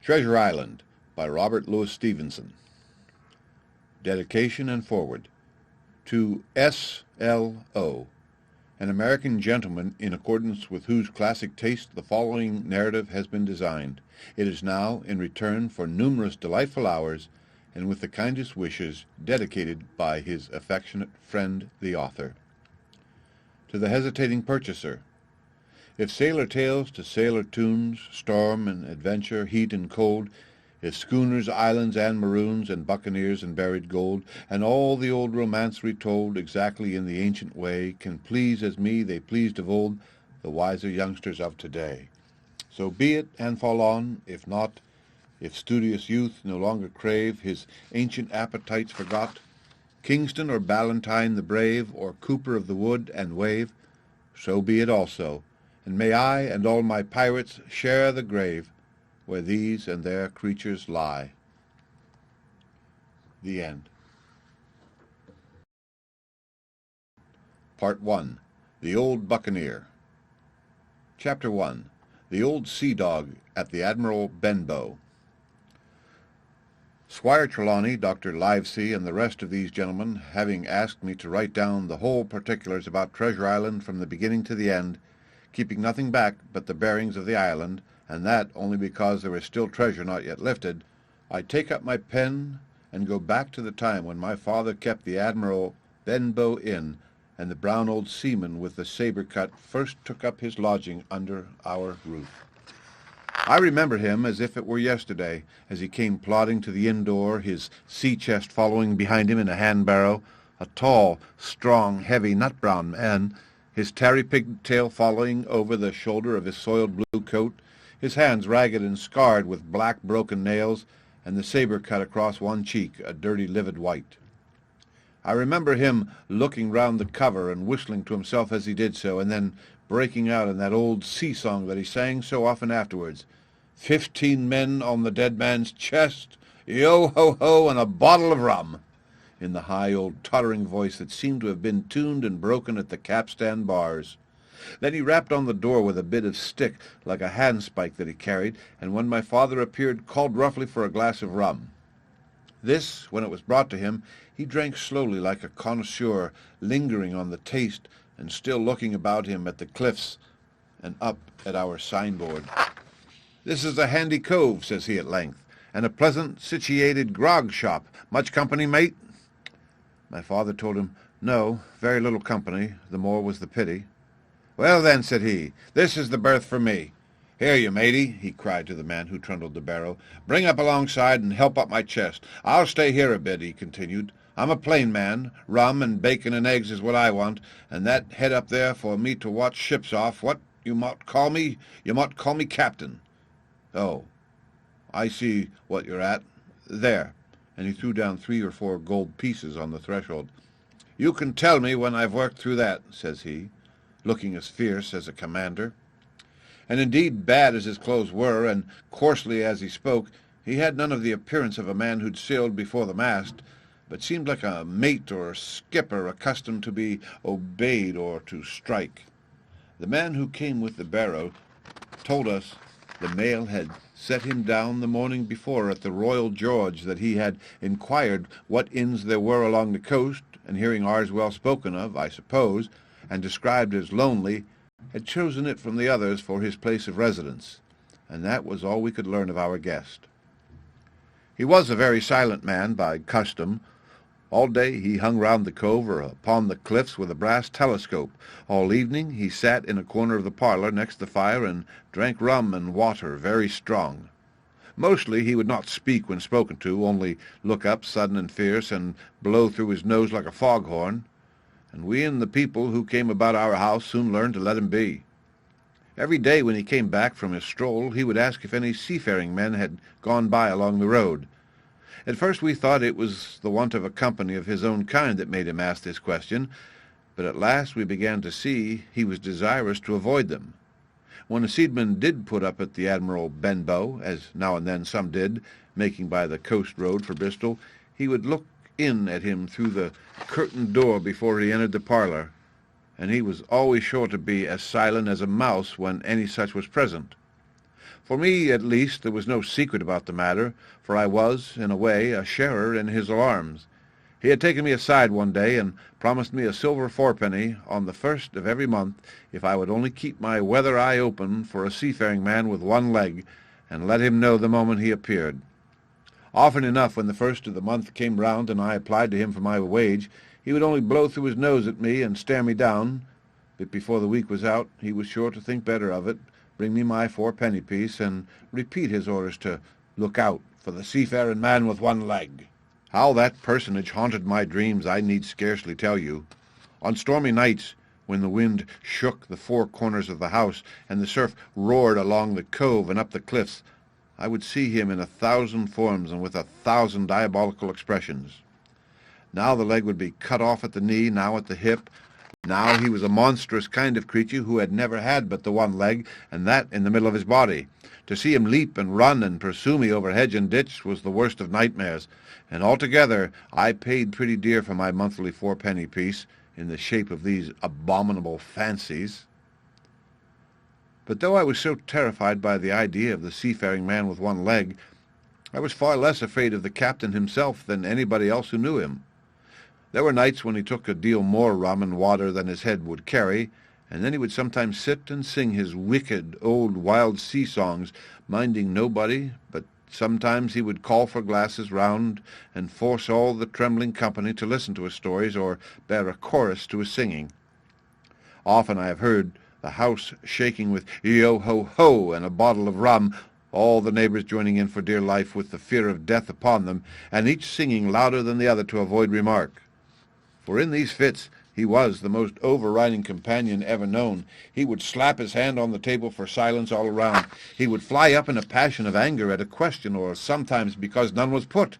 Treasure Island by Robert Louis Stevenson. Dedication and Foreword. To S.L.O., an American gentleman in accordance with whose classic taste the following narrative has been designed. It is now, in return for numerous delightful hours, and with the kindest wishes, dedicated by his affectionate friend the author. To the hesitating purchaser. If sailor tales to sailor tunes, storm and adventure, heat and cold, if schooners, islands, and maroons, and buccaneers, and buried gold, and all the old romance retold exactly in the ancient way, can please as me they pleased of old, the wiser youngsters of today. So be it, and fall on, if not, if studious youth no longer crave, his ancient appetites forgot, Kingston or Ballantyne the brave, or Cooper of the wood and wave, so be it also, and may I and all my pirates share the grave where these and their creatures lie. The End. Part 1. The Old Buccaneer. Chapter 1. The Old Sea Dog at the Admiral Benbow. Squire Trelawney, Dr. Livesey, and the rest of these gentlemen, having asked me to write down the whole particulars about Treasure Island from the beginning to the end, keeping nothing back but the bearings of the island, and that only because there is still treasure not yet lifted, I take up my pen and go back to the time when my father kept the Admiral Benbow Inn, and the brown old seaman with the sabre cut first took up his lodging under our roof. I remember him as if it were yesterday, as he came plodding to the inn door, his sea-chest following behind him in a hand-barrow, a tall, strong, heavy, nut-brown man, his tarry pigtail following over the shoulder of his soiled blue coat, his hands ragged and scarred with black broken nails, and the sabre cut across one cheek, a dirty livid white. I remember him looking round the cover and whistling to himself as he did so, and then breaking out in that old sea-song that he sang so often afterwards. 15 men on the dead man's chest, yo-ho-ho, and a bottle of rum, in the high old tottering voice that seemed to have been tuned and broken at the capstan bars. Then he rapped on the door with a bit of stick, like a handspike that he carried, and when my father appeared, called roughly for a glass of rum. This, when it was brought to him, he drank slowly like a connoisseur, lingering on the taste, and still looking about him at the cliffs and up at our signboard. "This is a handy cove," says he at length, "and a pleasant situated grog shop. Much company, mate?" My father told him, "No, very little company, the more was the pity." "Well then," said he, "this is the berth for me. Here, you matey," he cried to the man who trundled the barrow, "bring up alongside and help up my chest. I'll stay here a bit," he continued. "I'm a plain man. Rum and bacon and eggs is what I want, and that head up there for me to watch ships off. What you mought call me? You mought call me captain. Oh, I see what you're at. There," and he threw down 3 or 4 gold pieces on the threshold. "You can tell me when I've worked through that," says he, looking as fierce as a commander. And indeed, bad as his clothes were, and coarsely as he spoke, he had none of the appearance of a man who'd sailed before the mast, but seemed like a mate or skipper accustomed to be obeyed or to strike. The man who came with the barrow told us the mail had set him down the morning before at the Royal George, that he had inquired what inns there were along the coast, and hearing ours well spoken of, I suppose, and described as lonely, had chosen it from the others for his place of residence, and that was all we could learn of our guest. He was a very silent man by custom. All day he hung round the cove or upon the cliffs with a brass telescope. All evening he sat in a corner of the parlour next the fire and drank rum and water very strong. Mostly he would not speak when spoken to, only look up sudden and fierce and blow through his nose like a foghorn, and we and the people who came about our house soon learned to let him be. Every day when he came back from his stroll he would ask if any seafaring men had gone by along the road. At first we thought it was the want of a company of his own kind that made him ask this question, but at last we began to see he was desirous to avoid them. When a seaman did put up at the Admiral Benbow, as now and then some did, making by the coast road for Bristol, he would look in at him through the curtained door before he entered the parlour, and he was always sure to be as silent as a mouse when any such was present. For me, at least, there was no secret about the matter, for I was, in a way, a sharer in his alarms. He had taken me aside one day and promised me a silver fourpenny on the first of every month if I would only keep my weather eye open for a seafaring man with one leg, and let him know the moment he appeared. Often enough, when the first of the month came round and I applied to him for my wage, he would only blow through his nose at me and stare me down, but before the week was out he was sure to think better of it, bring me my fourpenny piece, and repeat his orders to look out for the seafaring man with one leg. How that personage haunted my dreams I need scarcely tell you. On stormy nights, when the wind shook the four corners of the house and the surf roared along the cove and up the cliffs, I would see him in 1,000 forms and with 1,000 diabolical expressions. Now the leg would be cut off at the knee, now at the hip. Now he was a monstrous kind of creature who had never had but the one leg, and that in the middle of his body. To see him leap and run and pursue me over hedge and ditch was the worst of nightmares, and altogether I paid pretty dear for my monthly fourpenny piece in the shape of these abominable fancies. But though I was so terrified by the idea of the seafaring man with one leg, I was far less afraid of the captain himself than anybody else who knew him. There were nights when he took a deal more rum and water than his head would carry, and then he would sometimes sit and sing his wicked old wild sea songs, minding nobody, but sometimes he would call for glasses round and force all the trembling company to listen to his stories or bear a chorus to his singing. Often I have heard the house shaking with yo-ho-ho and a bottle of rum, all the neighbors joining in for dear life with the fear of death upon them, and each singing louder than the other to avoid remark. For in these fits he was the most overriding companion ever known. He would slap his hand on the table for silence all around. He would fly up in a passion of anger at a question, or sometimes because none was put,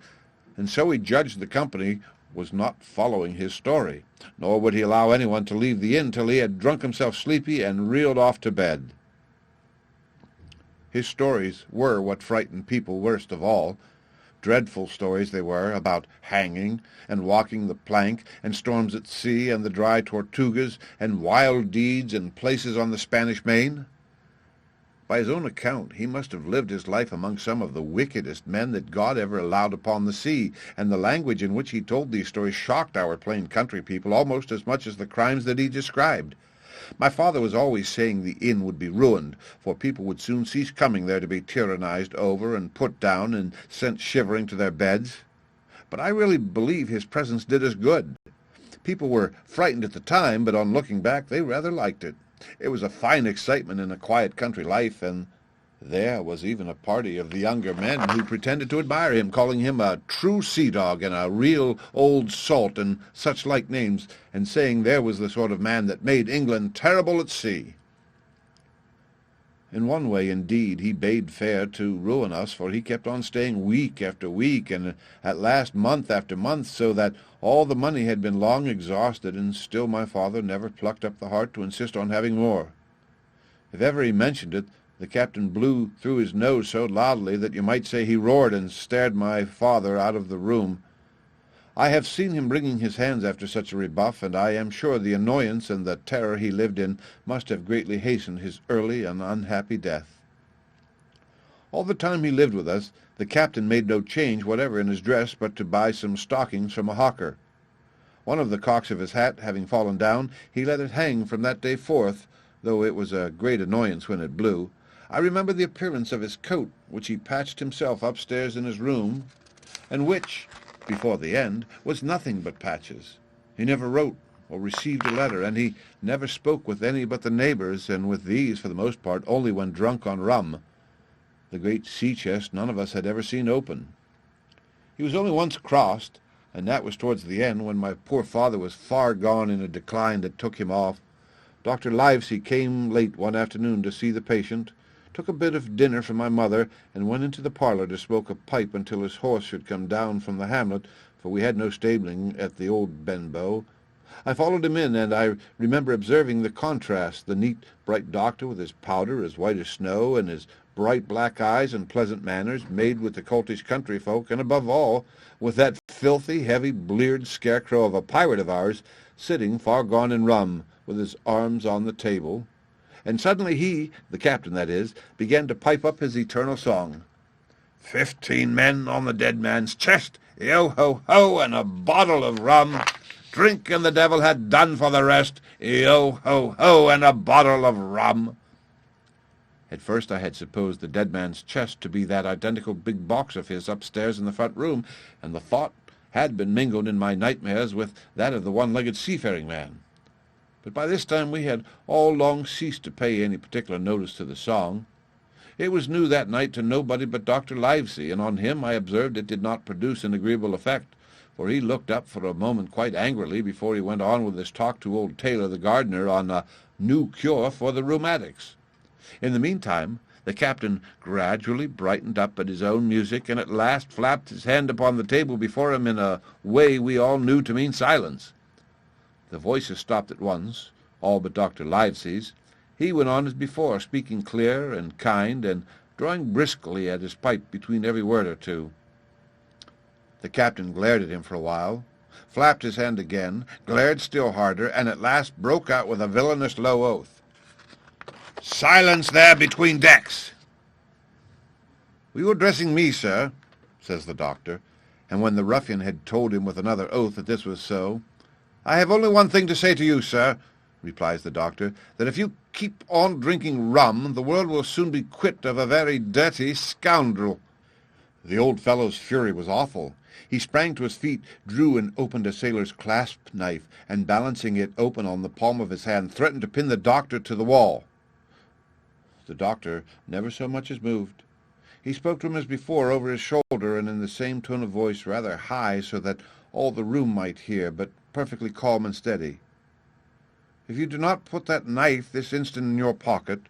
and so he judged the company was not following his story, nor would he allow anyone to leave the inn till he had drunk himself sleepy and reeled off to bed. His stories were what frightened people worst of all. Dreadful stories they were, about hanging, and walking the plank, and storms at sea, and the dry Tortugas, and wild deeds and places on the Spanish Main. By his own account, he must have lived his life among some of the wickedest men that God ever allowed upon the sea, and the language in which he told these stories shocked our plain country people almost as much as the crimes that he described. My father was always saying the inn would be ruined, for people would soon cease coming there to be tyrannized over and put down and sent shivering to their beds. But I really believe his presence did us good. People were frightened at the time, but on looking back they rather liked it. It was a fine excitement in a quiet country life, and there was even a party of the younger men who pretended to admire him, calling him a true sea-dog and a real old salt and such like names, and saying there was the sort of man that made England terrible at sea. In one way, indeed, he bade fair to ruin us, for he kept on staying week after week, and at last month after month, so that all the money had been long exhausted, and still my father never plucked up the heart to insist on having more. If ever he mentioned it, the captain blew through his nose so loudly that you might say he roared and stared my father out of the room. I have seen him wringing his hands after such a rebuff, and I am sure the annoyance and the terror he lived in must have greatly hastened his early and unhappy death. All the time he lived with us, the captain made no change whatever in his dress but to buy some stockings from a hawker. One of the cocks of his hat having fallen down, he let it hang from that day forth, though it was a great annoyance when it blew. I remember the appearance of his coat, which he patched himself upstairs in his room, and which, before the end, was nothing but patches. He never wrote or received a letter, and he never spoke with any but the neighbors, and with these, for the most part, only when drunk on rum. The great sea-chest none of us had ever seen open. He was only once crossed, and that was towards the end, when my poor father was far gone in a decline that took him off. Dr. Livesey came late one afternoon to see the patient, took a bit of dinner from my mother, and went into the parlour to smoke a pipe until his horse should come down from the hamlet, for we had no stabling at the old Benbow. I followed him in, and I remember observing the contrast, the neat, bright doctor with his powder as white as snow, and his bright black eyes and pleasant manners, made with the coltish country folk, and above all, with that filthy, heavy, bleared scarecrow of a pirate of ours, sitting far gone in rum, with his arms on the table, and suddenly he, the captain that is, began to pipe up his eternal song. 15 men on the dead man's chest, yo-ho-ho, and a bottle of rum. Drink and the devil had done for the rest, yo-ho-ho, and a bottle of rum. At first I had supposed the dead man's chest to be that identical big box of his upstairs in the front room, and the thought had been mingled in my nightmares with that of the one-legged seafaring man. But by this time we had all long ceased to pay any particular notice to the song. It was new that night to nobody but Dr. Livesey, and on him I observed it did not produce an agreeable effect, for he looked up for a moment quite angrily before he went on with his talk to old Taylor the gardener on a new cure for the rheumatics. In the meantime, the captain gradually brightened up at his own music, and at last flapped his hand upon the table before him in a way we all knew to mean silence. The voices stopped at once, all but Dr. Livesey's. He went on as before, speaking clear and kind, and drawing briskly at his pipe between every word or two. The captain glared at him for a while, flapped his hand again, glared still harder, and at last broke out with a villainous low oath. "Silence there between decks!" "We were addressing me, sir," says the doctor, and when the ruffian had told him with another oath that this was so, "I have only one thing to say to you, sir," replies the doctor, "that if you keep on drinking rum, the world will soon be quit of a very dirty scoundrel." The old fellow's fury was awful. He sprang to his feet, drew and opened a sailor's clasp knife, and balancing it open on the palm of his hand, threatened to pin the doctor to the wall. The doctor never so much as moved. He spoke to him as before over his shoulder, and in the same tone of voice, rather high so that all the room might hear, but perfectly calm and steady. "If you do not put that knife this instant in your pocket,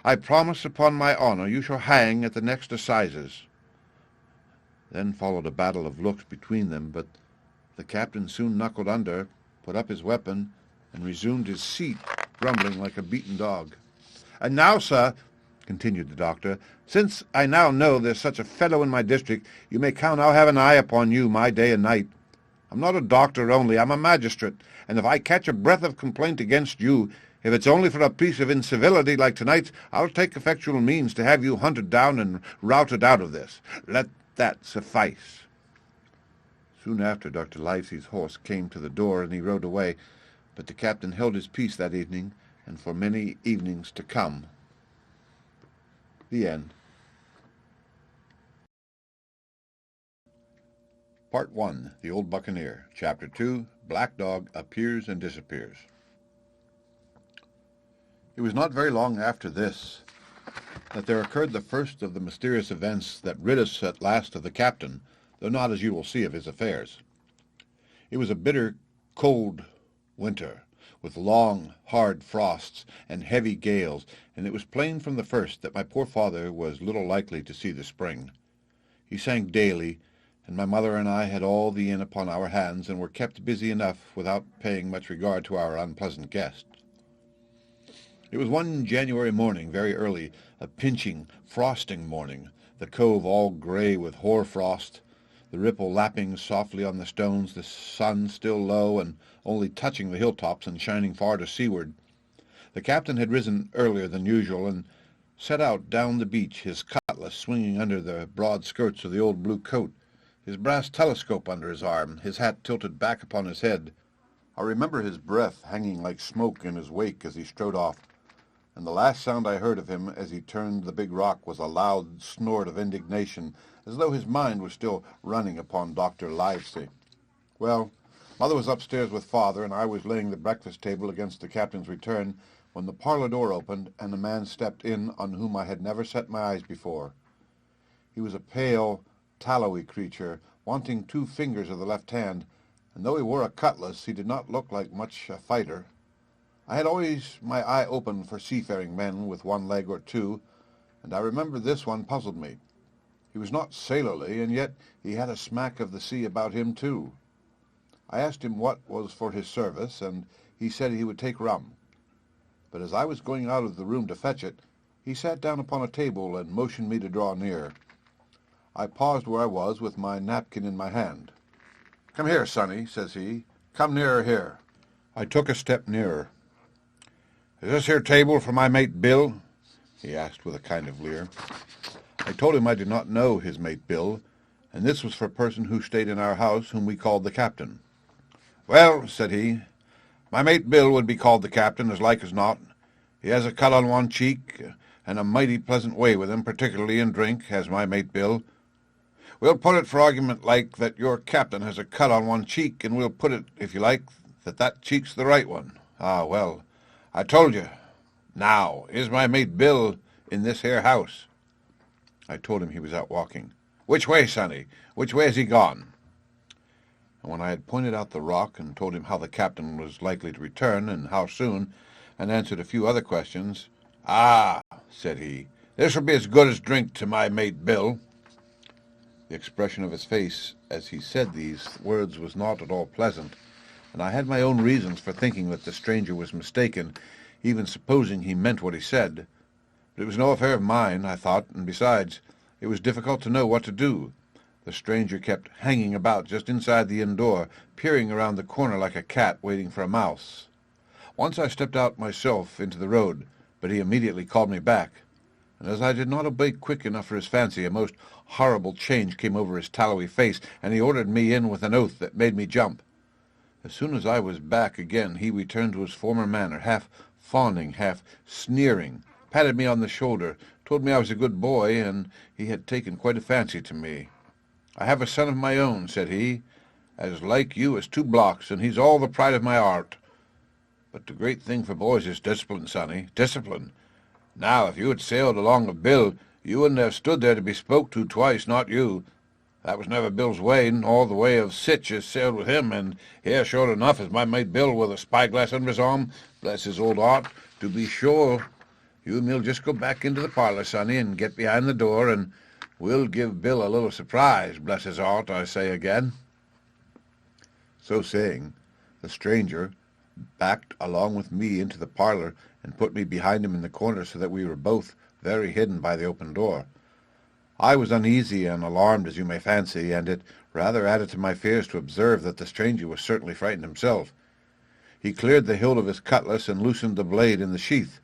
I promise upon my honor you shall hang at the next assizes." Then followed a battle of looks between them, but the captain soon knuckled under, put up his weapon, and resumed his seat, grumbling like a beaten dog. "And now, sir," continued the doctor, "since I now know there's such a fellow in my district, you may count I'll have an eye upon you my day and night. I'm not a doctor only, I'm a magistrate, and if I catch a breath of complaint against you, if it's only for a piece of incivility like tonight, I'll take effectual means to have you hunted down and routed out of this. Let that suffice." Soon after, Dr. Livesey's horse came to the door, and he rode away, but the captain held his peace that evening, and for many evenings to come. The end. Part 1. The Old Buccaneer. Chapter 2. Black Dog Appears and Disappears. It was not very long after this that there occurred the first of the mysterious events that rid us at last of the captain, though not, as you will see, of his affairs. It was a bitter, cold winter, with long, hard frosts and heavy gales, and it was plain from the first that my poor father was little likely to see the spring. He sank daily, and my mother and I had all the inn upon our hands, and were kept busy enough without paying much regard to our unpleasant guest. It was one January morning, very early, a pinching, frosting morning, the cove all grey with hoar frost, the ripple lapping softly on the stones, the sun still low and only touching the hilltops and shining far to seaward. The captain had risen earlier than usual and set out down the beach, his cutlass swinging under the broad skirts of the old blue coat, his brass telescope under his arm, his hat tilted back upon his head. I remember his breath hanging like smoke in his wake as he strode off, and the last sound I heard of him as he turned the big rock was a loud snort of indignation, as though his mind was still running upon Dr. Livesey. Well, Mother was upstairs with Father, and I was laying the breakfast table against the captain's return, when the parlor door opened, and a man stepped in on whom I had never set my eyes before. He was a pale, tallowy creature, wanting 2 fingers of the left hand, and though he wore a cutlass, he did not look like much a fighter. I had always my eye open for seafaring men with 1 leg or 2, and I remember this one puzzled me. He was not sailorly, and yet he had a smack of the sea about him too. I asked him what was for his service, and he said he would take rum. But as I was going out of the room to fetch it, he sat down upon a table and motioned me to draw near. I paused where I was with my napkin in my hand. "Come here, sonny," says he. "Come nearer here." I took a step nearer. "Is this here table for my mate Bill?" he asked with a kind of leer. I told him I did not know his mate Bill, and this was for a person who stayed in our house whom we called the captain. "Well," said he, "my mate Bill would be called the captain, as like as not. He has a cut on one cheek, and a mighty pleasant way with him, particularly in drink, has my mate Bill. We'll put it for argument like that your captain has a cut on one cheek, and we'll put it, if you like, that cheek's the right one. Ah, well, I told you. Now, is my mate Bill in this here house?" I told him he was out walking. "Which way, sonny? Which way has he gone?" And when I had pointed out the rock and told him how the captain was likely to return and how soon, and answered a few other questions, "Ah," said he, "this will be as good as drink to my mate Bill." The expression of his face as he said these words was not at all pleasant, and I had my own reasons for thinking that the stranger was mistaken, even supposing he meant what he said. But it was no affair of mine, I thought, and besides, it was difficult to know what to do. The stranger kept hanging about just inside the inn door, peering around the corner like a cat waiting for a mouse. Once I stepped out myself into the road, but he immediately called me back, and as I did not obey quick enough for his fancy, a most horrible change came over his tallowy face, and he ordered me in with an oath that made me jump. As soon as I was back again, he returned to his former manner, half fawning, half sneering, patted me on the shoulder, told me I was a good boy, and he had taken quite a fancy to me. "I have a son of my own," said he, "as like you as 2 blocks, and he's all the pride of my art. But the great thing for boys is discipline, sonny, discipline. Now, if you had sailed along with Bill, you wouldn't have stood there to be spoke to twice, not you. That was never Bill's way, nor the way of sich as sailed with him, and here, sure enough, is my mate Bill with a spyglass under his arm, bless his old art, to be sure. You and me'll just go back into the parlour, sonny, and get behind the door, and we'll give Bill a little surprise, bless his heart, I say again." So saying, the stranger backed along with me into the parlour and put me behind him in the corner so that we were both very hidden by the open door. I was uneasy and alarmed, as you may fancy, and it rather added to my fears to observe that the stranger was certainly frightened himself. He cleared the hilt of his cutlass and loosened the blade in the sheath,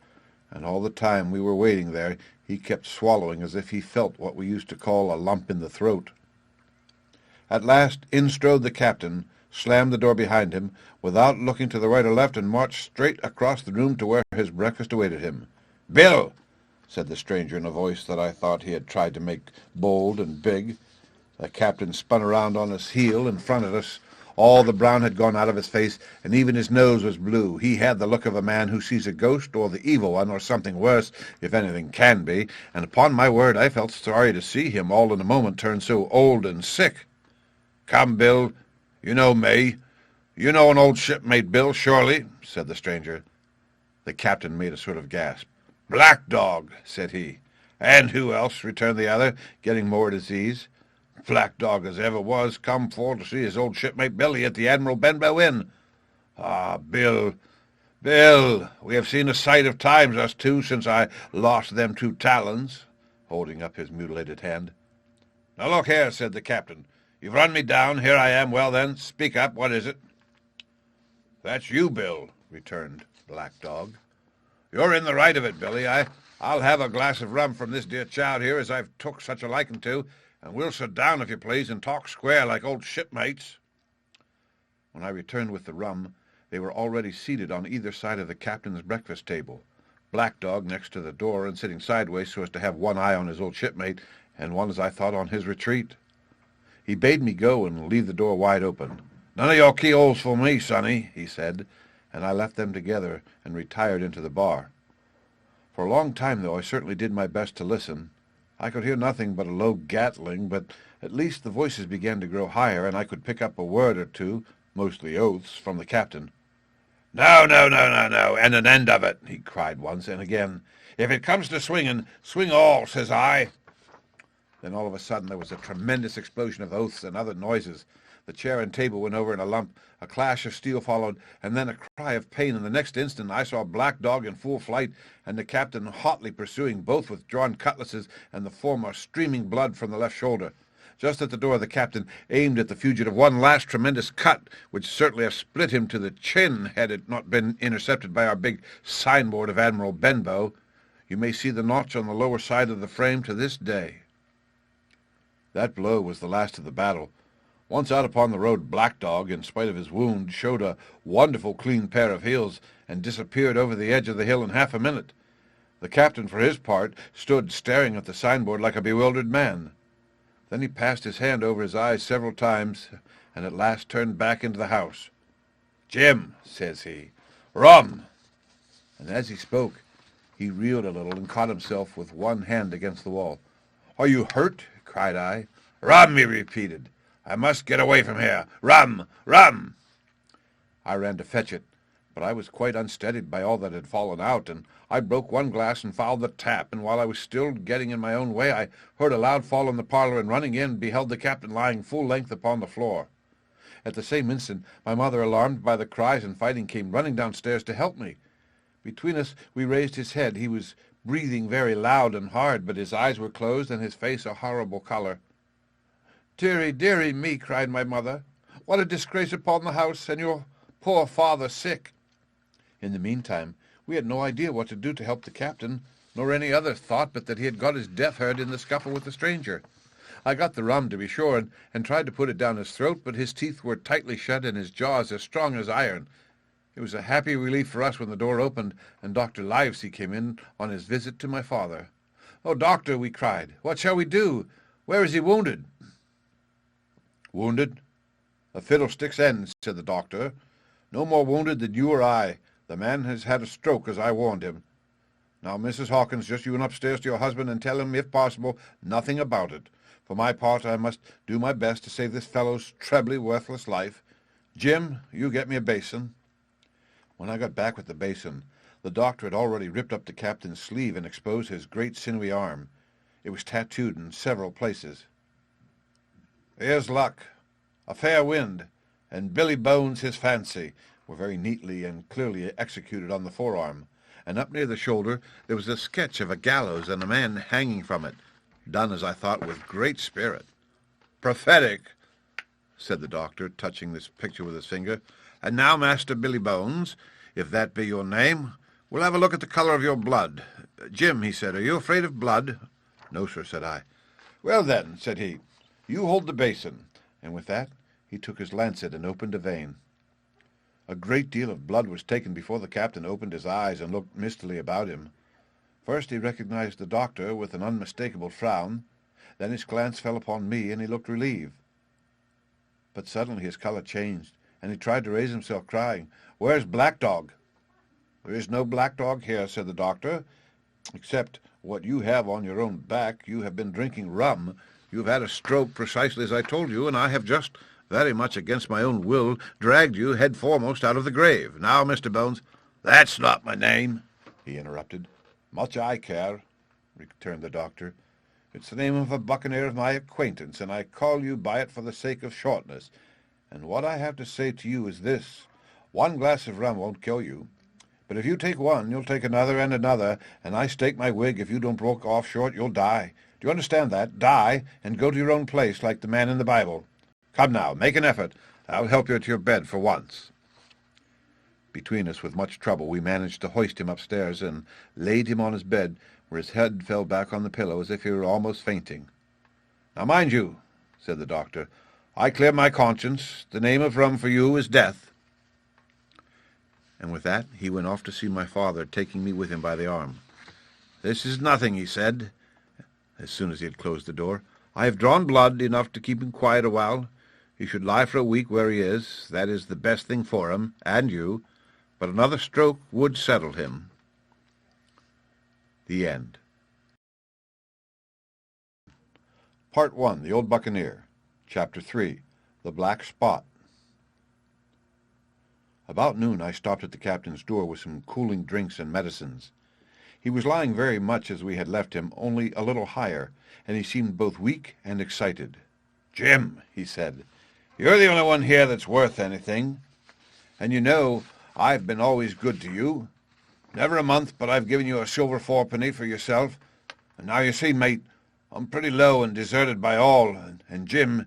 and all the time we were waiting there he kept swallowing as if he felt what we used to call a lump in the throat. At last in strode the captain, slammed the door behind him, without looking to the right or left, and marched straight across the room to where his breakfast awaited him. "Bill," said the stranger in a voice that I thought he had tried to make bold and big. The captain spun around on his heel in front of us. All the brown had gone out of his face, and even his nose was blue. He had the look of a man who sees a ghost, or the evil one, or something worse, if anything can be, and upon my word I felt sorry to see him all in a moment turn so old and sick. "Come, Bill, you know me. You know an old shipmate, Bill, surely," said the stranger. The captain made a sort of gasp. "Black Dog," said he. "And who else?" returned the other, getting more at his ease. "Black Dog as ever was, come for to see his old shipmate Billy at the Admiral Benbow Inn. Ah, Bill, Bill, we have seen a sight of times, us two, since I lost them 2 talons, holding up his mutilated hand. "Now look here," said the captain. "You've run me down. Here I am. Well, then, speak up. What is it?" "That's you, Bill," returned Black Dog. "You're in the right of it, Billy. I'll have a glass of rum from this dear child here, as I've took such a liking to, and we'll sit down, if you please, and talk square like old shipmates." When I returned with the rum, they were already seated on either side of the captain's breakfast table, Black Dog next to the door and sitting sideways so as to have one eye on his old shipmate, and one, as I thought, on his retreat. He bade me go and leave the door wide open. "None of your keyholes for me, sonny," he said, and I left them together and retired into the bar. For a long time, though, I certainly did my best to listen. I could hear nothing but a low gattling, but at least the voices began to grow higher, and I could pick up a word or two, mostly oaths, from the captain. "No, no, no, no, no, and an end of it," he cried once, and again. "If it comes to swinging, swing all, says I." Then all of a sudden there was a tremendous explosion of oaths and other noises. The chair and table went over in a lump, a clash of steel followed, and then a cry of pain, and the next instant I saw Black Dog in full flight, and the captain hotly pursuing, both with drawn cutlasses, and the former streaming blood from the left shoulder. Just at the door, the captain aimed at the fugitive one last tremendous cut, which certainly have split him to the chin had it not been intercepted by our big signboard of Admiral Benbow. You may see the notch on the lower side of the frame to this day. That blow was the last of the battle. Once out upon the road, Black Dog, in spite of his wound, showed a wonderful clean pair of heels and disappeared over the edge of the hill in half a minute. The captain, for his part, stood staring at the signboard like a bewildered man. Then he passed his hand over his eyes several times, and at last turned back into the house. "Jim," says he, "rum!" And as he spoke, he reeled a little and caught himself with one hand against the wall. "Are you hurt?" cried I. "Rum," he repeated. "I must get away from here. Rum! Rum!" I ran to fetch it, but I was quite unsteadied by all that had fallen out, and I broke one glass and fouled the tap, and while I was still getting in my own way, I heard a loud fall in the parlor, and running in, beheld the captain lying full length upon the floor. At the same instant, my mother, alarmed by the cries and fighting, came running downstairs to help me. Between us, we raised his head. He was breathing very loud and hard, but his eyes were closed, and his face a horrible color. "Dearie, dearie me," cried my mother. "What a disgrace upon the house, and your poor father sick." In the meantime, we had no idea what to do to help the captain, nor any other thought but that he had got his death hurt in the scuffle with the stranger. I got the rum, to be sure, and tried to put it down his throat, but his teeth were tightly shut and his jaws as strong as iron. It was a happy relief for us when the door opened and Dr. Livesey came in on his visit to my father. "Oh, doctor," we cried, "what shall we do? Where is he wounded?" "Wounded? A fiddlestick's end," said the doctor. "No more wounded than you or I. The man has had a stroke, as I warned him. Now, Mrs. Hawkins, just you and upstairs to your husband and tell him, if possible, nothing about it. For my part, I must do my best to save this fellow's trebly worthless life. Jim, you get me a basin." When I got back with the basin, the doctor had already ripped up the captain's sleeve and exposed his great sinewy arm. It was tattooed in several places. "Here's luck, a fair wind, and Billy Bones his fancy," were very neatly and clearly executed on the forearm, and up near the shoulder there was a sketch of a gallows and a man hanging from it, done, as I thought, with great spirit. "Prophetic," said the doctor, touching this picture with his finger. "And now, Master Billy Bones, if that be your name, we'll have a look at the color of your blood. Jim," he said, "are you afraid of blood?" "No, sir," said I. "Well, then," said he, "you hold the basin," and with that he took his lancet and opened a vein. A great deal of blood was taken before the captain opened his eyes and looked mistily about him. First he recognized the doctor with an unmistakable frown, then his glance fell upon me, and he looked relieved. But suddenly his color changed, and he tried to raise himself, crying, "Where's Black Dog?" "There is no Black Dog here," said the doctor, "except what you have on your own back. You have been drinking rum. You have had a stroke precisely as I told you, and I have just, very much against my own will, dragged you head foremost out of the grave. Now, Mr. Bones—" "That's not my name," he interrupted. "Much I care," returned the doctor. "It's the name of a buccaneer of my acquaintance, and I call you by it for the sake of shortness. And what I have to say to you is this. One glass of rum won't kill you, but if you take one, you'll take another and another, and I stake my wig if you don't broke off short, you'll die. Do you understand that? Die, and go to your own place like the man in the Bible. Come now, make an effort. I'll help you to your bed for once." Between us, with much trouble, we managed to hoist him upstairs and laid him on his bed, where his head fell back on the pillow as if he were almost fainting. "Now, mind you," said the doctor, "I clear my conscience. The name of rum for you is death." And with that he went off to see my father, taking me with him by the arm. "This is nothing," he said, as soon as he had closed the door. "I have drawn blood enough to keep him quiet a while. He should lie for a week where he is. That is the best thing for him, and you. But another stroke would settle him." The end. Part 1, The Old Buccaneer. Chapter 3, The Black Spot. About noon I stopped at the captain's door with some cooling drinks and medicines. He was lying very much as we had left him, only a little higher, and he seemed both weak and excited. "Jim," he said, "you're the only one here that's worth anything. And you know I've been always good to you. Never a month but I've given you a silver fourpenny for yourself. And now you see, mate, I'm pretty low and deserted by all, and Jim,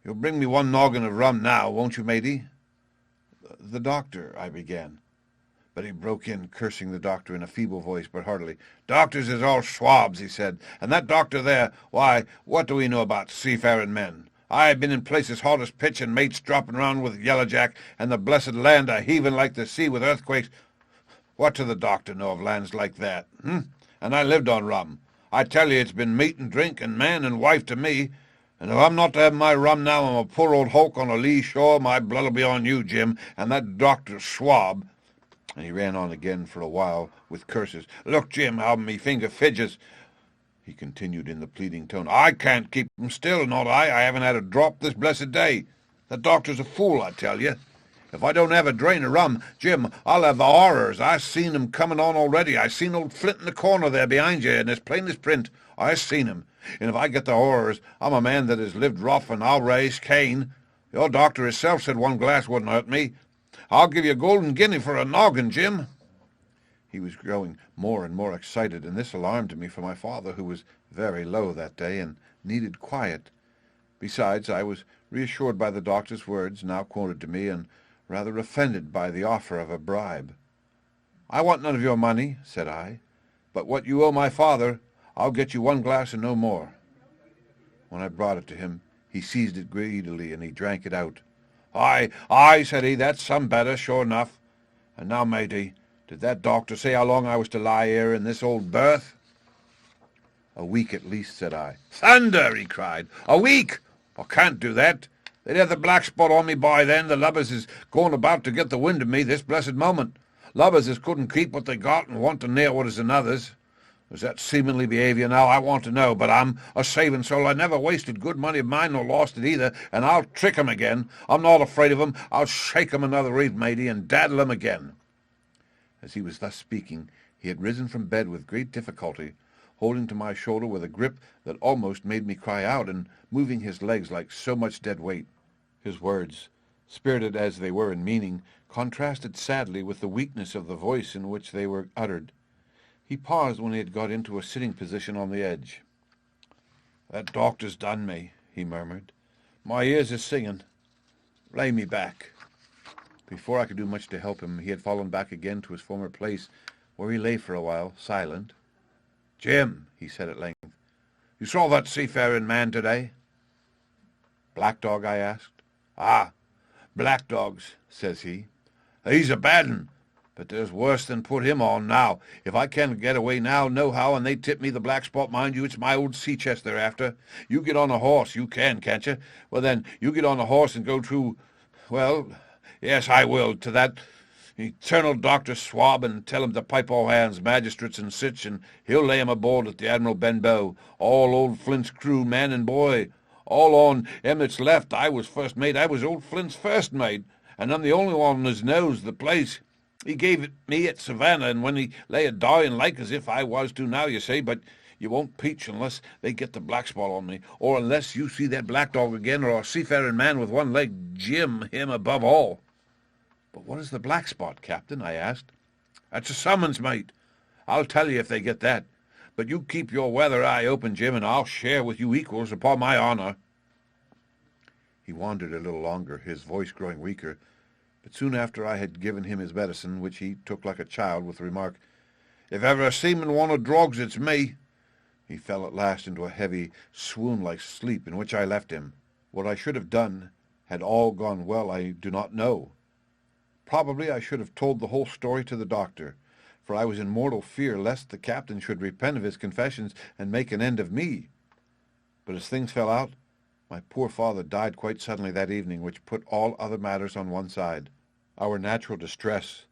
you'll bring me one noggin of rum now, won't you, matey?" "The doctor," I began. But he broke in, cursing the doctor in a feeble voice, but heartily. "Doctors is all swabs," he said, "and that doctor there, why, what do he know about seafaring men? I've been in places hot as pitch and mates dropping round with yellowjack, and the blessed land a-heaving like the sea with earthquakes. What do the doctor know of lands like that? And I lived on rum. I tell you, it's been meat and drink and man and wife to me, and if I'm not to have my rum now, I'm a poor old hulk on a lee shore. My blood'll be on you, Jim, and that doctor's swab." And he ran on again for a while with curses. "Look, Jim, how me finger fidgets," he continued in the pleading tone. "I can't keep 'em still, not I. I haven't had a drop this blessed day. That doctor's a fool, I tell you. If I don't have a drain of rum, Jim, I'll have the horrors. I seen 'em coming on already. I seen old Flint in the corner there behind you, and as plain as print. I seen him. And if I get the horrors, I'm a man that has lived rough, and I'll raise Cain. Your doctor himself said one glass wouldn't hurt me. I'll give you a golden guinea for a noggin, Jim." He was growing more and more excited, and this alarmed me for my father, who was very low that day and needed quiet. Besides, I was reassured by the doctor's words, now quoted to me, and rather offended by the offer of a bribe. "I want none of your money," said I, "but what you owe my father, I'll get you one glass and no more." When I brought it to him, he seized it greedily, and he drank it out. "Aye, aye," said he, "that's some better, sure enough. And now, matey, did that doctor say how long I was to lie here in this old berth?" "A week at least," said I. "Thunder!" he cried. "A week! I can't do that. They'd have the black spot on me by then. The lubbers is going about to get the wind of me this blessed moment. Lubbers as couldn't keep what they got and want to near what is another's. Is that seemingly behaviour now, I want to know, but I'm a saving soul. I never wasted good money of mine nor lost it either, and I'll trick 'em again. I'm not afraid of 'em. I'll shake 'em another reef, matey, and daddle 'em again." As he was thus speaking, he had risen from bed with great difficulty, holding to my shoulder with a grip that almost made me cry out, and moving his legs like so much dead weight. His words, spirited as they were in meaning, contrasted sadly with the weakness of the voice in which they were uttered. He paused when he had got into a sitting position on the edge. "That doctor's done me," he murmured. "My ears is singing. Lay me back." Before I could do much to help him, he had fallen back again to his former place, where he lay for a while, silent. "Jim," he said at length, "you saw that seafaring man today?" "Black Dog?" I asked. "Ah, Black Dog's," says he. "He's a bad un, but there's worse than put him on now. If I can't get away now, nohow, and they tip me the black spot, mind you, it's my old sea chest they're after. You get on a horse, you can, can't you? Well, then, you get on a horse and go to, well, yes, I will, to that eternal Dr. Swab, and tell him to pipe all hands, magistrates and sich, and he'll lay him aboard at the Admiral Benbow. All old Flint's crew, man and boy. All on him that's left. I was first mate. I was old Flint's first mate, and I'm the only one as knows the place. He gave it me at Savannah, and when he lay a-dying like as if I was to now, you say, but you won't peach unless they get the black spot on me, or unless you see that Black Dog again, or a seafaring man with one leg, Jim, him above all." "But what is the black spot, Captain?" I asked. "That's a summons, mate. I'll tell you if they get that. But you keep your weather eye open, Jim, and I'll share with you equals, upon my honour." He wandered a little longer, his voice growing weaker, but soon after I had given him his medicine, which he took like a child, with the remark, "If ever a seaman wanted drogs, it's me," he fell at last into a heavy, swoon-like sleep, in which I left him. What I should have done, had all gone well, I do not know. Probably I should have told the whole story to the doctor, for I was in mortal fear lest the captain should repent of his confessions and make an end of me. But as things fell out, my poor father died quite suddenly that evening, which put all other matters on one side. Our natural distress,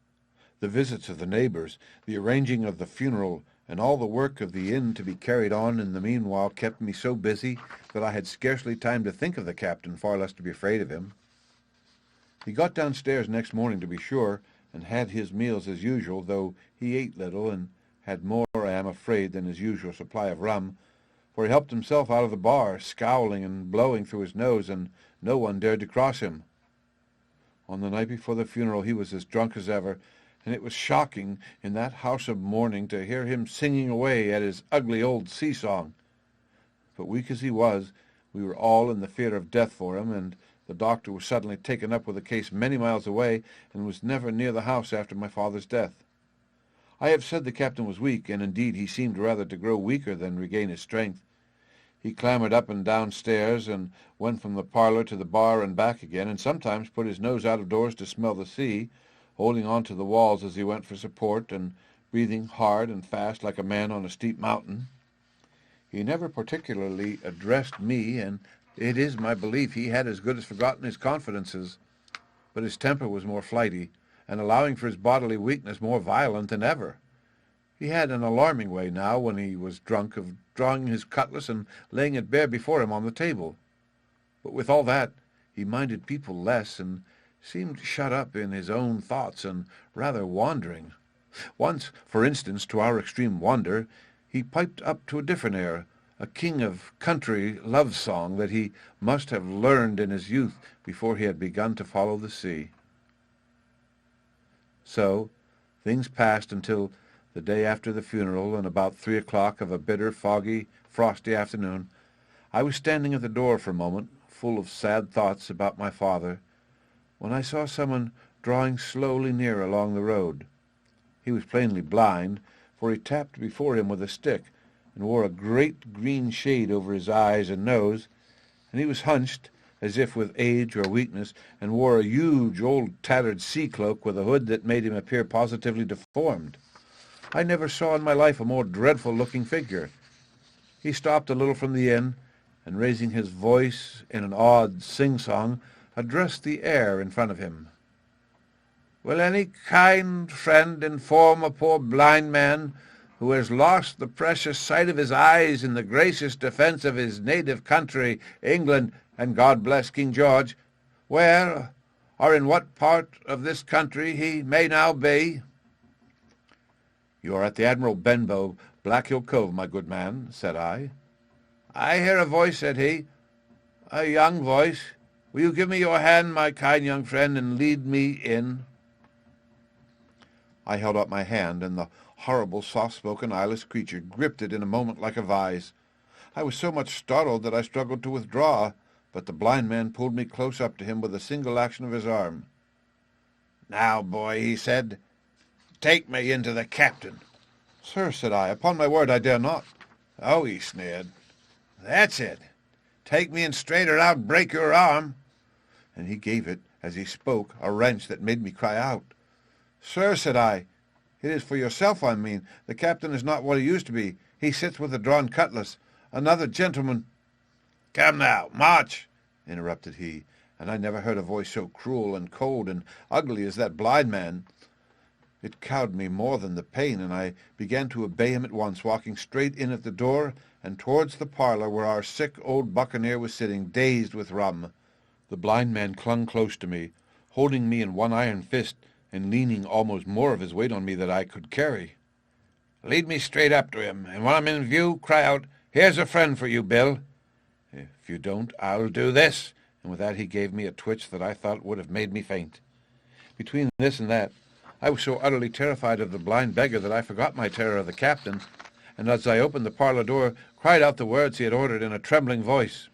the visits of the neighbours, the arranging of the funeral, and all the work of the inn to be carried on in the meanwhile kept me so busy that I had scarcely time to think of the captain, far less to be afraid of him. He got downstairs next morning, to be sure, and had his meals as usual, though he ate little, and had more, I am afraid, than his usual supply of rum, for he helped himself out of the bar, scowling and blowing through his nose, and no one dared to cross him. On the night before the funeral he was as drunk as ever, and it was shocking in that house of mourning to hear him singing away at his ugly old sea-song. but weak as he was, we were all in the fear of death for him, and the doctor was suddenly taken up with a case many miles away and was never near the house after my father's death. I have said the captain was weak, and indeed he seemed rather to grow weaker than regain his strength. He clambered up and down stairs, and went from the parlour to the bar and back again, and sometimes put his nose out of doors to smell the sea, holding on to the walls as he went for support, and breathing hard and fast like a man on a steep mountain. He never particularly addressed me, and it is my belief he had as good as forgotten his confidences, but his temper was more flighty, and allowing for his bodily weakness more violent than ever. He had an alarming way now, when he was drunk, of drawing his cutlass and laying it bare before him on the table. But with all that, he minded people less, and seemed shut up in his own thoughts and rather wandering. Once, for instance, to our extreme wonder, he piped up to a different air, a king of country love song that he must have learned in his youth before he had begun to follow the sea. So things passed until the day after the funeral, and about 3 o'clock of a bitter, foggy, frosty afternoon, I was standing at the door for a moment, full of sad thoughts about my father, when I saw someone drawing slowly near along the road. He was plainly blind, for he tapped before him with a stick, and wore a great green shade over his eyes and nose, and he was hunched, as if with age or weakness, and wore a huge old tattered sea cloak with a hood that made him appear positively deformed. I never saw in my life a more dreadful-looking figure. He stopped a little from the inn, and raising his voice in an odd sing-song, addressed the air in front of him. "Will any kind friend inform a poor blind man who has lost the precious sight of his eyes in the gracious defence of his native country, England, and God bless King George, where or in what part of this country he may now be?" "You are at the Admiral Benbow, Black Hill Cove, my good man," said I. "I hear a voice," said he, "a young voice. Will you give me your hand, my kind young friend, and lead me in?" I held out my hand, and the horrible, soft-spoken, eyeless creature gripped it in a moment like a vise. I was so much startled that I struggled to withdraw, but the blind man pulled me close up to him with a single action of his arm. "Now, boy," he said, "take me into the captain." "Sir," said I, "upon my word I dare not." "Oh," he sneered, "that's it. Take me in straight or I'll break your arm." And he gave it, as he spoke, a wrench that made me cry out. "Sir," said I, "it is for yourself I mean. The captain is not what he used to be. He sits with a drawn cutlass. Another gentleman—" "Come now, march," interrupted he, and I never heard a voice so cruel and cold and ugly as that blind man. It cowed me more than the pain, and I began to obey him at once, walking straight in at the door and towards the parlour where our sick old buccaneer was sitting, dazed with rum. The blind man clung close to me, holding me in one iron fist, and leaning almost more of his weight on me than I could carry. "Lead me straight up to him, and when I'm in view, cry out, 'Here's a friend for you, Bill.' If you don't, I'll do this." And with that he gave me a twitch that I thought would have made me faint. Between this and that, I was so utterly terrified of the blind beggar that I forgot my terror of the captain, and as I opened the parlour door, cried out the words he had ordered in a trembling voice.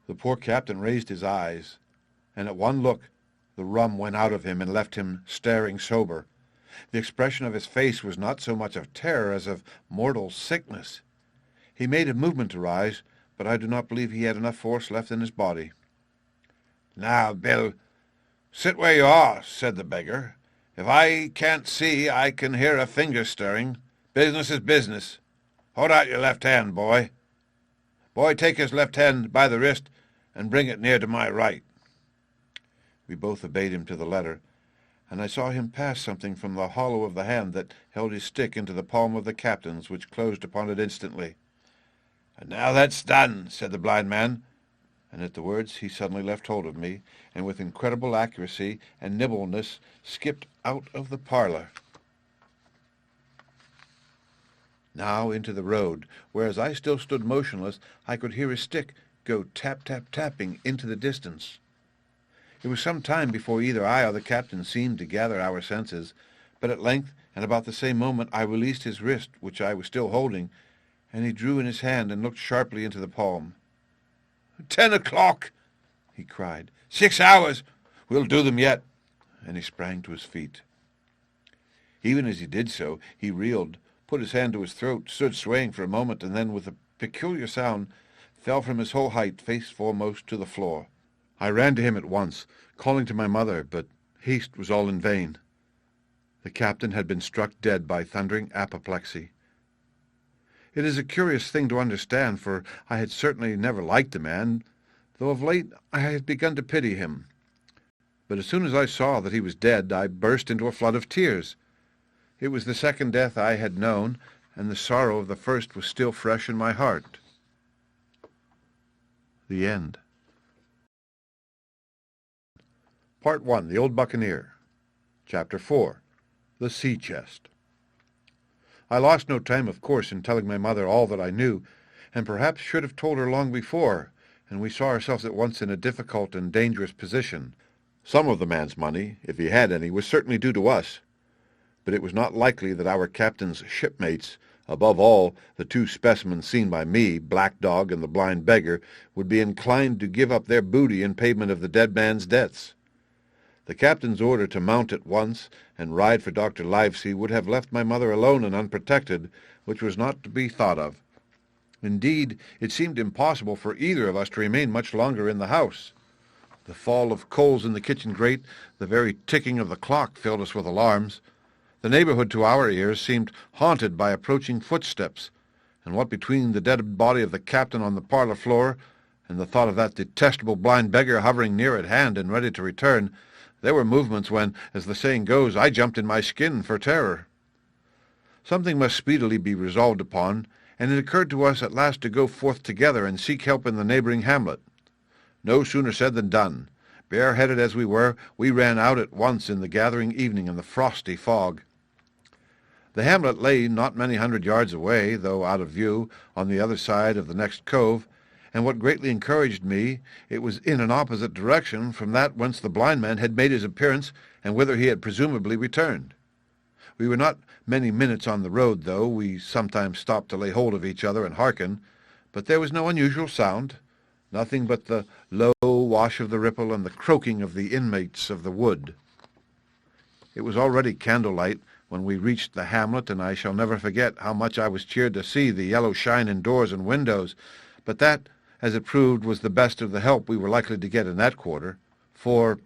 The poor captain raised his eyes, and at one look the rum went out of him and left him staring sober. The expression of his face was not so much of terror as of mortal sickness. He made a movement to rise, but I do not believe he had enough force left in his body. "Now, Bill, sit where you are," said the beggar. "If I can't see, I can hear a finger stirring. Business is business. Hold out your left hand, boy. Boy, take his left hand by the wrist and bring it near to my right." We both obeyed him to the letter, and I saw him pass something from the hollow of the hand that held his stick into the palm of the captain's, which closed upon it instantly. "And now that's done," said the blind man, and at the words he suddenly left hold of me, and with incredible accuracy and nimbleness skipped out of the parlour. Now into the road, where as I still stood motionless, I could hear his stick go tap-tap-tapping into the distance. It was some time before either I or the captain seemed to gather our senses, but at length, and about the same moment, I released his wrist, which I was still holding, and he drew in his hand and looked sharply into the palm. 10 o'clock, he cried. 6 hours. We'll do them yet. And he sprang to his feet. Even as he did so, he reeled, put his hand to his throat, stood swaying for a moment, and then, with a peculiar sound, fell from his whole height, face foremost, to the floor. I ran to him at once, calling to my mother, but haste was all in vain. The captain had been struck dead by thundering apoplexy. It is a curious thing to understand, for I had certainly never liked the man, though of late I had begun to pity him. But as soon as I saw that he was dead, I burst into a flood of tears. It was the second death I had known, and the sorrow of the first was still fresh in my heart. The end. Part 1. The Old Buccaneer. Chapter 4. The Sea Chest. I lost no time, of course, in telling my mother all that I knew, and perhaps should have told her long before, and we saw ourselves at once in a difficult and dangerous position. Some of the man's money, if he had any, was certainly due to us, but it was not likely that our captain's shipmates, above all the 2 specimens seen by me, Black Dog and the blind beggar, would be inclined to give up their booty in payment of the dead man's debts. The captain's order to mount at once and ride for Dr. Livesey would have left my mother alone and unprotected, which was not to be thought of. Indeed, it seemed impossible for either of us to remain much longer in the house. The fall of coals in the kitchen grate, the very ticking of the clock, filled us with alarms. The neighborhood to our ears seemed haunted by approaching footsteps, and what between the dead body of the captain on the parlor floor and the thought of that detestable blind beggar hovering near at hand and ready to return, there were movements when, as the saying goes, I jumped in my skin for terror. Something must speedily be resolved upon, and it occurred to us at last to go forth together and seek help in the neighboring hamlet. No sooner said than done. Bareheaded as we were, we ran out at once in the gathering evening and the frosty fog. The hamlet lay not many 100 yards away, though out of view, on the other side of the next cove, and what greatly encouraged me, it was in an opposite direction from that whence the blind man had made his appearance and whither he had presumably returned. We were not many minutes on the road, though we sometimes stopped to lay hold of each other and hearken, but there was no unusual sound, nothing but the low wash of the ripple and the croaking of the inmates of the wood. It was already candlelight when we reached the hamlet, and I shall never forget how much I was cheered to see the yellow shine in doors and windows, but that, as it proved, was the best of the help we were likely to get in that quarter, for,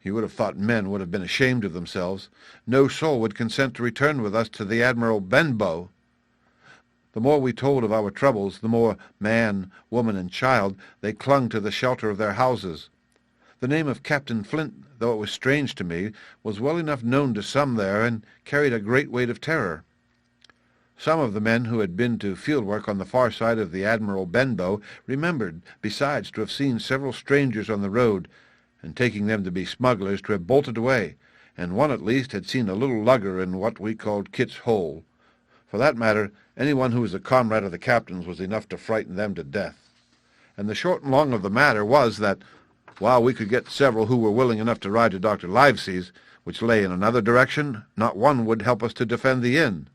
you would have thought men would have been ashamed of themselves, no soul would consent to return with us to the Admiral Benbow. The more we told of our troubles, the more man, woman, and child they clung to the shelter of their houses. The name of Captain Flint, though it was strange to me, was well enough known to some there, and carried a great weight of terror. Some of the men who had been to field work on the far side of the Admiral Benbow remembered, besides, to have seen several strangers on the road, and taking them to be smugglers, to have bolted away, and one at least had seen a little lugger in what we called Kit's Hole. For that matter, anyone who was a comrade of the captain's was enough to frighten them to death. And the short and long of the matter was that, while we could get several who were willing enough to ride to Dr. Livesey's, which lay in another direction, not one would help us to defend the inn.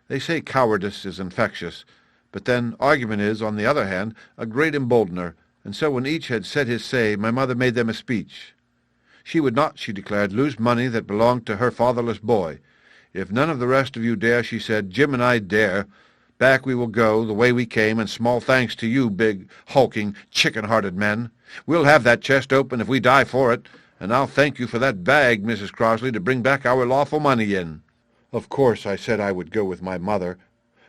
They say cowardice is infectious, but then argument is, on the other hand, a great emboldener, and so when each had said his say, my mother made them a speech. She would not, she declared, lose money that belonged to her fatherless boy. If none of the rest of you dare, she said, Jim and I dare. Back we will go, the way we came, and small thanks to you, big, hulking, chicken-hearted men. We'll have that chest open if we die for it, and I'll thank you for that bag, Mrs. Crosley, to bring back our lawful money in. Of course, I said I would go with my mother,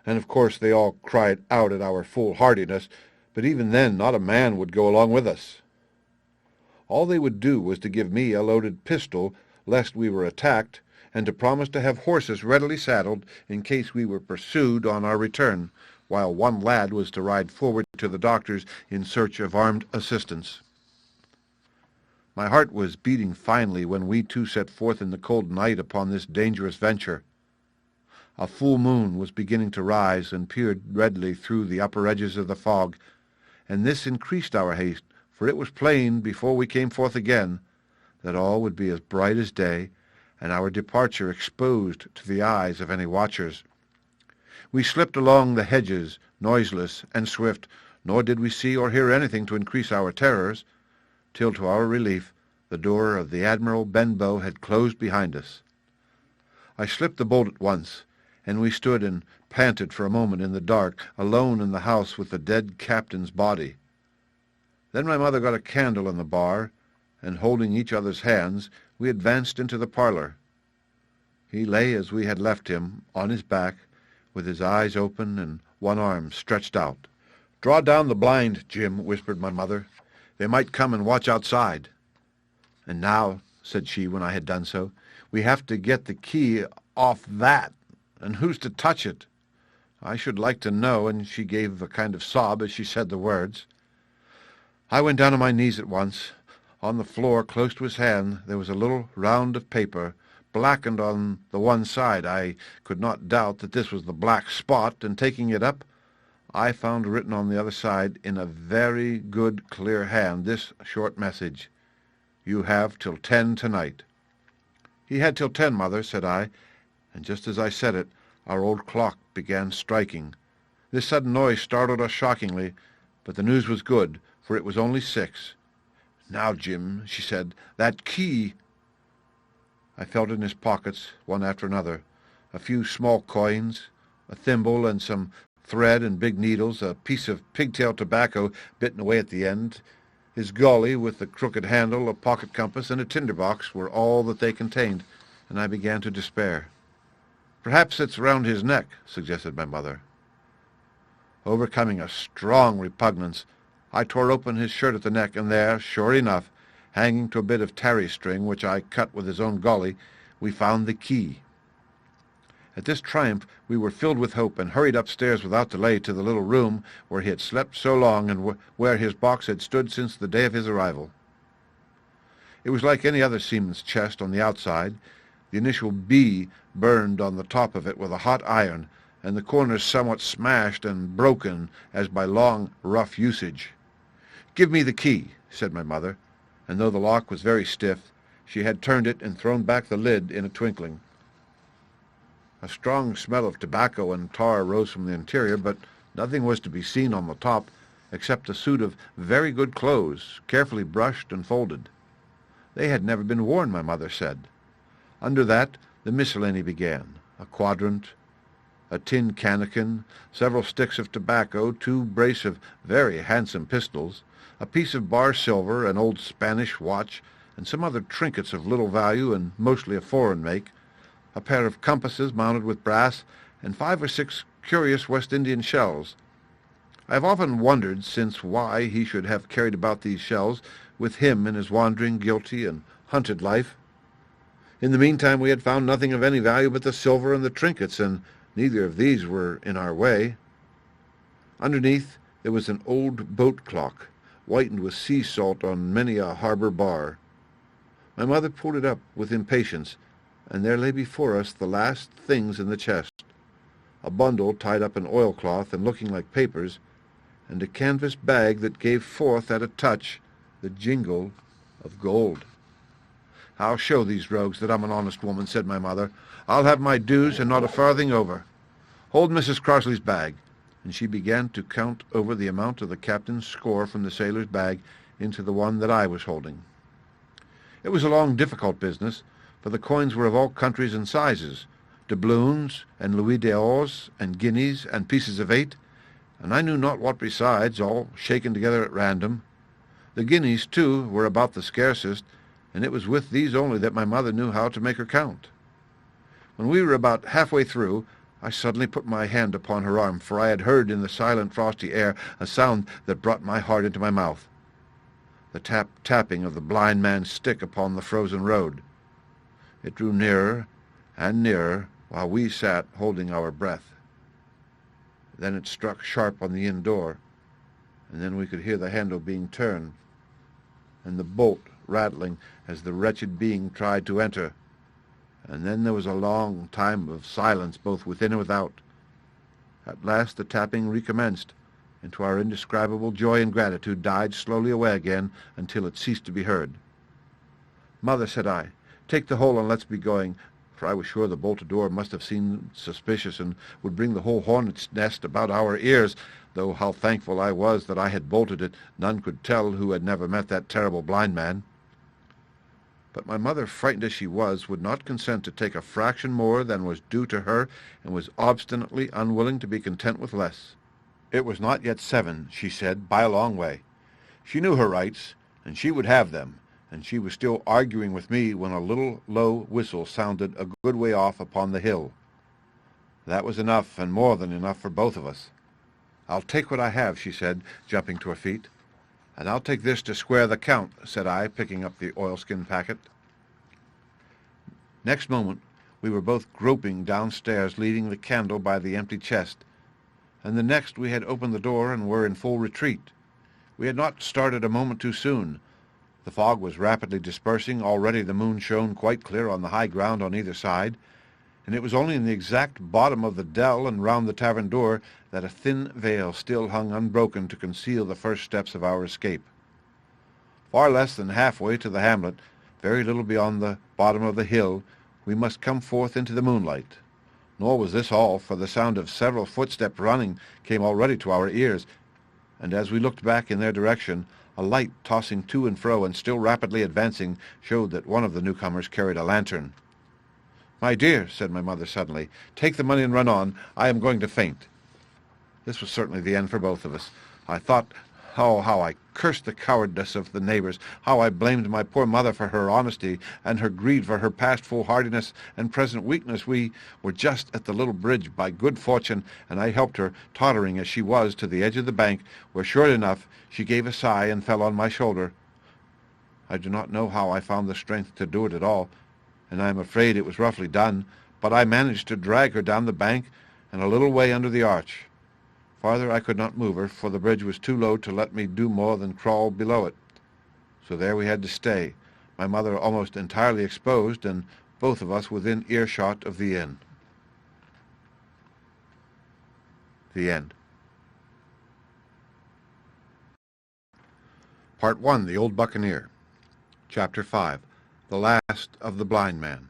and of course they all cried out at our foolhardiness, but even then not a man would go along with us. All they would do was to give me a loaded pistol, lest we were attacked, and to promise to have horses readily saddled in case we were pursued on our return, while one lad was to ride forward to the doctor's in search of armed assistance. My heart was beating finely when we two set forth in the cold night upon this dangerous venture. A full moon was beginning to rise and peered redly through the upper edges of the fog, and this increased our haste, for it was plain, before we came forth again, that all would be as bright as day, and our departure exposed to the eyes of any watchers. We slipped along the hedges, noiseless and swift, nor did we see or hear anything to increase our terrors, till to our relief the door of the Admiral Benbow had closed behind us. I slipped the bolt at once, and we stood and panted for a moment in the dark, alone in the house with the dead captain's body. Then my mother got a candle in the bar, and holding each other's hands, we advanced into the parlour. He lay as we had left him, on his back, with his eyes open and one arm stretched out. "Draw down the blind, Jim," whispered my mother. "They might come and watch outside." "And now," said she when I had done so, "we have to get the key off that, and who's to touch it? I should like to know," and she gave a kind of sob as she said the words. I went down on my knees at once. On the floor, close to his hand, there was a little round of paper, blackened on the one side. I could not doubt that this was the black spot, and taking it up, I found written on the other side, in a very good, clear hand, this short message: "You have till 10 tonight." "He had till 10, Mother," said I, and just as I said it, our old clock began striking. This sudden noise startled us shockingly, but the news was good, for it was only 6. "Now, Jim," she said, "that key." I felt in his pockets, one after another, a few small coins, a thimble and some thread and big needles, a piece of pigtail tobacco bitten away at the end, his gully with the crooked handle, a pocket compass, and a tinder-box were all that they contained, and I began to despair. "Perhaps it's round his neck," suggested my mother. Overcoming a strong repugnance, I tore open his shirt at the neck, and there, sure enough, hanging to a bit of tarry string, which I cut with his own gully, we found the key. At this triumph we were filled with hope, and hurried upstairs without delay to the little room where he had slept so long, and where his box had stood since the day of his arrival. It was like any other seaman's chest on the outside, the initial B burned on the top of it with a hot iron, and the corners somewhat smashed and broken as by long, rough usage. "Give me the key," said my mother, and though the lock was very stiff, she had turned it and thrown back the lid in a twinkling. A strong smell of tobacco and tar rose from the interior, but nothing was to be seen on the top except a suit of very good clothes, carefully brushed and folded. They had never been worn, my mother said. Under that the miscellany began: a quadrant, a tin cannikin, several sticks of tobacco, 2 brace of very handsome pistols, a piece of bar silver, an old Spanish watch, and some other trinkets of little value and mostly of foreign make, a pair of compasses mounted with brass, and 5 or 6 curious West Indian shells. I have often wondered since why he should have carried about these shells with him in his wandering, guilty, and hunted life. In the meantime we had found nothing of any value but the silver and the trinkets, and neither of these were in our way. Underneath there was an old boat clock, whitened with sea salt on many a harbour bar. My mother pulled it up with impatience, and there lay before us the last things in the chest: a bundle tied up in oilcloth and looking like papers, and a canvas bag that gave forth at a touch the jingle of gold. "I'll show these rogues that I'm an honest woman," said my mother. "I'll have my dues and not a farthing over. Hold Mrs. Crossley's bag," and she began to count over the amount of the captain's score from the sailor's bag into the one that I was holding. It was a long, difficult business, for the coins were of all countries and sizes, doubloons and louis d'ors and guineas and pieces of 8, and I knew not what besides, all shaken together at random. The guineas, too, were about the scarcest, and it was with these only that my mother knew how to make her count. When we were about halfway through, I suddenly put my hand upon her arm, for I had heard in the silent, frosty air a sound that brought my heart into my mouth: the tapping of the blind man's stick upon the frozen road. It drew nearer and nearer, while we sat holding our breath. Then it struck sharp on the inn door, and then we could hear the handle being turned, and the bolt rattling as the wretched being tried to enter, and then there was a long time of silence both within and without. At last the tapping recommenced, and to our indescribable joy and gratitude died slowly away again until it ceased to be heard. "Mother," said I, "take the whole and let's be going, for I was sure the bolted door must have seemed suspicious and would bring the whole hornet's nest about our ears, though how thankful I was that I had bolted it, none could tell who had never met that terrible blind man. But my mother, frightened as she was, would not consent to take a fraction more than was due to her, and was obstinately unwilling to be content with less. It was not yet 7, she said, by a long way. She knew her rights, and she would have them, and she was still arguing with me when a little low whistle sounded a good way off upon the hill. That was enough, and more than enough, for both of us. "I'll take what I have," she said, jumping to her feet. "And I'll take this to square the count," said I, picking up the oilskin packet. Next moment we were both groping downstairs, leading the candle by the empty chest, and the next we had opened the door and were in full retreat. We had not started a moment too soon. The fog was rapidly dispersing. Already the moon shone quite clear on the high ground on either side, and it was only in the exact bottom of the dell and round the tavern door that a thin veil still hung unbroken to conceal the first steps of our escape. Far less than halfway to the hamlet, very little beyond the bottom of the hill, we must come forth into the moonlight. Nor was this all, for the sound of several footsteps running came already to our ears, and as we looked back in their direction, a light tossing to and fro and still rapidly advancing showed that one of the newcomers carried a lantern. "My dear," said my mother suddenly, "take the money and run on. I am going to faint." This was certainly the end for both of us. I thought, how I cursed the cowardice of the neighbors, how I blamed my poor mother for her honesty, and her greed for her past foolhardiness and present weakness. We were just at the little bridge by good fortune, and I helped her, tottering as she was, to the edge of the bank, where, sure enough, she gave a sigh and fell on my shoulder. I do not know how I found the strength to do it at all, and I am afraid it was roughly done, but I managed to drag her down the bank and a little way under the arch. Farther I could not move her, for the bridge was too low to let me do more than crawl below it. So there we had to stay, my mother almost entirely exposed, and both of us within earshot of the inn. The end. Part 1, The Old Buccaneer. Chapter 5, The Last of the Blind Man.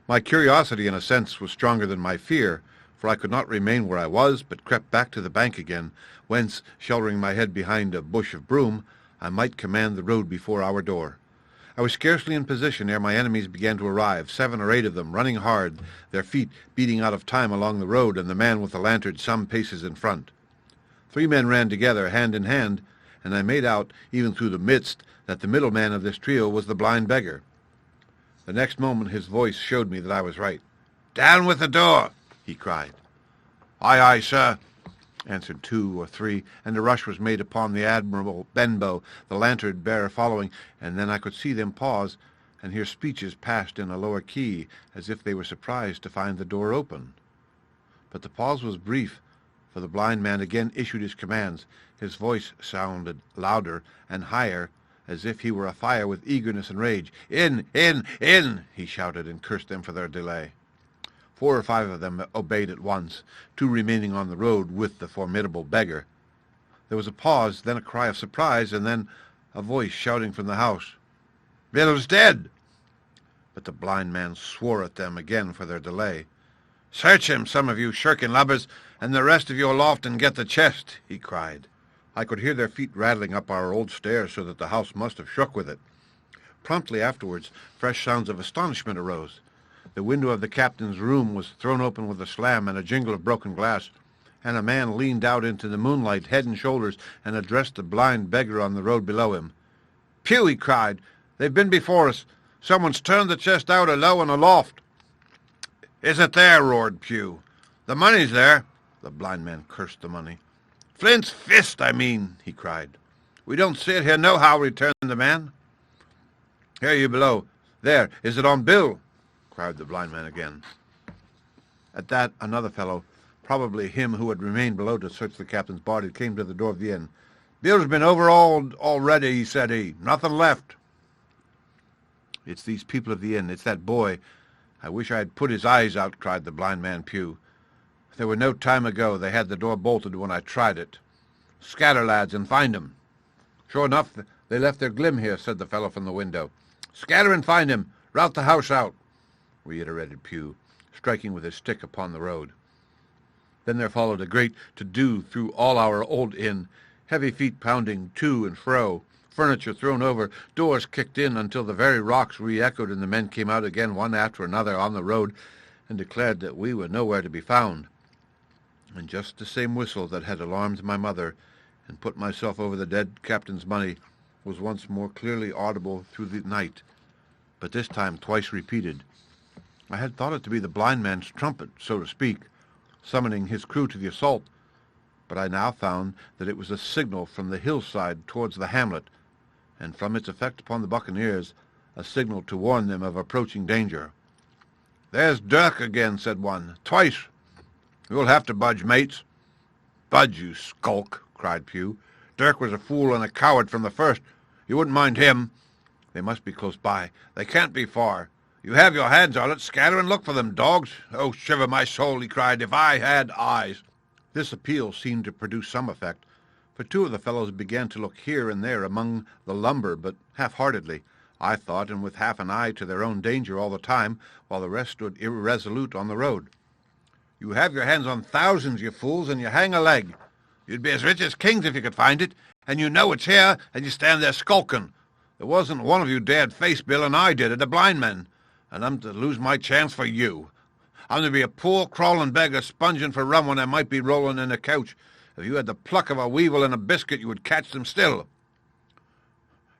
My curiosity, in a sense, was stronger than my fear, for I could not remain where I was, but crept back to the bank again, whence, sheltering my head behind a bush of broom, I might command the road before our door. I was scarcely in position ere my enemies began to arrive, 7 or 8 of them, running hard, their feet beating out of time along the road, and the man with the lantern some paces in front. 3 men ran together, hand in hand, and I made out, even through the midst, that the middle man of this trio was the blind beggar. The next moment his voice showed me that I was right. "Down with the door!" he cried. "Aye, aye, sir," answered 2 or 3, and a rush was made upon the Admiral Benbow, the lantern-bearer following, and then I could see them pause and hear speeches passed in a lower key, as if they were surprised to find the door open. But the pause was brief, for the blind man again issued his commands. His voice sounded louder and higher, as if he were afire with eagerness and rage. "In, in, in!" he shouted, and cursed them for their delay. 4 or 5 of them obeyed at once, 2 remaining on the road with the formidable beggar. There was a pause, then a cry of surprise, and then a voice shouting from the house, "Bill's dead!" But the blind man swore at them again for their delay. "Search him, some of you shirking lubbers, and the rest of you aloft and get the chest," he cried. I could hear their feet rattling up our old stairs, so that the house must have shook with it. Promptly afterwards, fresh sounds of astonishment arose. The window of the captain's room was thrown open with a slam and a jingle of broken glass, and a man leaned out into the moonlight, head and shoulders, and addressed the blind beggar on the road below him. "Pew!" he cried. "They've been before us. Someone's turned the chest out alow and aloft." "Is it there?" roared Pew. "The money's there." The blind man cursed the money. "Flint's fist, I mean," he cried. "We don't see it here nohow," returned the man. "Here, you below. There, is it on Bill?" cried the blind man again. At that, another fellow, probably him who had remained below to search the captain's body, came to the door of the inn. "Bill's been overhauled already," said he. "Nothing left." "It's these people of the inn. It's that boy. I wish I had put his eyes out," cried the blind man Pew. "There were no time ago. They had the door bolted when I tried it. Scatter, lads, and find 'em." "Sure enough, they left their glim here," said the fellow from the window. "Scatter and find him. Rout the house out." reiterated Pugh, striking with his stick upon the road. Then there followed a great to-do through all our old inn, heavy feet pounding to and fro, furniture thrown over, doors kicked in until the very rocks re-echoed, and the men came out again one after another on the road and declared that we were nowhere to be found. And just the same whistle that had alarmed my mother and put myself over the dead captain's money was once more clearly audible through the night, but this time twice repeated. I had thought it to be the blind man's trumpet, so to speak, summoning his crew to the assault, but I now found that it was a signal from the hillside towards the hamlet, and from its effect upon the buccaneers, a signal to warn them of approaching danger. "There's Dirk again," said one. "Twice. You'll have to budge, mates." "Budge, you skulk," cried Pugh. "Dirk was a fool and a coward from the first. You wouldn't mind him. They must be close by. They can't be far. You have your hands on it. Scatter and look for them, dogs. Oh, shiver my soul," he cried, "if I had eyes." This appeal seemed to produce some effect, for two of the fellows began to look here and there among the lumber, but half-heartedly, I thought, and with half an eye to their own danger all the time, while the rest stood irresolute on the road. "You have your hands on thousands, you fools, and you hang a leg. You'd be as rich as kings if you could find it, and you know it's here, and you stand there skulking. There wasn't one of you dared face Bill, and I did it, a blind man, and I'm to lose my chance for you. I'm to be a poor crawling beggar sponging for rum when I might be rolling in a couch. If you had the pluck of a weevil in a biscuit, you would catch them still."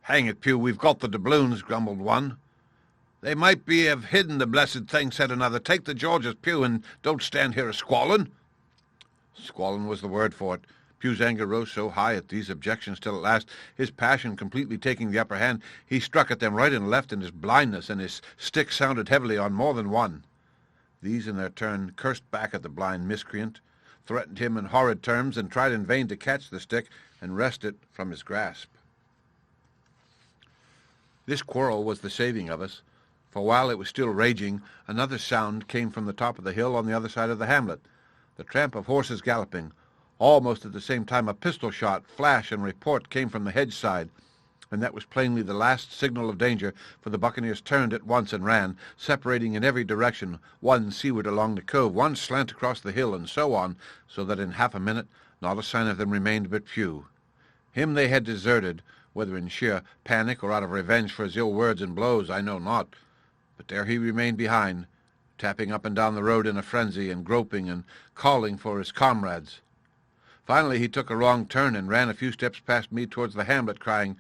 "Hang it, Pugh, we've got the doubloons," grumbled one. "They might be have hidden the blessed thing," said another. "Take the George's, Pugh, and don't stand here a-squalling." Squalling was the word for it. Pugh's anger rose so high at these objections till at last, his passion completely taking the upper hand, he struck at them right and left in his blindness, and his stick sounded heavily on more than one. These in their turn cursed back at the blind miscreant, threatened him in horrid terms, and tried in vain to catch the stick and wrest it from his grasp. This quarrel was the saving of us, for while it was still raging, another sound came from the top of the hill on the other side of the hamlet, the tramp of horses galloping. Almost at the same time a pistol shot, flash, and report came from the hedge side, and that was plainly the last signal of danger, for the buccaneers turned at once and ran, separating in every direction, one seaward along the cove, one slant across the hill, and so on, so that in half a minute not a sign of them remained but Pugh. Him they had deserted, whether in sheer panic or out of revenge for his ill words and blows, I know not, but there he remained behind, tapping up and down the road in a frenzy, and groping and calling for his comrades. Finally he took a wrong turn and ran a few steps past me towards the hamlet, crying,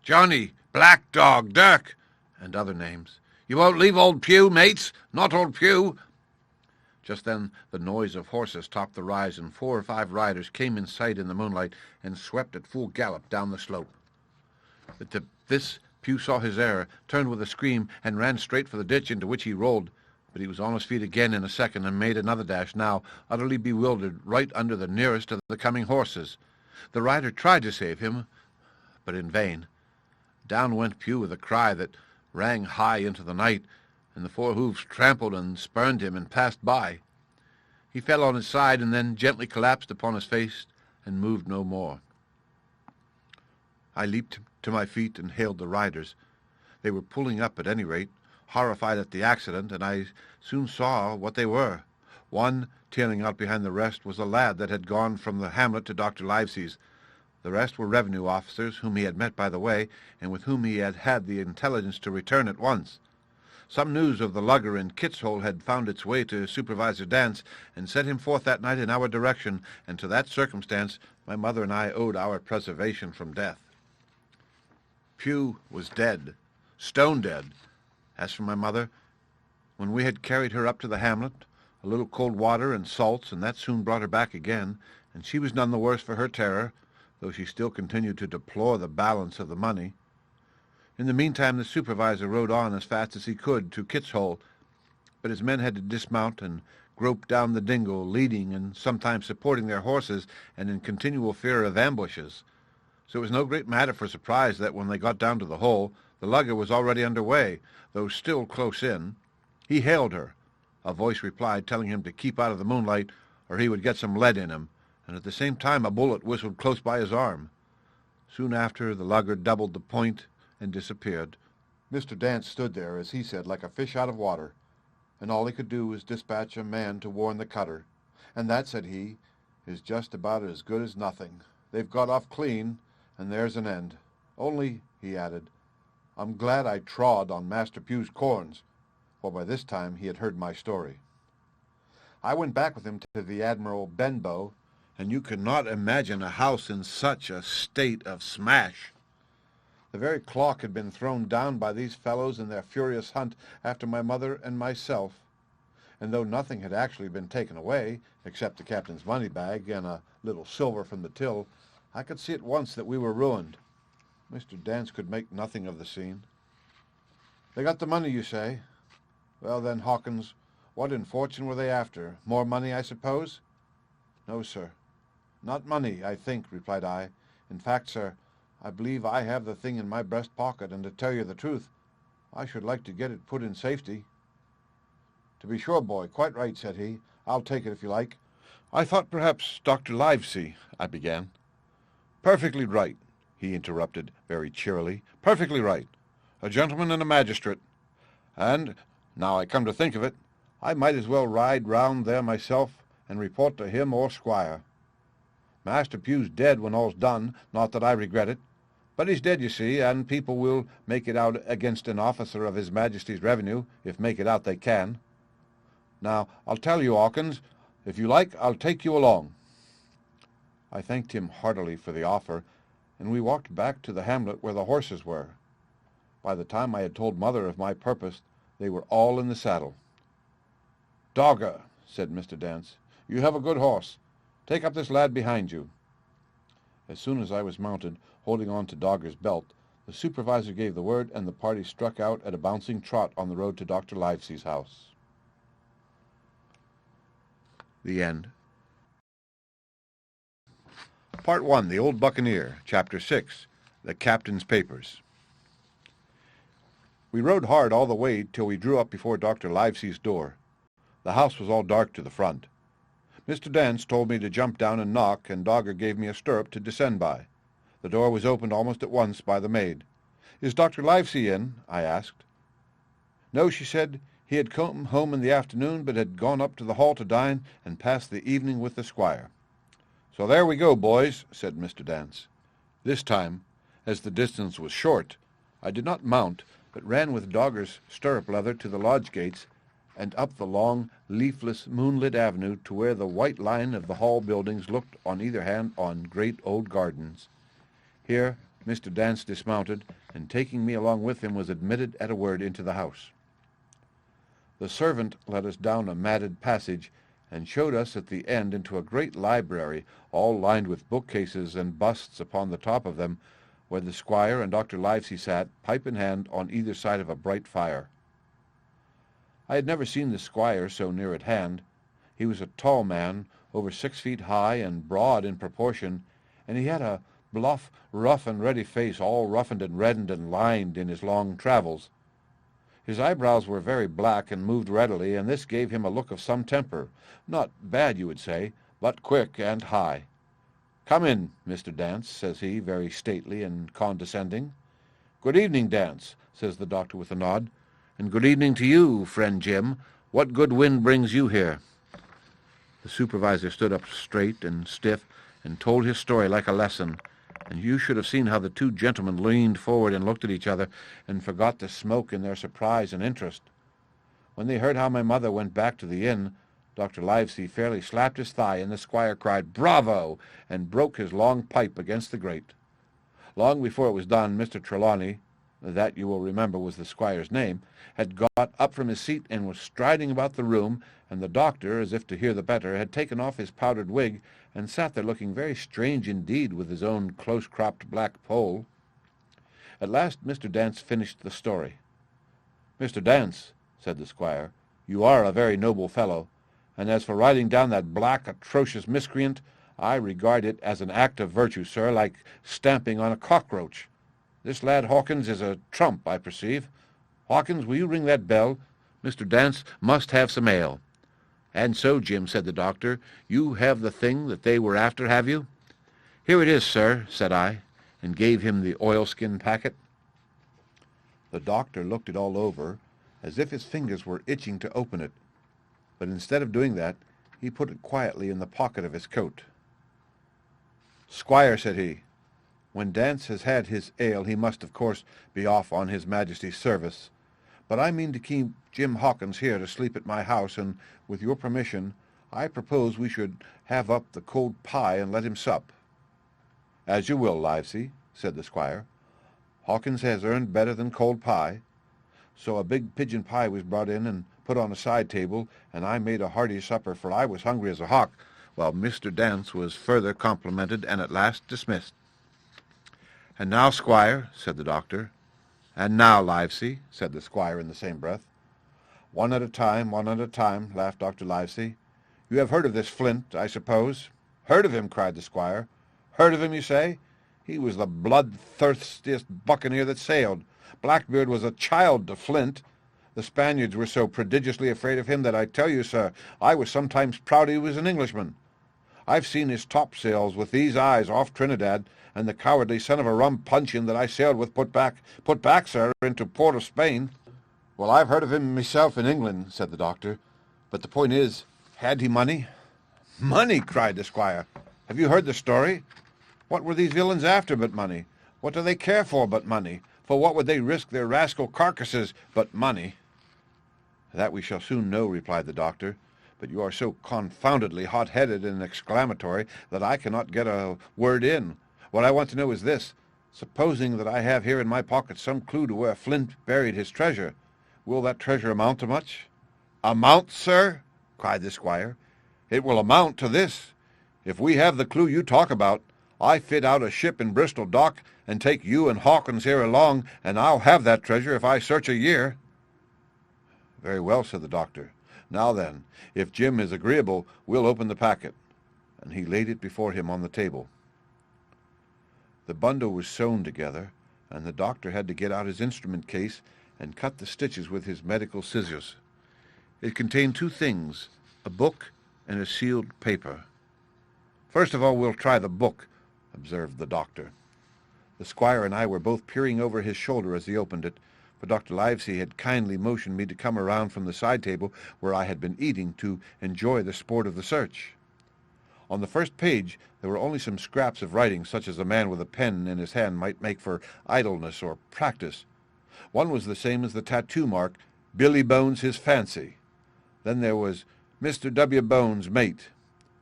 "Johnny, Black Dog, Dirk," and other names. "You won't leave old Pugh, mates? Not old Pugh?" Just then the noise of horses topped the rise, and 4 or 5 riders came in sight in the moonlight and swept at full gallop down the slope. At this Pugh saw his error, turned with a scream, and ran straight for the ditch, into which he rolled. But he was on his feet again in a second, and made another dash, now utterly bewildered, right under the nearest of the coming horses. The rider tried to save him, but in vain. Down went Pugh with a cry that rang high into the night, and the 4 hoofs trampled and spurned him and passed by. He fell on his side, and then gently collapsed upon his face and moved no more. I leaped to my feet and hailed the riders. They were pulling up at any rate, horrified at the accident, and I soon saw what they were. One, tailing out behind the rest, was a lad that had gone from the hamlet to Dr. Livesey's. The rest were revenue officers whom he had met by the way, and with whom he had had the intelligence to return at once. Some news of the lugger in Kit's Hole had found its way to Supervisor Dance, and sent him forth that night in our direction, and to that circumstance my mother and I owed our preservation from death. Pugh was dead, stone dead. As for my mother, when we had carried her up to the hamlet, a little cold water and salts, and that soon brought her back again, and she was none the worse for her terror, though she still continued to deplore the balance of the money. In the meantime the supervisor rode on as fast as he could to Kit's Hole, but his men had to dismount and grope down the dingle, leading and sometimes supporting their horses, and in continual fear of ambushes. So it was no great matter for surprise that when they got down to the hole, the lugger was already under way, though still close in. He hailed her. A voice replied, telling him to keep out of the moonlight, or he would get some lead in him, and at the same time a bullet whistled close by his arm. Soon after, the lugger doubled the point and disappeared. Mr. Dance stood there, as he said, like a fish out of water. and all he could do was dispatch a man to warn the cutter. And that, said he, is just about as good as nothing. They've got off clean, and there's an end. Only, he added, I'm glad I trod on Master Pugh's corns, for by this time he had heard my story. I went back with him to the Admiral Benbow, and you could not imagine a house in such a state of smash. The very clock had been thrown down by these fellows in their furious hunt after my mother and myself, and though nothing had actually been taken away, except the captain's money bag and a little silver from the till, I could see at once that we were ruined. Mr. Dance could make nothing of the scene. They got the money, you say? Well then, Hawkins, what in fortune were they after? More money, I suppose? No, sir. Not money, I think, replied I. In fact, sir, I believe I have the thing in my breast pocket, and to tell you the truth, I should like to get it put in safety. To be sure, boy, quite right, said he. I'll take it if you like. I thought perhaps Dr. Livesey, I began. Perfectly right, he interrupted very cheerily. Perfectly right. A gentleman and a magistrate. And, now I come to think of it, I might as well ride round there myself and report to him or Squire. Master Pugh's dead when all's done, not that I regret it. But he's dead, you see, and people will make it out against an officer of His Majesty's revenue, if make it out they can. Now, I'll tell you, Hawkins, if you like, I'll take you along. I thanked him heartily for the offer, and we walked back to the hamlet where the horses were. By the time I had told Mother of my purpose, they were all in the saddle. Dogger, said Mr. Dance, you have a good horse. Take up this lad behind you. As soon as I was mounted, holding on to Dogger's belt, the supervisor gave the word, and the party struck out at a bouncing trot on the road to Dr. Livesey's house. The end. Part 1, The Old Buccaneer, Chapter 6, The Captain's Papers. We rode hard all the way till we drew up before Dr. Livesey's door. The house was all dark to the front. Mr. Dance told me to jump down and knock, and Dogger gave me a stirrup to descend by. The door was opened almost at once by the maid. Is Dr. Livesey in? I asked. No, she said. He had come home in the afternoon, but had gone up to the hall to dine and pass the evening with the squire. So there we go, boys, said Mr. Dance. This time, as the distance was short, I did not mount, but ran with Dogger's stirrup leather to the lodge gates and up the long, leafless, moonlit avenue to where the white line of the hall buildings looked on either hand on great old gardens. Here Mr. Dance dismounted, and taking me along with him was admitted at a word into the house. The servant led us down a matted passage, and showed us at the end into a great library, all lined with bookcases and busts upon the top of them, where the squire and Dr. Livesey sat, pipe in hand, on either side of a bright fire. I had never seen the squire so near at hand. He was a tall man, over 6 feet high and broad in proportion, and he had a bluff, rough and ready face, all roughened and reddened and lined in his long travels. His eyebrows were very black and moved readily, and this gave him a look of some temper, not bad, you would say, but quick and high. Come in, Mr. Dance, says he, very stately and condescending. Good evening, Dance, says the doctor with a nod. And good evening to you, friend Jim. What good wind brings you here? The supervisor stood up straight and stiff and told his story like a lesson, and you should have seen how the two gentlemen leaned forward and looked at each other and forgot the smoke in their surprise and interest. When they heard how my mother went back to the inn, Dr. Livesey fairly slapped his thigh, and the squire cried, "Bravo!" and broke his long pipe against the grate. Long before it was done, Mr. Trelawney, that you will remember was the squire's name, had got up from his seat and was striding about the room, and the doctor, as if to hear the better, had taken off his powdered wig and sat there looking very strange indeed with his own close-cropped black poll. At last Mr. Dance finished the story. "Mr. Dance," said the squire, "you are a very noble fellow, and as for riding down that black, atrocious miscreant, I regard it as an act of virtue, sir, like stamping on a cockroach. This lad Hawkins is a trump, I perceive. Hawkins, will you ring that bell? Mr. Dance must have some ale." "And so, Jim," said the doctor, "you have the thing that they were after, have you?" "Here it is, sir," said I, and gave him the oilskin packet. The doctor looked it all over, as if his fingers were itching to open it. But instead of doing that, he put it quietly in the pocket of his coat. "Squire," said he, "when Dance has had his ale, he must, of course, be off on his Majesty's service. But I mean to keep Jim Hawkins here to sleep at my house, and, with your permission, I propose we should have up the cold pie and let him sup." "As you will, Livesey," said the squire. "Hawkins has earned better than cold pie." So a big pigeon pie was brought in and put on a side table, and I made a hearty supper, for I was hungry as a hawk, while Mr. Dance was further complimented and at last dismissed. "And now, squire," said the doctor. "And now, Livesey," said the squire in the same breath. One at a time, laughed Dr. Livesey. "You have heard of this Flint, I suppose?" "Heard of him?" cried the squire. "Heard of him, you say? He was the bloodthirstiest buccaneer that sailed. Blackbeard was a child to Flint. The Spaniards were so prodigiously afraid of him that I tell you, sir, I was sometimes proud he was an Englishman. I've seen his topsails with these eyes off Trinidad, and the cowardly son of a rum puncheon that I sailed with put back, sir, into port of Spain." "Well, I've heard of him myself in England," said the doctor. "But the point is, had he money?" "Money!" cried the squire. "Have you heard the story? What were these villains after but money? What do they care for but money? For what would they risk their rascal carcasses but money?" "That we shall soon know," replied the doctor. "But you are so confoundedly hot-headed and exclamatory that I cannot get a word in. What I want to know is this. Supposing that I have here in my pocket some clue to where Flint buried his treasure, will that treasure amount to much?" "Amount, sir?" cried the squire. "It will amount to this. If we have the clue you talk about, I fit out a ship in Bristol dock and take you and Hawkins here along, and I'll have that treasure if I search a year." "Very well," said the doctor. "Now then, if Jim is agreeable, we'll open the packet." And he laid it before him on the table. The bundle was sewn together, and the doctor had to get out his instrument case and cut the stitches with his medical scissors. It contained two things, a book and a sealed paper. "First of all, we'll try the book," observed the doctor. The squire and I were both peering over his shoulder as he opened it, for Dr. Livesey had kindly motioned me to come around from the side table where I had been eating to enjoy the sport of the search. On the first page there were only some scraps of writing such as a man with a pen in his hand might make for idleness or practice. One was the same as the tattoo mark, "Billy Bones his fancy." Then there was "Mr. W. Bones, mate.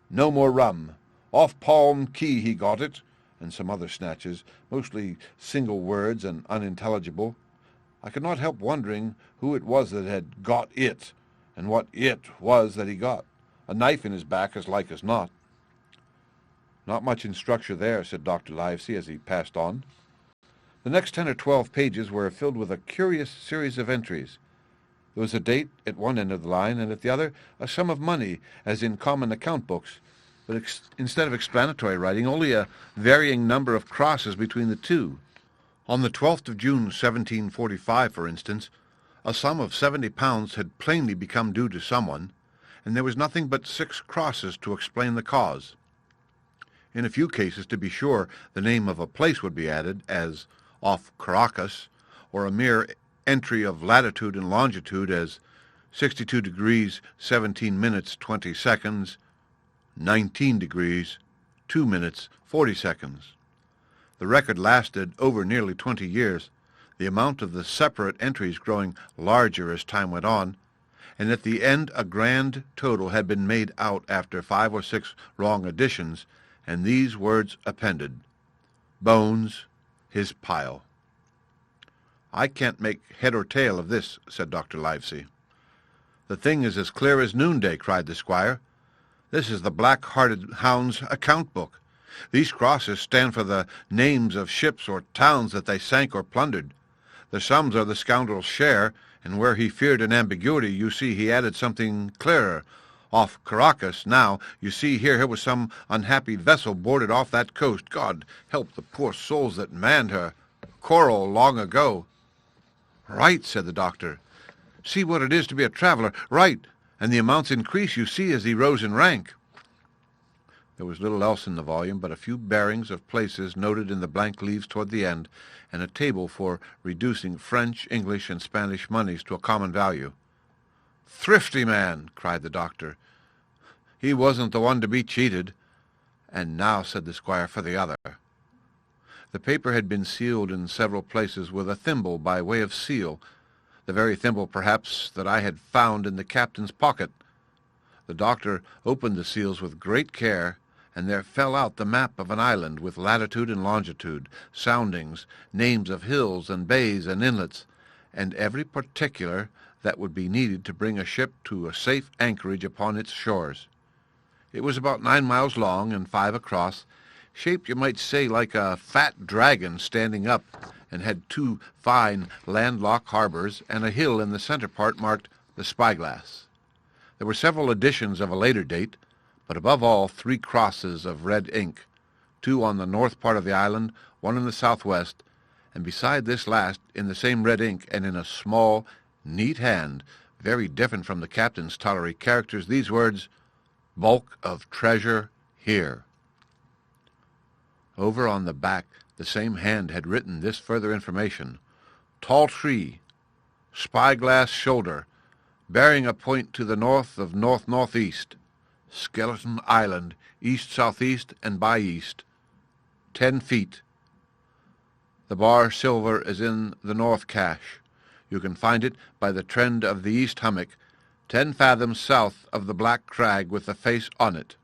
No more rum. Off Palm Key he got it," and some other snatches, mostly single words and unintelligible. I could not help wondering who it was that had got it, and what it was that he got. A knife in his back, as like as not. "Not much in structure there," said Dr. Livesey as he passed on. The next 10 or 12 pages were filled with a curious series of entries. There was a date at one end of the line, and at the other a sum of money, as in common account books, but instead of explanatory writing, only a varying number of crosses between the two. On the 12th of June, 1745, for instance, a sum of £70 had plainly become due to someone, and there was nothing but 6 crosses to explain the cause. In a few cases, to be sure, the name of a place would be added, as off Caracas, or a mere entry of latitude and longitude, as 62 degrees 17 minutes 20 seconds, 19 degrees 2 minutes 40 seconds. The record lasted over nearly 20 years, the amount of the separate entries growing larger as time went on, and at the end a grand total had been made out after 5 or 6 wrong additions, and these words appended: "Bones, his pile." "I can't make head or tail of this," said Dr. Livesey. "The thing is as clear as noonday," cried the squire. "This is the black-hearted hound's account book. These crosses stand for the names of ships or towns that they sank or plundered. The sums are the scoundrel's share, and where he feared an ambiguity, you see he added something clearer. Off Caracas, now, you see here was some unhappy vessel boarded off that coast. God help the poor souls that manned her. Coral long ago." "Right," said the doctor. "See what it is to be a traveler. Right, and the amounts increase, you see, as he rose in rank." There was little else in the volume but a few bearings of places noted in the blank leaves toward the end, and a table for reducing French, English, and Spanish moneys to a common value. "Thrifty man!" cried the doctor. "He wasn't the one to be cheated." "And now," said the squire, "for the other." The paper had been sealed in several places with a thimble by way of seal, the very thimble, perhaps, that I had found in the captain's pocket. The doctor opened the seals with great care, and there fell out the map of an island with latitude and longitude, soundings, names of hills and bays and inlets, and every particular that would be needed to bring a ship to a safe anchorage upon its shores. It was about 9 miles long and 5 across, shaped, you might say, like a fat dragon standing up, and had 2 fine landlocked harbors and a hill in the center part marked the Spyglass. There were several editions of a later date, but above all 3 crosses of red ink, 2 on the north part of the island, 1 in the southwest, and beside this last, in the same red ink and in a small, neat hand, very different from the captain's tawdry characters, these words, "Bulk of treasure here." Over on the back, the same hand had written this further information: "Tall tree, spyglass shoulder, bearing a point to the north of north-northeast, Skeleton Island, east-southeast and by east, 10 feet. The bar silver is in the north cache. You can find it by the trend of the east hummock, 10 fathoms south of the black crag with the face on it.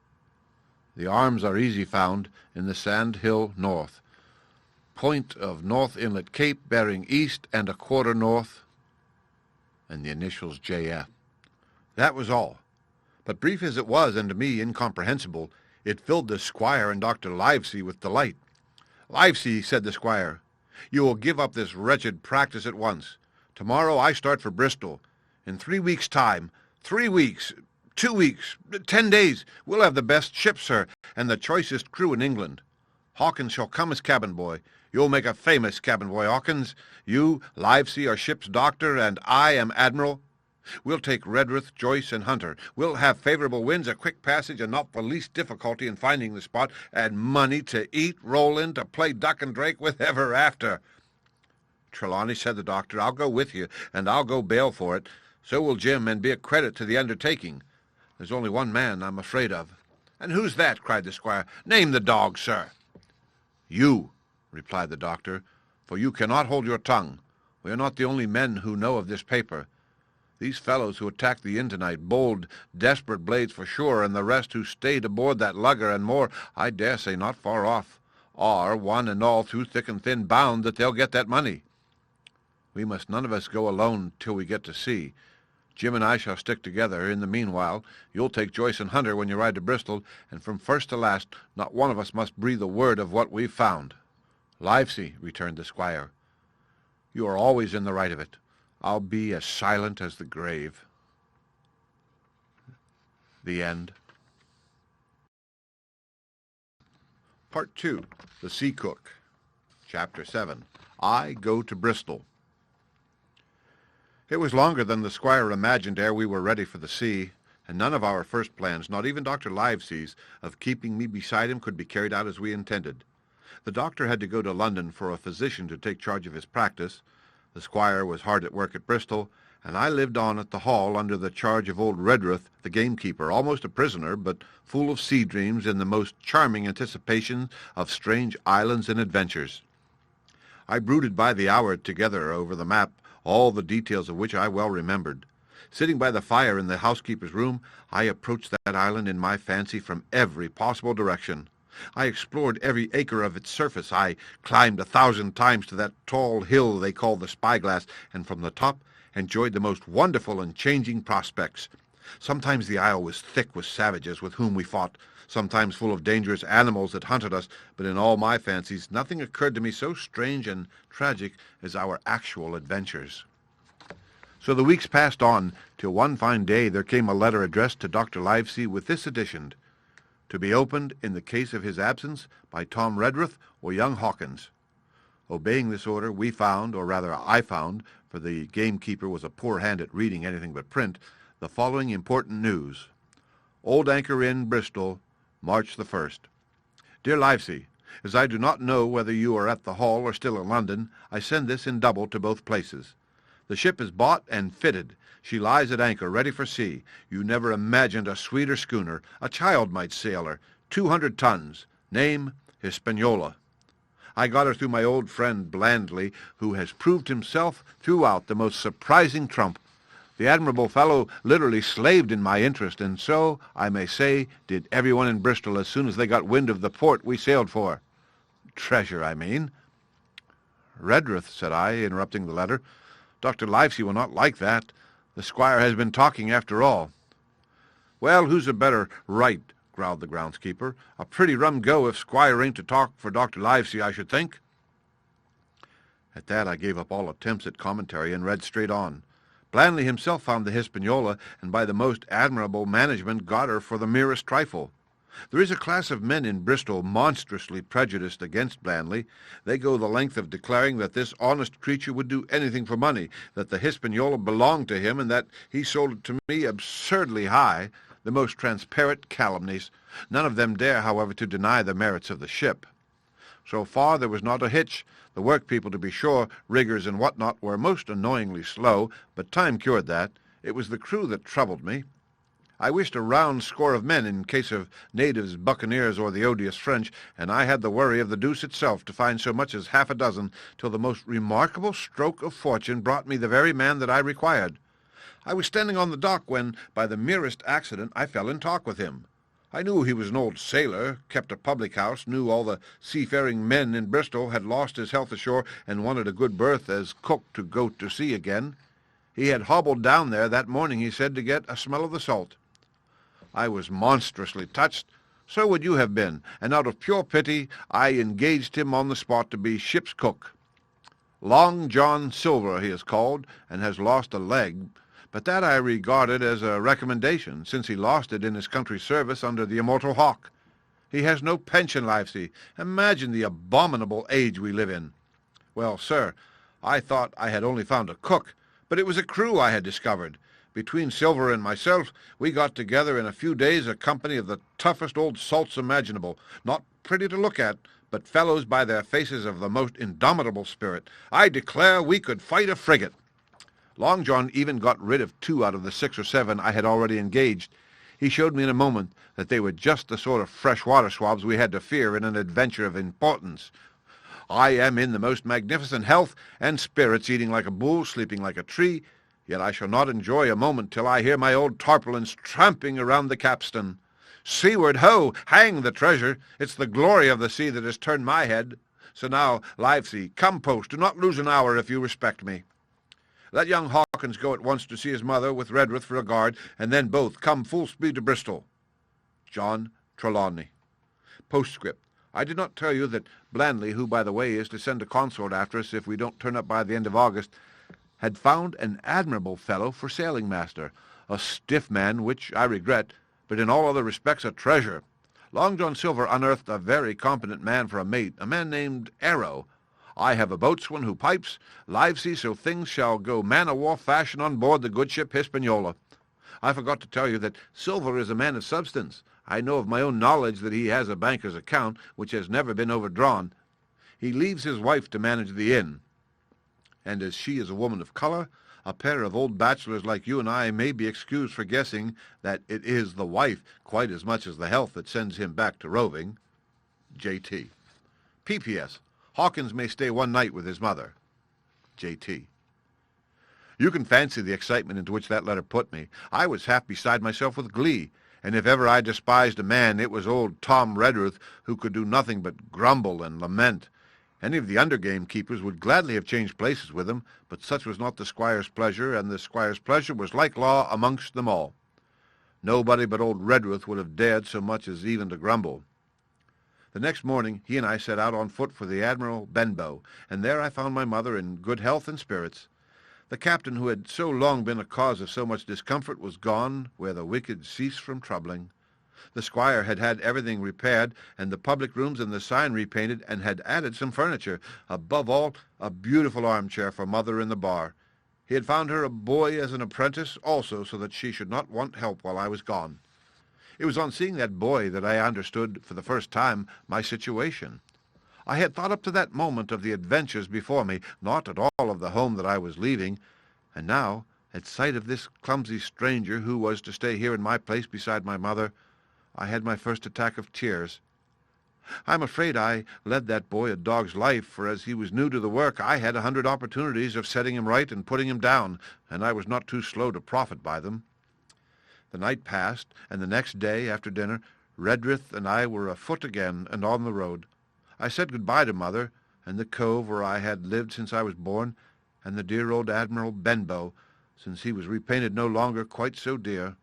The arms are easy found in the sand hill north. Point of North Inlet Cape bearing east and a quarter north," and the initials J.F. That was all. But brief as it was, and to me incomprehensible, it filled the squire and Dr. Livesey with delight. "Livesey," said the squire, "you will give up this wretched practice at once. Tomorrow I start for Bristol. In 3 weeks' time, 3 weeks, 2 weeks, 10 days, we'll have the best ship, sir, and the choicest crew in England. Hawkins shall come as cabin boy. You'll make a famous cabin boy, Hawkins. You, Livesey, are ship's doctor, and I am admiral. We'll take Redruth, Joyce, and Hunter. We'll have favorable winds, a quick passage, and not the least difficulty in finding the spot, and money to eat, roll in, to play duck and drake with ever after." "Trelawney," said the doctor, "I'll go with you, and I'll go bail for it. So will Jim, and be a credit to the undertaking. There's only one man I'm afraid of." "And who's that?" cried the squire. "Name the dog, sir." "You," replied the doctor, "for you cannot hold your tongue. We are not the only men who know of this paper. These fellows who attacked the inn tonight, bold, desperate blades for sure, and the rest who stayed aboard that lugger, and more, I dare say, not far off, are, one and all, through thick and thin, bound that they'll get that money. We must none of us go alone till we get to sea. Jim and I shall stick together. In the meanwhile, you'll take Joyce and Hunter when you ride to Bristol, and from first to last, not one of us must breathe a word of what we've found." "Livesey," returned the squire, "you are always in the right of it. I'll be as silent as the grave." The end. Part 2. The Sea Cook. Chapter 7. I Go to Bristol. It was longer than the squire imagined ere we were ready for the sea, and none of our first plans, not even Dr. Livesey's, of keeping me beside him could be carried out as we intended. The doctor had to go to London for a physician to take charge of his practice. The squire was hard at work at Bristol, and I lived on at the Hall under the charge of old Redruth, the gamekeeper, almost a prisoner, but full of sea dreams and the most charming anticipations of strange islands and adventures. I brooded by the hour together over the map, all the details of which I well remembered. Sitting by the fire in the housekeeper's room, I approached that island in my fancy from every possible direction. I explored every acre of its surface. I climbed 1,000 times to that tall hill they call the Spyglass, and from the top enjoyed the most wonderful and changing prospects. Sometimes the isle was thick with savages with whom we fought, sometimes full of dangerous animals that hunted us, but in all my fancies nothing occurred to me so strange and tragic as our actual adventures. So the weeks passed on, till one fine day there came a letter addressed to Dr. Livesey with this addition: "To be opened in the case of his absence by Tom Redruth or young Hawkins." Obeying this order, we found, or rather I found, for the gamekeeper was a poor hand at reading anything but print, the following important news: "Old Anchor Inn, Bristol, March the 1st. Dear Livesey, as I do not know whether you are at the Hall or still in London, I send this in double to both places. The ship is bought and fitted. She lies at anchor, ready for sea. You never imagined a sweeter schooner. A child might sail her. 200 tons. Name, Hispaniola. I got her through my old friend Blandly, who has proved himself throughout the most surprising trump. The admirable fellow literally slaved in my interest, and so, I may say, did everyone in Bristol as soon as they got wind of the port we sailed for. Treasure, I mean. Redruth, said I, interrupting the letter, Dr. Livesey will not like that. The squire has been talking after all. Well, who's a better right, growled the groundskeeper. A pretty rum go if squire ain't to talk for Dr. Livesey, I should think. At that I gave up all attempts at commentary and read straight on. Blandly himself found the Hispaniola, and by the most admirable management got her for the merest trifle. There is a class of men in Bristol monstrously prejudiced against Blandly. They go the length of declaring that this honest creature would do anything for money, that the Hispaniola belonged to him, and that he sold it to me absurdly high, the most transparent calumnies. None of them dare, however, to deny the merits of the ship. So far there was not a hitch. The workpeople, to be sure, riggers and what not, were most annoyingly slow, but time cured that. It was the crew that troubled me. I wished a round score of men in case of natives, buccaneers, or the odious French, and I had the worry of the deuce itself to find so much as half a dozen, till the most remarkable stroke of fortune brought me the very man that I required. I was standing on the dock when, by the merest accident, I fell in talk with him. I knew he was an old sailor, kept a public-house, knew all the seafaring men in Bristol, had lost his health ashore, and wanted a good berth as cook to go to sea again. He had hobbled down there that morning, he said, to get a smell of the salt. I was monstrously touched. So would you have been, and out of pure pity I engaged him on the spot to be ship's cook. Long John Silver he is called, and has lost a leg, but that I regarded as a recommendation, since he lost it in his country's service under the immortal Hawk. He has no pension, Livesey. Imagine the abominable age we live in. Well, sir, I thought I had only found a cook, but it was a crew I had discovered. Between Silver and myself, we got together in a few days a company of the toughest old salts imaginable, not pretty to look at, but fellows by their faces of the most indomitable spirit. I declare we could fight a frigate. Long John even got rid of 2 out of the 6 or 7 I had already engaged. He showed me in a moment that they were just the sort of fresh-water swabs we had to fear in an adventure of importance. I am in the most magnificent health and spirits, eating like a bull, sleeping like a tree, yet I shall not enjoy a moment till I hear my old tarpaulins tramping around the capstan. Seaward, ho! Hang the treasure! It's the glory of the sea that has turned my head. So now, Livesey, come post. Do not lose an hour if you respect me. Let young Hawkins go at once to see his mother with Redruth for a guard, and then both come full speed to Bristol. John Trelawney. Postscript. I did not tell you that Blandly, who, by the way, is to send a consort after us if we don't turn up by the end of August, had found an admirable fellow for sailing master, a stiff man, which I regret, but in all other respects a treasure. Long John Silver unearthed a very competent man for a mate, a man named Arrow. I have a boatswain who pipes, Livesey, so things shall go man-o'-war fashion on board the good ship Hispaniola. I forgot to tell you that Silver is a man of substance. I know of my own knowledge that he has a banker's account, which has never been overdrawn. He leaves his wife to manage the inn. And as she is a woman of color, a pair of old bachelors like you and I may be excused for guessing that it is the wife quite as much as the health that sends him back to roving. J.T. P.P.S. Hawkins may stay one night with his mother. J.T. You can fancy the excitement into which that letter put me. I was half beside myself with glee, and if ever I despised a man, it was old Tom Redruth, who could do nothing but grumble and lament. Any of the under-game keepers would gladly have changed places with him, but such was not the squire's pleasure, and the squire's pleasure was like law amongst them all. Nobody but old Redruth would have dared so much as even to grumble. The next morning he and I set out on foot for the Admiral Benbow, and there I found my mother in good health and spirits. The captain, who had so long been a cause of so much discomfort, was gone where the wicked cease from troubling. The squire had had everything repaired, and the public rooms and the sign repainted, and had added some furniture. Above all, a beautiful armchair for mother in the bar. He had found her a boy as an apprentice also, so that she should not want help while I was gone. It was on seeing that boy that I understood for the first time my situation. I had thought up to that moment of the adventures before me, not at all of the home that I was leaving, and now, at sight of this clumsy stranger who was to stay here in my place beside my mother, I had my first attack of tears. I'm afraid I led that boy a dog's life, for as he was new to the work, I had 100 opportunities of setting him right and putting him down, and I was not too slow to profit by them. The night passed, and the next day, after dinner, Redruth and I were afoot again and on the road. I said good-bye to Mother, and the cove where I had lived since I was born, and the dear old Admiral Benbow, since he was repainted no longer quite so dear.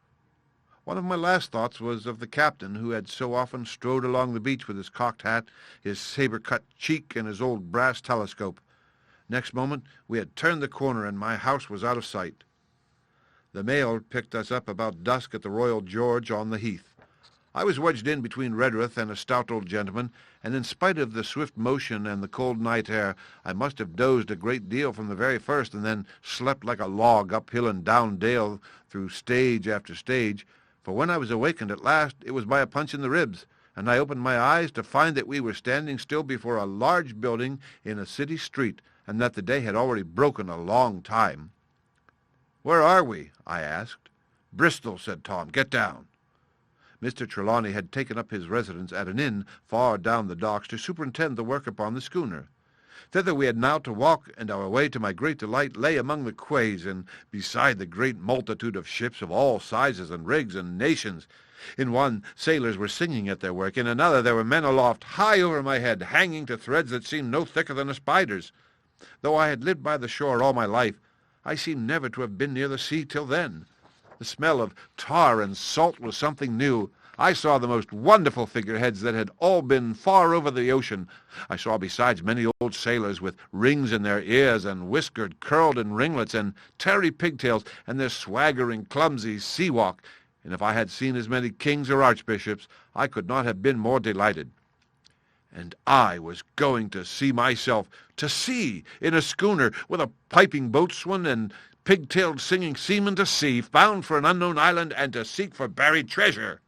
One of my last thoughts was of the captain who had so often strode along the beach with his cocked hat, his saber-cut cheek, and his old brass telescope. Next moment we had turned the corner, and my house was out of sight. The mail picked us up about dusk at the Royal George on the Heath. I was wedged in between Redruth and a stout old gentleman, and in spite of the swift motion and the cold night air, I must have dozed a great deal from the very first, and then slept like a log up hill and down dale through stage after stage, for when I was awakened at last it was by a punch in the ribs, and I opened my eyes to find that we were standing still before a large building in a city street, and that the day had already broken a long time. "Where are we?" I asked. "Bristol," said Tom. "Get down." Mr. Trelawney had taken up his residence at an inn far down the docks to superintend the work upon the schooner. Thither we had now to walk, and our way, to my great delight, lay among the quays, and beside the great multitude of ships of all sizes and rigs and nations. In one, sailors were singing at their work. In another, there were men aloft, high over my head, hanging to threads that seemed no thicker than a spider's. Though I had lived by the shore all my life, I seemed never to have been near the sea till then. The smell of tar and salt was something new. I saw the most wonderful figureheads that had all been far over the ocean. I saw besides many old sailors with rings in their ears and whiskered, curled in ringlets and tarry pigtails, and their swaggering, clumsy sea-walk, and if I had seen as many kings or archbishops, I could not have been more delighted. And I was going to sea myself, to sea, in a schooner, with a piping boatswain and pig-tailed singing seamen to sea, bound for an unknown island, and to seek for buried treasure.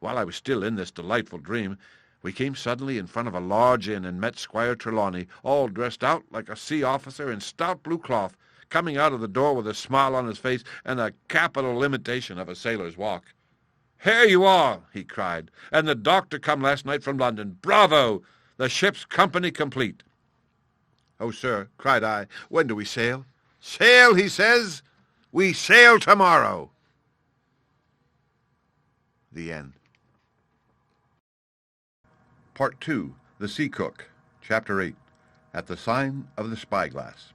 While I was still in this delightful dream, we came suddenly in front of a large inn, and met Squire Trelawney, all dressed out like a sea officer in stout blue cloth, coming out of the door with a smile on his face and a capital imitation of a sailor's walk. "Here you are," he cried, "and the doctor come last night from London. Bravo! The ship's company complete." "Oh, sir," cried I, "when do we sail?" "Sail," he says. "We sail tomorrow." The end. Part 2. The Sea Cook. Chapter 8. At the Sign of the Spyglass.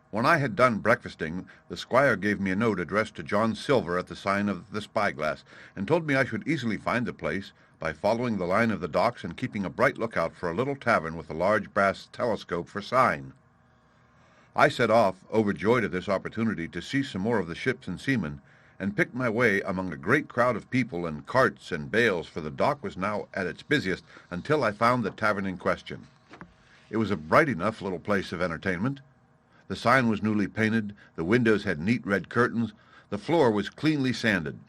When I had done breakfasting, the squire gave me a note addressed to John Silver at the Sign of the Spyglass, and told me I should easily find the place by following the line of the docks and keeping a bright lookout for a little tavern with a large brass telescope for sign. I set off, overjoyed at this opportunity to see some more of the ships and seamen, and picked my way among a great crowd of people and carts and bales, for the dock was now at its busiest, until I found the tavern in question. It was a bright enough little place of entertainment. The sign was newly painted, the windows had neat red curtains, the floor was cleanly sanded.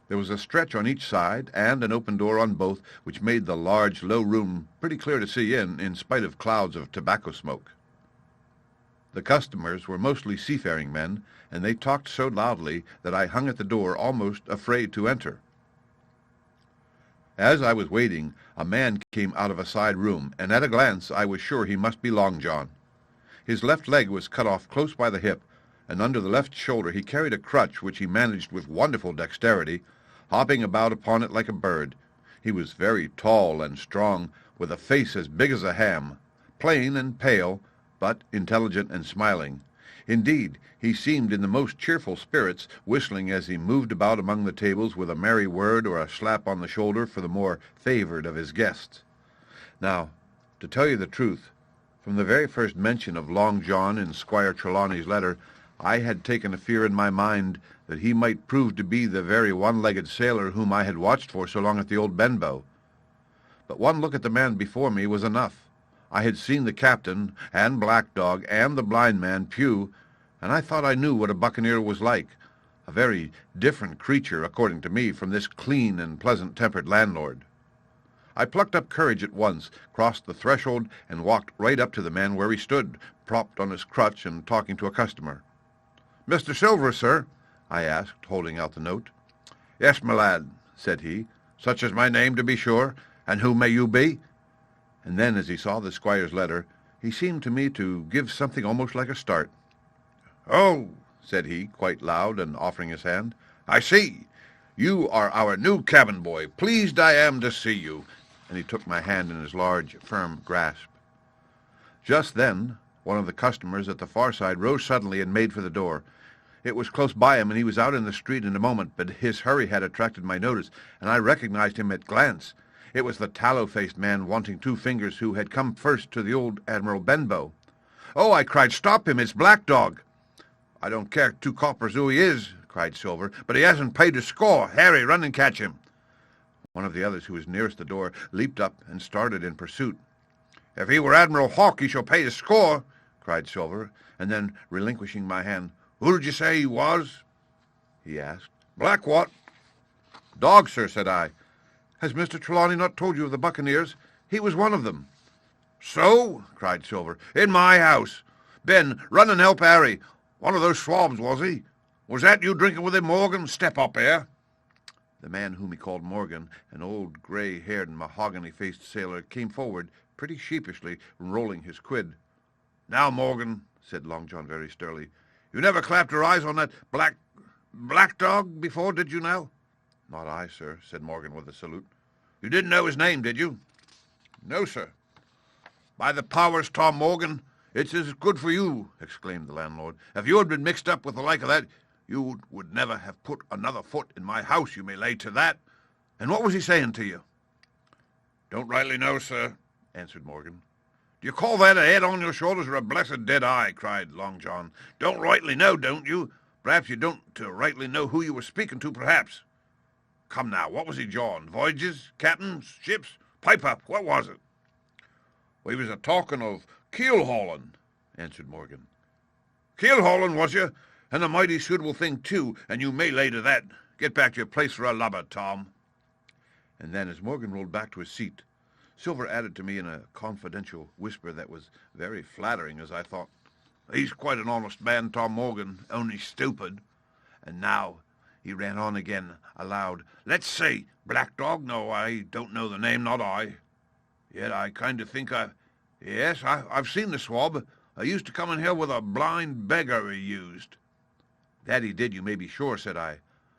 There was a stretch on each side, and an open door on both, which made the large, low room pretty clear to see in spite of clouds of tobacco smoke. The customers were mostly seafaring men, and they talked so loudly that I hung at the door, almost afraid to enter. As I was waiting, a man came out of a side room, and at a glance I was sure he must be Long John. His left leg was cut off close by the hip, and under the left shoulder he carried a crutch which he managed with wonderful dexterity, hopping about upon it like a bird. He was very tall and strong, with a face as big as a ham, plain and pale, but intelligent and smiling. Indeed, he seemed in the most cheerful spirits, whistling as he moved about among the tables with a merry word or a slap on the shoulder for the more favored of his guests. Now, to tell you the truth, from the very first mention of Long John in Squire Trelawney's letter, I had taken a fear in my mind that he might prove to be the very one-legged sailor whom I had watched for so long at the old Benbow. But one look at the man before me was enough. I had seen the captain, and Black Dog, and the blind man, Pew, and I thought I knew what a buccaneer was like, a very different creature, according to me, from this clean and pleasant-tempered landlord. I plucked up courage at once, crossed the threshold, and walked right up to the man where he stood, propped on his crutch and talking to a customer. "Mr. Silver, sir?" I asked, holding out the note. "Yes, my lad," said he. "Such is my name, to be sure. And who may you be?" And then, as he saw the squire's letter, he seemed to me to give something almost like a start. "Oh," said he, quite loud, and offering his hand, "I see. You are our new cabin boy. Pleased I am to see you." And he took my hand in his large, firm grasp. Just then, one of the customers at the far side rose suddenly and made for the door. It was close by him, and he was out in the street in a moment, but his hurry had attracted my notice, and I recognized him at glance. It was the tallow-faced man wanting 2 fingers who had come first to the old Admiral Benbow. "Oh," I cried, "stop him! It's Black Dog!" "I don't care 2 coppers who he is," cried Silver, "but he hasn't paid his score. Harry, run and catch him." One of the others, who was nearest the door, leaped up and started in pursuit. "If he were Admiral Hawke, he shall pay his score," cried Silver, and then, relinquishing my hand, "Who did you say he was?" he asked. "Black what?" "Dog, sir," said I. "Has Mr. Trelawney not told you of the buccaneers? He was one of them." "So?" cried Silver. "In my house. Ben, run and help Harry. One of those swabs, was he? Was that you drinking with him, Morgan? Step up here." The man whom he called Morgan, an old gray-haired and mahogany-faced sailor, came forward, pretty sheepishly, rolling his quid. "Now, Morgan," said Long John very sternly, "you never clapped your eyes on that Black Dog before, did you now?" "Not I, sir," said Morgan with a salute. "You didn't know his name, did you?" "No, sir." "By the powers, Tom Morgan, it's as good for you," exclaimed the landlord. "If you had been mixed up with the like of that, you would never have put another foot in my house, you may lay to that. And what was he saying to you?" "Don't rightly know, sir," answered Morgan. "Do you call that a head on your shoulders or a blessed dead eye?" cried Long John. "Don't rightly know, don't you? Perhaps you don't rightly know who you were speaking to, perhaps. Come now, what was he jawing? Voyages, captains, ships? Pipe up, what was it?" "We was a-talking of keel-hauling," answered Morgan. "Keel-hauling, was you? And a mighty suitable thing, too, and you may lay to that. Get back to your place for a lubber, Tom." And then, as Morgan rolled back to his seat, Silver added to me in a confidential whisper that was very flattering, as I thought, "He's quite an honest man, Tom Morgan, only stupid. And now," he ran on again, aloud, "let's see, Black Dog? No, I don't know the name, not I. Yet I kind of think Yes, I've seen the swab. I used to come in here with a blind beggar he used." "That he did, you may be sure," said I.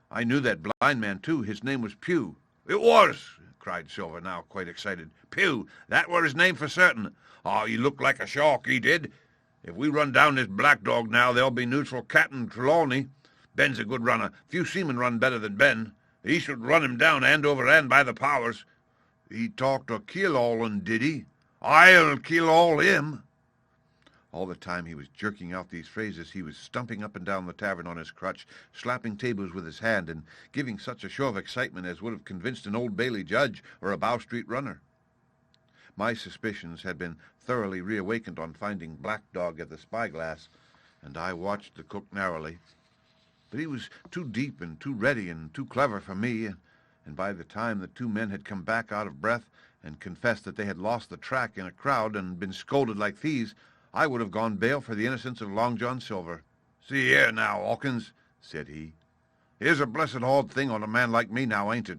"I knew that blind man, too. His name was Pugh." "It was," cried Silver, now quite excited. "Pugh, that were his name for certain. Oh, he looked like a shark, he did. If we run down this Black Dog now, there'll be news for Captain Trelawney. Ben's a good runner. Few seamen run better than Ben. He should run him down hand over hand by the powers." "He talked of keel-hauling, did he?" "I'll keel-haul him." All the time he was jerking out these phrases, he was stumping up and down the tavern on his crutch, slapping tables with his hand, and giving such a show of excitement as would have convinced an Old Bailey judge or a Bow Street runner. My suspicions had been thoroughly reawakened on finding Black Dog at the spyglass, and I watched the cook narrowly. But he was too deep and too ready and too clever for me, and by the time the 2 men had come back out of breath and confessed that they had lost the track in a crowd and been scolded like thieves, I would have gone bail for the innocence of Long John Silver. "See here now, Hawkins," said he. "Here's a blessed hard thing on a man like me now, ain't it?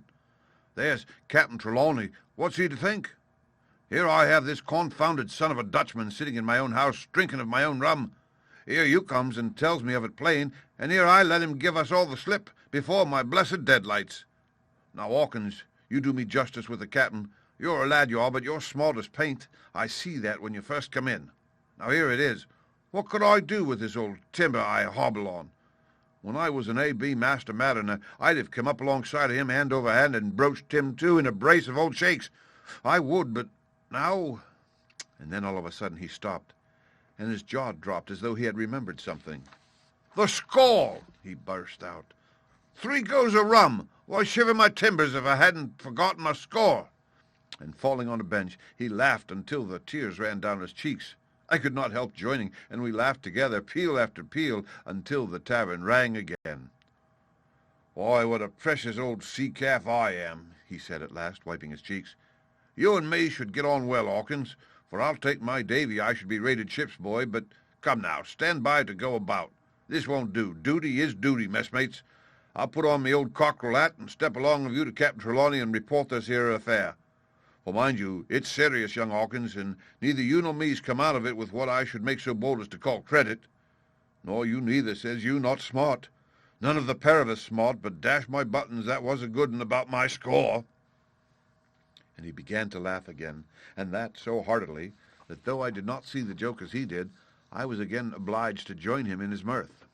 There's Captain Trelawney. What's he to think? Here I have this confounded son of a Dutchman sitting in my own house, drinking of my own rum. Here you comes and tells me of it plain, and here I let him give us all the slip before my blessed deadlights. Now, Hawkins, you do me justice with the captain. You're a lad, you are, but you're smart as paint. I see that when you first come in. Now here it is. What could I do with this old timber I hobble on? When I was an A.B. master mariner, I'd have come up alongside of him hand over hand and broached him too in a brace of old shakes. I would, but now—" And then all of a sudden he stopped, and his jaw dropped as though he had remembered something. "The score!" he burst out. "3 goes of rum! Why, shiver my timbers if I hadn't forgotten my score!" And falling on a bench, he laughed until the tears ran down his cheeks. I could not help joining, and we laughed together, peal after peal, until the tavern rang again. "Why, what a precious old sea-calf I am," he said at last, wiping his cheeks. "You and me should get on well, Hawkins, for I'll take my davy I should be rated ship's boy, but come now, stand by to go about. This won't do. Duty is duty, messmates. I'll put on me old cockerel hat and step along of you to Captain Trelawney and report this here affair. For mind you, it's serious, young Hawkins, and neither you nor me's come out of it with what I should make so bold as to call credit. Nor you neither, says you, not smart. None of the pair of us smart, but dash my buttons, that was a good un about my score." And he began to laugh again, and that so heartily that though I did not see the joke as he did, I was again obliged to join him in his mirth.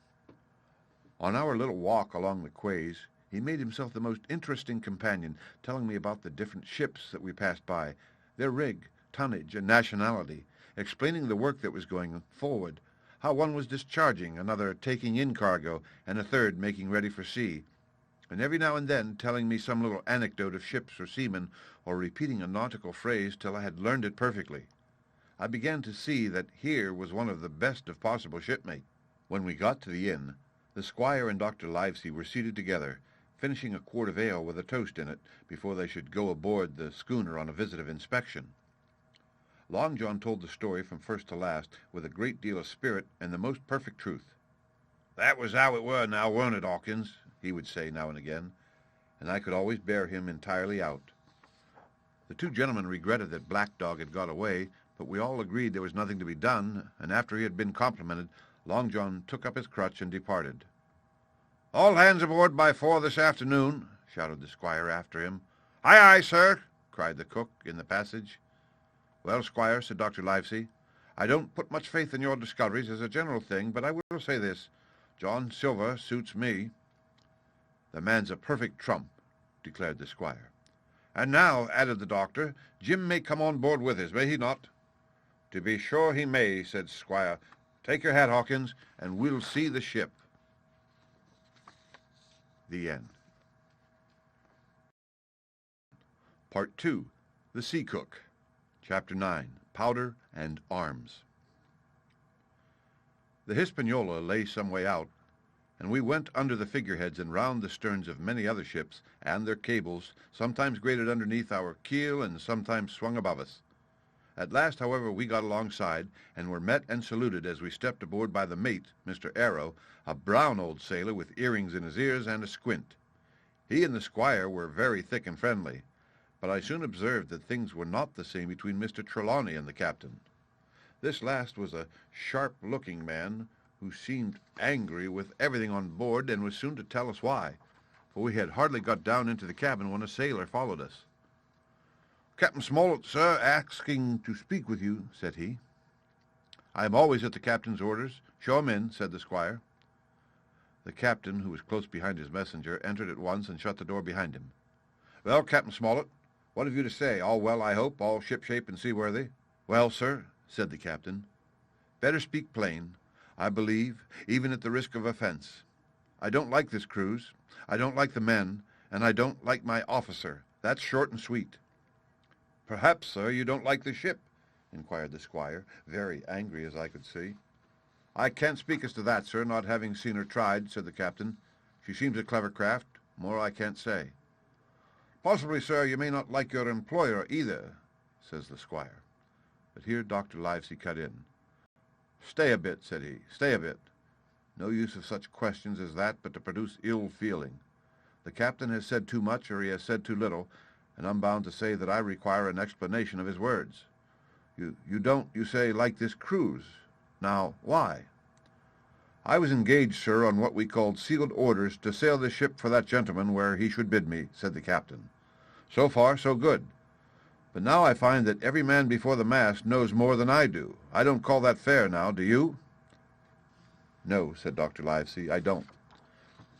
On our little walk along the quays, he made himself the most interesting companion, telling me about the different ships that we passed by, their rig, tonnage, and nationality, explaining the work that was going forward, how one was discharging, another taking in cargo, and a third making ready for sea, and every now and then telling me some little anecdote of ships or seamen, or repeating a nautical phrase till I had learned it perfectly. I began to see that here was one of the best of possible shipmates. When we got to the inn, the squire and Dr. Livesey were seated together, finishing a quart of ale with a toast in it before they should go aboard the schooner on a visit of inspection. Long John told the story from first to last with a great deal of spirit and the most perfect truth. "That was how it were now, weren't it, Hawkins?" he would say now and again, and I could always bear him entirely out. The two gentlemen regretted that Black Dog had got away, but we all agreed there was nothing to be done, and after he had been complimented, Long John took up his crutch and departed. "All hands aboard by 4 this afternoon," shouted the squire after him. "Aye, aye, sir," cried the cook in the passage. "Well, squire," said Dr. Livesey, "I don't put much faith in your discoveries as a general thing, but I will say this. John Silver suits me." "The man's a perfect trump," declared the squire. "And now," added the doctor, "Jim may come on board with us, may he not?" "To be sure he may," said Squire. "Take your hat, Hawkins, and we'll see the ship." The end. Part 2. The Sea Cook. Chapter 9. Powder and Arms. The Hispaniola lay some way out, and we went under the figureheads and round the sterns of many other ships, and their cables, sometimes grated underneath our keel and sometimes swung above us. At last, however, we got alongside, and were met and saluted as we stepped aboard by the mate, Mr. Arrow, a brown old sailor with earrings in his ears and a squint. He and the squire were very thick and friendly, but I soon observed that things were not the same between Mr. Trelawney and the captain. This last was a sharp-looking man who seemed angry with everything on board and was soon to tell us why, for we had hardly got down into the cabin when a sailor followed us. "Captain Smollett, sir, asking to speak with you," said he. "I am always at the captain's orders. Show him in," said the squire. The captain, who was close behind his messenger, entered at once and shut the door behind him. "Well, Captain Smollett, what have you to say? All well, I hope, all shipshape and seaworthy?" "Well, sir," said the captain. "Better speak plain, I believe, even at the risk of offense. I don't like this cruise, I don't like the men, and I don't like my officer. That's short and sweet." "Perhaps, sir, you don't like the ship?" inquired the squire, very angry as I could see. "I can't speak as to that, sir, not having seen her tried," said the captain. "She seems a clever craft. More I can't say." "Possibly, sir, you may not like your employer either," says the squire. But here Dr. Livesey cut in. "Stay a bit," said he, "stay a bit. No use of such questions as that but to produce ill feeling. The captain has said too much or he has said too little, and I'm bound to say that I require an explanation of his words. You don't, you say, like this cruise. Now, why?" "I was engaged, sir, on what we called sealed orders to sail this ship for that gentleman where he should bid me," said the captain. "So far, so good. But now I find that every man before the mast knows more than I do. I don't call that fair now, do you?" "No," said Dr. Livesey, "I don't."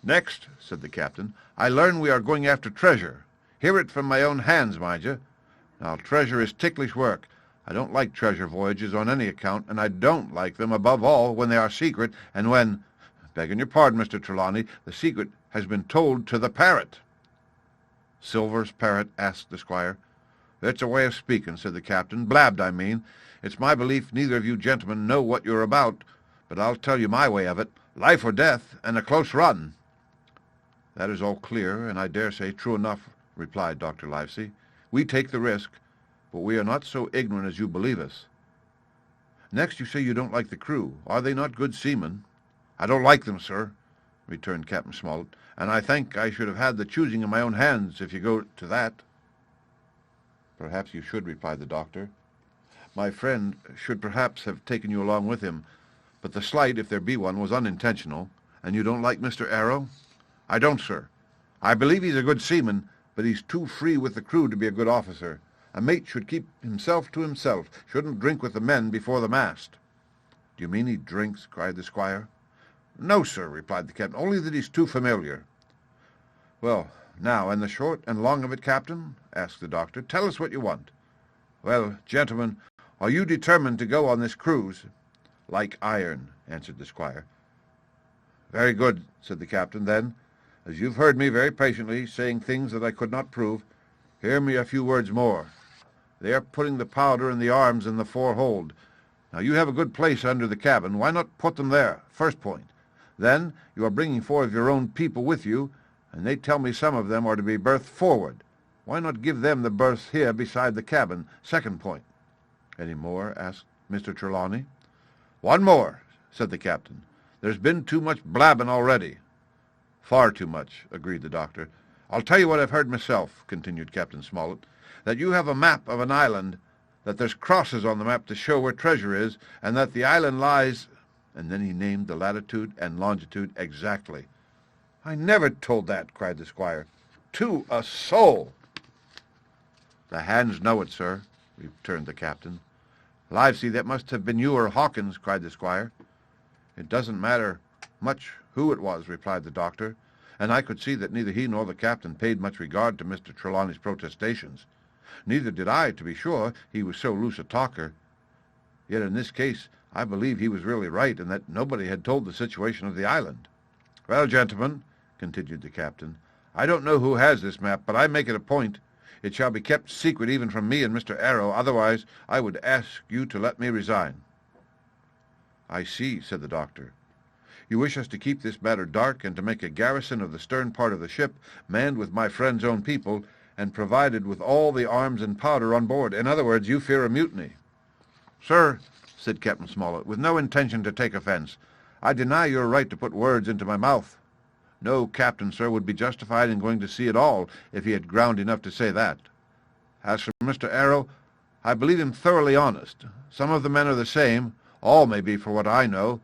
"Next," said the captain, "I learn we are going after treasure. Hear it from my own hands, mind you. Now, treasure is ticklish work. I don't like treasure voyages on any account, and I don't like them, above all, when they are secret, and when, begging your pardon, Mr. Trelawney, the secret has been told to the parrot." "Silver's parrot?" asked the squire. "It's a way of speaking," said the captain. "Blabbed, I mean. It's my belief neither of you gentlemen know what you're about, but I'll tell you my way of it. Life or death, and a close run." "That is all clear, and I dare say true enough," replied Dr. Livesey. "We take the risk, but we are not so ignorant as you believe us. Next, you say you don't like the crew. Are they not good seamen?" "I don't like them, sir," returned Captain Smollett, "and I think I should have had the choosing in my own hands, if you go to that." "Perhaps you should," replied the doctor. "My friend should perhaps have taken you along with him, but the slight, if there be one, was unintentional. And you don't like Mr. Arrow?" "I don't, sir. I believe he's a good seaman, but he's too free with the crew to be a good officer. A mate should keep himself to himself, shouldn't drink with the men before the mast." "Do you mean he drinks?" cried the squire. "No, sir," replied the captain, "only that he's too familiar." "Well, now, and the short and long of it, Captain?" asked the doctor. "Tell us what you want." "Well, gentlemen, are you determined to go on this cruise?" "Like iron," answered the squire. "Very good," said the captain. "Then, as you've heard me very patiently, saying things that I could not prove, hear me a few words more. They are putting the powder and the arms in the fore-hold. Now, you have a good place under the cabin. Why not put them there? First point. Then, you are bringing 4 of your own people with you, and they tell me some of them are to be berthed forward. Why not give them the berths here beside the cabin? Second point." "Any more?" asked Mr. Trelawney. "One more," said the captain. "There's been too much blabbing already." "Far too much," agreed the doctor. "I'll tell you what I've heard myself," continued Captain Smollett, "that you have a map of an island, that there's crosses on the map to show where treasure is, and that the island lies—" and then he named the latitude and longitude exactly. "I never told that," cried the squire. "To a soul." "The hands know it, sir," returned the captain. "Livesey, that must have been you or Hawkins," cried the squire. "It doesn't matter much who it was," replied the doctor, and I could see that neither he nor the captain paid much regard to Mr. Trelawney's protestations. Neither did I, to be sure, he was so loose a talker. Yet in this case I believe he was really right, and that nobody had told the situation of the island. "Well, gentlemen," continued the captain, "I don't know who has this map, but I make it a point. It shall be kept secret even from me and Mr. Arrow, otherwise I would ask you to let me resign." "I see," said the doctor. "You wish us to keep this matter dark, and to make a garrison of the stern part of the ship, manned with my friend's own people, and provided with all the arms and powder on board. In other words, you fear a mutiny." "Sir," said Captain Smollett, with no intention to take offense, "I deny your right to put words into my mouth. No captain, sir, would be justified in going to sea at all if he had ground enough to say that. As for Mr. Arrow, I believe him thoroughly honest. Some of the men are the same, all may be for what I know,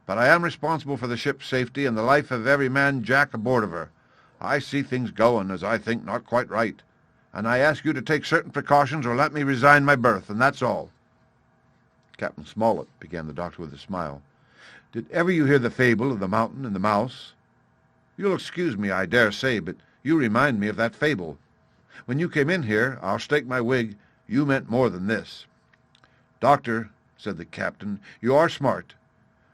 but I am responsible for the ship's safety and the life of every man jack aboard of her. I see things going, as I think, not quite right, and I ask you to take certain precautions or let me resign my berth, and that's all." "Captain Smollett," began the doctor with a smile, "did ever you hear the fable of the mountain and the mouse? You'll excuse me, I dare say, but you remind me of that fable. When you came in here, I'll stake my wig, you meant more than this." "Doctor," said the captain, "you are smart.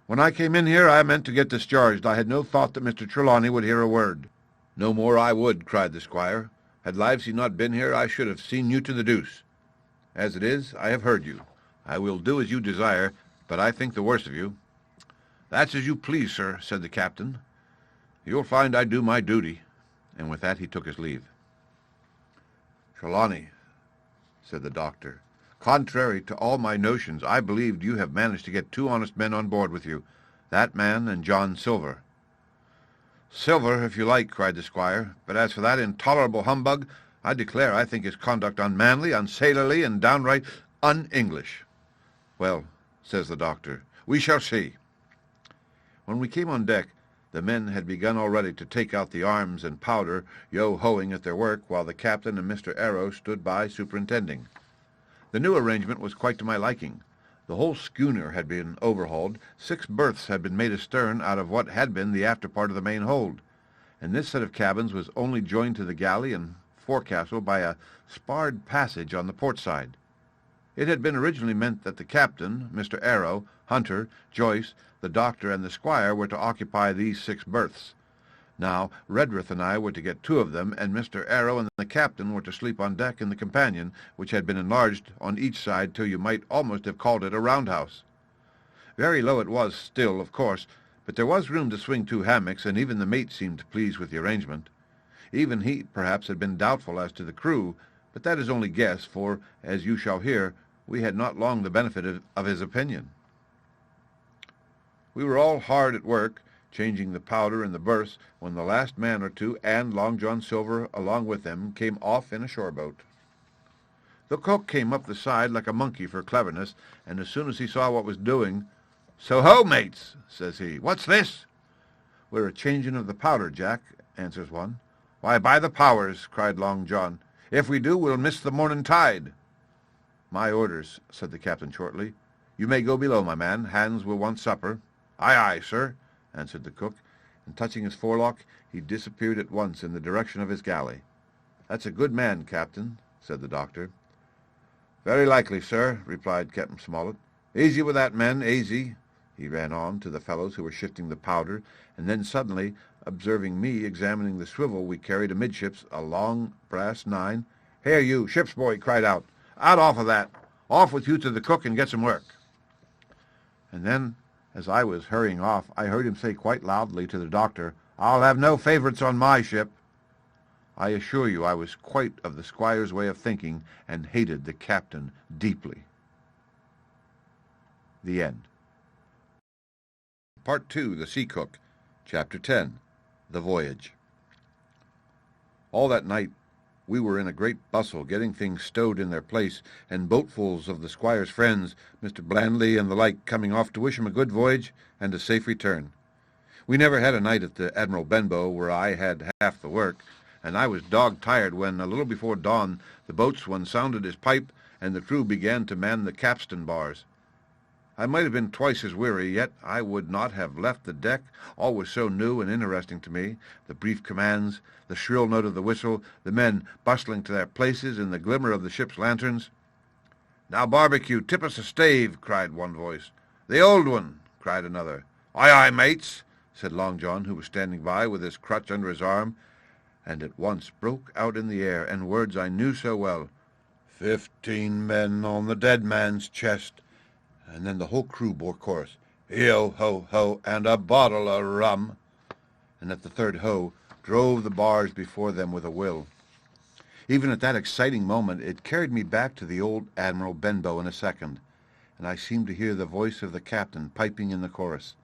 When I came in here, I meant to get discharged. I had no thought that Mr. Trelawney would hear a word." "No more I would," cried the squire. "Had Livesey not been here, I should have seen you to the deuce. As it is, I have heard you. I will do as you desire, but I think the worse of you." "That's as you please, sir," said the captain. "You'll find I do my duty." And with that he took his leave. "Trelawney," said the doctor, "contrary to all my notions, I believed you have managed to get 2 honest men on board with you, that man and John Silver." "Silver, if you like," cried the squire, "but as for that intolerable humbug, I declare I think his conduct unmanly, unsailorly, and downright un-English." "Well," says the doctor, "we shall see." When we came on deck, the men had begun already to take out the arms and powder, yo-hoing at their work, while the captain and Mr. Arrow stood by superintending. The new arrangement was quite to my liking. The whole schooner had been overhauled. 6 berths had been made astern out of what had been the after part of the main hold, and this set of cabins was only joined to the galley and forecastle by a sparred passage on the port side. It had been originally meant that the captain, Mr. Arrow, Hunter, Joyce, the doctor, and the squire were to occupy these 6 berths. Now, Redruth and I were to get 2 of them, and Mr. Arrow and the captain were to sleep on deck in the companion, which had been enlarged on each side till you might almost have called it a roundhouse. Very low it was still, of course, But there was room to swing 2 hammocks, and even the mate seemed pleased with the arrangement. Even he, perhaps, had been doubtful as to the crew, but that is only guess, for, as you shall hear, we had not long the benefit of his opinion. We were all hard at work, changing the powder in the berths, when the last man or two, and Long John Silver along with them, came off in a shore boat. The cook came up the side like a monkey for cleverness, and as soon as he saw what was doing, "So ho, mates," says he, "what's this?" "We're a-changing of the powder, Jack," answers one. "Why, by the powers," cried Long John, "if we do, we'll miss the morning tide." "My orders," said the captain shortly. "You may go below, my man. Hands will want supper." "Aye, aye, sir," answered the cook, and touching his forelock, he disappeared at once in the direction of his galley. "That's a good man, Captain," said the doctor. "Very likely, sir," replied Captain Smollett. "Easy with that, men, easy," he ran on to the fellows who were shifting the powder, and then suddenly, observing me examining the swivel we carried amidships, a long brass 9, "Here, you, ship's boy," he cried out, "out off of that. Off with you to the cook and get some work." And then, as I was hurrying off, I heard him say quite loudly to the doctor, "I'll have no favourites on my ship." I assure you I was quite of the squire's way of thinking, and hated the captain deeply. The end. Part 2, The Sea Cook, Chapter 10, The Voyage. All that night we were in a great bustle, getting things stowed in their place, and boatfuls of the squire's friends, Mr. Blandley and the like, coming off to wish him a good voyage and a safe return. We never had a night at the Admiral Benbow, where I had half the work, and I was dog-tired when, a little before dawn, the boatswain sounded his pipe, and the crew began to man the capstan bars. I might have been twice as weary, yet I would not have left the deck. All was so new and interesting to me, the brief commands, the shrill note of the whistle, the men bustling to their places in the glimmer of the ship's lanterns. "Now, Barbecue, tip us a stave," cried one voice. "The old one," cried another. "Aye, aye, mates," said Long John, who was standing by with his crutch under his arm, and at once broke out in the air, and words I knew so well. 15 men on the dead man's chest. And then the whole crew bore chorus, "Yo, ho, ho, and a bottle of rum." And at the third ho, drove the bars before them with a will. Even at that exciting moment, it carried me back to the old Admiral Benbow in a second, and I seemed to hear the voice of the captain piping in the chorus.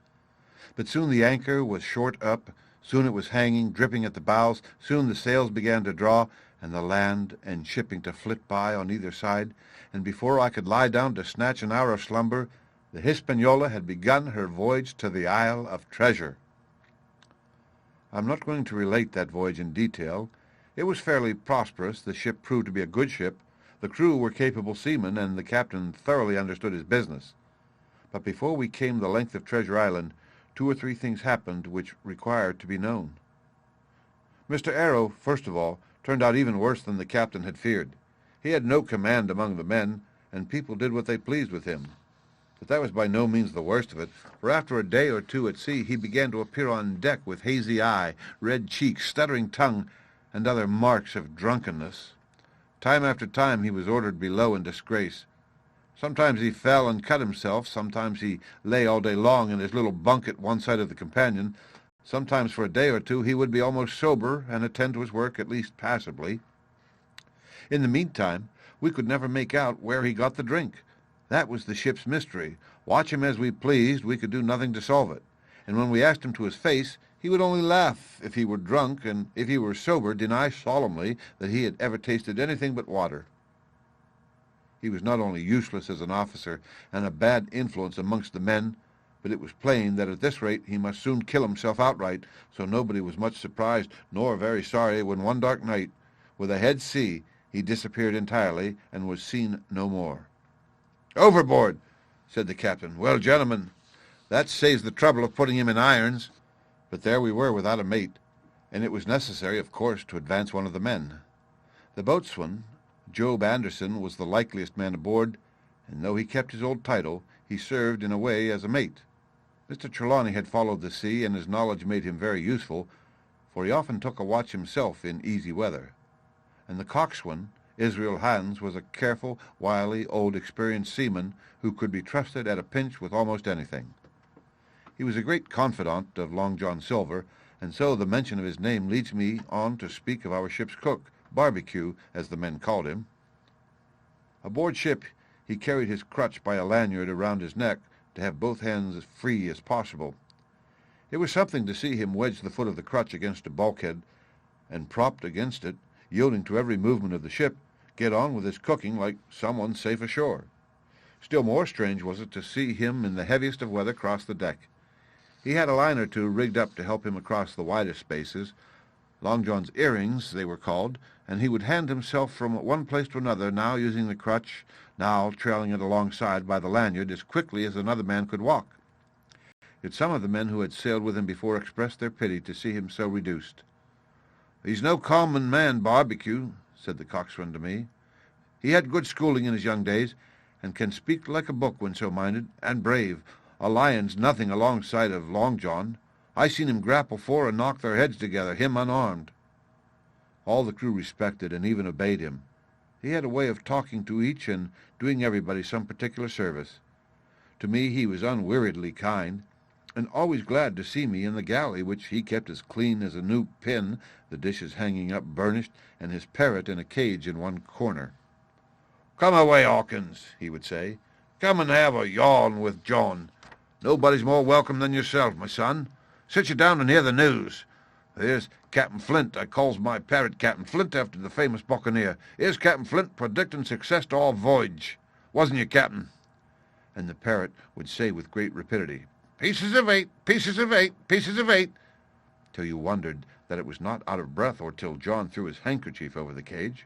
But soon the anchor was short up, soon it was hanging, dripping at the bows, soon the sails began to draw, and the land and shipping to flit by on either side, and before I could lie down to snatch an hour of slumber, the Hispaniola had begun her voyage to the Isle of Treasure. I'm not going to relate that voyage in detail. It was fairly prosperous. The ship proved to be a good ship. The crew were capable seamen, and the captain thoroughly understood his business. But before we came the length of Treasure Island, 2 or 3 things happened which required to be known. Mr. Arrow, first of all, turned out even worse than the captain had feared. He had no command among the men, and people did what they pleased with him. But that was by no means the worst of it, for after a day or 2 at sea, he began to appear on deck with hazy eye, red cheeks, stuttering tongue, and other marks of drunkenness. Time after time he was ordered below in disgrace. Sometimes he fell and cut himself, sometimes he lay all day long in his little bunk at one side of the companion, sometimes for a day or 2 he would be almost sober and attend to his work at least passably. In the meantime, we could never make out where he got the drink. That was the ship's mystery. Watch him as we pleased, we could do nothing to solve it. And when we asked him to his face, he would only laugh if he were drunk, and if he were sober, deny solemnly that he had ever tasted anything but water. He was not only useless as an officer and a bad influence amongst the men, but it was plain that at this rate he must soon kill himself outright, so nobody was much surprised nor very sorry when one dark night, with a head sea, he disappeared entirely and was seen no more. "Overboard," said the captain. "Well, gentlemen, that saves the trouble of putting him in irons." But there we were without a mate, and it was necessary, of course, to advance one of the men. The boatswain, Job Anderson, was the likeliest man aboard, and though he kept his old title, he served in a way as a mate. Mr. Trelawney had followed the sea, and his knowledge made him very useful, for he often took a watch himself in easy weather. And the coxswain, Israel Hans, was a careful, wily, old, experienced seaman who could be trusted at a pinch with almost anything. He was a great confidant of Long John Silver, and so the mention of his name leads me on to speak of our ship's cook, Barbecue, as the men called him. Aboard ship, he carried his crutch by a lanyard around his neck to have both hands as free as possible. It was something to see him wedge the foot of the crutch against a bulkhead, and propped against it, yielding to every movement of the ship, get on with his cooking like someone safe ashore. Still more strange was it to see him in the heaviest of weather cross the deck. He had a line or two rigged up to help him across the widest spaces, Long John's earrings, they were called, and he would hand himself from one place to another, now using the crutch, now trailing it alongside by the lanyard as quickly as another man could walk. Yet some of the men who had sailed with him before expressed their pity to see him so reduced. "He's no common man, Barbecue," said the coxswain to me. "He had good schooling in his young days, and can speak like a book when so minded, and brave. A lion's nothing alongside of Long John. I seen him grapple four and knock their heads together, him unarmed." All the crew respected and even obeyed him. He had a way of talking to each and doing everybody some particular service. To me he was unweariedly kind, and always glad to see me in the galley, which he kept as clean as a new pin, the dishes hanging up burnished, and his parrot in a cage in one corner. "Come away, Hawkins," he would say. "Come and have a yawn with John. Nobody's more welcome than yourself, my son. Sit you down and hear the news. Here's Captain Flint. I calls my parrot Captain Flint after the famous buccaneer. Here's Captain Flint predicting success to our voyage. Wasn't you, Captain?" And the parrot would say with great rapidity, "Pieces of 8, pieces of 8, pieces of 8, till you wondered that it was not out of breath or till John threw his handkerchief over the cage.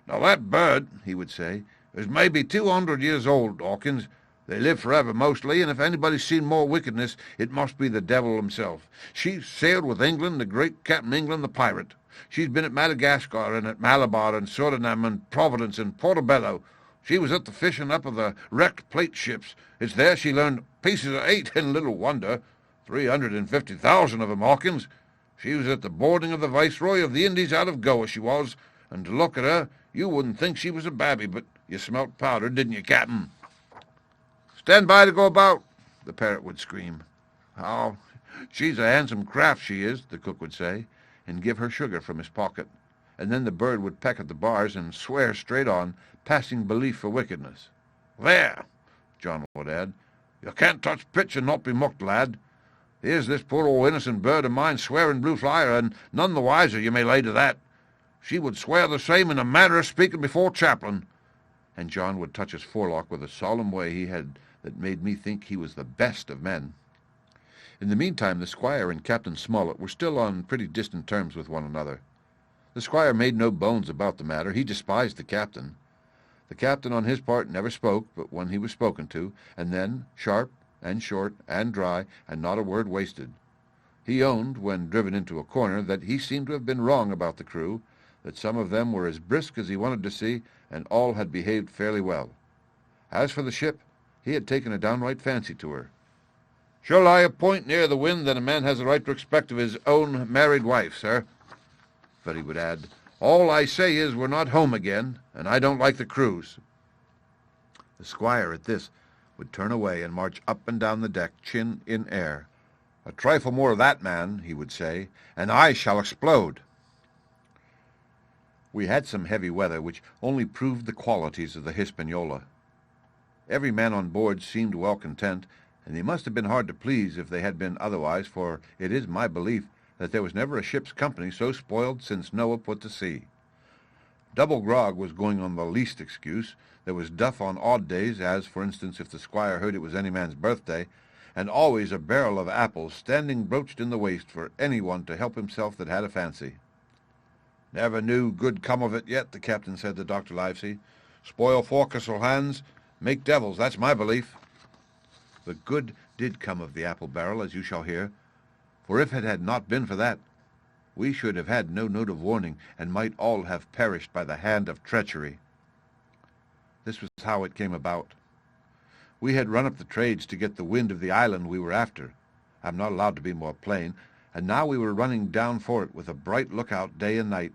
"Now that bird," he would say, "is maybe 200 years old, Hawkins. They live forever mostly, and if anybody's seen more wickedness, it must be the devil himself. She's sailed with England, the great Captain England the pirate. She's been at Madagascar and at Malabar and Surinam and Providence and Portobello. She was at the fishing up of the wrecked plate ships. It's there she learned pieces of 8, and little wonder. 350,000 of 'em, Hawkins. She was at the boarding of the Viceroy of the Indies out of Goa, she was, and to look at her, you wouldn't think she was a babby, but you smelt powder, didn't you, Captain?" "Stand by to go about," the parrot would scream. "Oh, she's a handsome craft, she is," the cook would say, and give her sugar from his pocket, and then the bird would peck at the bars and swear straight on, passing belief for wickedness. "There," John would add, "you can't touch pitch and not be mucked, lad. Here's this poor old innocent bird of mine swearing blue flyer, and none the wiser, you may lay to that. She would swear the same in a manner of speaking before chaplain." And John would touch his forelock with a solemn way he had that made me think he was the best of men. In the meantime, the squire and Captain Smollett were still on pretty distant terms with one another. The squire made no bones about the matter. He despised the captain. The captain, on his part, never spoke but when he was spoken to, and then sharp and short and dry, and not a word wasted. He owned, when driven into a corner, that he seemed to have been wrong about the crew, that some of them were as brisk as he wanted to see, and all had behaved fairly well. As for the ship, he had taken a downright fancy to her. "She'll lie a point nearer the wind than a man has a right to expect of his own married wife, sir." But he would add, "All I say is we're not home again, and I don't like the cruise." The squire at this would turn away and march up and down the deck, chin in air. "A trifle more of that, man," he would say, "and I shall explode." We had some heavy weather, which only proved the qualities of the Hispaniola. Every man on board seemed well content, and they must have been hard to please if they had been otherwise, for it is my belief that there was never a ship's company so spoiled since Noah put to sea. Double grog was going on the least excuse. There was duff on odd days, as, for instance, if the squire heard it was any man's birthday, and always a barrel of apples standing broached in the waist for any one to help himself that had a fancy. "Never knew good come of it yet," the captain said to Dr. Livesey. "Spoil forecastle hands, make devils, that's my belief." The good did come of the apple barrel, as you shall hear, for if it had not been for that, we should have had no note of warning, and might all have perished by the hand of treachery. This was how it came about. We had run up the trades to get the wind of the island we were after. I'm not allowed to be more plain, and now we were running down for it with a bright lookout day and night.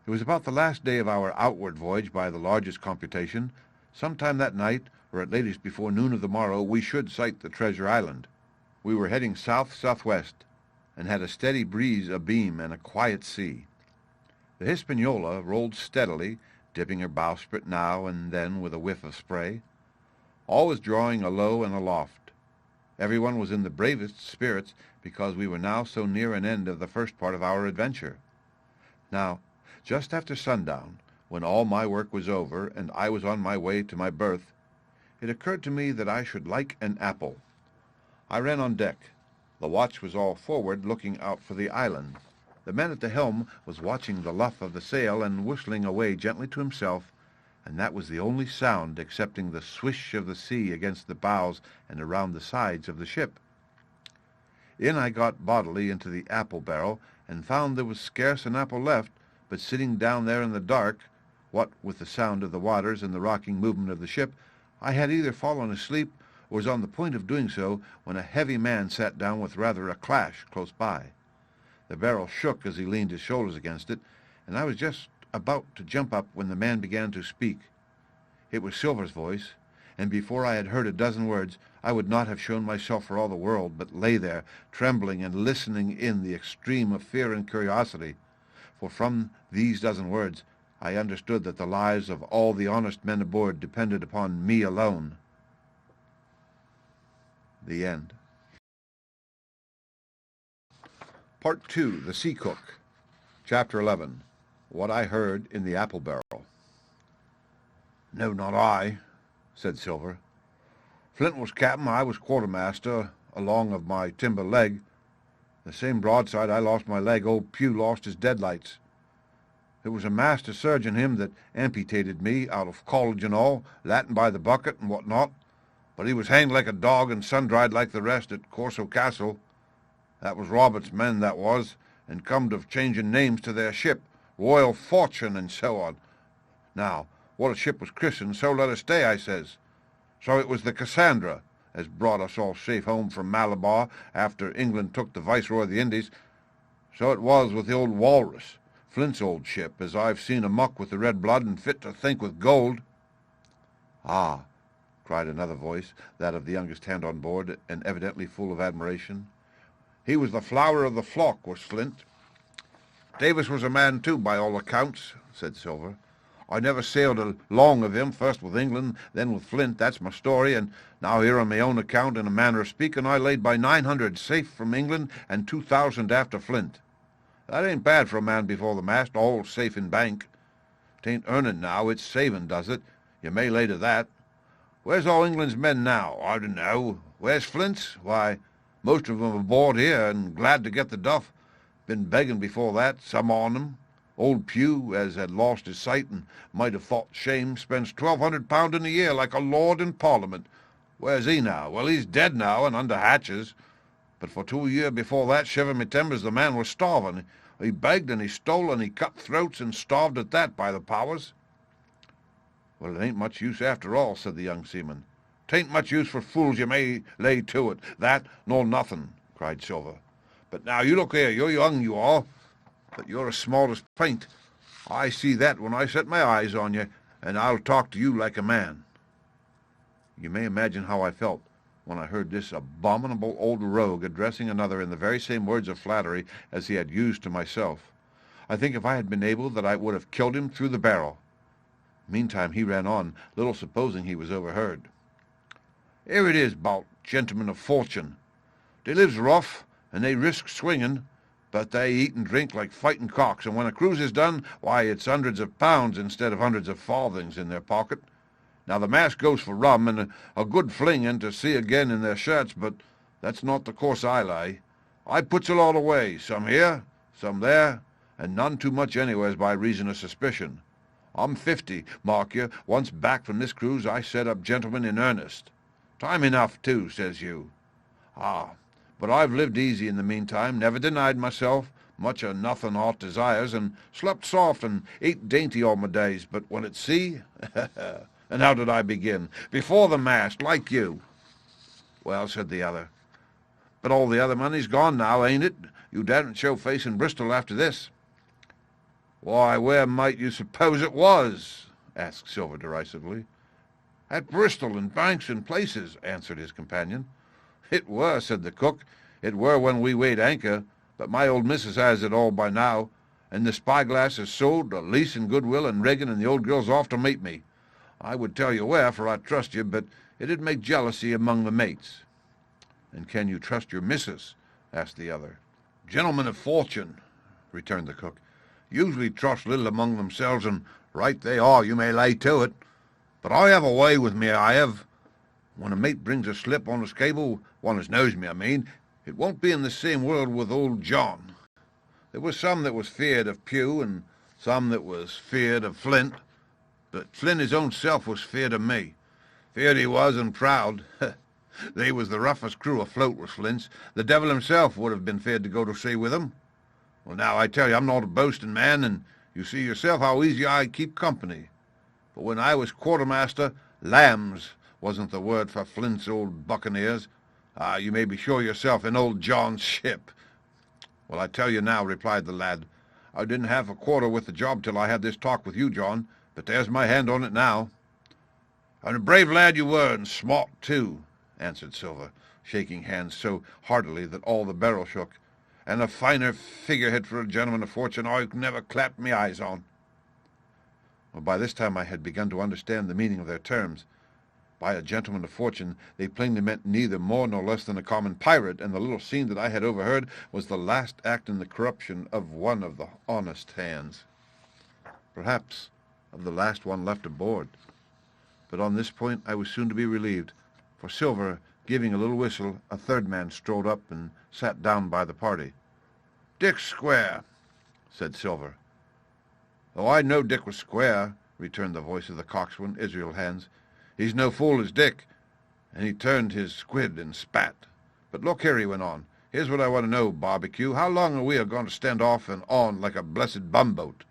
It was about the last day of our outward voyage by the largest computation. Sometime that night, or at latest before noon of the morrow, we should sight the treasure island. We were heading south-southwest, and had a steady breeze abeam and a quiet sea. The Hispaniola rolled steadily, dipping her bowsprit now and then with a whiff of spray, always drawing alow and aloft. Everyone was in the bravest spirits because we were now so near an end of the first part of our adventure. Now, just after sundown, when all my work was over and I was on my way to my berth, it occurred to me that I should like an apple. I ran on deck. The watch was all forward, looking out for the island. The man at the helm was watching the luff of the sail and whistling away gently to himself, and that was the only sound excepting the swish of the sea against the bows and around the sides of the ship. In I got bodily into the apple barrel, and found there was scarce an apple left, but sitting down there in the dark, what with the sound of the waters and the rocking movement of the ship, I had either fallen asleep or was on the point of doing so when a heavy man sat down with rather a clash close by. The barrel shook as he leaned his shoulders against it, and I was just about to jump up when the man began to speak. It was Silver's voice, and before I had heard a dozen words, I would not have shown myself for all the world, but lay there, trembling and listening in the extreme of fear and curiosity, for from these dozen words I understood that the lives of all the honest men aboard depended upon me alone. The end. Part 2, The Sea Cook. Chapter 11, What I Heard in the Apple Barrel. "No, not I," said Silver. "Flint was captain, I was quartermaster, along of my timber leg. The same broadside I lost my leg, old Pugh lost his deadlights. It was a master surgeon, him, that amputated me, out of college and all, Latin by the bucket and what not, but he was hanged like a dog and sun-dried like the rest at Corso Castle. That was Robert's men, that was, and comed of changing names to their ship, Royal Fortune and so on. Now, what a ship was christened, so let her stay, I says. So it was the Cassandra as brought us all safe home from Malabar after England took the Viceroy of the Indies. So it was with the old Walrus, Flint's old ship, as I've seen amuck with the red blood and fit to think with gold." "Ah," cried another voice, that of the youngest hand on board, and evidently full of admiration. "He was the flower of the flock, was Flint." "Davis was a man too, by all accounts," said Silver. "I never sailed along of him, first with England, then with Flint, that's my story, and now here on my own account, in a manner of speaking, I laid by 900 safe from England and 2,000 after Flint. That ain't bad for a man before the mast, all safe in bank. 'Tain't earning now, it's saving, does it? You may lay to that. Where's all England's men now? I don't know. Where's Flint's? Why, most of 'em aboard here, and glad to get the duff. Been begging before that, some on 'em. Old Pugh, as had lost his sight and might have thought shame, spends £1,200 in a year like a lord in Parliament. Where's he now? Well, he's dead now and under hatches. But for 2 years before that, shiver me timbers, the man was starving. He begged and he stole and he cut throats and starved at that, by the powers." "Well, it ain't much use after all," said the young seaman. "'Tain't much use for fools, you may lay to it. That nor nothing," cried Silver. "But now you look here, you're young, you are, but you're as small as paint. I see that when I set my eyes on you, and I'll talk to you like a man." You may imagine how I felt when I heard this abominable old rogue addressing another in the very same words of flattery as he had used to myself. I think if I had been able that I would have killed him through the barrel. Meantime he ran on, little supposing he was overheard. "Here it is 'bout gentlemen of fortune. They lives rough, and they risk swinging, but they eat and drink like fighting cocks, and when a cruise is done, why, it's hundreds of pounds instead of hundreds of farthings in their pocket. Now the mass goes for rum and a good fling and to sea again in their shirts, but that's not the course I lay. I puts a lot away, some here, some there, and none too much anywheres by reason of suspicion. I'm 50, mark you. Once back from this cruise I set up gentlemen in earnest. Time enough, too, says you. Ah, but I've lived easy in the meantime, never denied myself, much or nothing aught desires, and slept soft and ate dainty all my days, but when at sea, and how did I begin? Before the mast, like you." "Well," said the other, "but all the other money's gone now, ain't it? You daren't show face in Bristol after this." "Why, where might you suppose it was?" asked Silver derisively. "At Bristol, in banks and places," answered his companion. "It were," said the cook. "It were when we weighed anchor, but my old missus has it all by now, and the spyglass is sold, the lease and goodwill, and Regan and the old girl's off to meet me. I would tell you where, for I trust you, but it'd make jealousy among the mates." "And can you trust your missus?" asked the other. "Gentlemen of fortune," returned the cook, "usually trust little among themselves, and right they are, you may lay to it. But I have a way with me, I have. When a mate brings a slip on his cable, one as knows me, I mean, it won't be in the same world with old John. There was some that was feared of Pugh, and some that was feared of Flint, but Flint his own self was feared of me. Feared he was, and proud. They was the roughest crew afloat, was Flint's. The devil himself would have been feared to go to sea with him. Well, now, I tell you, I'm not a boasting man, and you see yourself how easy I keep company. But when I was quartermaster, lambs wasn't the word for Flint's old buccaneers. You may be sure yourself in old John's ship." "Well, I tell you now," replied the lad, "I didn't have a quarter with the job till I had this talk with you, John, but there's my hand on it now." "And a brave lad you were, and smart too," answered Silver, shaking hands so heartily that all the barrel shook. "And a finer figurehead for a gentleman of fortune I never clapped me eyes on." Well, by this time I had begun to understand the meaning of their terms. By a gentleman of fortune they plainly meant neither more nor less than a common pirate, and the little scene that I had overheard was the last act in the corruption of one of the honest hands. Perhaps of the last one left aboard. But on this point I was soon to be relieved, for Silver, giving a little whistle, a third man strode up and sat down by the party. "Dick's square," said Silver. "Oh, I know Dick was square," returned the voice of the coxswain, Israel Hands. "He's no fool as Dick," and he turned his squid and spat. "But look here," he went on, "here's what I want to know, Barbecue. How long are we going to stand off and on like a blessed bumboat?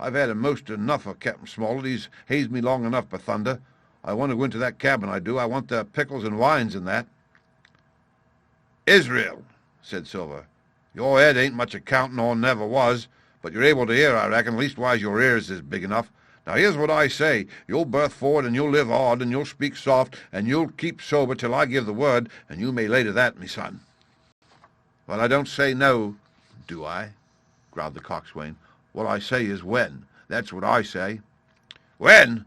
I've had most enough of Captain Smollett. He's hazed me long enough, by thunder. I want to go into that cabin, I do. I want the pickles and wines and that." "Israel," said Silver, "your head ain't much accounting or never was, but you're able to hear, I reckon. Leastwise your ears is big enough. Now here's what I say. You'll berth forward, and you'll live hard, and you'll speak soft, and you'll keep sober till I give the word, and you may lay to that, me son." "Well, I don't say no, do I?" growled the coxswain. "What I say is when. That's what I say." "When?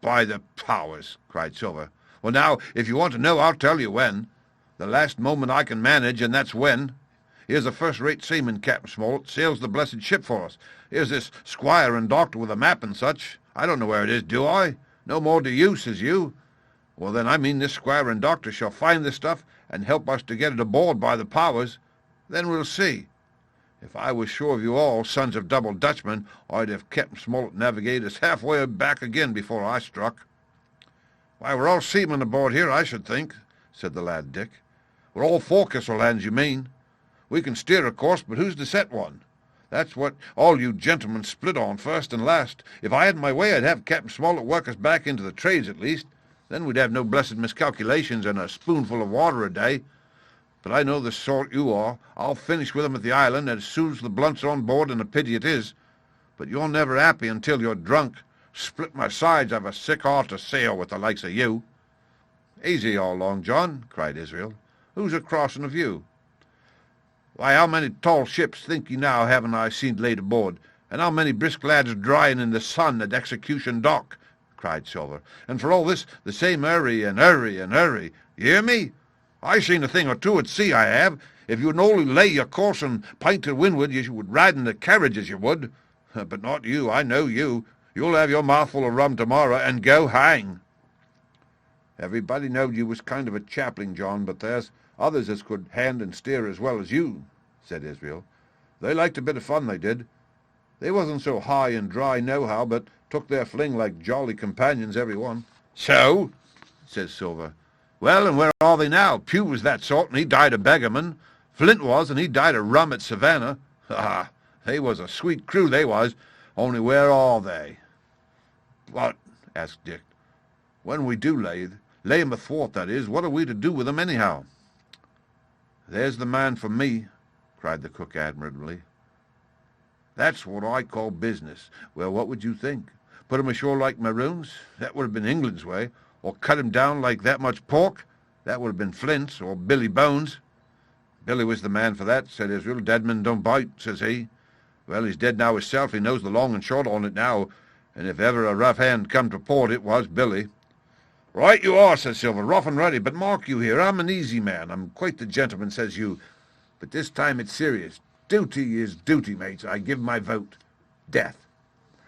By the powers!" cried Silver. "Well, now, if you want to know, I'll tell you when. The last moment I can manage, and that's when. Here's a first-rate seaman, Captain Smollett, sails the blessed ship for us. Here's this squire and doctor with a map and such. I don't know where it is, do I? No more do you, says you. Well, then, I mean this squire and doctor shall find this stuff and help us to get it aboard by the powers. Then we'll see. If I was sure of you all, sons of double Dutchmen, I'd have Captain Smollett navigate us halfway back again before I struck." "Why, we're all seamen aboard here, I should think," said the lad Dick. "We're all forecastle hands, you mean. We can steer a course, but who's to set one? That's what all you gentlemen split on first and last. If I had my way, I'd have Captain Smollett work us back into the trades at least. Then we'd have no blessed miscalculations and a spoonful of water a day. But I know the sort you are. I'll finish with 'em at the island as soon as the blunt's on board, and a pity it is. But you're never happy until you're drunk. Split my sides, I've a sick heart to sail with the likes of you." "Easy all along, John," cried Israel. "Who's a crossing of you?" "Why, how many tall ships, think ye now, haven't I seen laid aboard? And how many brisk lads drying in the sun at Execution Dock?" cried Silver. "And for all this, the same hurry and hurry and hurry. You hear me? I seen a thing or two at sea, I have. If you'd only lay your course and pint to windward, you would ride in the carriage as you would. But not you, I know you. You'll have your mouthful of rum tomorrow, and go hang." "Everybody knowed you was kind of a chaplain, John, but there's others as could hand and steer as well as you," said Israel. "They liked a bit of fun, they did. They wasn't so high and dry nohow, but took their fling like jolly companions, every one." "So?" says Silver. "Well, and where are they now? Pugh was that sort, and he died a beggarman. Flint was, and he died of rum at Savannah. Ah, they was a sweet crew, they was. Only where are they?" "What?" asked Dick. "When we do lay 'em athwart, that is, what are we to do with 'em anyhow?" "There's the man for me," cried the cook admirably. "That's what I call business. Well, what would you think? Put 'em ashore like maroons? That would have been England's way. Or cut 'em down like that much pork? That would have been Flint's or Billy Bones. Billy was the man for that, said Israel. Dead men don't bite, says he. Well, he's dead now himself. He knows the long and short on it now, and if ever a rough hand come to port, it was Billy. Right you are, says Silver, rough and ready, but mark you here, I'm an easy man. I'm quite the gentleman, says you. But this time it's serious. Duty is duty, mates. I give my vote. Death.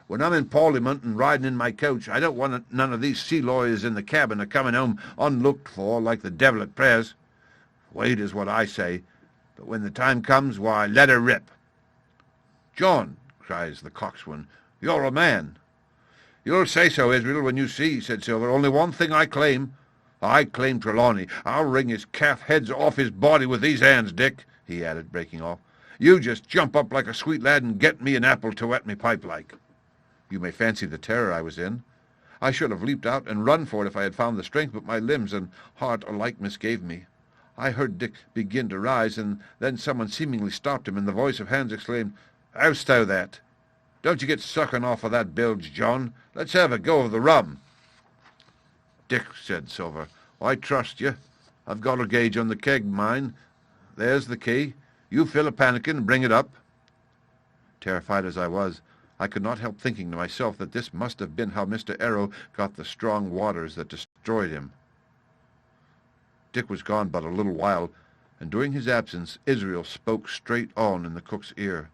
When I'm in Parliament and riding in my coach, I don't want none of these sea lawyers in the cabin a-coming home unlooked for like the devil at prayers. Wait is what I say, but when the time comes, why, let her rip. John, cries the coxswain, you're a man. You'll say so, Israel, when you see, said Silver. Only one thing I claim. I claim Trelawney. I'll wring his calf heads off his body with these hands, Dick, he added, breaking off. You just jump up like a sweet lad and get me an apple to wet me pipe like. You may fancy the terror I was in. I should have leaped out and run for it if I had found the strength, but my limbs and heart alike misgave me. I heard Dick begin to rise, and then someone seemingly stopped him, and the voice of Hans exclaimed, How's thou that? Don't you get sucking off of that bilge, John. Let's have a go of the rum. Dick, said Silver, I trust you. I've got a gauge on the keg, mind. There's the key. You fill a pannikin and bring it up. Terrified as I was, I could not help thinking to myself that this must have been how Mr. Arrow got the strong waters that destroyed him. Dick was gone but a little while, and during his absence Israel spoke straight on in the cook's ear.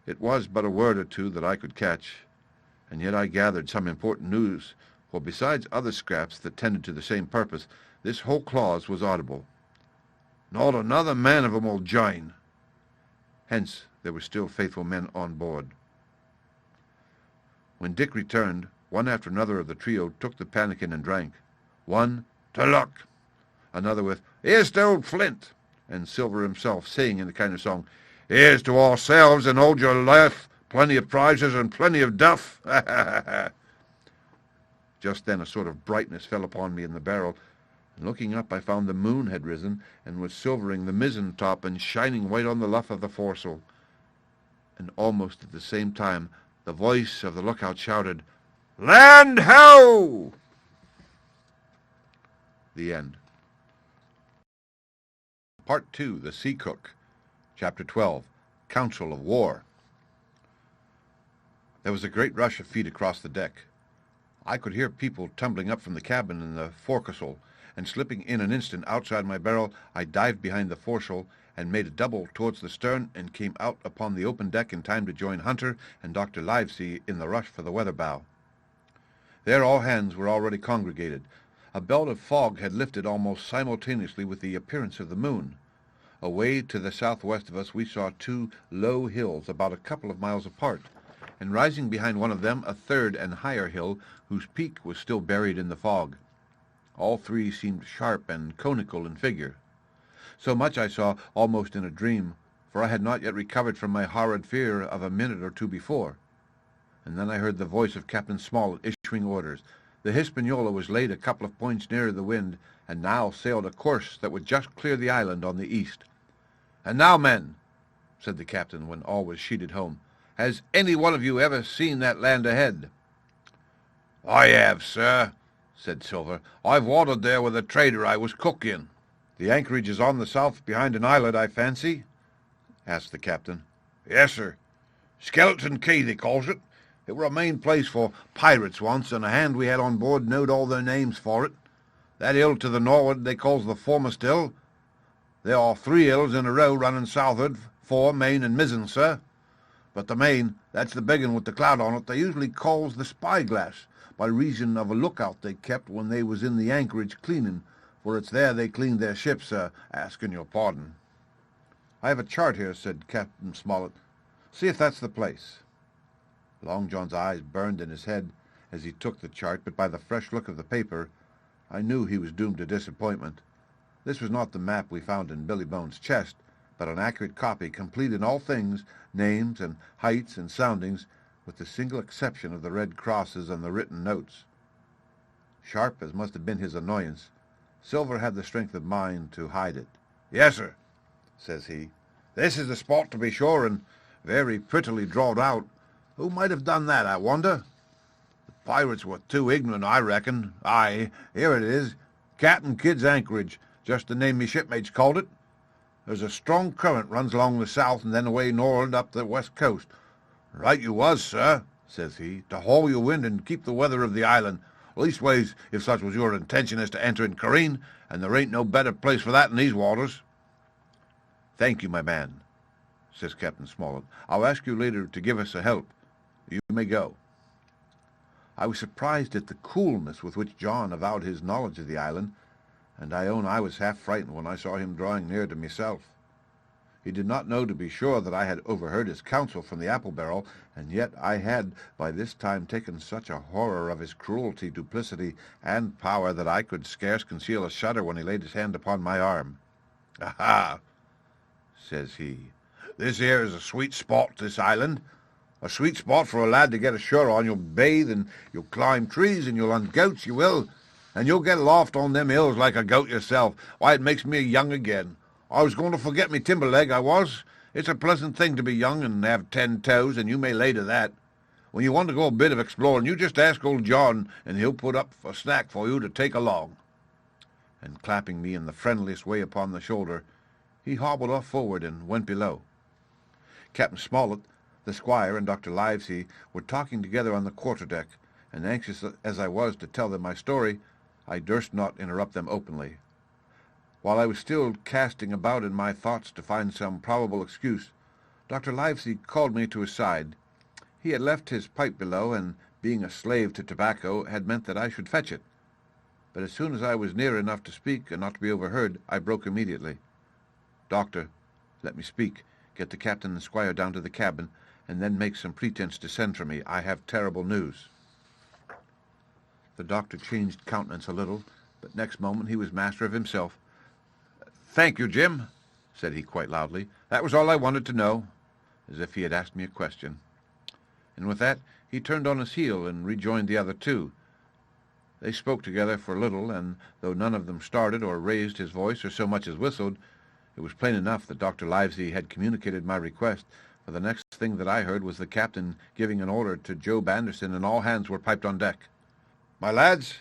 It was but a word or two that I could catch, and yet I gathered some important news, for besides other scraps that tended to the same purpose, this whole clause was audible. Not another man of 'em will join. Hence there were still faithful men on board. When Dick returned, one after another of the trio took the pannikin and drank. One, to luck. Another with, Here's to old Flint, and Silver himself saying in a kind of song, Here's to ourselves and hold your life, plenty of prizes and plenty of duff. Just then a sort of brightness fell upon me in the barrel, and looking up I found the moon had risen and was silvering the mizzen top and shining white on the luff of the foresail. And almost at the same time the voice of the lookout shouted, Land ho! The end. Part 2, The Sea Cook. Chapter 12, Council of War. There was a great rush of feet across the deck. I could hear people tumbling up from the cabin in the forecastle, and slipping in an instant outside my barrel, I dived behind the foresail and made a double towards the stern and came out upon the open deck in time to join Hunter and Dr. Livesey in the rush for the weather bow. There all hands were already congregated. A belt of fog had lifted almost simultaneously with the appearance of the moon. Away to the southwest of us we saw two low hills about a couple of miles apart, and rising behind one of them a third and higher hill whose peak was still buried in the fog. All three seemed sharp and conical in figure. So much I saw almost in a dream, for I had not yet recovered from my horrid fear of a minute or two before. And then I heard the voice of Captain Smollett issuing orders. The Hispaniola was laid a couple of points nearer the wind, and now sailed a course that would just clear the island on the east. And now, men, said the captain when all was sheeted home, has any one of you ever seen that land ahead? I have, sir, said Silver. I've watered there with a trader I was cook in. The anchorage is on the south behind an islet, I fancy? Asked the captain. Yes, sir. Skeleton Key, they calls it. It were a main place for pirates once, and a hand we had on board knowed all their names for it. That hill to the nor'ard they calls the foremast hill. There are 3 hills in a row running southward, fore, main, and mizzen, sir. But the main, that's the big un with the cloud on it, they usually calls the spyglass, by reason of a lookout they kept when they was in the anchorage cleaning, for it's there they cleaned their ships, sir, asking your pardon. I have a chart here, said Captain Smollett. See if that's the place. Long John's eyes burned in his head as he took the chart, but by the fresh look of the paper, I knew he was doomed to disappointment. This was not the map we found in Billy Bones' chest, but an accurate copy, complete in all things, names and heights and soundings, with the single exception of the red crosses and the written notes. Sharp as must have been his annoyance, Silver had the strength of mind to hide it. Yes, sir, says he. This is the spot, to be sure, and very prettily drawed out. Who might have done that, I wonder? The pirates were too ignorant, I reckon. Aye, here it is. Captain Kidd's anchorage, just the name me shipmates called it. There's a strong current runs along the south and then away nor'ard up the west coast. Right you was, sir, says he, to haul your wind and keep the weather of the island. Leastways, if such was your intention as to enter and careen, and there ain't no better place for that in these waters. Thank you, my man, says Captain Smollett. I'll ask you later to give us a help. You may go. I was surprised at the coolness with which John avowed his knowledge of the island, and I own I was half frightened when I saw him drawing near to myself. He did not know, to be sure, that I had overheard his counsel from the apple barrel, and yet I had by this time taken such a horror of his cruelty, duplicity, and power that I could scarce conceal a shudder when he laid his hand upon my arm. "Aha!" says he. "This here is a sweet spot, this island. A sweet spot for a lad to get ashore on. You'll bathe, and you'll climb trees, and you'll hunt goats, you will. And you'll get aloft on them hills like a goat yourself. Why, it makes me young again. I was going to forget me timber leg, I was. It's a pleasant thing to be young and have 10 toes, and you may lay to that. When you want to go a bit of exploring, you just ask old John, and he'll put up a snack for you to take along." And clapping me in the friendliest way upon the shoulder, he hobbled off forward and went below. Captain Smollett, the squire, and Dr. Livesey were talking together on the quarter-deck, and anxious as I was to tell them my story, I durst not interrupt them openly. While I was still casting about in my thoughts to find some probable excuse, Dr. Livesey called me to his side. He had left his pipe below, and, being a slave to tobacco, had meant that I should fetch it. But as soon as I was near enough to speak and not to be overheard, I broke immediately. "Doctor, let me speak. Get the captain and squire down to the cabin, and then make some pretense to send for me. I have terrible news." The doctor changed countenance a little, but next moment he was master of himself. "Thank you, Jim," said he quite loudly. "That was all I wanted to know," as if he had asked me a question. And with that he turned on his heel and rejoined the other two. They spoke together for a little, and though none of them started or raised his voice or so much as whistled, it was plain enough that Dr. Livesey had communicated my request, for the next thing that I heard was the captain giving an order to Job Anderson, and all hands were piped on deck. "My lads,"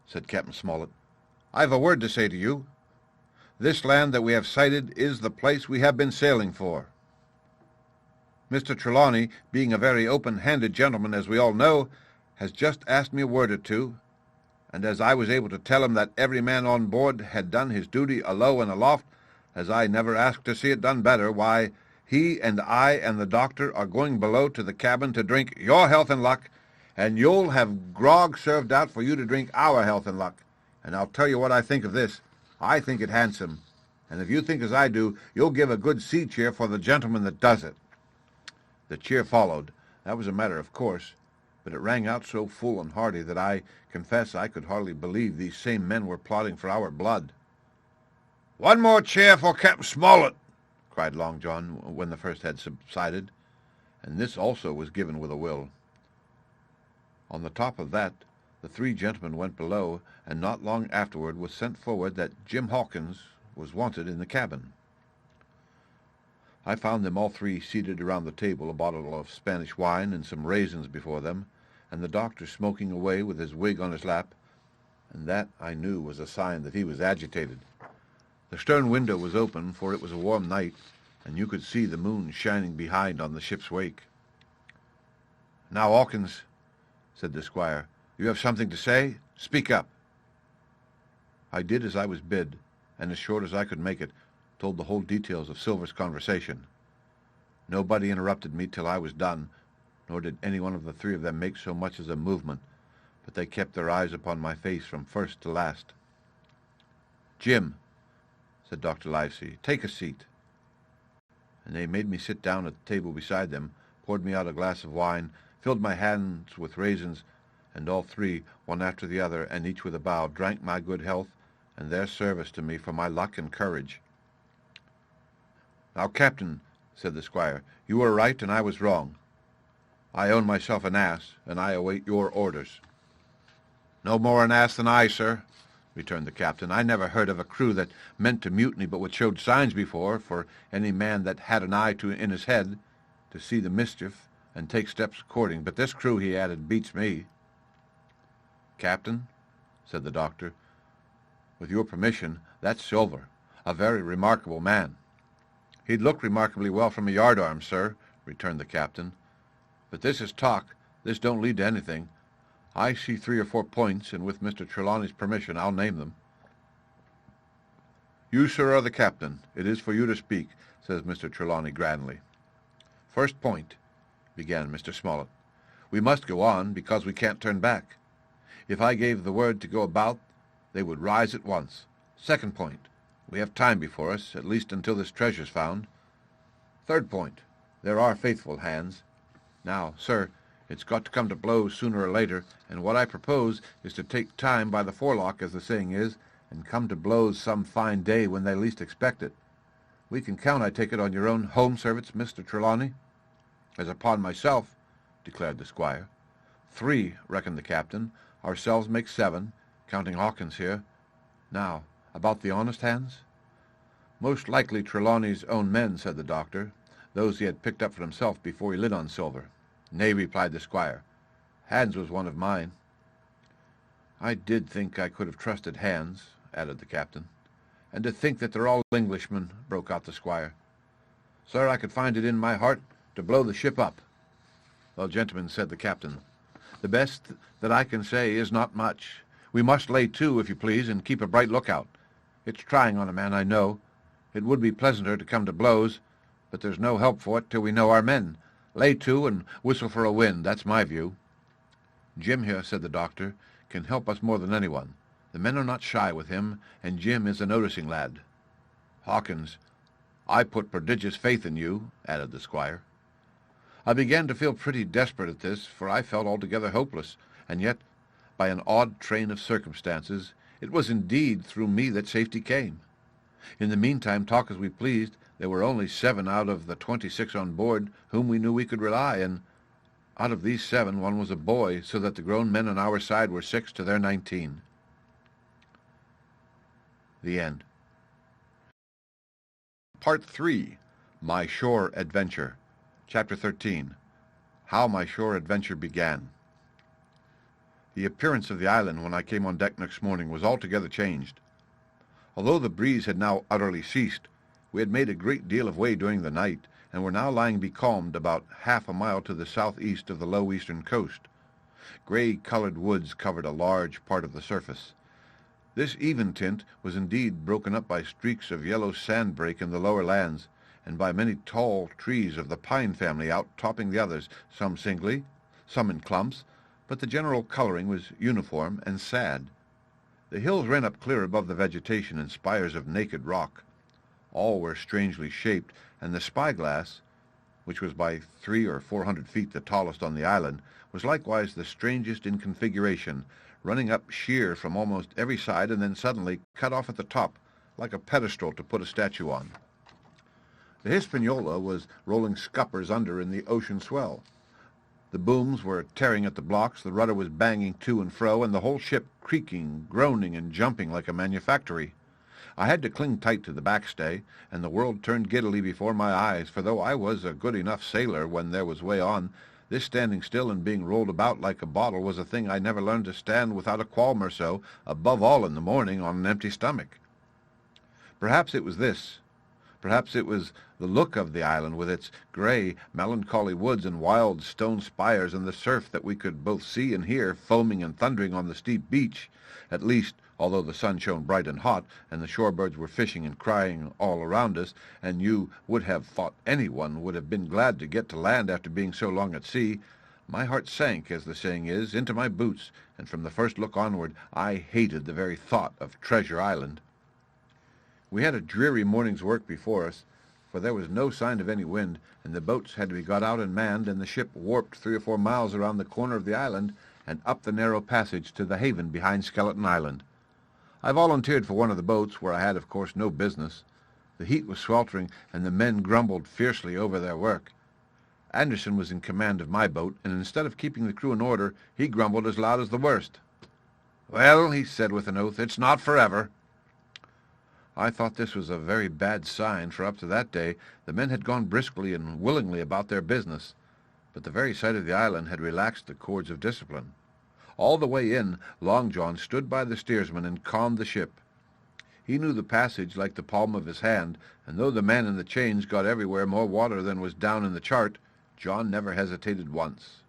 said Captain Smollett, "I've a word to say to you. This land that we have sighted is the place we have been sailing for. Mr. Trelawney, being a very open-handed gentleman, as we all know, has just asked me a word or two, and as I was able to tell him that every man on board had done his duty alow and aloft, as I never asked to see it done better, why, he and I and the doctor are going below to the cabin to drink your health and luck, and you'll have grog served out for you to drink our health and luck. And I'll tell you what I think of this. I think it handsome, and if you think as I do, you'll give a good sea cheer for the gentleman that does it." The cheer followed. That was a matter of course, but it rang out so full and hearty that I confess I could hardly believe these same men were plotting for our blood. "One more cheer for Captain Smollett," cried Long John when the first had subsided, and this also was given with a will. On the top of that, the three gentlemen went below, and not long afterward was sent forward that Jim Hawkins was wanted in the cabin. I found them all three seated around the table, a bottle of Spanish wine and some raisins before them, and the doctor smoking away with his wig on his lap, and that, I knew, was a sign that he was agitated. The stern window was open, for it was a warm night, and you could see the moon shining behind on the ship's wake. "Now, Hawkins," said the squire, "you have something to say? Speak up." I did as I was bid, and as short as I could make it, told the whole details of Silver's conversation. Nobody interrupted me till I was done, nor did any one of the three of them make so much as a movement, but they kept their eyes upon my face from first to last. "Jim," said Dr. Livesey, "take a seat." And they made me sit down at the table beside them, poured me out a glass of wine, filled my hands with raisins, and all three, one after the other, and each with a bow, drank my good health and their service to me for my luck and courage. "Now, Captain," said the squire, "you were right and I was wrong. I own myself an ass, and I await your orders." "No more an ass than I, sir," returned the captain. "I never heard of a crew that meant to mutiny but what showed signs before, for any man that had an eye in his head to see the mischief and take steps according. But this crew," he added, "beats me." "Captain," said the doctor, With your permission, that's Silver, a very remarkable man." "He'd look remarkably well from a yardarm, sir," returned the captain. "But this is talk. This don't lead to anything. I see 3 or 4 points, and with Mr. Trelawney's permission I'll name them." "You, sir, are the captain. It is for you to speak," says Mr. Trelawney grandly. "First point," began Mr. Smollett. "We must go on, because we can't turn back. If I gave the word to go about, they would rise at once. Second point, we have time before us, at least until this treasure's found. Third point, there are faithful hands. Now, sir, it's got to come to blows sooner or later, and what I propose is to take time by the forelock, as the saying is, and come to blows some fine day when they least expect it. We can count, I take it, on your own home servants, Mr. Trelawney?" "As upon myself," declared the squire. "3, reckoned the captain. Ourselves make 7, counting Hawkins here. Now, about the honest hands?" "Most likely Trelawney's own men," said the doctor, "those he had picked up for himself before he lit on Silver." "Nay," replied the squire, "Hands was one of mine." "I did think I could have trusted Hands," added the captain. "And to think that they're all Englishmen," broke out the squire. "Sir, I could find it in my heart to blow the ship up." "Well, gentlemen," said the captain, "the best that I can say is not much. We must lay to, if you please, and keep a bright lookout. It's trying on a man, I know. It would be pleasanter to come to blows, but there's no help for it till we know our men. Lay to and whistle for a wind, that's my view." "Jim here," said the doctor, "can help us more than anyone. The men are not shy with him, and Jim is a noticing lad. Hawkins, I put prodigious faith in you," added the squire. I began to feel pretty desperate at this, for I felt altogether hopeless, and yet, by an odd train of circumstances, it was indeed through me that safety came. In the meantime, talk as we pleased, there were only 7 out of the 26 on board whom we knew we could rely, and out of these 7 one was a boy, so that the grown men on our side were 6 to their 19. The end. Part 3. My Shore Adventure. Chapter 13. How my shore adventure began. The appearance of the island when I came on deck next morning was altogether changed. Although the breeze had now utterly ceased, we had made a great deal of way during the night, and were now lying becalmed about half a mile to the southeast of the low eastern coast. Gray-colored woods covered a large part of the surface. This even tint was indeed broken up by streaks of yellow sandbrake in the lower lands, and by many tall trees of the pine family out-topping the others, some singly, some in clumps, but the general coloring was uniform and sad. The hills ran up clear above the vegetation in spires of naked rock. All were strangely shaped, and the spyglass, which was by 300 or 400 feet the tallest on the island, was likewise the strangest in configuration, running up sheer from almost every side and then suddenly cut off at the top, like a pedestal to put a statue on. The Hispaniola was rolling scuppers under in the ocean swell. The booms were tearing at the blocks, the rudder was banging to and fro, and the whole ship creaking, groaning, and jumping like a manufactory. I had to cling tight to the backstay, and the world turned giddily before my eyes, for though I was a good enough sailor when there was way on, this standing still and being rolled about like a bottle was a thing I never learned to stand without a qualm or so, above all in the morning on an empty stomach. Perhaps it was this. Perhaps it was the look of the island, with its gray, melancholy woods and wild stone spires, and the surf that we could both see and hear foaming and thundering on the steep beach, at least, although the sun shone bright and hot, and the shorebirds were fishing and crying all around us, and you would have thought anyone would have been glad to get to land after being so long at sea. My heart sank, as the saying is, into my boots, and from the first look onward I hated the very thought of Treasure Island. We had a dreary morning's work before us, for there was no sign of any wind, and the boats had to be got out and manned, and the ship warped 3 or 4 miles around the corner of the island and up the narrow passage to the haven behind Skeleton Island. I volunteered for one of the boats, where I had, of course, no business. The heat was sweltering, and the men grumbled fiercely over their work. Anderson was in command of my boat, and instead of keeping the crew in order, he grumbled as loud as the worst. "Well," he said with an oath, "it's not forever." I thought this was a very bad sign, for up to that day the men had gone briskly and willingly about their business, but the very sight of the island had relaxed the cords of discipline. All the way in, Long John stood by the steersman and calmed the ship. He knew the passage like the palm of his hand, and though the man in the chains got everywhere more water than was down in the chart, John never hesitated once.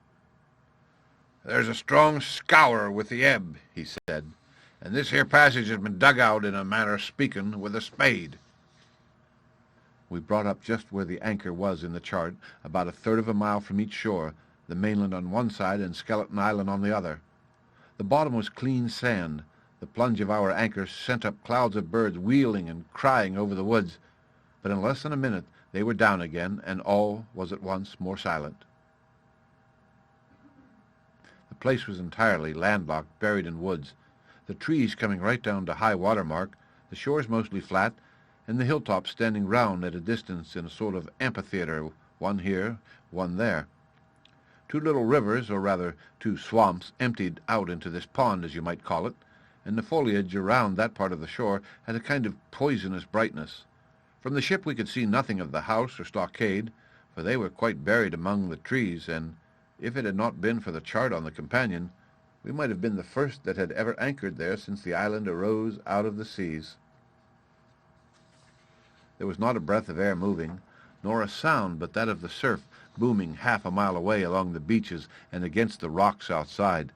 "There's a strong scour with the ebb," he said, "and this here passage has been dug out, in a manner of speaking, with a spade." We brought up just where the anchor was in the chart, about a third of a mile from each shore, the mainland on one side and Skeleton Island on the other. The bottom was clean sand. The plunge of our anchor sent up clouds of birds wheeling and crying over the woods, but in less than a minute they were down again, and all was at once more silent. The place was entirely landlocked, buried in woods, the trees coming right down to high water mark, the shores mostly flat, and the hilltops standing round at a distance in a sort of amphitheatre, one here, one there. Two little rivers, or rather 2 swamps, emptied out into this pond, as you might call it, and the foliage around that part of the shore had a kind of poisonous brightness. From the ship we could see nothing of the house or stockade, for they were quite buried among the trees, and if it had not been for the chart on the companion, we might have been the first that had ever anchored there since the island arose out of the seas. There was not a breath of air moving, nor a sound but that of the surf booming half a mile away along the beaches and against the rocks outside.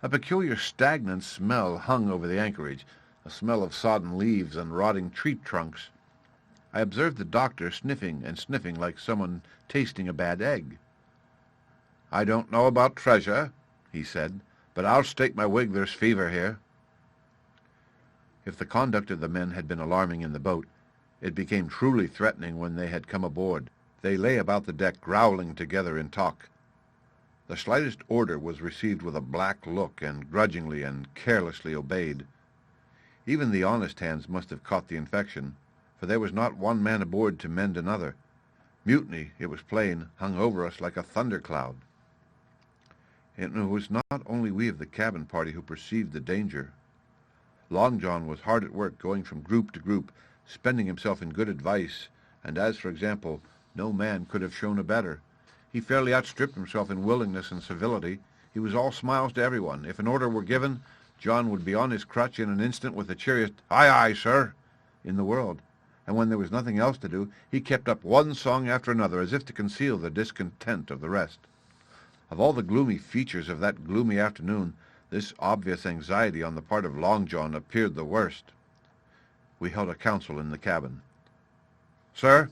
A peculiar stagnant smell hung over the anchorage, a smell of sodden leaves and rotting tree trunks. I observed the doctor sniffing and sniffing like someone tasting a bad egg. "I don't know about treasure," he said, "but I'll stake my wig there's fever here." If the conduct of the men had been alarming in the boat, it became truly threatening when they had come aboard. They lay about the deck growling together in talk. The slightest order was received with a black look, and grudgingly and carelessly obeyed. Even the honest hands must have caught the infection, for there was not one man aboard to mend another. Mutiny, it was plain, hung over us like a thundercloud. It was not only we of the cabin party who perceived the danger. Long John was hard at work, going from group to group, spending himself in good advice, and as, for example, no man could have shown a better. He fairly outstripped himself in willingness and civility. He was all smiles to everyone. If an order were given, John would be on his crutch in an instant with the cheeriest "Aye, aye, sir," in the world. And when there was nothing else to do, he kept up one song after another, as if to conceal the discontent of the rest. Of all the gloomy features of that gloomy afternoon, this obvious anxiety on the part of Long John appeared the worst. We held a council in the cabin. "Sir,"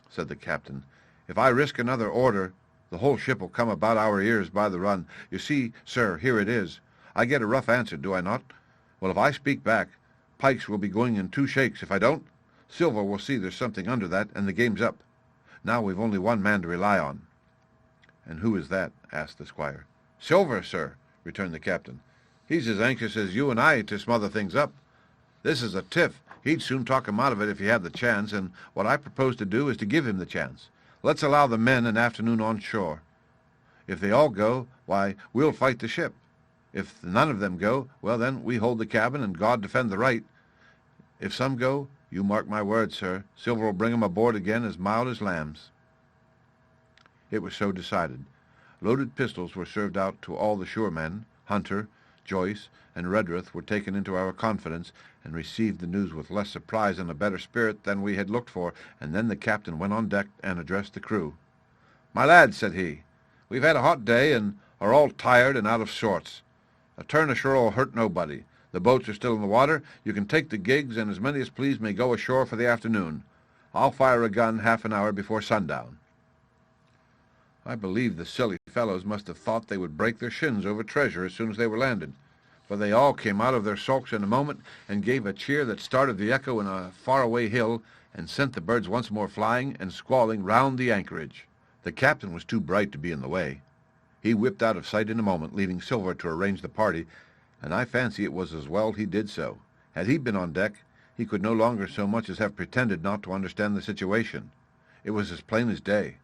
said the captain, "if I risk another order, the whole ship will come about our ears by the run. You see, sir, here it is. I get a rough answer, do I not? Well, if I speak back, Pikes will be going in 2 shakes. If I don't, Silver will see there's something under that, and the game's up. Now we've only one man to rely on." "And who is that?" asked the squire. "Silver, sir," returned the captain. "He's as anxious as you and I to smother things up. This is a tiff. He'd soon talk him out of it if he had the chance, and what I propose to do is to give him the chance. Let's allow the men an afternoon on shore. If they all go, why, we'll fight the ship. If none of them go, well, then we hold the cabin, and God defend the right. If some go, you mark my words, sir, Silver will bring 'em aboard again as mild as lambs." It was so decided. Loaded pistols were served out to all the shore men. Hunter, Joyce, and Redruth were taken into our confidence, and received the news with less surprise and a better spirit than we had looked for, and then the captain went on deck and addressed the crew. "My lads," said he, "we've had a hot day, and are all tired and out of sorts. A turn ashore will hurt nobody. The boats are still in the water. You can take the gigs, and as many as please may go ashore for the afternoon. I'll fire a gun half an hour before sundown." I believe the silly fellows must have thought they would break their shins over treasure as soon as they were landed, for they all came out of their sulks in a moment and gave a cheer that started the echo in a far-away hill and sent the birds once more flying and squalling round the anchorage. The captain was too bright to be in the way. He whipped out of sight in a moment, leaving Silver to arrange the party, and I fancy it was as well he did so. Had he been on deck, he could no longer so much as have pretended not to understand the situation. It was as plain as day.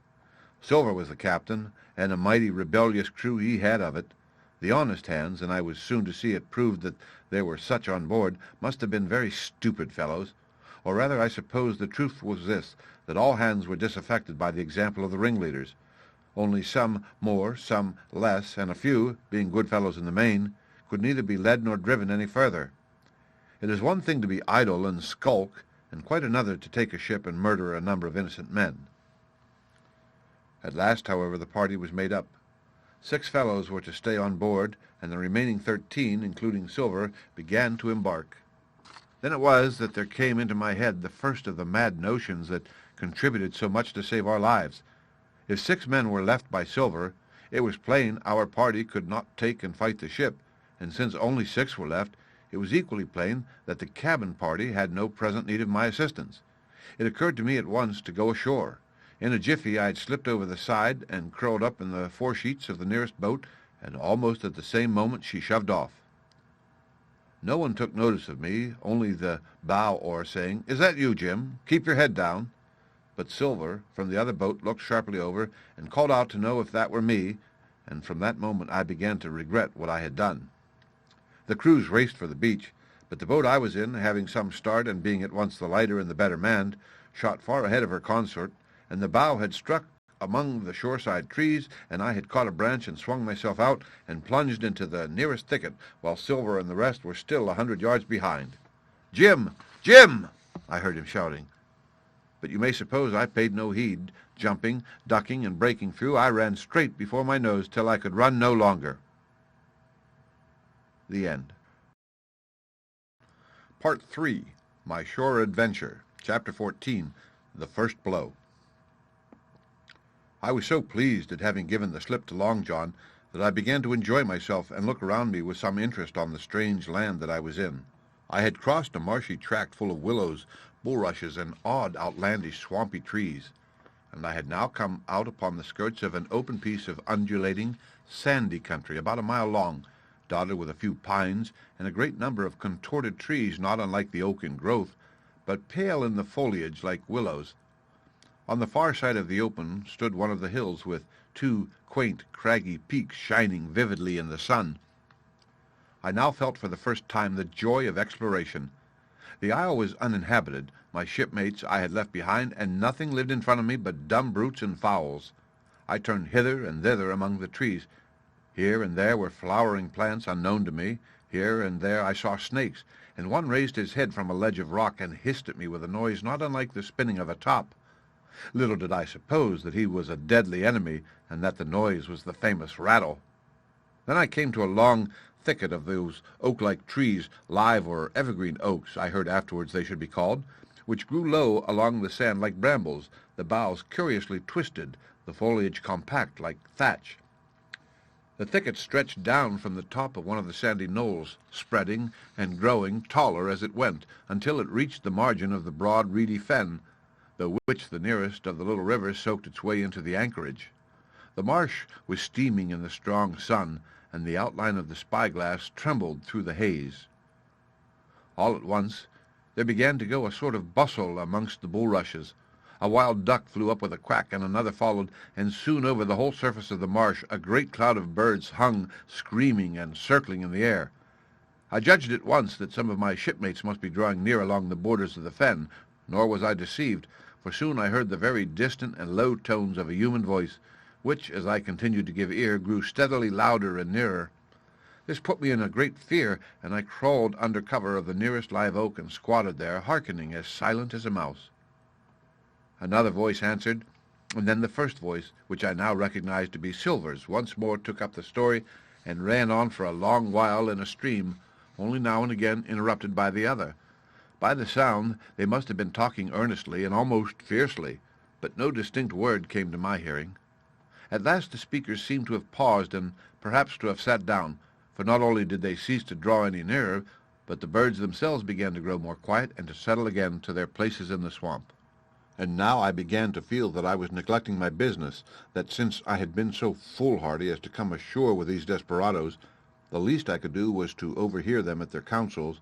Silver was the captain, and a mighty rebellious crew he had of it. The honest hands, and I was soon to see it proved that there were such on board, must have been very stupid fellows. Or rather, I suppose the truth was this, that all hands were disaffected by the example of the ringleaders. Only some more, some less, and a few, being good fellows in the main, could neither be led nor driven any further. It is one thing to be idle and skulk, and quite another to take a ship and murder a number of innocent men. At last, however, the party was made up. 6 fellows were to stay on board, and the remaining 13, including Silver, began to embark. Then it was that there came into my head the first of the mad notions that contributed so much to save our lives. If 6 men were left by Silver, it was plain our party could not take and fight the ship, and since only 6 were left, it was equally plain that the cabin party had no present need of my assistance. It occurred to me at once to go ashore. In a jiffy I had slipped over the side and curled up in the foresheets of the nearest boat, and almost at the same moment she shoved off. No one took notice of me, only the bow oar saying, "Is that you, Jim? Keep your head down." But Silver, from the other boat, looked sharply over and called out to know if that were me, and from that moment I began to regret what I had done. The crews raced for the beach, but the boat I was in, having some start and being at once the lighter and the better manned, shot far ahead of her consort, and the bow had struck among the shoreside trees, and I had caught a branch and swung myself out and plunged into the nearest thicket, while Silver and the rest were still 100 yards behind. "Jim! Jim!" I heard him shouting. But you may suppose I paid no heed. Jumping, ducking, and breaking through, I ran straight before my nose till I could run no longer. The end. Part 3. My Shore Adventure. Chapter 14. The First Blow. I was so pleased at having given the slip to Long John that I began to enjoy myself and look around me with some interest on the strange land that I was in. I had crossed a marshy tract full of willows, bulrushes, and odd outlandish swampy trees, and I had now come out upon the skirts of an open piece of undulating, sandy country about a mile long, dotted with a few pines and a great number of contorted trees not unlike the oak in growth, but pale in the foliage like willows. On the far side of the open stood one of the hills with 2 quaint, craggy peaks shining vividly in the sun. I now felt for the first time the joy of exploration. The isle was uninhabited, my shipmates I had left behind, and nothing lived in front of me but dumb brutes and fowls. I turned hither and thither among the trees. Here and there were flowering plants unknown to me. Here and there I saw snakes, and one raised his head from a ledge of rock and hissed at me with a noise not unlike the spinning of a top. Little did I suppose that he was a deadly enemy, and that the noise was the famous rattle. Then I came to a long thicket of those oak-like trees, live or evergreen oaks, I heard afterwards they should be called, which grew low along the sand like brambles, the boughs curiously twisted, the foliage compact like thatch. The thicket stretched down from the top of one of the sandy knolls, spreading and growing taller as it went, until it reached the margin of the broad reedy fen, through which the nearest of the little rivers soaked its way into the anchorage. The marsh was steaming in the strong sun, and the outline of the spyglass trembled through the haze. All at once there began to go a sort of bustle amongst the bulrushes. A wild duck flew up with a quack, and another followed, and soon over the whole surface of the marsh a great cloud of birds hung, screaming and circling in the air. I judged at once that some of my shipmates must be drawing near along the borders of the fen, nor was I deceived, for soon I heard the very distant and low tones of a human voice, which, as I continued to give ear, grew steadily louder and nearer. This put me in a great fear, and I crawled under cover of the nearest live oak and squatted there, hearkening, as silent as a mouse. Another voice answered, and then the first voice, which I now recognized to be Silver's, once more took up the story and ran on for a long while in a stream, only now and again interrupted by the other. By the sound, they must have been talking earnestly and almost fiercely, but no distinct word came to my hearing. At last the speakers seemed to have paused and perhaps to have sat down, for not only did they cease to draw any nearer, but the birds themselves began to grow more quiet and to settle again to their places in the swamp. And now I began to feel that I was neglecting my business, that since I had been so foolhardy as to come ashore with these desperadoes, the least I could do was to overhear them at their councils,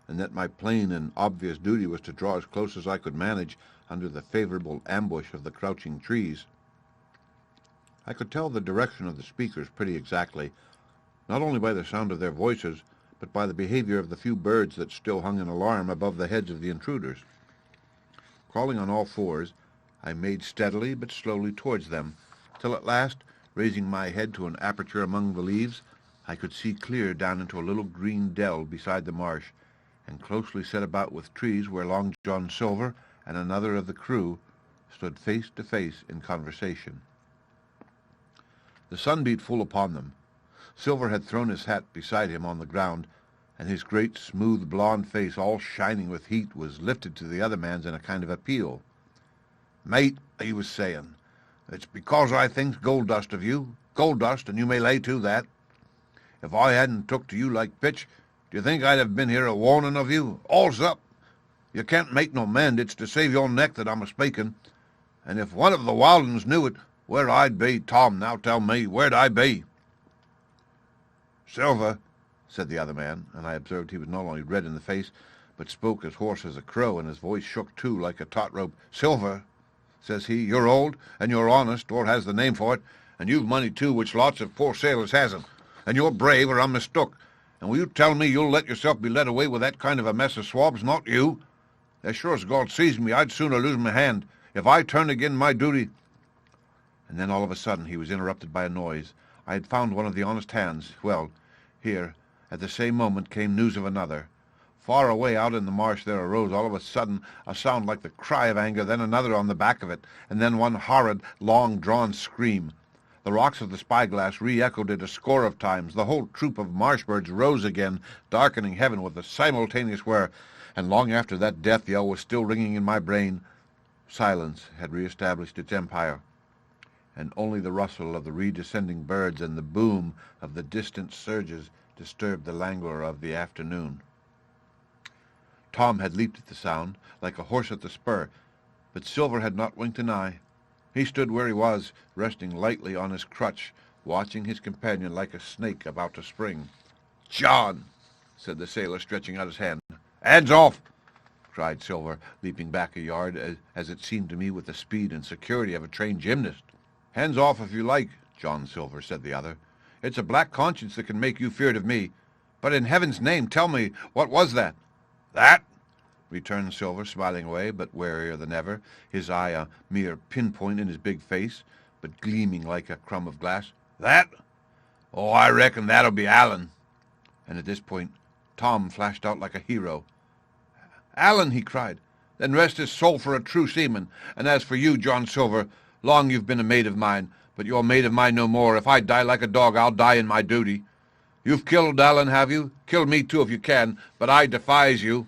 and that my plain and obvious duty was to draw as close as I could manage under the favorable ambush of the crouching trees. I could tell the direction of the speakers pretty exactly, not only by the sound of their voices, but by the behavior of the few birds that still hung in alarm above the heads of the intruders. Crawling on all fours, I made steadily but slowly towards them, till at last, raising my head to an aperture among the leaves, I could see clear down into a little green dell beside the marsh, and closely set about with trees where Long John Silver and another of the crew stood face to face in conversation. The sun beat full upon them. Silver had thrown his hat beside him on the ground, and his great, smooth, blond face, all shining with heat, was lifted to the other man's in a kind of appeal. "Mate," he was saying, "it's because I thinks gold dust of you. Gold dust, and you may lay to that. If I hadn't took to you like pitch, do you think I'd have been here a warning of you? All's up. You can't make no mend. It's to save your neck that I'm a-speaking. And if one of the wild uns knew it, where I'd be, Tom, now tell me, where'd I be?" "Silver," said the other man, and I observed he was not only red in the face, but spoke as hoarse as a crow, and his voice shook too, like a taut rope. "Silver," says he, "you're old, and you're honest, or has the name for it, and you've money too, which lots of poor sailors hasn't, and you're brave, or I'm mistook. And will you tell me you'll let yourself be led away with that kind of a mess of swabs? Not you. As sure as God sees me, I'd sooner lose my hand. If I turn again my duty—" And then all of a sudden he was interrupted by a noise. I had found one of the honest hands. Well, here, at the same moment, came news of another. Far away out in the marsh there arose all of a sudden a sound like the cry of anger, then another on the back of it, and then one horrid, long-drawn scream. The rocks of the spyglass re-echoed it a score of times. The whole troop of marsh birds rose again, darkening heaven with a simultaneous whir, and long after that death yell was still ringing in my brain, silence had re-established its empire, and only the rustle of the redescending birds and the boom of the distant surges disturbed the languor of the afternoon. Tom had leaped at the sound, like a horse at the spur, but Silver had not winked an eye. He stood where he was, resting lightly on his crutch, watching his companion like a snake about to spring. "John," said the sailor, stretching out his hand. "Hands off!" cried Silver, leaping back a yard, as it seemed to me, with the speed and security of a trained gymnast. "Hands off if you like, John Silver," said the other. "It's a black conscience that can make you feared of me. But in heaven's name, tell me, what was that?" "That?" returned Silver, smiling away, but warier than ever, his eye a mere pinpoint in his big face, but gleaming like a crumb of glass. "That? Oh, I reckon that'll be Allen." And at this point Tom flashed out like a hero. "Allen!" he cried. "Then rest his soul for a true seaman. And as for you, John Silver, long you've been a mate of mine, but you're mate of mine no more. If I die like a dog, I'll die in my duty. You've killed Allen, have you? Kill me too if you can, but I defies you."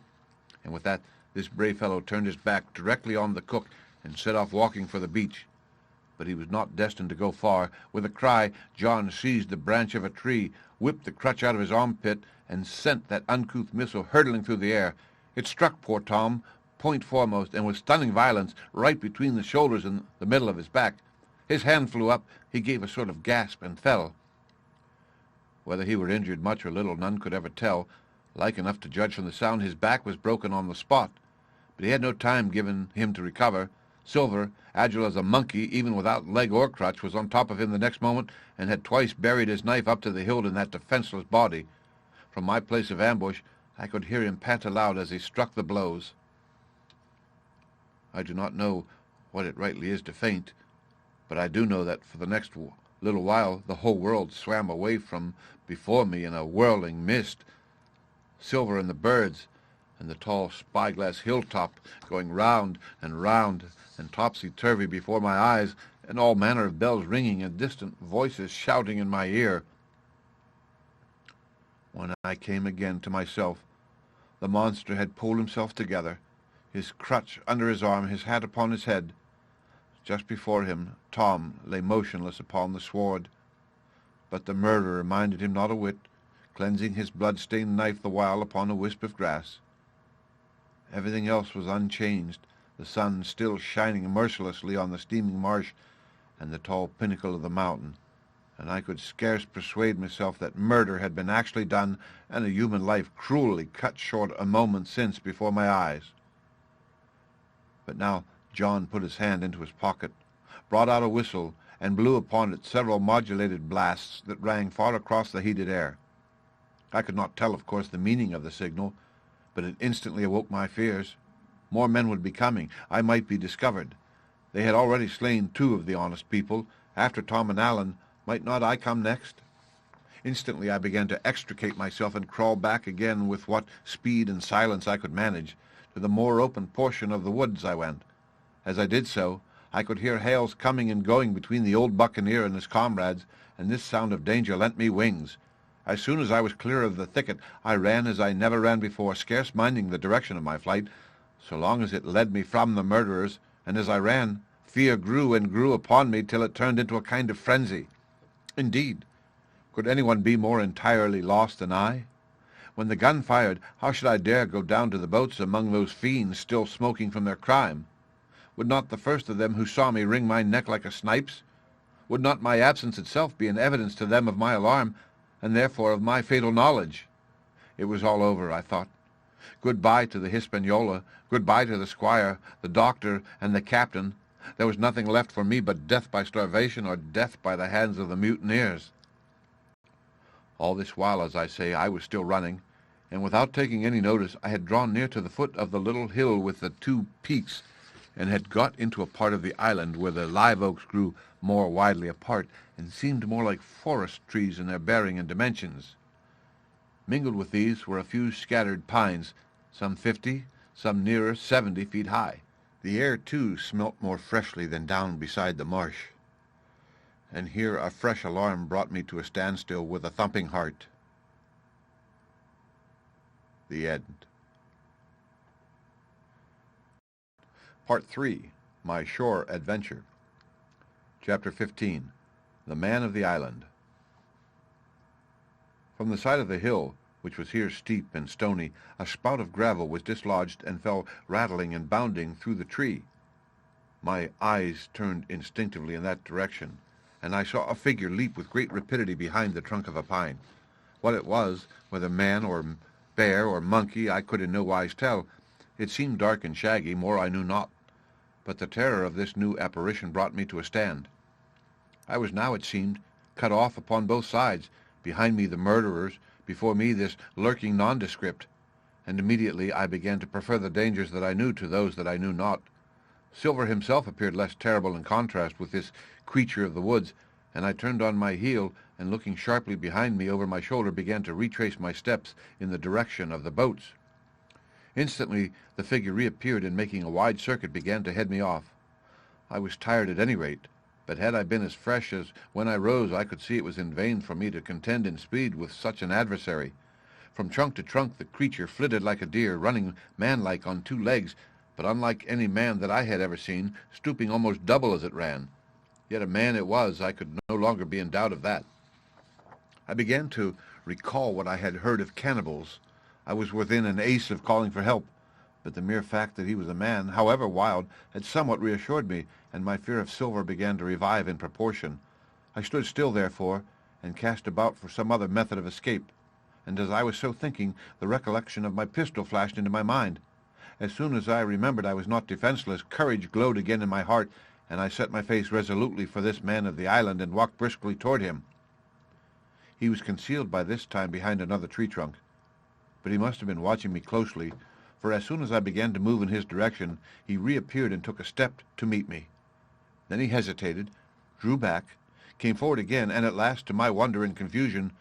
And with that, this brave fellow turned his back directly on the cook and set off walking for the beach. But he was not destined to go far. With a cry, John seized the branch of a tree, whipped the crutch out of his armpit, and sent that uncouth missile hurtling through the air. It struck poor Tom, point foremost, and with stunning violence, right between the shoulders and the middle of his back. His hand flew up, he gave a sort of gasp, and fell. Whether he were injured much or little, none could ever tell. Like enough to judge from the sound, his back was broken on the spot. But he had no time given him to recover. Silver, agile as a monkey, even without leg or crutch, was on top of him the next moment, and had twice buried his knife up to the hilt in that defenseless body. From my place of ambush, I could hear him pant aloud as he struck the blows. I do not know what it rightly is to faint, but I do know that for the next little while the whole world swam away from before me in a whirling mist. Silver and the birds, and the tall spyglass hilltop going round and topsy-turvy before my eyes, and all manner of bells ringing and distant voices shouting in my ear. When I came again to myself, the monster had pulled himself together, his crutch under his arm, his hat upon his head. Just before him, Tom lay motionless upon the sward, but the murderer minded him not a whit, cleansing his blood-stained knife the while upon a wisp of grass. Everything else was unchanged, the sun still shining mercilessly on the steaming marsh and the tall pinnacle of the mountain, and I could scarce persuade myself that murder had been actually done and a human life cruelly cut short a moment since before my eyes. But now John put his hand into his pocket, brought out a whistle, and blew upon it several modulated blasts that rang far across the heated air. I could not tell, of course, the meaning of the signal, but it instantly awoke my fears. More men would be coming. I might be discovered. They had already slain 2 of the honest people. After Tom and Allen, might not I come next? Instantly I began to extricate myself and crawl back again with what speed and silence I could manage. To the more open portion of the woods I went. As I did so, I could hear hails coming and going between the old buccaneer and his comrades, and this sound of danger lent me wings. As soon as I was clear of the thicket, I ran as I never ran before, scarce minding the direction of my flight, so long as it led me from the murderers, and as I ran, fear grew and grew upon me till it turned into a kind of frenzy. Indeed, could anyone be more entirely lost than I? When the gun fired, how should I dare go down to the boats among those fiends still smoking from their crime? Would not the first of them who saw me wring my neck like a snipe's? Would not my absence itself be an evidence to them of my alarm, and therefore of my fatal knowledge? It was all over, I thought. Good-bye to the Hispaniola, good-bye to the squire, the doctor, and the captain. There was nothing left for me but death by starvation or death by the hands of the mutineers. All this while, as I say, I was still running, and without taking any notice, I had drawn near to the foot of the little hill with the two peaks, and had got into a part of the island where the live oaks grew more widely apart, and seemed more like forest trees in their bearing and dimensions. Mingled with these were a few scattered pines, some 50, some nearer 70 feet high. The air, too, smelt more freshly than down beside the marsh. And here a fresh alarm brought me to a standstill with a thumping heart. The end. Part 3. My Shore Adventure. Chapter 15. The Man of the Island. From the side of the hill, which was here steep and stony, a spout of gravel was dislodged and fell rattling and bounding through the tree. My eyes turned instinctively in that direction, and I saw a figure leap with great rapidity behind the trunk of a pine. What it was, whether man or bear or monkey, I could in no wise tell. It seemed dark and shaggy, more I knew not. But the terror of this new apparition brought me to a stand. I was now, it seemed, cut off upon both sides, behind me the murderers, before me this lurking nondescript, and immediately I began to prefer the dangers that I knew to those that I knew not. Silver himself appeared less terrible in contrast with this creature of the woods, and I turned on my heel, and looking sharply behind me over my shoulder began to retrace my steps in the direction of the boats. Instantly the figure reappeared, and making a wide circuit began to head me off. I was tired at any rate, but had I been as fresh as when I rose, I could see it was in vain for me to contend in speed with such an adversary. From trunk to trunk the creature flitted like a deer, running manlike on two legs, but unlike any man that I had ever seen, stooping almost double as it ran. Yet a man it was, I could no longer be in doubt of that. I began to recall what I had heard of cannibals. I was within an ace of calling for help, but the mere fact that he was a man, however wild, had somewhat reassured me, and my fear of Silver began to revive in proportion. I stood still, therefore, and cast about for some other method of escape, and as I was so thinking, the recollection of my pistol flashed into my mind. As soon as I remembered I was not defenseless, courage glowed again in my heart, and I set my face resolutely for this man of the island and walked briskly toward him. He was concealed by this time behind another tree trunk, but he must have been watching me closely, for as soon as I began to move in his direction, he reappeared and took a step to meet me. Then he hesitated, drew back, came forward again, and at last, to my wonder and confusion,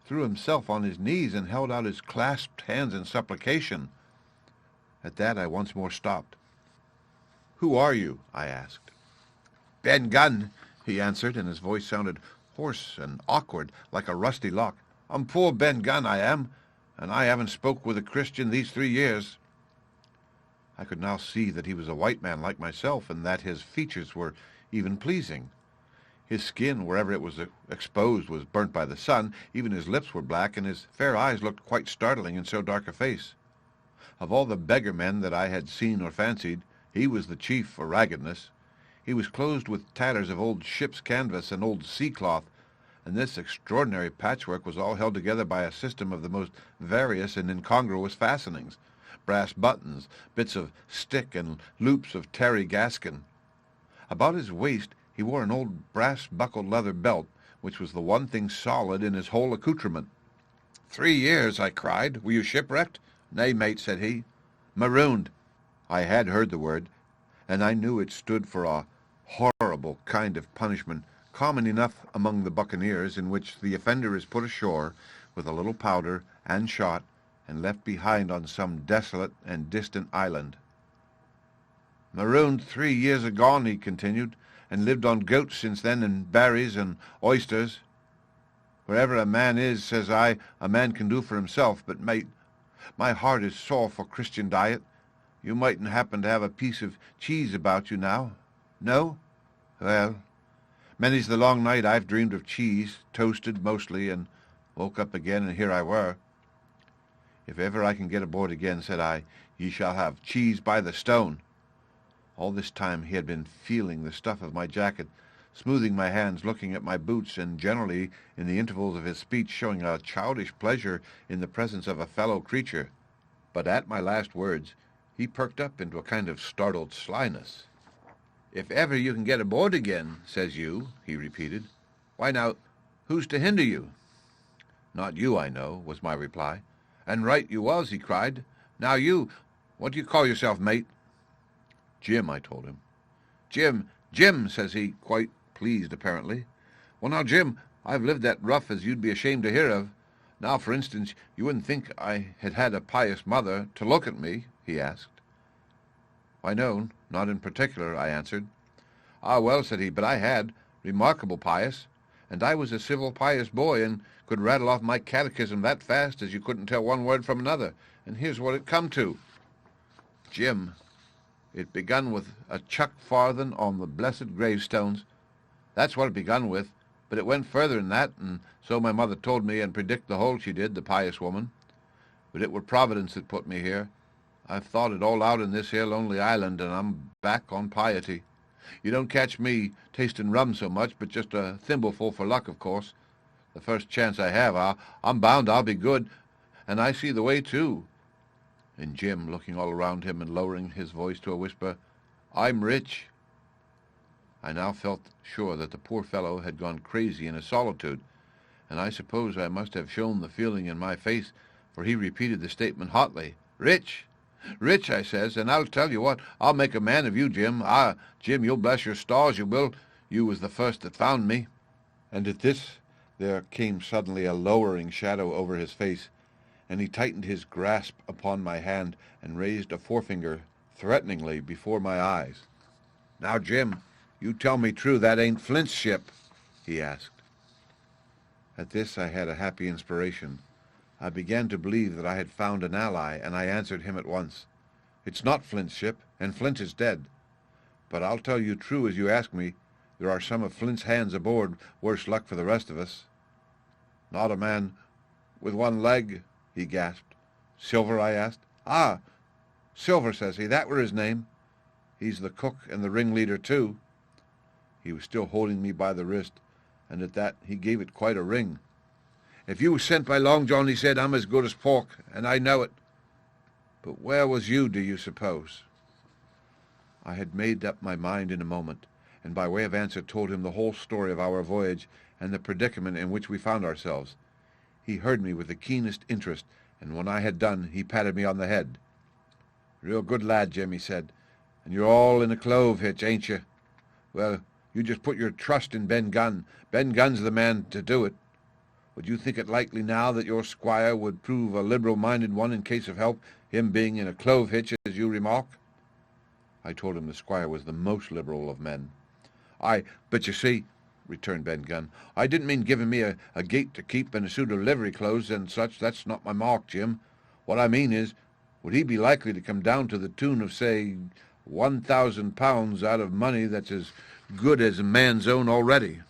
threw himself on his knees and held out his clasped hands in supplication. At that I once more stopped. "Who are you?" I asked. "Ben Gunn," he answered, and his voice sounded hoarse and awkward, like a rusty lock. "I'm poor Ben Gunn, I am, and I haven't spoke with a Christian these 3 years." I could now see that he was a white man like myself, and that his features were even pleasing. His skin, wherever it was exposed, was burnt by the sun. Even his lips were black, and his fair eyes looked quite startling in so dark a face. Of all the beggar men that I had seen or fancied, he was the chief for raggedness. He was clothed with tatters of old ship's canvas and old sea-cloth, and this extraordinary patchwork was all held together by a system of the most various and incongruous fastenings, brass buttons, bits of stick, and loops of tarry gaskin. About his waist he wore an old brass-buckled leather belt, which was the one thing solid in his whole accoutrement. 3 years, I cried. Were you shipwrecked? Nay, mate, said he. Marooned. I had heard the word, and I knew it stood for a horrible kind of punishment common enough among the buccaneers, in which the offender is put ashore with a little powder and shot and left behind on some desolate and distant island. "Marooned 3 years agone," he continued, "and lived on goats since then, and berries and oysters. Wherever a man is, says I, a man can do for himself, but, mate, my heart is sore for Christian diet. You mightn't happen to have a piece of cheese about you now? No? Well, many's the long night I've dreamed of cheese, toasted mostly, and woke up again, and here I were. If ever I can get aboard again," said I, "ye shall have cheese by the stone." All this time he had been feeling the stuff of my jacket, smoothing my hands, looking at my boots, and generally, in the intervals of his speech, showing a childish pleasure in the presence of a fellow creature. But at my last words he perked up into a kind of startled slyness. "If ever you can get aboard again, says you," he repeated. "Why now, who's to hinder you?" "Not you, I know," was my reply. "And right you was," he cried. "Now you, what do you call yourself, mate?" "Jim," I told him. "Jim, Jim," says he, quite pleased apparently. "Well now, Jim, I've lived that rough as you'd be ashamed to hear of. Now, for instance, you wouldn't think I had had a pious mother to look at me?" he asked. "Why, no, not in particular," I answered. "Ah, well," said he, "but I had, remarkable pious, and I was a civil pious boy, and could rattle off my catechism that fast as you couldn't tell one word from another, and here's what it come to. Jim, it begun with a chuck farthing on the blessed gravestones. That's what it begun with, but it went further than that, and so my mother told me, and predict the whole she did, the pious woman. But it were Providence that put me here. I've thought it all out in this here lonely island, and I'm back on piety. You don't catch me tasting rum so much, but just a thimbleful for luck, of course. The first chance I have, I'm bound I'll be good, and I see the way, too." And Jim, looking all around him and lowering his voice to a whisper, "I'm rich." I now felt sure that the poor fellow had gone crazy in his solitude, and I suppose I must have shown the feeling in my face, for he repeated the statement hotly. "Rich? Rich," I says, "and I'll tell you what, I'll make a man of you, Jim. Ah, Jim, you'll bless your stars, you will. You was the first that found me." And at this there came suddenly a lowering shadow over his face, and he tightened his grasp upon my hand and raised a forefinger threateningly before my eyes. "Now, Jim, you tell me true that ain't Flint's ship?" he asked. At this I had a happy inspiration. I began to believe that I had found an ally, and I answered him at once. "It's not Flint's ship, and Flint is dead. But I'll tell you true as you ask me, there are some of Flint's hands aboard, worse luck for the rest of us." "Not a man with one leg?" he gasped. "Silver?" I asked. "Ah, Silver," says he, "that were his name. He's the cook and the ringleader, too." He was still holding me by the wrist, and at that he gave it quite a ring. "If you was sent by Long John," he said, "I'm as good as pork, and I know it. But where was you, do you suppose?" I had made up my mind in a moment, and by way of answer told him the whole story of our voyage and the predicament in which we found ourselves. He heard me with the keenest interest, and when I had done, he patted me on the head. "Real good lad, Jim," he said, "and you're all in a clove hitch, ain't you? Well, you just put your trust in Ben Gunn. Ben Gunn's the man to do it. Would you think it likely now that your squire would prove a liberal-minded one in case of help, him being in a clove hitch, as you remark?" I told him the squire was the most liberal of men. "Aye, but you see," returned Ben Gunn, "I didn't mean giving me a gate to keep and a suit of livery clothes and such. That's not my mark, Jim. What I mean is, would he be likely to come down to the tune of, say, £1,000 out of money that's as good as a man's own already?"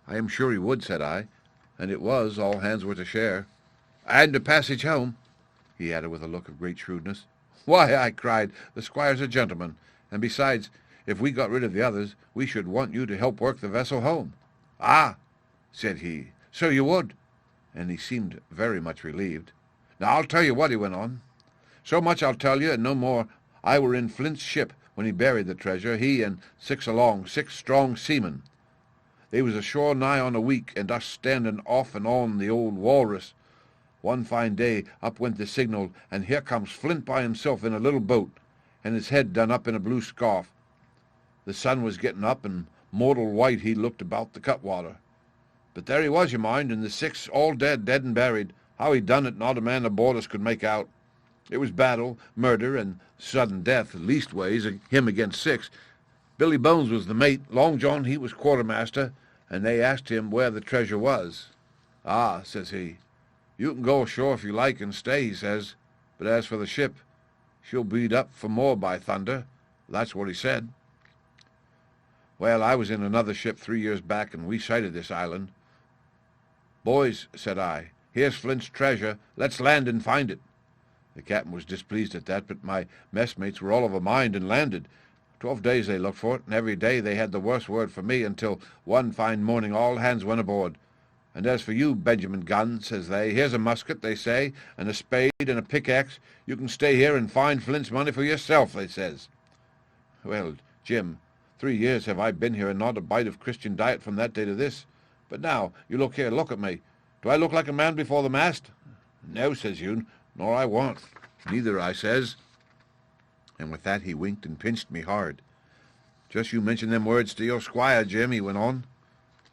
"I am sure he would," said I, and it was all hands were to share. "And a passage home," he added with a look of great shrewdness. "Why," I cried, "the squire's a gentleman, and besides, if we got rid of the others, we should want you to help work the vessel home." "Ah," said he, "so you would," and he seemed very much relieved. "Now I'll tell you what," he went on. "So much I'll tell you, and no more. I were in Flint's ship when he buried the treasure, he and 6 strong seamen. They was ashore nigh on a week, and us standing off and on the old Walrus. One fine day up went the signal, and here comes Flint by himself in a little boat, and his head done up in a blue scarf. The sun was getting up, and mortal white he looked about the cutwater. But there he was, you mind, and the 6 all dead and buried. How he done it, not a man aboard us could make out. It was battle, murder, and sudden death, leastways, him against 6. Billy Bones was the mate, Long John he was quartermaster, and they asked him where the treasure was. "Ah," says he, "you can go ashore if you like and stay," he says, "but as for the ship, she'll beat up for more, by thunder." That's what he said. Well, I was in another ship 3 years back, and we sighted this island. "Boys," said I, "here's Flint's treasure. Let's land and find it." The captain was displeased at that, but my messmates were all of a mind and landed. 12 days they looked for it, and every day they had the worst word for me, until one fine morning all hands went aboard. "And as for you, Benjamin Gunn," says they, "here's a musket," they say, "and a spade and a pickaxe. You can stay here and find Flint's money for yourself," they says. Well, Jim, 3 years have I been here, and not a bite of Christian diet from that day to this. But now, you look here, look at me. Do I look like a man before the mast? "No," says you, "nor I want." "Neither," I says. And with that he winked and pinched me hard. "Just you mention them words to your squire, Jim," he went on.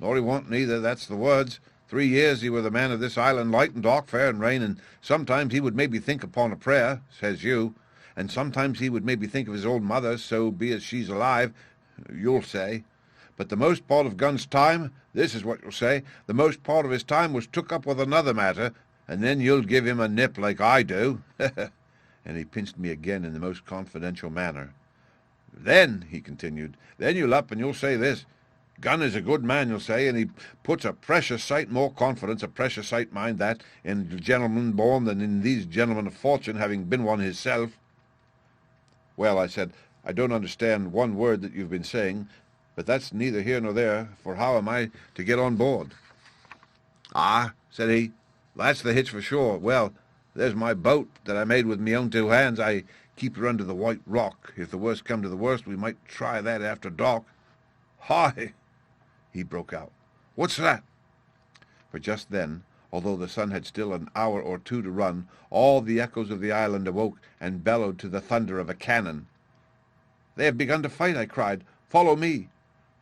"Nor he won't neither, that's the words. 3 years he were the man of this island, light and dark, fair and rain, and sometimes he would maybe think upon a prayer," says you, "and sometimes he would maybe think of his old mother, so be as she's alive," you'll say. "But the most part of Gunn's time, this is what you'll say, the most part of his time was took up with another matter, and then you'll give him a nip like I do." And he pinched me again in the most confidential manner. "Then," he continued, "then you'll up and you'll say this. Gunn is a good man, you'll say, and he puts a precious sight more confidence, a precious sight, mind that, in a gentleman born than in these gentlemen of fortune, having been one himself." "Well," I said, "I don't understand one word that you've been saying, but that's neither here nor there, for how am I to get on board?" "Ah," said he, "that's the hitch for sure. Well, there's my boat that I made with me own 2 hands. I keep her under the White Rock. If the worst come to the worst, we might try that after dark." "Hi!" he broke out. "What's that?" For just then, although the sun had still an hour or 2 to run, all the echoes of the island awoke and bellowed to the thunder of a cannon. "They have begun to fight," I cried. "Follow me."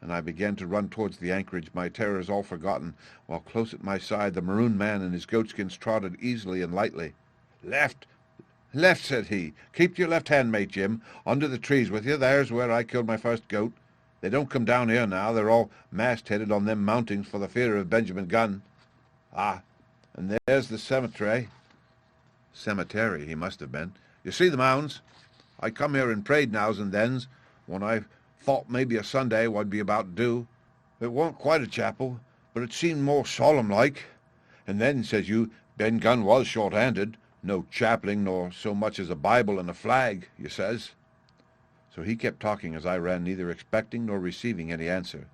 And I began to run towards the anchorage, my terrors all forgotten, while close at my side the maroon man and his goatskins trotted easily and lightly. "Left, left," said he. "Keep to your left hand, mate Jim. Under the trees with you. There's where I killed my first goat. They don't come down here now. They're all mast-headed on them mountings for the fear of Benjamin Gunn. Ah, and there's the cemetery." Cemetery, he must have meant. "You see the mounds? I come here and prayed nows and thens, when I thought maybe a Sunday what'd be about due. It warn't quite a chapel, but it seemed more solemn-like. And then, says you, Ben Gunn was short-handed. No chaplain nor so much as a Bible and a flag, you says." So he kept talking as I ran, neither expecting nor receiving any answer.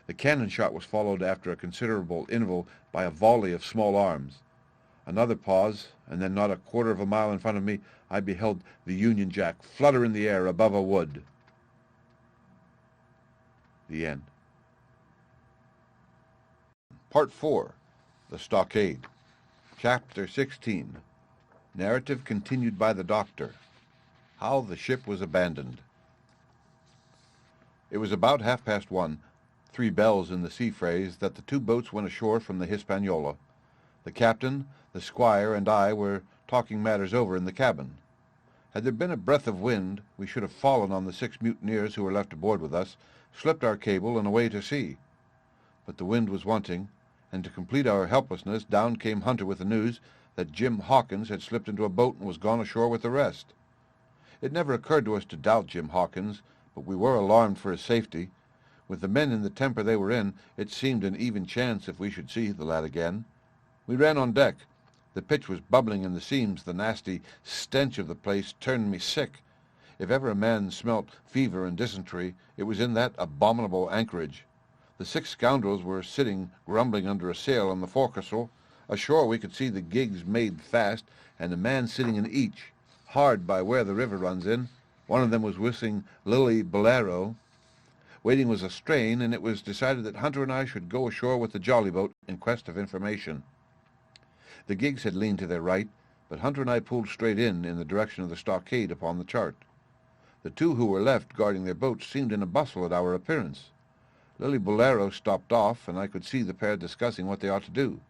The cannon shot was followed after a considerable interval by a volley of small arms. Another pause, and then not a quarter of a mile in front of me I beheld the Union Jack flutter in the air above a wood. The end. Part 4. The Stockade. Chapter 16. Narrative continued by the Doctor. How the ship was abandoned. It was about 1:30, 3 bells in the sea phrase, that the 2 boats went ashore from the Hispaniola. The captain, the squire, and I were talking matters over in the cabin. Had there been a breath of wind, we should have fallen on the 6 mutineers who were left aboard with us, slipped our cable, and away to sea. But the wind was wanting, and to complete our helplessness, down came Hunter with the news that Jim Hawkins had slipped into a boat and was gone ashore with the rest. It never occurred to us to doubt Jim Hawkins, but we were alarmed for his safety. With the men in the temper they were in, it seemed an even chance if we should see the lad again. We ran on deck. The pitch was bubbling in the seams. The nasty stench of the place turned me sick. If ever a man smelt fever and dysentery, it was in that abominable anchorage. The 6 scoundrels were sitting grumbling under a sail on the forecastle. Ashore we could see the gigs made fast, and a man sitting in each, hard by where the river runs in. One of them was whistling Lily Bolero. Waiting was a strain, and it was decided that Hunter and I should go ashore with the jolly boat in quest of information. The gigs had leaned to their right, but Hunter and I pulled straight in the direction of the stockade upon the chart. The 2 who were left guarding their boats seemed in a bustle at our appearance. Lily Bolero stopped off, and I could see the pair discussing what they ought to do.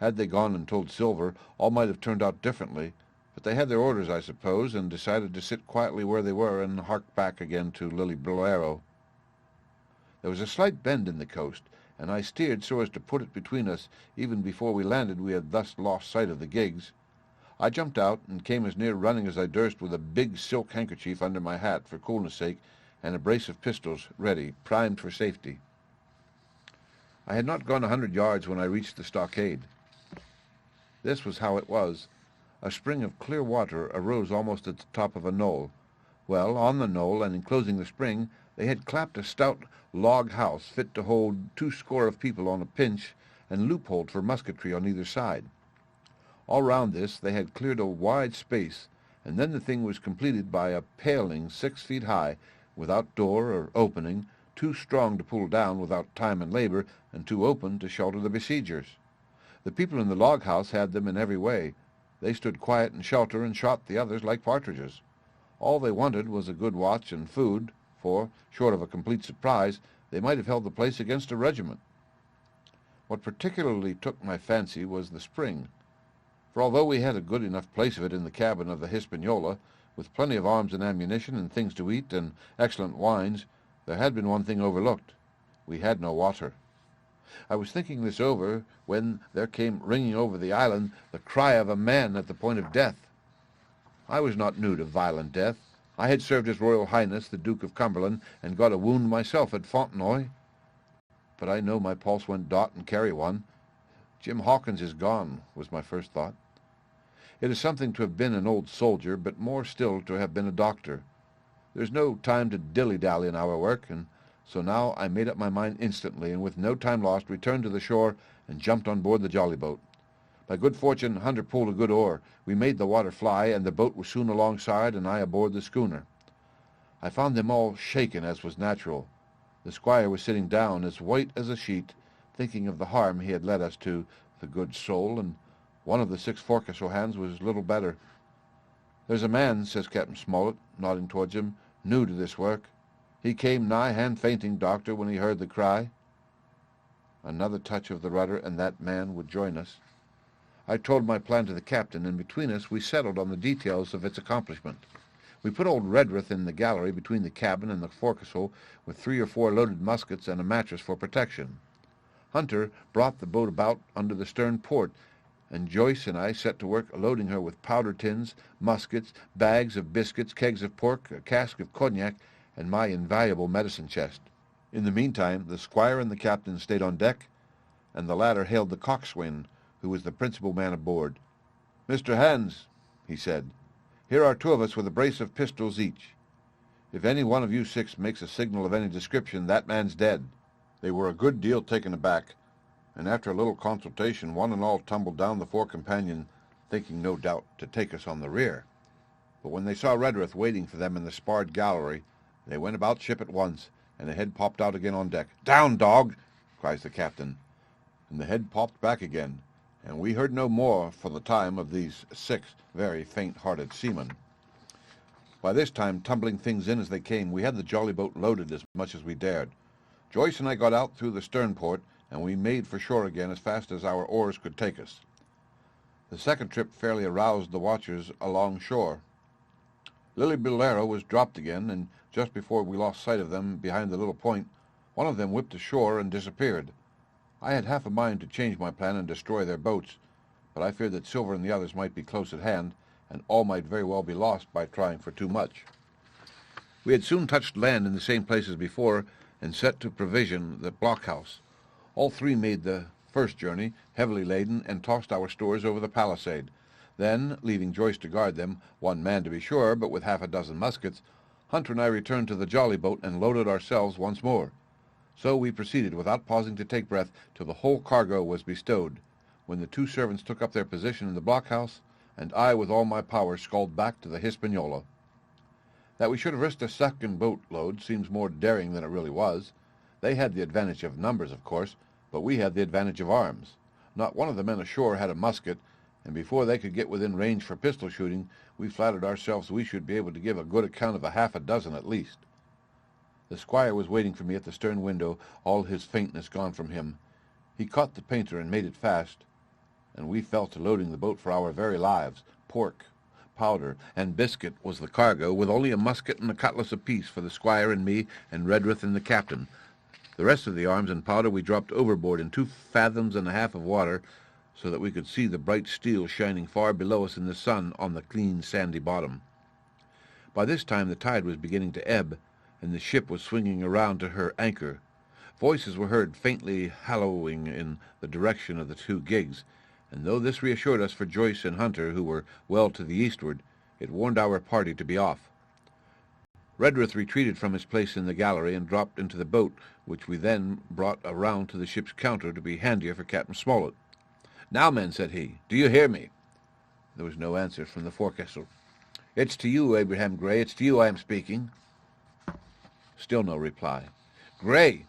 Had they gone and told Silver, all might have turned out differently, but they had their orders, I suppose, and decided to sit quietly where they were and hark back again to Lily Bolero. There was a slight bend in the coast, and I steered so as to put it between us. Even before we landed we had thus lost sight of the gigs. I jumped out and came as near running as I durst, with a big silk handkerchief under my hat for coolness' sake, and a brace of pistols ready, primed for safety. I had not gone 100 yards when I reached the stockade. This was how it was. A spring of clear water arose almost at the top of a knoll. Well, on the knoll, and enclosing the spring, they had clapped a stout log house fit to hold 20 of people on a pinch, and loopholed for musketry on either side. All round this they had cleared a wide space, and then the thing was completed by a paling 6 feet high, without door or opening, too strong to pull down without time and labor, and too open to shelter the besiegers. The people in the log house had them in every way. They stood quiet in shelter and shot the others like partridges. All they wanted was a good watch and food, for, short of a complete surprise, they might have held the place against a regiment. What particularly took my fancy was the spring, for although we had a good enough place of it in the cabin of the Hispaniola, with plenty of arms and ammunition and things to eat and excellent wines, there had been one thing overlooked. We had no water. I was thinking this over when there came ringing over the island the cry of a man at the point of death. I was not new to violent death. I had served His Royal Highness the Duke of Cumberland, and got a wound myself at Fontenoy. But I know my pulse went dot and carry one. Jim Hawkins is gone, was my first thought. It is something to have been an old soldier, but more still to have been a doctor. There's no time to dilly-dally in our work, and so now I made up my mind instantly, and with no time lost returned to the shore and jumped on board the jolly boat. By good fortune Hunter pulled a good oar. We made the water fly, and the boat was soon alongside, and I aboard the schooner. I found them all shaken, as was natural. The squire was sitting down, as white as a sheet, thinking of the harm he had led us to, the good soul, and one of the 6 forecastle hands was little better. "There's a man," says Captain Smollett, nodding towards him, "new to this work. He came nigh hand-fainting, Doctor, when he heard the cry." Another touch of the rudder, and that man would join us. I told my plan to the captain, and between us we settled on the details of its accomplishment. We put old Redruth in the gallery between the cabin and the forecastle, with 3 or 4 loaded muskets and a mattress for protection. Hunter brought the boat about under the stern port, and Joyce and I set to work loading her with powder tins, muskets, bags of biscuits, kegs of pork, a cask of cognac, and my invaluable medicine chest. In the meantime the squire and the captain stayed on deck, and the latter hailed the coxswain, who was the principal man aboard. "Mr. Hans," he said, "here are 2 of us with a brace of pistols each. If any one of you 6 makes a signal of any description, that man's dead." They were a good deal taken aback, and after a little consultation one and all tumbled down the fore companion, thinking no doubt to take us on the rear. But when they saw Redruth waiting for them in the sparred gallery, they went about ship at once, and the head popped out again on deck. "Down, dog!" cries the captain, and the head popped back again, and we heard no more for the time of these 6 very faint-hearted seamen. By this time, tumbling things in as they came, we had the jolly boat loaded as much as we dared. Joyce and I got out through the stern port, and we made for shore again as fast as our oars could take us. The second trip fairly aroused the watchers along shore. Lily Bolero was dropped again, and just before we lost sight of them behind the little point, one of them whipped ashore and disappeared. I had half a mind to change my plan and destroy their boats, but I feared that Silver and the others might be close at hand, and all might very well be lost by trying for too much. We had soon touched land in the same place as before, and set to provision the blockhouse. All 3 made the first journey, heavily laden, and tossed our stores over the palisade. Then, leaving Joyce to guard them, 1 man to be sure, but with half a dozen muskets, Hunter and I returned to the jolly boat and loaded ourselves once more. So we proceeded, without pausing to take breath, till the whole cargo was bestowed, when the 2 servants took up their position in the blockhouse, and I with all my power sculled back to the Hispaniola. That we should have risked a second boat-load seems more daring than it really was. They had the advantage of numbers, of course, but we had the advantage of arms. Not one of the men ashore had a musket, and before they could get within range for pistol shooting, we flattered ourselves we should be able to give a good account of a half a dozen at least. The squire was waiting for me at the stern window, all his faintness gone from him. He caught the painter and made it fast, and we fell to loading the boat for our very lives. Pork, powder, and biscuit was the cargo, with only a musket and a cutlass apiece for the squire and me and Redruth and the captain. The rest of the arms and powder we dropped overboard in 2.5 fathoms of water, so that we could see the bright steel shining far below us in the sun on the clean sandy bottom. By this time the tide was beginning to ebb, and the ship was swinging around to her anchor. Voices were heard faintly hallooing in the direction of the 2 gigs, and though this reassured us for Joyce and Hunter, who were well to the eastward, it warned our party to be off. Redruth retreated from his place in the gallery and dropped into the boat, which we then brought around to the ship's counter to be handier for Captain Smollett. "Now, men," said he, "do you hear me?" There was no answer from the forecastle. "It's to you, Abraham Gray, it's to you I am speaking." Still no reply. "Gray,"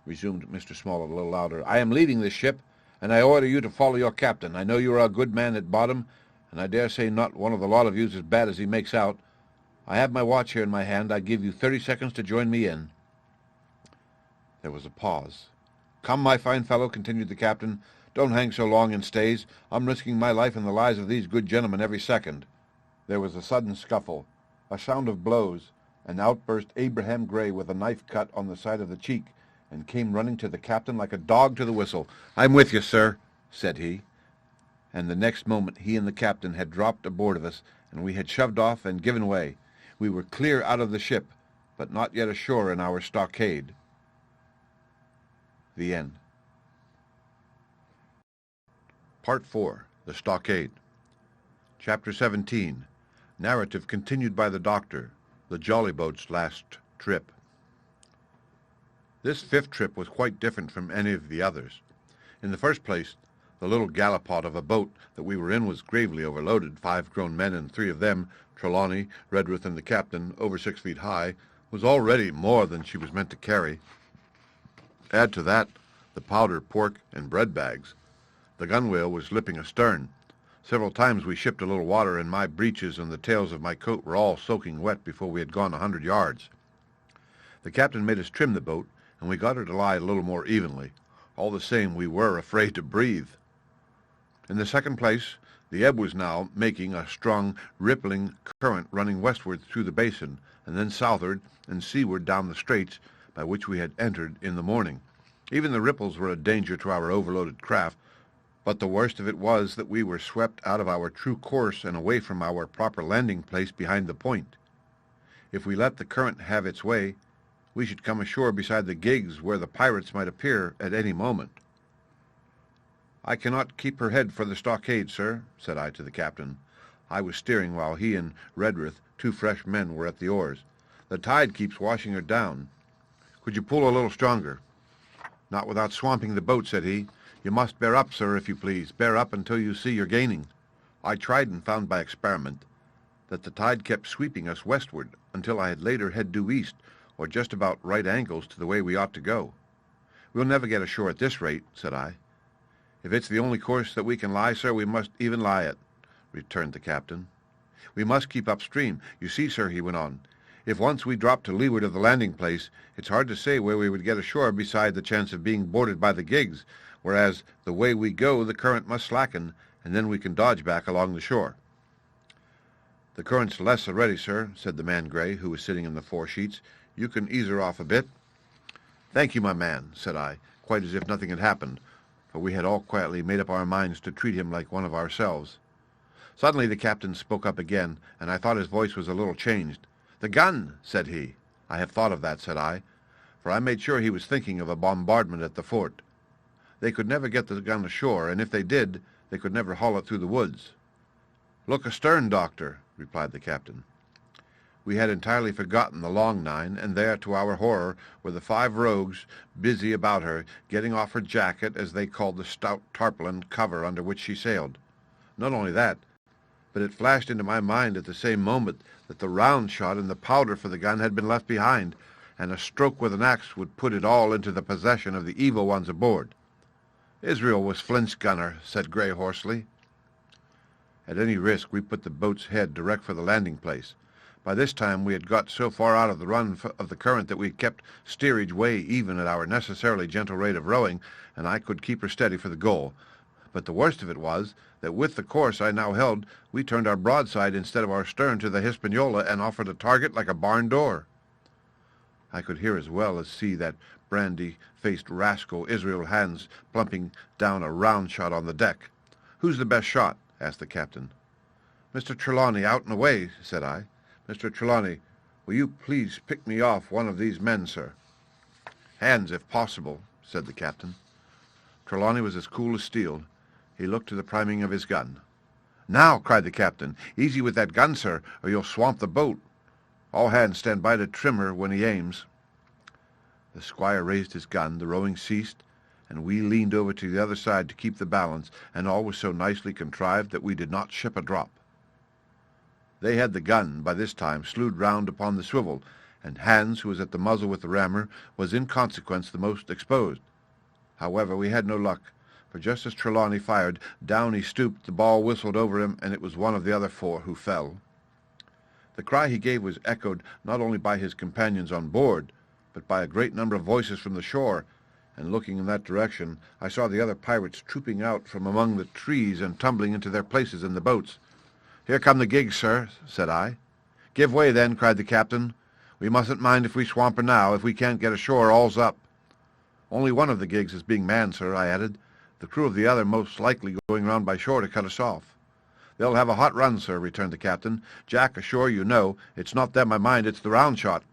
resumed Mr. Smollett a little louder, "I am leading this ship, and I order you to follow your captain. I know you are a good man at bottom, and I dare say not one of the lot of you's as bad as he makes out. I have my watch here in my hand. I give you 30 seconds to join me in." There was a pause. "Come, my fine fellow," continued the captain, "don't hang so long in stays. I'm risking my life and the lives of these good gentlemen every second." There was a sudden scuffle, a sound of blows, and out burst Abraham Gray with a knife cut on the side of the cheek, and came running to the captain like a dog to the whistle. "I'm with you, sir," said he. And the next moment he and the captain had dropped aboard of us, and we had shoved off and given way. We were clear out of the ship, but not yet ashore in our stockade. The end. Part 4. The Stockade. Chapter 17. Narrative continued by the Doctor. The Jolly Boat's last trip. This 5th trip was quite different from any of the others. In the first place, the little gallipot of a boat that we were in was gravely overloaded. 5 grown men, and 3 of them, Trelawney, Redruth, and the captain, over 6 feet high, was already more than she was meant to carry. Add to that the powder, pork, and bread bags. The gunwale was slipping astern. Several times we shipped a little water, and my breeches and the tails of my coat were all soaking wet before we had gone 100 yards. The captain made us trim the boat, and we got her to lie a little more evenly. All the same, we were afraid to breathe. In the second place, the ebb was now making a strong, rippling current running westward through the basin, and then southward and seaward down the straits by which we had entered in the morning. Even the ripples were a danger to our overloaded craft, but the worst of it was that we were swept out of our true course and away from our proper landing place behind the point. If we let the current have its way, we should come ashore beside the gigs where the pirates might appear at any moment. "I cannot keep her head for the stockade, sir," said I to the captain. I was steering while he and Redruth, 2 fresh men, were at the oars. "The tide keeps washing her down. Could you pull a little stronger?" "Not without swamping the boat," said he. "You must bear up, sir, if you please. Bear up until you see you're gaining." I tried and found by experiment that the tide kept sweeping us westward until I had laid her head due east, or just about right angles to the way we ought to go. "We'll never get ashore at this rate," said I. "If it's the only course that we can lie, sir, we must even lie it," returned the captain. "We must keep upstream. You see, sir," he went on, "if once we dropped to leeward of the landing place, it's hard to say where we would get ashore beside the chance of being boarded by the gigs, whereas the way we go the current must slacken, and then we can dodge back along the shore." "The current's less already, sir," said the man Gray, who was sitting in the foresheets. "You can ease her off a bit." "Thank you, my man," said I, quite as if nothing had happened, for we had all quietly made up our minds to treat him like one of ourselves. Suddenly the captain spoke up again, and I thought his voice was a little changed. "The gun," said he. "I have thought of that," said I, for I made sure he was thinking of a bombardment at the fort. They could never get the gun ashore, and if they did, they could never haul it through the woods. "Look astern, Doctor," replied the captain. We had entirely forgotten the long nine, and there, to our horror, were the 5 rogues busy about her, getting off her jacket, as they called the stout tarpaulin cover under which she sailed. Not only that, but it flashed into my mind at the same moment that the round shot and the powder for the gun had been left behind, and a stroke with an axe would put it all into the possession of the evil ones aboard. "Israel was Flint's gunner," said Gray hoarsely. At any risk, we put the boat's head direct for the landing place, By this time we had got so far out of the run of the current that we had kept steerage way even at our necessarily gentle rate of rowing, and I could keep her steady for the goal. But the worst of it was that with the course I now held, we turned our broadside instead of our stern to the Hispaniola and offered a target like a barn door. I could hear as well as see that brandy-faced rascal Israel Hands plumping down a round shot on the deck. "Who's the best shot?" asked the captain. "Mr. Trelawney, out and away," said I. "Mr. Trelawney, will you please pick me off one of these men, sir?" "Hands, if possible," said the captain. Trelawney was as cool as steel. He looked to the priming of his gun. "Now," cried the captain, "easy with that gun, sir, or you'll swamp the boat. All hands stand by to trim her when he aims." The squire raised his gun, the rowing ceased, and we leaned over to the other side to keep the balance, and all was so nicely contrived that we did not ship a drop. They had the gun, by this time, slewed round upon the swivel, and Hans, who was at the muzzle with the rammer, was in consequence the most exposed. However, we had no luck, for just as Trelawney fired, down he stooped, the ball whistled over him, and it was one of the other four who fell. The cry he gave was echoed not only by his companions on board, but by a great number of voices from the shore, and looking in that direction, I saw the other pirates trooping out from among the trees and tumbling into their places in the boats. "Here come the gigs, sir," said I. "Give way, then," cried the captain. "We mustn't mind if we swamp her now. If we can't get ashore, all's up." "Only one of the gigs is being manned, sir," I added. "The crew of the other most likely going round by shore to cut us off." "They'll have a hot run, sir," returned the captain. "Jack, ashore, you know. It's not them I mind, it's the round shot.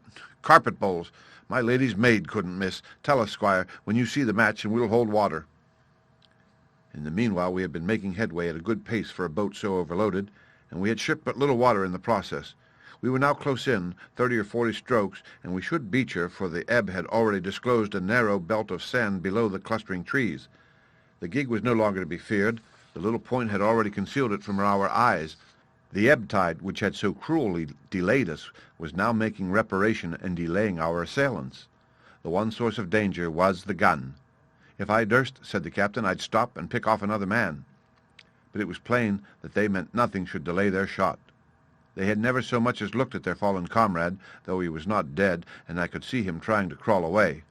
Carpet bowls. My lady's maid couldn't miss. Tell us, squire, when you see the match, and we'll hold water." In the meanwhile we had been making headway at a good pace for a boat so overloaded, and we had shipped but little water in the process. We were now close in, 30 or 40 strokes, and we should beach her, for the ebb had already disclosed a narrow belt of sand below the clustering trees. The gig was no longer to be feared. The little point had already concealed it from our eyes. The ebb tide, which had so cruelly delayed us, was now making reparation and delaying our assailants. The one source of danger was the gun. "If I durst," said the captain, "I'd stop and pick off another man." But it was plain that they meant nothing should delay their shot. They had never so much as looked at their fallen comrade, though he was not dead, and I could see him trying to crawl away.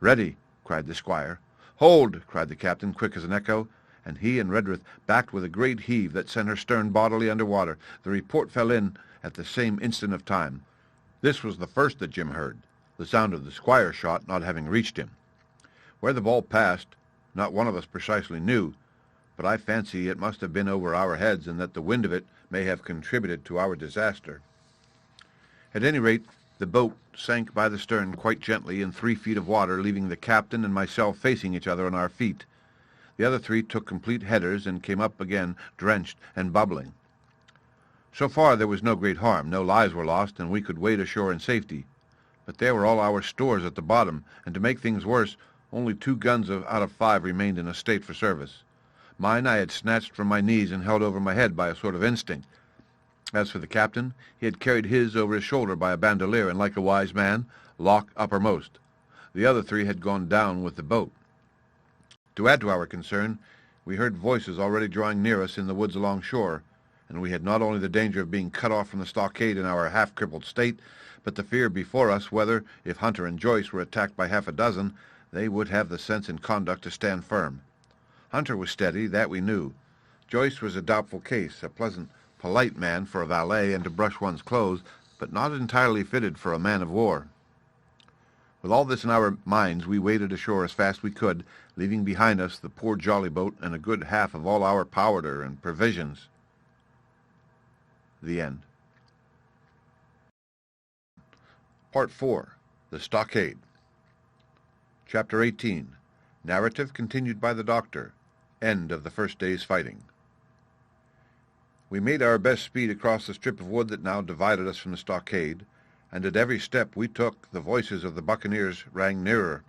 "Ready!" cried the squire. "Hold!" cried the captain, quick as an echo, and he and Redruth backed with a great heave that sent her stern bodily under water. The report fell in at the same instant of time. This was the first that Jim heard, the sound of the squire's shot not having reached him. Where the ball passed, not one of us precisely knew, but I fancy it must have been over our heads, and that the wind of it may have contributed to our disaster. At any rate, the boat sank by the stern quite gently in 3 feet of water, leaving the captain and myself facing each other on our feet. The other 3 took complete headers and came up again, drenched and bubbling. So far there was no great harm, no lives were lost, and we could wade ashore in safety. But there were all our stores at the bottom, and to make things worse, only 2 guns out of 5 remained in a state for service. Mine I had snatched from my knees and held over my head by a sort of instinct. As for the captain, he had carried his over his shoulder by a bandolier, and like a wise man, lock uppermost. The other 3 had gone down with the boat. To add to our concern, we heard voices already drawing near us in the woods along shore, and we had not only the danger of being cut off from the stockade in our half-crippled state, but the fear before us whether, if Hunter and Joyce were attacked by half a dozen, they would have the sense and conduct to stand firm. Hunter was steady, that we knew. Joyce was a doubtful case, a pleasant, polite man for a valet and to brush one's clothes, but not entirely fitted for a man of war. With all this in our minds, we waded ashore as fast as we could, leaving behind us the poor jolly boat and a good half of all our powder and provisions. The end. Part 4. The Stockade. Chapter 18. Narrative continued by the Doctor. End of the first day's fighting. We made our best speed across the strip of wood that now divided us from the stockade, and at every step we took, the voices of the buccaneers rang nearer.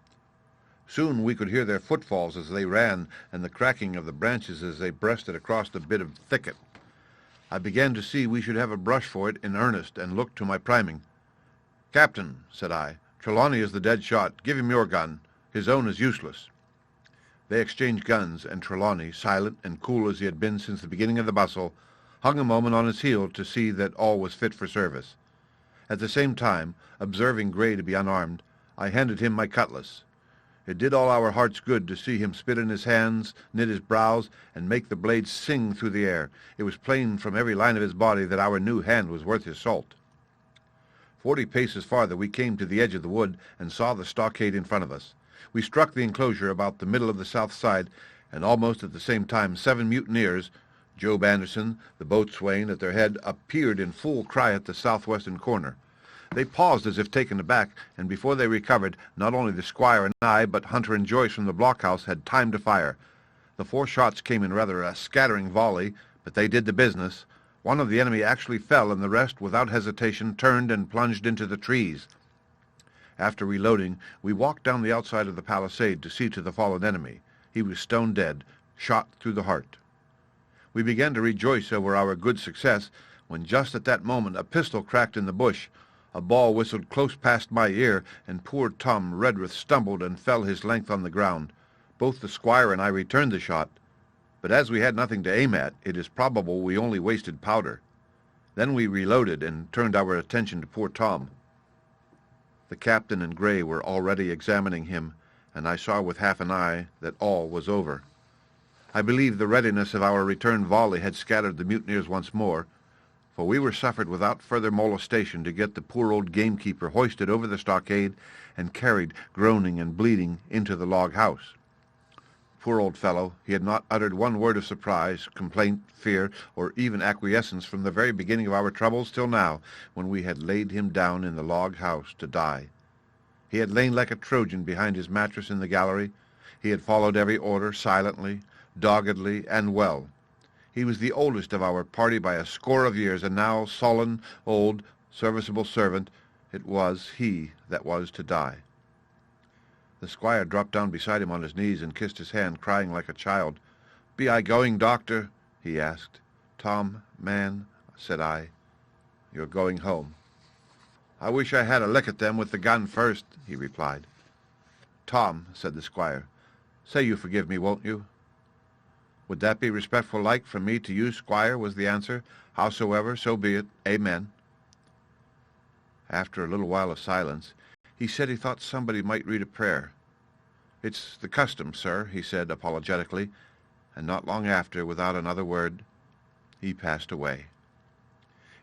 Soon we could hear their footfalls as they ran, and the cracking of the branches as they breasted across the bit of thicket. I began to see we should have a brush for it in earnest, and looked to my priming. "Captain," said I, "Trelawney is the dead shot. Give him your gun. His own is useless." They exchanged guns, and Trelawney, silent and cool as he had been since the beginning of the bustle, hung a moment on his heel to see that all was fit for service. At the same time, observing Gray to be unarmed, I handed him my cutlass. It did all our hearts good to see him spit in his hands, knit his brows, and make the blade sing through the air. It was plain from every line of his body that our new hand was worth his salt. 40 paces farther we came to the edge of the wood and saw the stockade in front of us. We struck the enclosure about the middle of the south side, and almost at the same time 7 mutineers, Job Anderson, the boatswain at their head, appeared in full cry at the southwestern corner. They paused as if taken aback, and before they recovered, not only the squire and I, but Hunter and Joyce from the blockhouse had time to fire. The 4 shots came in rather a scattering volley, but they did the business. One of the enemy actually fell, and the rest, without hesitation, turned and plunged into the trees. After reloading, we walked down the outside of the palisade to see to the fallen enemy. He was stone dead, shot through the heart. We began to rejoice over our good success, when just at that moment a pistol cracked in the bush. A ball whistled close past my ear, and poor Tom Redruth stumbled and fell his length on the ground. Both the squire and I returned the shot, but as we had nothing to aim at, it is probable we only wasted powder. Then we reloaded and turned our attention to poor Tom. The captain and Gray were already examining him, and I saw with half an eye that all was over. I believe the readiness of our return volley had scattered the mutineers once more, for we were suffered without further molestation to get the poor old gamekeeper hoisted over the stockade and carried, groaning and bleeding, into the log house. Poor old fellow, he had not uttered one word of surprise, complaint, fear, or even acquiescence from the very beginning of our troubles till now, when we had laid him down in the log house to die. He had lain like a Trojan behind his mattress in the gallery. He had followed every order silently, doggedly, and well. He was the oldest of our party by a score of years, and now, sullen, old, serviceable servant, it was he that was to die. The squire dropped down beside him on his knees and kissed his hand, crying like a child. "Be I going, doctor?" he asked. "Tom, man," said I, "you're going home." "I wish I had a lick at them with the gun first," he replied. "Tom," said the squire, "say you forgive me, won't you?" "Would that be respectful like from me to you, squire?" was the answer. "Howsoever, so be it. Amen." After a little while of silence, he said he thought somebody might read a prayer. "It's the custom, sir," he said apologetically, and not long after, without another word, he passed away.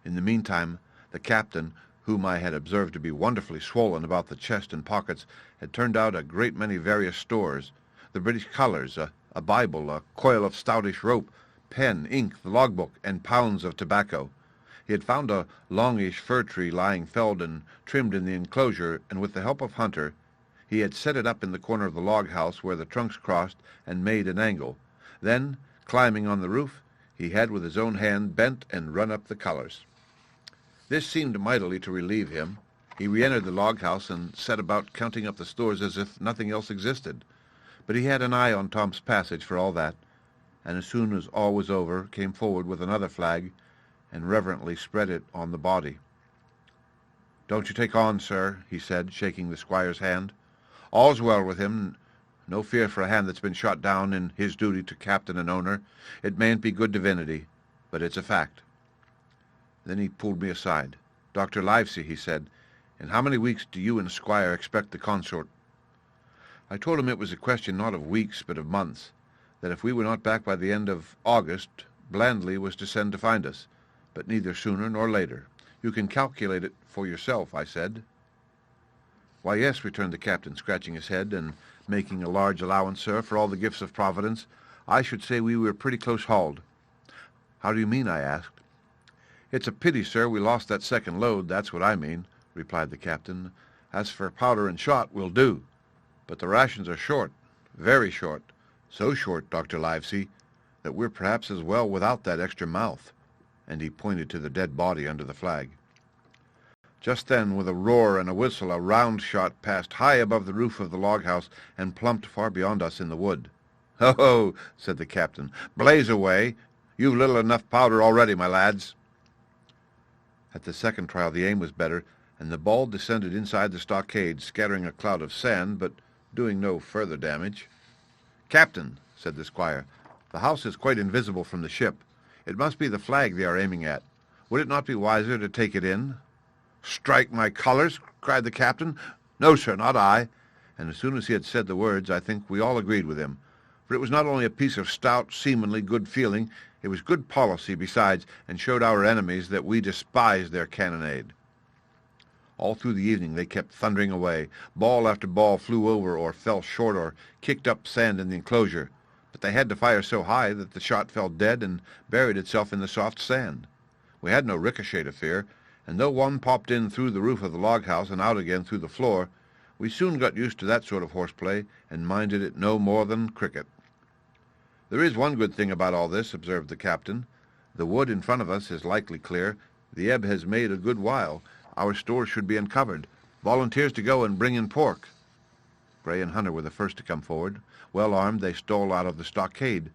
In the meantime, the captain, whom I had observed to be wonderfully swollen about the chest and pockets, had turned out a great many various stores: the British colours, a Bible, a coil of stoutish rope, pen, ink, the logbook, and pounds of tobacco. He had found a longish fir tree lying felled and trimmed in the enclosure, and with the help of Hunter, he had set it up in the corner of the log house where the trunks crossed and made an angle. Then, climbing on the roof, he had with his own hand bent and run up the colours. This seemed mightily to relieve him. He re-entered the log house and set about counting up the stores as if nothing else existed. But he had an eye on Tom's passage for all that, and as soon as all was over, came forward with another flag and reverently spread it on the body. "Don't you take on, sir," he said, shaking the squire's hand. "All's well with him. No fear for a hand that's been shot down in his duty to captain and owner. It mayn't be good divinity, but it's a fact." Then he pulled me aside. "Dr. Livesey," he said, "in how many weeks do you and Squire expect the consort?" I told him it was a question not of weeks, but of months, that if we were not back by the end of August, Blandley was to send to find us, but neither sooner nor later. "You can calculate it for yourself," I said. "Why, yes," returned the captain, scratching his head and making a large allowance, sir, for all the gifts of Providence. "I should say we were pretty close hauled." "How do you mean?" I asked. "It's a pity, sir, we lost that second load, that's what I mean," replied the captain. "As for powder and shot, we'll do. But the rations are short, very short. So short, Dr. Livesey, that we're perhaps as well without that extra mouth," and he pointed to the dead body under the flag. Just then, with a roar and a whistle, a round shot passed high above the roof of the log house and plumped far beyond us in the wood. "Ho, ho!" said the captain. "Blaze away! You've little enough powder already, my lads." At the second trial the aim was better, and the ball descended inside the stockade, scattering a cloud of sand, but doing no further damage. "Captain," said the squire, "the house is quite invisible from the ship. It must be the flag they are aiming at. Would it not be wiser to take it in?" "Strike my colours?" cried the captain. "No, sir, not I." And as soon as he had said the words, I think we all agreed with him. For it was not only a piece of stout, seamanly good feeling, it was good policy besides, and showed our enemies that we despised their cannonade. All through the evening they kept thundering away. Ball after ball flew over or fell short or kicked up sand in the enclosure, but they had to fire so high that the shot fell dead and buried itself in the soft sand. We had no ricochet to fear, and though one popped in through the roof of the log house and out again through the floor, we soon got used to that sort of horseplay and minded it no more than cricket. "There is one good thing about all this," observed the captain. "The wood in front of us is likely clear. The ebb has made a good while. Our stores should be uncovered. Volunteers to go and bring in pork." Gray and Hunter were the first to come forward. Well armed, they stole out of the stockade,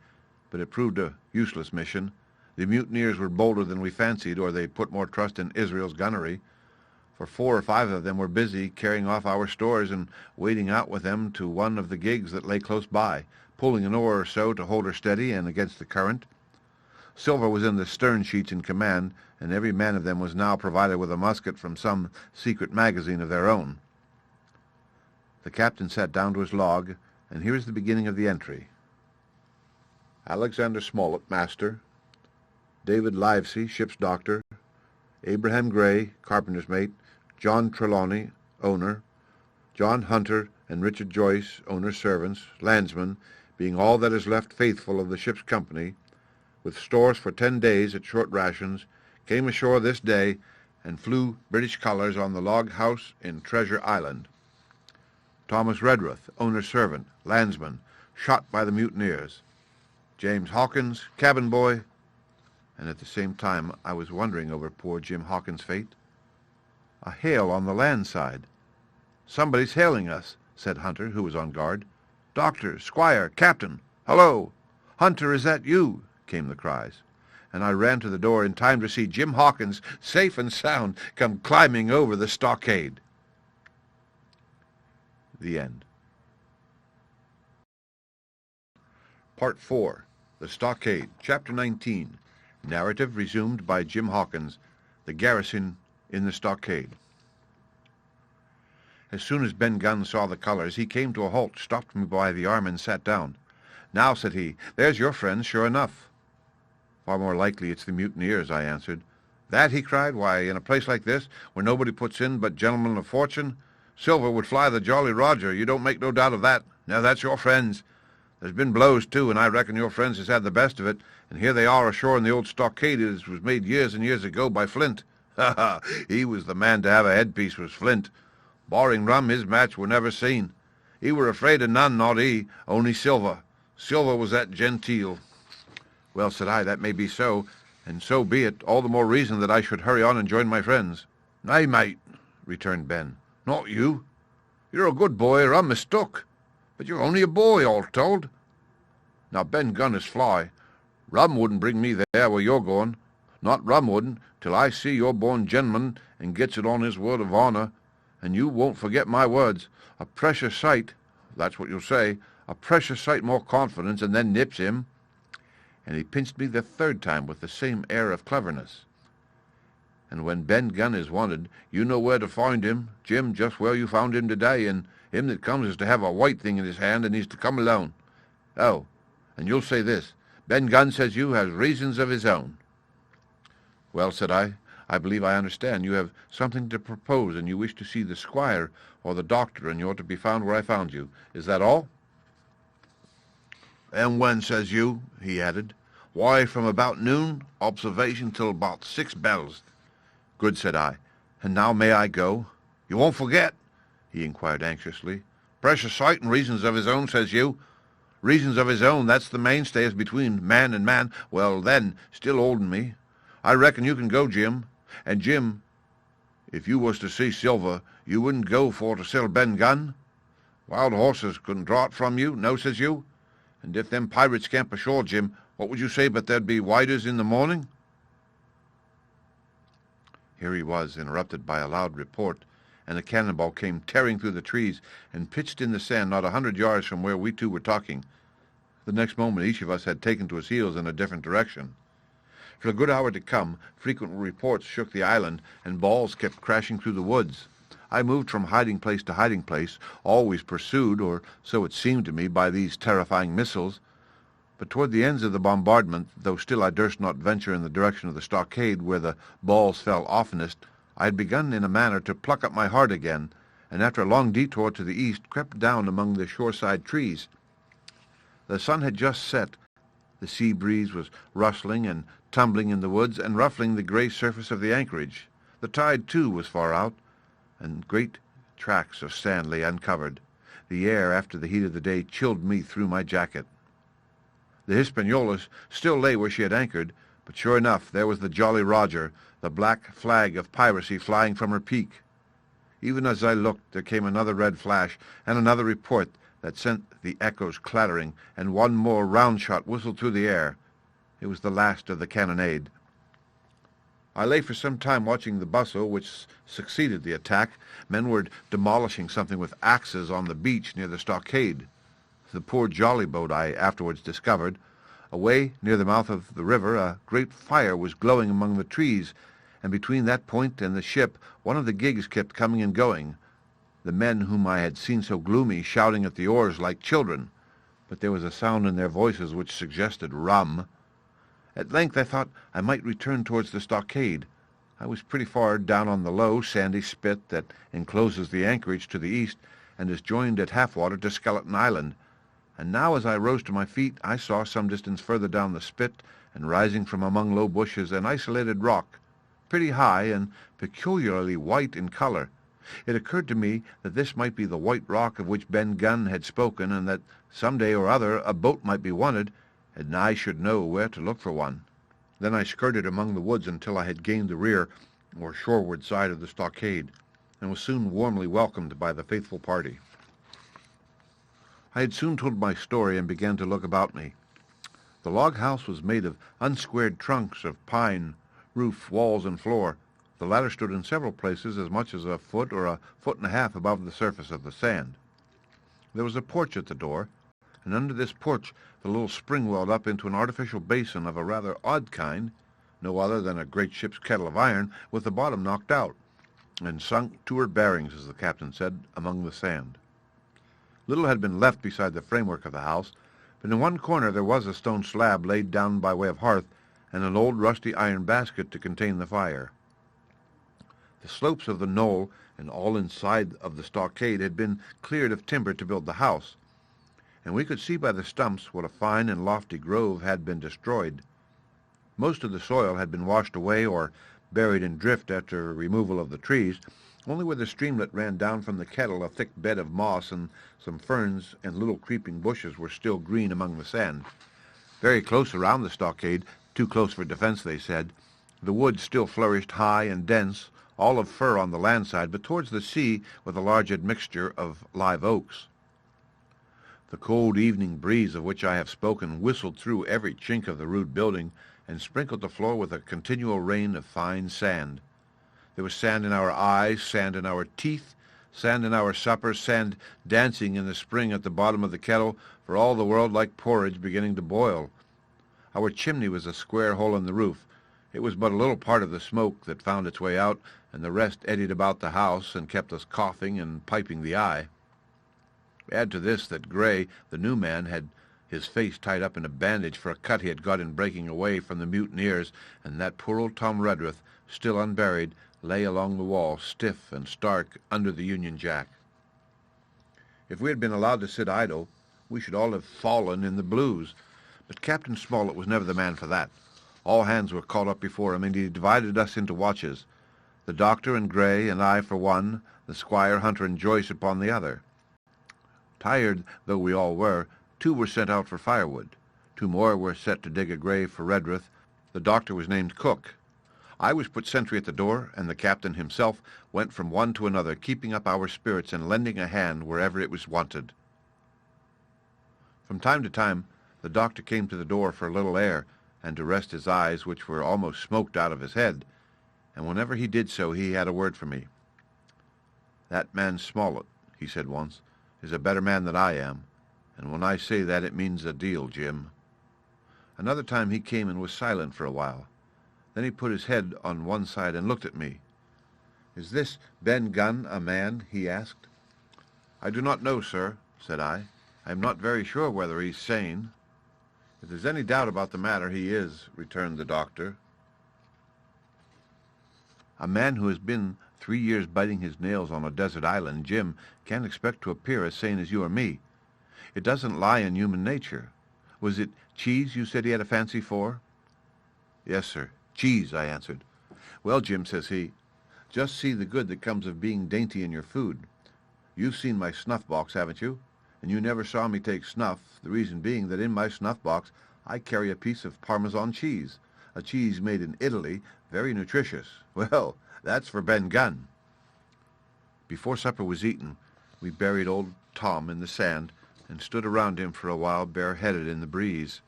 but it proved a useless mission. The mutineers were bolder than we fancied, or they put more trust in Israel's gunnery, for 4 or 5 of them were busy carrying off our stores and wading out with them to one of the gigs that lay close by, pulling an oar or so to hold her steady and against the current. Silver was in the stern sheets in command, and every man of them was now provided with a musket from some secret magazine of their own. The captain sat down to his log, and here is the beginning of the entry. Alexander Smollett, master. David Livesey, ship's doctor. Abraham Gray, carpenter's mate. John Trelawney, owner. John Hunter and Richard Joyce, owner's servants, landsmen, being all that is left faithful of the ship's company, with stores for 10 days at short rations, came ashore this day and flew British colours on the log house in Treasure Island. Thomas Redruth, owner's servant, landsman, shot by the mutineers. James Hawkins, cabin boy, and at the same time I was wondering over poor Jim Hawkins' fate. A hail on the land side. "Somebody's hailing us," said Hunter, who was on guard. "Doctor, squire, captain, hello! Hunter, is that you?" came the cries, and I ran to the door in time to see Jim Hawkins, safe and sound, come climbing over the stockade. The end. Part 4. The Stockade. Chapter 19. Narrative resumed by Jim Hawkins. The garrison in the stockade. As soon as Ben Gunn saw the colours, he came to a halt, stopped me by the arm, and sat down. "Now," said he, "there's your friends, sure enough." "Far more likely it's the mutineers," I answered. "That?" he cried. "Why, in a place like this, where nobody puts in but gentlemen of fortune, Silver would fly the Jolly Roger, you don't make no doubt of that. Now that's your friends. There's been blows, too, and I reckon your friends has had the best of it, and here they are ashore in the old stockade as was made years and years ago by Flint. Ha ha! He was the man to have a headpiece, was Flint. Barring rum, his match were never seen. He were afraid of none, not he, only Silver. Silver was that genteel." "Well," said I, "that may be so, and so be it. All the more reason that I should hurry on and join my friends." "Nay, mate," returned Ben, "not you. You're a good boy, or I'm mistook. But you're only a boy, all told. Now Ben Gunn is fly. Rum wouldn't bring me there where you're going. Not rum wouldn't, till I see you're born gentleman and gets it on his word of honour. And you won't forget my words. A precious sight, that's what you'll say, a precious sight more confidence, and then nips him." And he pinched me the 3rd time with the same air of cleverness. "And when Ben Gunn is wanted, you know where to find him, Jim, just where you found him today, and him that comes is to have a white thing in his hand, and he's to come alone. Oh, and you'll say this, Ben Gunn says you has reasons of his own." "Well," said I believe I understand. You have something to propose, and you wish to see the squire or the doctor, and you're to be found where I found you. Is that all?" "And when, says you?" he added. "Why, from about noon, observation, till about 6 bells. "Good," said I. "And now may I go?" "You won't forget?" he inquired anxiously. "Precious sight and reasons of his own, says you. Reasons of his own, that's the mainstay as between man and man. Well, then, still holding me. I reckon you can go, Jim. And, Jim, if you was to see Silver, you wouldn't go for to sell Ben Gunn? Wild horses couldn't draw it from you, no, says you? And if them pirates camp ashore, Jim, what would you say but there'd be widers in the morning?" Here he was, interrupted by a loud report, and a cannonball came tearing through the trees and pitched in the sand not 100 yards from where we two were talking. The next moment each of us had taken to his heels in a different direction. For a good hour to come, frequent reports shook the island, and balls kept crashing through the woods. I moved from hiding place to hiding place, always pursued, or so it seemed to me, by these terrifying missiles. But toward the ends of the bombardment, though still I durst not venture in the direction of the stockade where the balls fell oftenest, I had begun in a manner to pluck up my heart again, and after a long detour to the east crept down among the shoreside trees. The sun had just set. The sea breeze was rustling and tumbling in the woods and ruffling the grey surface of the anchorage. The tide, too, was far out, and great tracts of sand lay uncovered. The air, after the heat of the day, chilled me through my jacket. The Hispaniola still lay where she had anchored, but sure enough there was the Jolly Roger, the black flag of piracy flying from her peak. Even as I looked, there came another red flash and another report that sent the echoes clattering, and one more round shot whistled through the air. It was the last of the cannonade. I lay for some time watching the bustle which succeeded the attack. Men were demolishing something with axes on the beach near the stockade. The poor jolly boat, I afterwards discovered. Away near the mouth of the river a great fire was glowing among the trees, and between that point and the ship one of the gigs kept coming and going, the men whom I had seen so gloomy shouting at the oars like children, but there was a sound in their voices which suggested rum. At length I thought I might return towards the stockade. I was pretty far down on the low, sandy spit that encloses the anchorage to the east and is joined at half-water to Skeleton Island, and now as I rose to my feet I saw some distance further down the spit, and rising from among low bushes, an isolated rock, pretty high and peculiarly white in color. It occurred to me that this might be the white rock of which Ben Gunn had spoken, and that some day or other a boat might be wanted, and I should know where to look for one. Then I skirted among the woods until I had gained the rear or shoreward side of the stockade, and was soon warmly welcomed by the faithful party. I had soon told my story and began to look about me. The log house was made of unsquared trunks of pine, roof, walls, and floor. The latter stood in several places as much as a foot or a foot and a half above the surface of the sand. There was a porch at the door, and under this porch the little spring welled up into an artificial basin of a rather odd kind, no other than a great ship's kettle of iron, with the bottom knocked out, and sunk to her bearings, as the captain said, among the sand. Little had been left beside the framework of the house, but in one corner there was a stone slab laid down by way of hearth, and an old rusty iron basket to contain the fire. The slopes of the knoll and all inside of the stockade had been cleared of timber to build the house, and we could see by the stumps what a fine and lofty grove had been destroyed. Most of the soil had been washed away or buried in drift after removal of the trees. Only where the streamlet ran down from the kettle a thick bed of moss and some ferns and little creeping bushes were still green among the sand. Very close around the stockade, too close for defense, they said, the woods still flourished high and dense, all of fir on the land side, but towards the sea with a large admixture of live oaks. The cold evening breeze of which I have spoken whistled through every chink of the rude building and sprinkled the floor with a continual rain of fine sand. There was sand in our eyes, sand in our teeth, sand in our supper, sand dancing in the spring at the bottom of the kettle, for all the world like porridge beginning to boil. Our chimney was a square hole in the roof. It was but a little part of the smoke that found its way out, and the rest eddied about the house and kept us coughing and piping the eye. Add to this that Gray, the new man, had his face tied up in a bandage for a cut he had got in breaking away from the mutineers, and that poor old Tom Redruth, still unburied, lay along the wall, stiff and stark, under the Union Jack. If we had been allowed to sit idle, we should all have fallen in the blues, but Captain Smollett was never the man for that. All hands were called up before him, and he divided us into watches. The doctor and Gray and I for one, the squire, Hunter, and Joyce upon the other. Tired though we all were, 2 were sent out for firewood. 2 more were set to dig a grave for Redruth. The doctor was named Cook. I was put sentry at the door, and the captain himself went from one to another, keeping up our spirits and lending a hand wherever it was wanted. From time to time the doctor came to the door for a little air, and to rest his eyes, which were almost smoked out of his head, and whenever he did so he had a word for me. "That man Smollett," he said once, "is a better man than I am, and when I say that it means a deal, Jim." Another time he came and was silent for a while. Then he put his head on one side and looked at me. "Is this Ben Gunn a man?" he asked. "I do not know, sir," said I. "I am not very sure whether he's sane." "If there's any doubt about the matter, he is," returned the doctor. "A man who has been 3 years biting his nails on a desert island, Jim, can't expect to appear as sane as you or me. It doesn't lie in human nature. Was it cheese you said he had a fancy for?" "Yes, sir, cheese," I answered. "Well, Jim," says he, "just see the good that comes of being dainty in your food. You've seen my snuff box, haven't you? And you never saw me take snuff, the reason being that in my snuff box I carry a piece of Parmesan cheese, a cheese made in Italy, very nutritious. Well, that's for Ben Gunn." Before supper was eaten, we buried old Tom in the sand and stood around him for a while bareheaded in the breeze.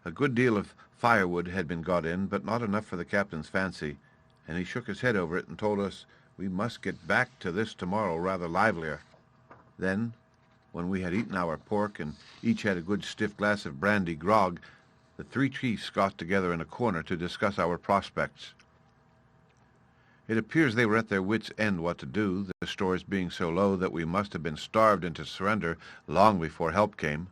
A good deal of firewood had been got in, but not enough for the captain's fancy, and he shook his head over it and told us we must get back to this tomorrow rather livelier. Then, when we had eaten our pork and each had a good stiff glass of brandy grog, the three chiefs got together in a corner to discuss our prospects. It appears they were at their wits' end what to do, the stores being so low that we must have been starved into surrender long before help came.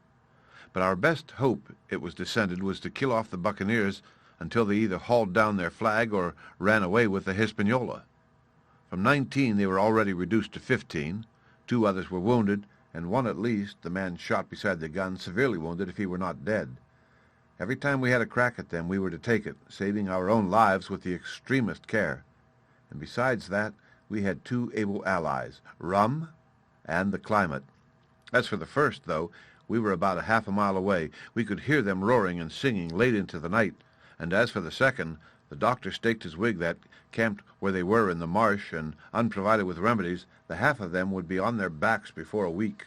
But our best hope, it was decided, was to kill off the buccaneers until they either hauled down their flag or ran away with the Hispaniola. From 19 they were already reduced to 15. 2 others were wounded, and one at least, the man shot beside the gun, severely wounded if he were not dead. Every time we had a crack at them, we were to take it, saving our own lives with the extremest care. And besides that, we had 2 able allies, rum and the climate. As for the first, though, we were about a half a mile away. We could hear them roaring and singing late into the night. And as for the second, the doctor staked his wig that, camped where they were in the marsh and unprovided with remedies, the half of them would be on their backs before a week.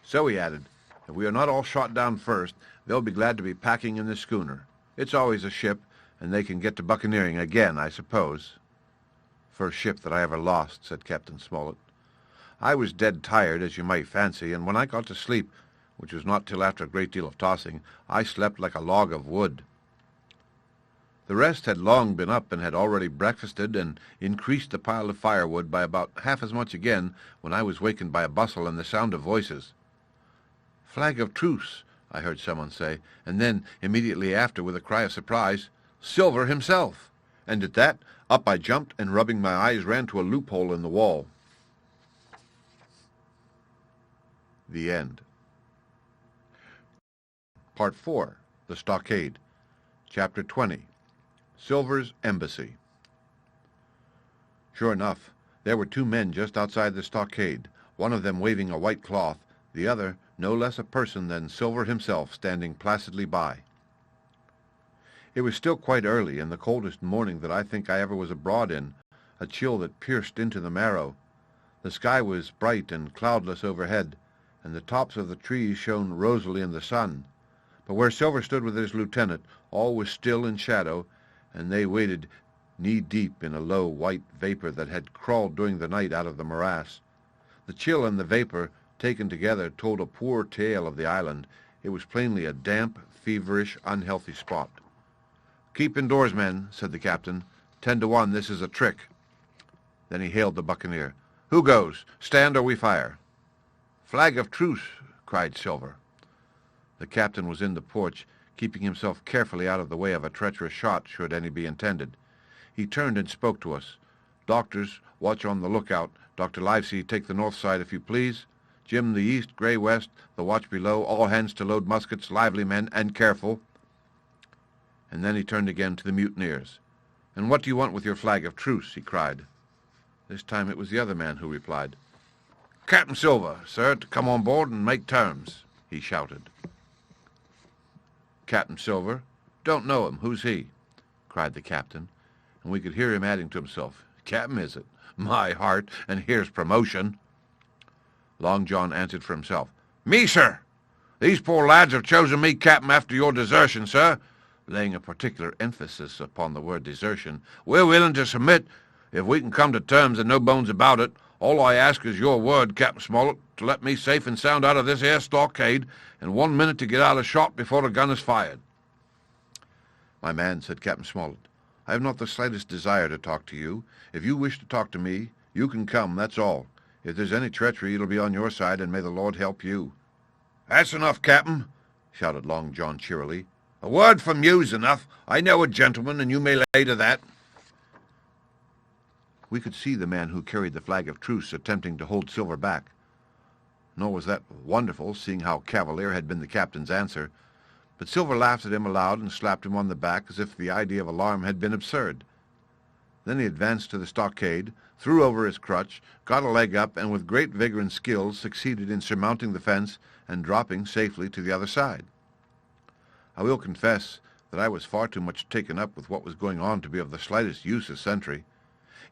So he added, if we are not all shot down first, they'll be glad to be packing in the schooner. It's always a ship, and they can get to buccaneering again, I suppose. "First ship that I ever lost," said Captain Smollett. "I was dead tired, as you might fancy, and when I got to sleep, which was not till after a great deal of tossing, I slept like a log of wood." The rest had long been up and had already breakfasted and increased the pile of firewood by about half as much again when I was wakened by a bustle and the sound of voices. "Flag of truce," I heard someone say, and then, immediately after, with a cry of surprise, "Silver himself!" And at that, up I jumped and, rubbing my eyes, ran to a loophole in the wall. The end. Part 4. The Stockade. Chapter 20. Silver's Embassy. Sure enough, there were 2 men just outside the stockade, one of them waving a white cloth, the other no less a person than Silver himself standing placidly by. It was still quite early, and the coldest morning that I think I ever was abroad in, a chill that pierced into the marrow. The sky was bright and cloudless overhead, and the tops of the trees shone rosily in the sun. But where Silver stood with his lieutenant, all was still in shadow, and they waded knee-deep in a low white vapor that had crawled during the night out of the morass. The chill and the vapor, taken together, told a poor tale of the island. It was plainly a damp, feverish, unhealthy spot. "Keep indoors, men," said the captain. 10 to 1, this is a trick." Then he hailed the buccaneer. "Who goes? Stand or we fire." "Flag of truce," cried Silver. The captain was in the porch, keeping himself carefully out of the way of a treacherous shot, should any be intended. He turned and spoke to us. "Doctors, watch on the lookout. Dr. Livesey, take the north side, if you please. Jim, the east, Gray west, the watch below. All hands to load muskets, lively men, and careful." And then he turned again to the mutineers. "And what do you want with your flag of truce?" he cried. This time it was the other man who replied. "Captain Silver, sir, to come on board and make terms," he shouted. "Captain Silver? Don't know him. Who's he?" cried the captain, and we could hear him adding to himself, "Captain, is it? My heart, and here's promotion." Long John answered for himself. "Me, sir. These poor lads have chosen me captain after your desertion, sir," laying a particular emphasis upon the word desertion. "We're willing to submit, if we can come to terms and no bones about it. All I ask is your word, Captain Smollett, to let me safe and sound out of this here stockade, and 1 minute to get out of shot before the gun is fired." "My man," said Captain Smollett, I have not the slightest desire to talk to you. If you wish to talk to me, you can come, that's all. If there's any treachery, it'll be on your side, and may the Lord help you." "That's enough, Captain," shouted Long John cheerily. "A word from you's enough. I know a gentleman, and you may lay to that." We could see the man who carried the flag of truce attempting to hold Silver back. Nor was that wonderful, seeing how cavalier had been the captain's answer. But Silver laughed at him aloud and slapped him on the back as if the idea of alarm had been absurd. Then he advanced to the stockade, threw over his crutch, got a leg up, and with great vigor and skill succeeded in surmounting the fence and dropping safely to the other side. I will confess that I was far too much taken up with what was going on to be of the slightest use as sentry.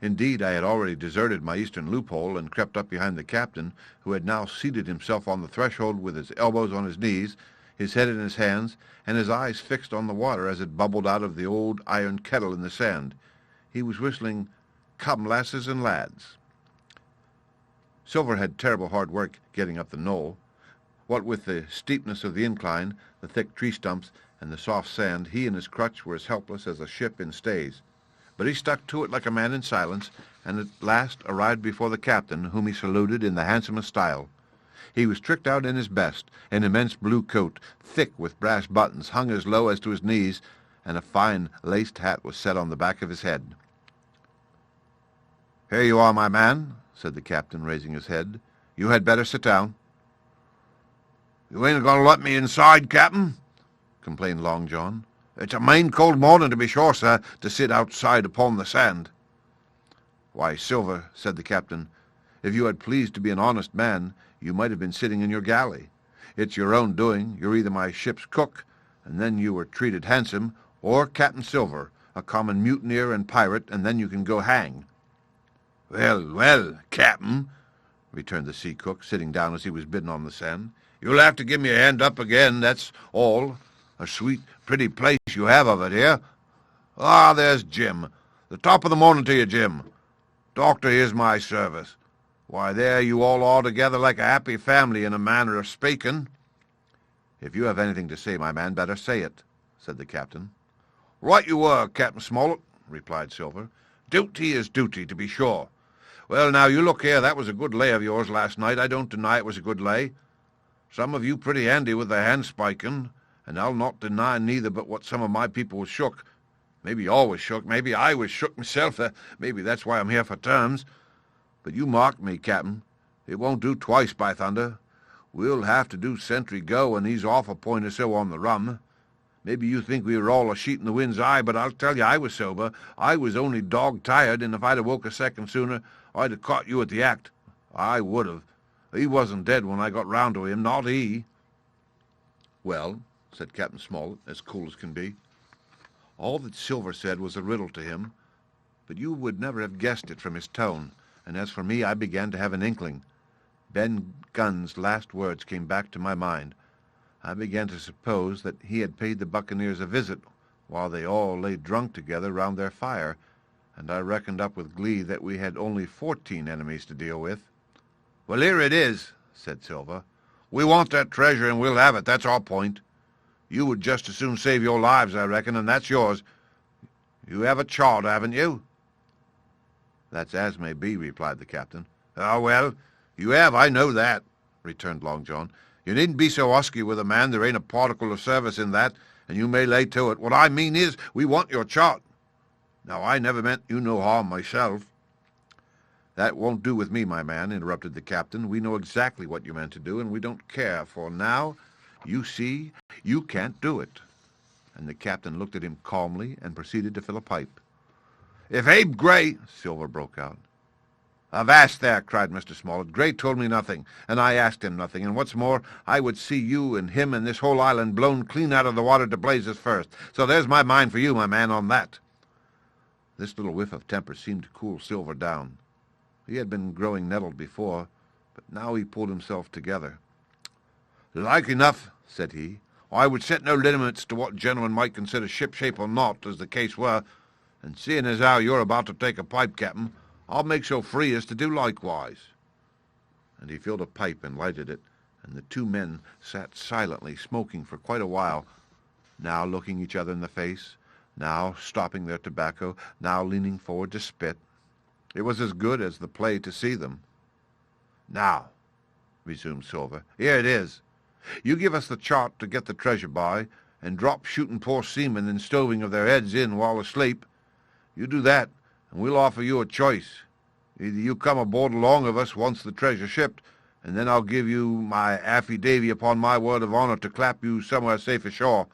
Indeed, I had already deserted my eastern loophole and crept up behind the captain, who had now seated himself on the threshold with his elbows on his knees, his head in his hands, and his eyes fixed on the water as it bubbled out of the old iron kettle in the sand. He was whistling, "Come, lasses and lads." Silver had terrible hard work getting up the knoll. What with the steepness of the incline, the thick tree stumps, and the soft sand, he and his crutch were as helpless as a ship in stays. But he stuck to it like a man in silence, and at last arrived before the captain, whom he saluted in the handsomest style. He was tricked out in his best, an immense blue coat, thick with brass buttons, hung as low as to his knees, and a fine laced hat was set on the back of his head. "Here you are, my man," said the captain, raising his head. "You had better sit down." "You ain't going to let me inside, Captain?" complained Long John. "It's a main cold morning, to be sure, sir, to sit outside upon the sand." "Why, Silver," said the captain, "if you had pleased to be an honest man, you might have been sitting in your galley. It's your own doing. You're either my ship's cook, and then you were treated handsome, or Captain Silver, a common mutineer and pirate, and then you can go hang." "Well, well, Captain," returned the sea cook, sitting down as he was bidden on the sand, "you'll have to give me a hand up again, that's all. A sweet, pretty place you have of it here. Ah, there's Jim. The top of the morning to you, Jim. Doctor, here's my service. Why, there you all are together like a happy family in a manner of speaking." "If you have anything to say, my man, better say it," said the captain. "Right you were, Captain Smollett," replied Silver. "Duty is duty, to be sure. Well, now, you look here, that was a good lay of yours last night. I don't deny it was a good lay. Some of you pretty handy with the hand-spiking, and I'll not deny neither but what some of my people was shook. Maybe all was shook, maybe I was shook myself, maybe that's why I'm here for terms. But you mark me, Captain, it won't do twice, by thunder. We'll have to do sentry go, and he's off a point or so on the rum. Maybe you think we were all a sheet in the wind's eye, but I'll tell you I was sober. I was only dog-tired, and if I'd have woke a second sooner, I'd have caught you at the act. I would have. He wasn't dead when I got round to him, not he." "Well," said Captain Smollett, as cool as can be. All that Silver said was a riddle to him, but you would never have guessed it from his tone, and as for me, I began to have an inkling. Ben Gunn's last words came back to my mind. I began to suppose that he had paid the buccaneers a visit while they all lay drunk together round their fire, and I reckoned up with glee that we had only 14 enemies to deal with. "Well, here it is," said Silver. "We want that treasure, and we'll have it. That's our point. You would just as soon save your lives, I reckon, and that's yours. You have a charter, haven't you?" "That's as may be," replied the captain. "Ah, well, you have, I know that," returned Long John. "You needn't be so husky with a man. There ain't a particle of service in that, and you may lay to it. What I mean is, we want your chart. Now, I never meant you no harm myself." "That won't do with me, my man," interrupted the captain. "We know exactly what you meant to do, and we don't care, for now, you see, you can't do it." And the captain looked at him calmly and proceeded to fill a pipe. "If Abe Gray—" Silver broke out. "Avast there!" cried Mr. Smollett. "Gray told me nothing, and I asked him nothing, and what's more, I would see you and him and this whole island blown clean out of the water to blazes first. So there's my mind for you, my man, on that." This little whiff of temper seemed to cool Silver down. He had been growing nettled before, but now he pulled himself together. "Like enough," said he. "I would set no limits to what gentlemen might consider ship-shape or not, as the case were, and seeing as how you're about to take a pipe, Captain, I'll make so free as to do likewise." And he filled a pipe and lighted it, and the two men sat silently smoking for quite a while, now looking each other in the face, now stopping their tobacco, now leaning forward to spit. It was as good as the play to see them. "Now," resumed Silver, "here it is. You give us the chart to get the treasure by, and drop shooting poor seamen and stoving of their heads in while asleep. You do that, and we'll offer you a choice. Either you come aboard along of us once the treasure shipped, and then I'll give you my affidavy upon my word of honor to clap you somewhere safe ashore.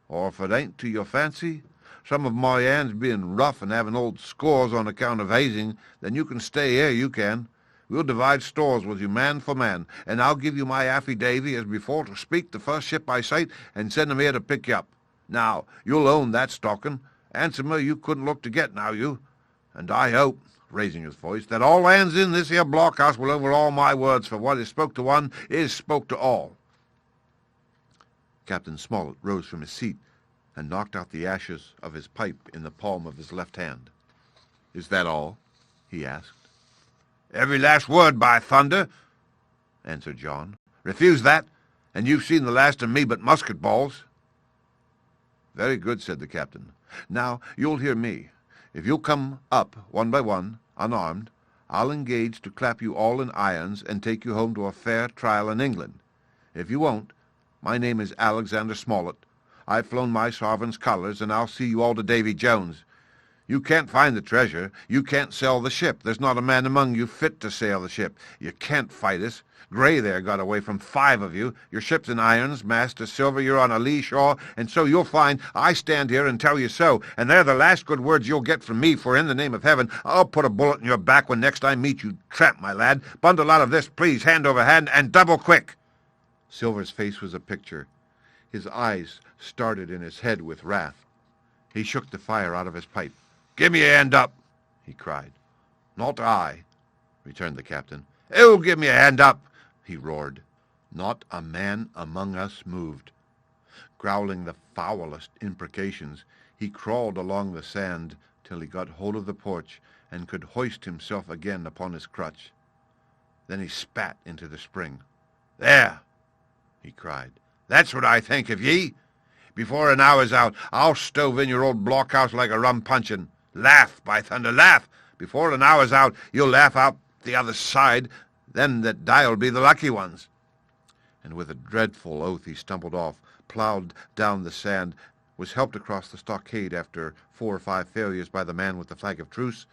Or if it ain't to your fancy, some of my hands being rough and having old scores on account of hazing, then you can stay here, you can. We'll divide stores with you man for man, and I'll give you my affidavy as before to speak the first ship I sight and send 'em here to pick you up. Now, you'll own that stocking. Handsomer you couldn't look to get, now you. And I hope," raising his voice, "that all hands in this here blockhouse will overhaul my words, for what is spoke to one is spoke to all." Captain Smollett rose from his seat and knocked out the ashes of his pipe in the palm of his left hand. "Is that all?" he asked. "Every last word, by thunder," answered John. "Refuse that, and you've seen the last of me but musket balls." "Very good," said the captain. "Now you'll hear me. If you'll come up one by one, unarmed, I'll engage to clap you all in irons and take you home to a fair trial in England. If you won't, my name is Alexander Smollett. I've flown my sovereign's colours, and I'll see you all to Davy Jones. You can't find the treasure. You can't sell the ship. There's not a man among you fit to sail the ship. You can't fight us. Gray there got away from 5 of you. Your ship's in irons. Master Silver, you're on a lee shore, and so you'll find I stand here and tell you so, and they're the last good words you'll get from me, for in the name of heaven, I'll put a bullet in your back when next I meet you. Tramp, my lad. Bundle out of this, please, hand over hand, and double quick." Silver's face was a picture. His eyes started in his head with wrath. He shook the fire out of his pipe. "Give me a hand up," he cried. "Not I," returned the captain. "Who'll give me a hand up?" he roared. Not a man among us moved. Growling the foulest imprecations, he crawled along the sand till he got hold of the porch and could hoist himself again upon his crutch. Then he spat into the spring. "There," he cried. "That's what I think of ye. Before an hour's out, I'll stove in your old blockhouse like a rum puncheon. Laugh, by thunder, laugh! Before an hour's out, you'll laugh out the other side. Them that die'll be the lucky ones." And with a dreadful oath he stumbled off, ploughed down the sand, was helped across the stockade after 4 or 5 failures by the man with the flag of truce,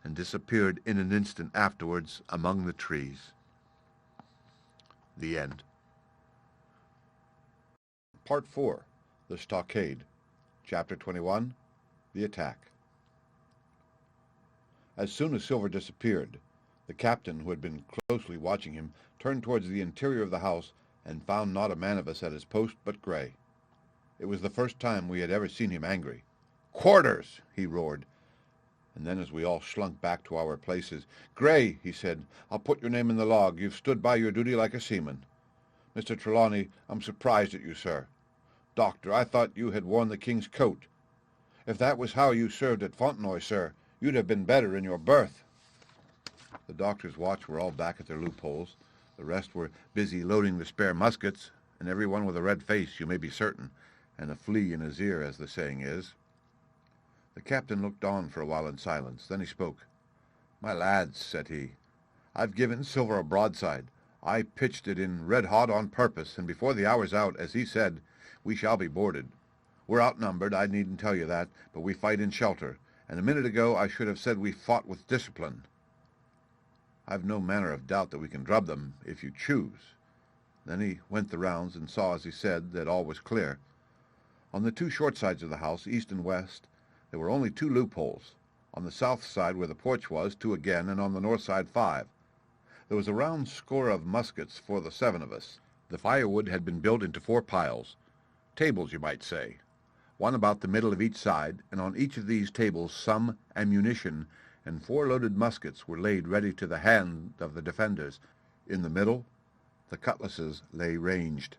and disappeared in an instant afterwards among the trees. The end. Part 4. The Stockade. Chapter 21. The Attack. As soon as Silver disappeared, the captain, who had been closely watching him, turned towards the interior of the house and found not a man of us at his post but Gray. It was the first time we had ever seen him angry. "Quarters!" he roared. And then, as we all slunk back to our places, "Gray," he said, "I'll put your name in the log. You've stood by your duty like a seaman. Mr. Trelawney, I'm surprised at you, sir. Doctor, I thought you had worn the king's coat. If that was how you served at Fontenoy, sir, you'd have been better in your berth." The doctor's watch were all back at their loopholes. The rest were busy loading the spare muskets, and every one with a red face, you may be certain, and a flea in his ear, as the saying is. The captain looked on for a while in silence. Then he spoke. "My lads," said he, "I've given Silver a broadside. I pitched it in red hot on purpose, and before the hour's out, as he said, we shall be boarded. We're outnumbered, I needn't tell you that, but we fight in shelter, and a minute ago I should have said we fought with discipline. I've no manner of doubt that we can drub them, if you choose." Then he went the rounds and saw, as he said, that all was clear. On the 2 short sides of the house, east and west, there were only 2 loopholes. On the south side, where the porch was, 2 again, and on the north side 5. There was a round score of muskets for the 7 of us. The firewood had been built into 4 piles, tables, you might say, one about the middle of each side, and on each of these tables some ammunition, and 4 loaded muskets were laid ready to the hand of the defenders. In the middle, the cutlasses lay ranged.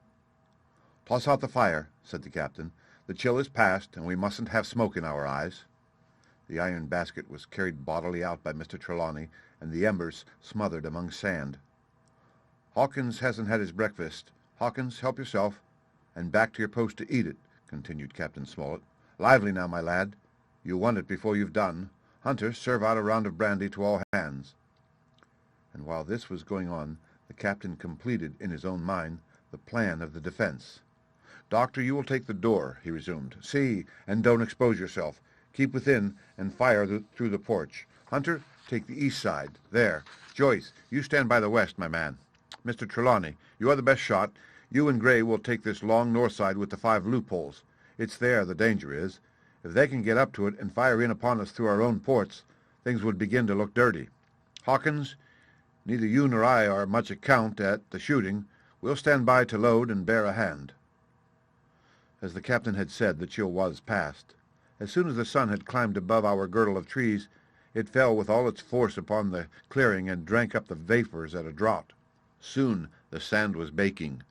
"Toss out the fire," said the captain. "The chill is past, and we mustn't have smoke in our eyes." The iron basket was carried bodily out by Mr. Trelawney, and the embers smothered among sand. "Hawkins hasn't had his breakfast. Hawkins, help yourself, and back to your post to eat it," continued Captain Smollett. Lively now, my lad. You want it before you've done. Hunter, serve out a round of brandy to all hands." And while this was going on, the captain completed in his own mind the plan of the defense. "Doctor, you will take the door," he resumed. "See, and don't expose yourself. Keep within and fire through the porch. Hunter, take the east side. There. Joyce, you stand by the west, my man. Mr. Trelawney, you are the best shot. You and Gray will take this long north side with the 5 loopholes. It's there the danger is. If they can get up to it and fire in upon us through our own ports, things would begin to look dirty. Hawkins, neither you nor I are much account at the shooting. We'll stand by to load and bear a hand." As the captain had said, the chill was past. As soon as the sun had climbed above our girdle of trees, it fell with all its force upon the clearing and drank up the vapors at a draught. Soon the sand was baking,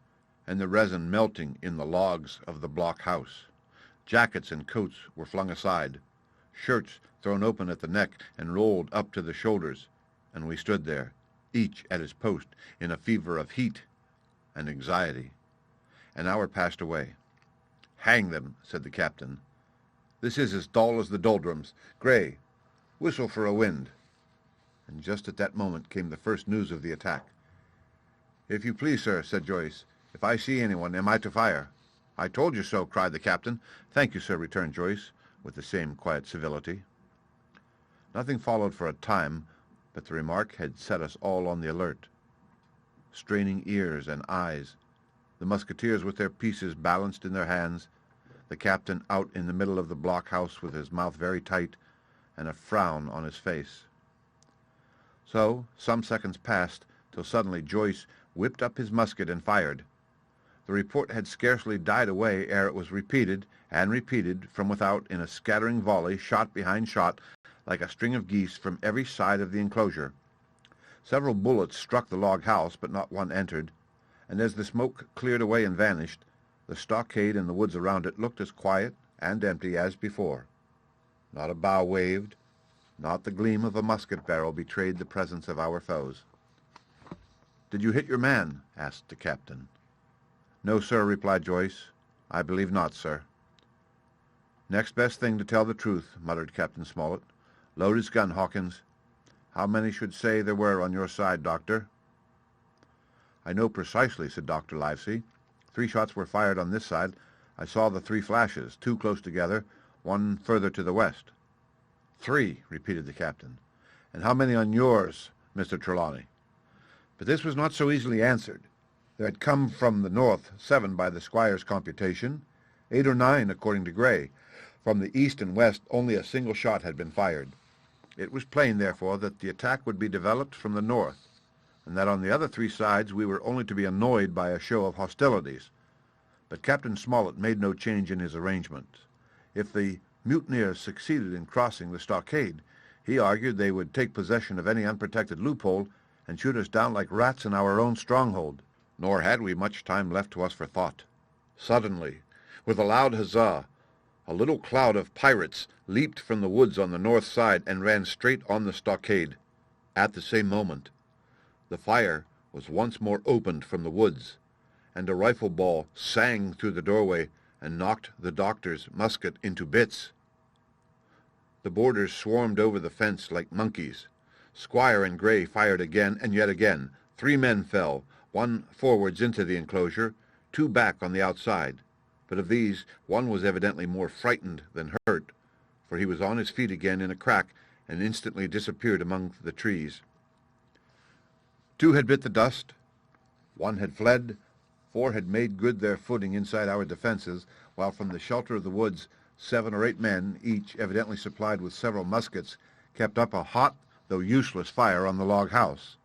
and the resin melting in the logs of the block house. Jackets and coats were flung aside, shirts thrown open at the neck and rolled up to the shoulders, and we stood there, each at his post, in a fever of heat and anxiety. An hour passed away. "Hang them," said the captain. "This is as dull as the doldrums. Gray, whistle for a wind." And just at that moment came the first news of the attack. "If you please, sir," said Joyce, "if I see anyone, am I to fire?" "I told you so," cried the captain. "Thank you, sir," returned Joyce, with the same quiet civility. Nothing followed for a time, but the remark had set us all on the alert. Straining ears and eyes, the musketeers with their pieces balanced in their hands, the captain out in the middle of the blockhouse with his mouth very tight and a frown on his face. So some seconds passed, till suddenly Joyce whipped up his musket and fired. The report had scarcely died away ere it was repeated and repeated from without in a scattering volley, shot behind shot, like a string of geese from every side of the enclosure. Several bullets struck the log house, but not one entered, and as the smoke cleared away and vanished, the stockade and the woods around it looked as quiet and empty as before. Not a bough waved, not the gleam of a musket barrel betrayed the presence of our foes. "Did you hit your man?" asked the captain. "No, sir," replied Joyce. "I believe not, sir." "Next best thing to tell the truth," muttered Captain Smollett. "Load his gun, Hawkins. How many should say there were on your side, Doctor?" "I know precisely," said Dr. Livesey. 3 shots were fired on this side. I saw the 3 flashes, 2 close together, 1 further to the west." "3," repeated the captain. "And how many on yours, Mr. Trelawney?" But this was not so easily answered. There had come from the north 7 by the squire's computation, 8 or 9 according to Gray. From the east and west only a single shot had been fired. It was plain, therefore, that the attack would be developed from the north, and that on the other 3 sides we were only to be annoyed by a show of hostilities. But Captain Smollett made no change in his arrangement. If the mutineers succeeded in crossing the stockade, he argued they would take possession of any unprotected loophole and shoot us down like rats in our own stronghold. Nor had we much time left to us for thought. Suddenly, with a loud huzzah, a little cloud of pirates leaped from the woods on the north side and ran straight on the stockade. At the same moment, the fire was once more opened from the woods, and a rifle ball sang through the doorway and knocked the doctor's musket into bits. The boarders swarmed over the fence like monkeys. Squire and Gray fired again and yet again. 3 men fell, 1 forwards into the enclosure, 2 back on the outside. But of these, 1 was evidently more frightened than hurt, for he was on his feet again in a crack and instantly disappeared among the trees. 2 had bit the dust, 1 had fled, 4 had made good their footing inside our defenses, while from the shelter of the woods 7 or 8 men, each evidently supplied with several muskets, kept up a hot though useless fire on the log house.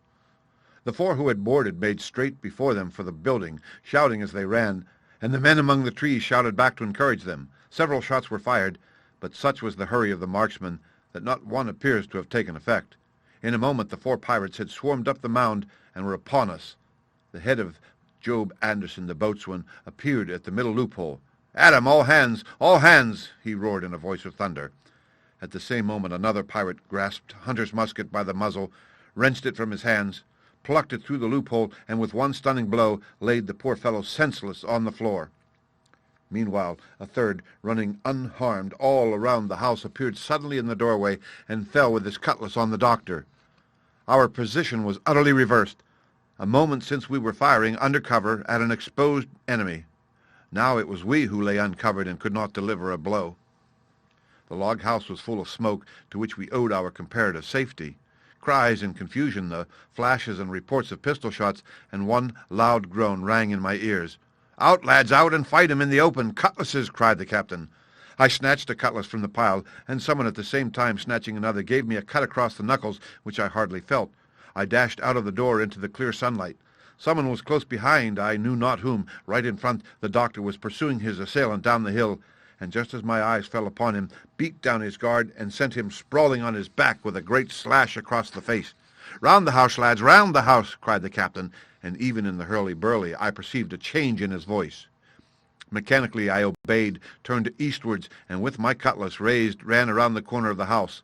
The 4 who had boarded made straight before them for the building, shouting as they ran, and the men among the trees shouted back to encourage them. Several shots were fired, but such was the hurry of the marksmen that not one appears to have taken effect. In a moment the 4 pirates had swarmed up the mound and were upon us. The head of Job Anderson, the boatswain, appeared at the middle loophole. "At him, all hands! All hands!" he roared in a voice of thunder. At the same moment another pirate grasped Hunter's musket by the muzzle, wrenched it from his hands, plucked it through the loophole, and with one stunning blow laid the poor fellow senseless on the floor. Meanwhile, a third, running unharmed all around the house, appeared suddenly in the doorway and fell with his cutlass on the doctor. Our position was utterly reversed. A moment since we were firing under cover at an exposed enemy. Now it was we who lay uncovered and could not deliver a blow. The log house was full of smoke, to which we owed our comparative safety. Cries and confusion, the flashes and reports of pistol shots, and one loud groan rang in my ears. "Out, lads, out and fight him in the open! Cutlasses!" cried the captain. I snatched a cutlass from the pile, and someone at the same time snatching another gave me a cut across the knuckles, which I hardly felt. I dashed out of the door into the clear sunlight. Someone was close behind, I knew not whom. Right in front, the doctor was pursuing his assailant down the hill, and just as my eyes fell upon him, beat down his guard and sent him sprawling on his back with a great slash across the face. "Round the house, lads, round the house!" cried the captain, and even in the hurly-burly I perceived a change in his voice. Mechanically I obeyed, turned eastwards, and with my cutlass raised ran around the corner of the house.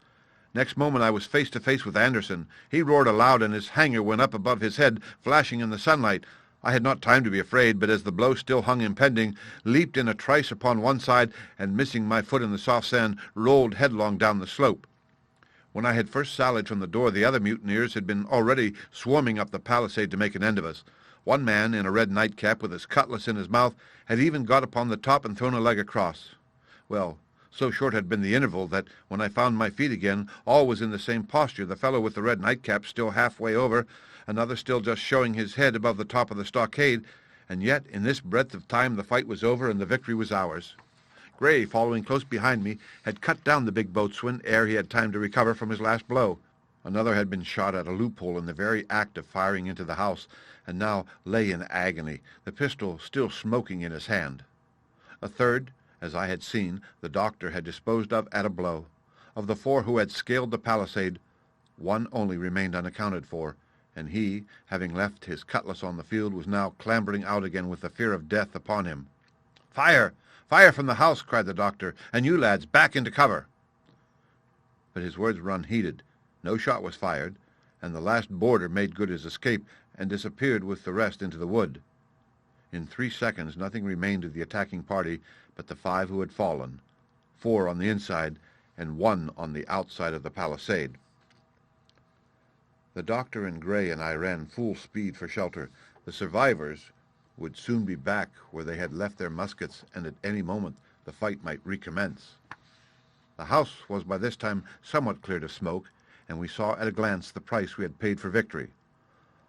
Next moment I was face to face with Anderson. He roared aloud, and his hanger went up above his head, flashing in the sunlight. I had not time to be afraid, but as the blow still hung impending, leaped in a trice upon one side, and missing my foot in the soft sand, rolled headlong down the slope. When I had first sallied from the door, the other mutineers had been already swarming up the palisade to make an end of us. One man, in a red nightcap, with his cutlass in his mouth, had even got upon the top and thrown a leg across. Well, so short had been the interval that, when I found my feet again, all was in the same posture, the fellow with the red nightcap still halfway over, another still just showing his head above the top of the stockade, and yet in this breadth of time the fight was over and the victory was ours. Gray, following close behind me, had cut down the big boatswain ere he had time to recover from his last blow. Another had been shot at a loophole in the very act of firing into the house, and now lay in agony, the pistol still smoking in his hand. A third, as I had seen, the doctor had disposed of at a blow. Of the four who had scaled the palisade, one only remained unaccounted for, and he, having left his cutlass on the field, was now clambering out again with the fear of death upon him. "Fire! Fire from the house!" cried the doctor, "and you lads, back into cover!" But his words were unheeded. No shot was fired, and the last boarder made good his escape and disappeared with the rest into the wood. In 3 seconds nothing remained of the attacking party but the 5 who had fallen, 4 on the inside and 1 on the outside of the palisade. The doctor and Gray and I ran full speed for shelter. The survivors would soon be back where they had left their muskets, and at any moment the fight might recommence. The house was by this time somewhat cleared of smoke, and we saw at a glance the price we had paid for victory.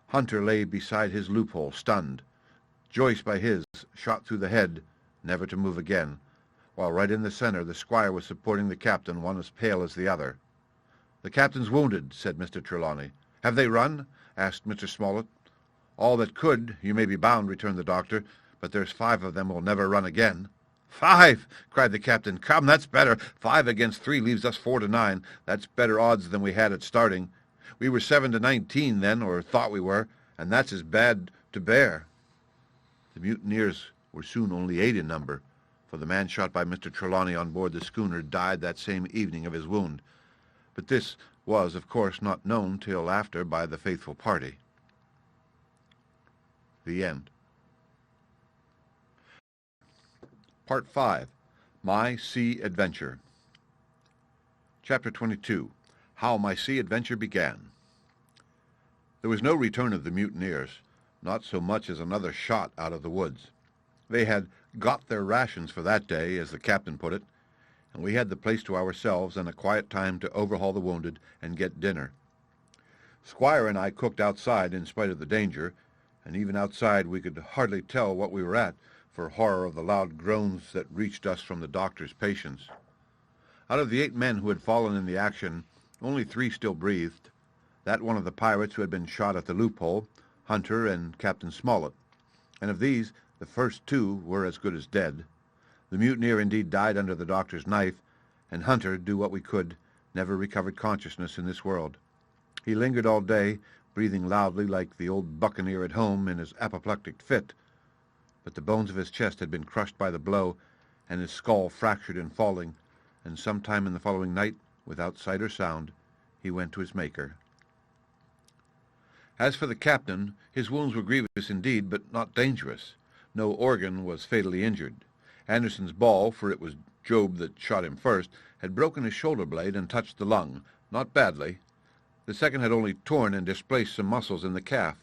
Hunter lay beside his loophole, stunned. Joyce by his, shot through the head, never to move again, while right in the center the squire was supporting the captain, one as pale as the other. "The captain's wounded," said Mr. Trelawney. "Have they run?" asked Mr. Smollett. "All that could, you may be bound," returned the doctor, "but there's 5 of them will never run again." "5!" cried the captain. "Come, that's better. 5 against 3 leaves us 4 to 9. That's better odds than we had at starting. We were 7 to 19 then, or thought we were, and that's as bad to bear." The mutineers were soon only 8 in number, for the man shot by Mr. Trelawney on board the schooner died that same evening of his wound. But this was, of course, not known till after by the faithful party. The end. Part 5. My Sea Adventure. Chapter 22. How My Sea Adventure Began. There was no return of the mutineers, not so much as another shot out of the woods. They had got their rations for that day, as the captain put it, and we had the place to ourselves and a quiet time to overhaul the wounded and get dinner. Squire and I cooked outside in spite of the danger, and even outside we could hardly tell what we were at, for horror of the loud groans that reached us from the doctor's patients. Out of the 8 men who had fallen in the action, only 3 still breathed, that one of the pirates who had been shot at the loophole, Hunter and Captain Smollett, and of these the first 2 were as good as dead. The mutineer indeed died under the doctor's knife, and Hunter, do what we could, never recovered consciousness in this world. He lingered all day, breathing loudly like the old buccaneer at home in his apoplectic fit, but the bones of his chest had been crushed by the blow, and his skull fractured in falling, and sometime in the following night, without sight or sound, he went to his Maker. As for the captain, his wounds were grievous indeed, but not dangerous. No organ was fatally injured. Anderson's ball, for it was Job that shot him first, had broken his shoulder blade and touched the lung, not badly. The second had only torn and displaced some muscles in the calf.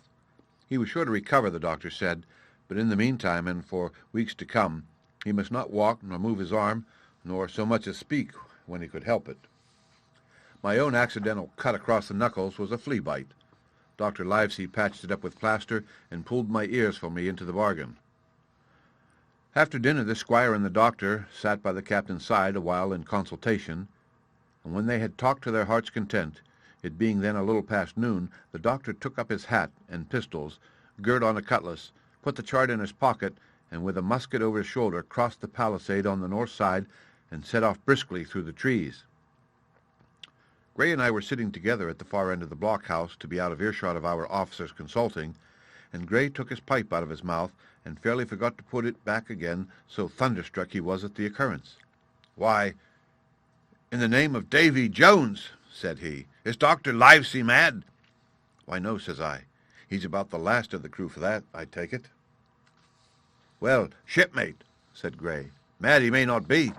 He was sure to recover, the doctor said, but in the meantime and for weeks to come, he must not walk nor move his arm, nor so much as speak when he could help it. My own accidental cut across the knuckles was a flea bite. Dr. Livesey patched it up with plaster and pulled my ears for me into the bargain. After dinner the squire and the doctor sat by the captain's side a while in consultation, and when they had talked to their heart's content, it being then a little past noon, the doctor took up his hat and pistols, girt on a cutlass, put the chart in his pocket, and with a musket over his shoulder crossed the palisade on the north side and set off briskly through the trees. Gray and I were sitting together at the far end of the blockhouse to be out of earshot of our officers consulting, and Gray took his pipe out of his mouth and fairly forgot to put it back again, so thunderstruck he was at the occurrence. "Why, in the name of Davy Jones," said he, "is Dr. Livesey mad?" "Why, no," says I. "He's about the last of the crew for that, I take it." "Well, shipmate," said Gray, "mad he may not be,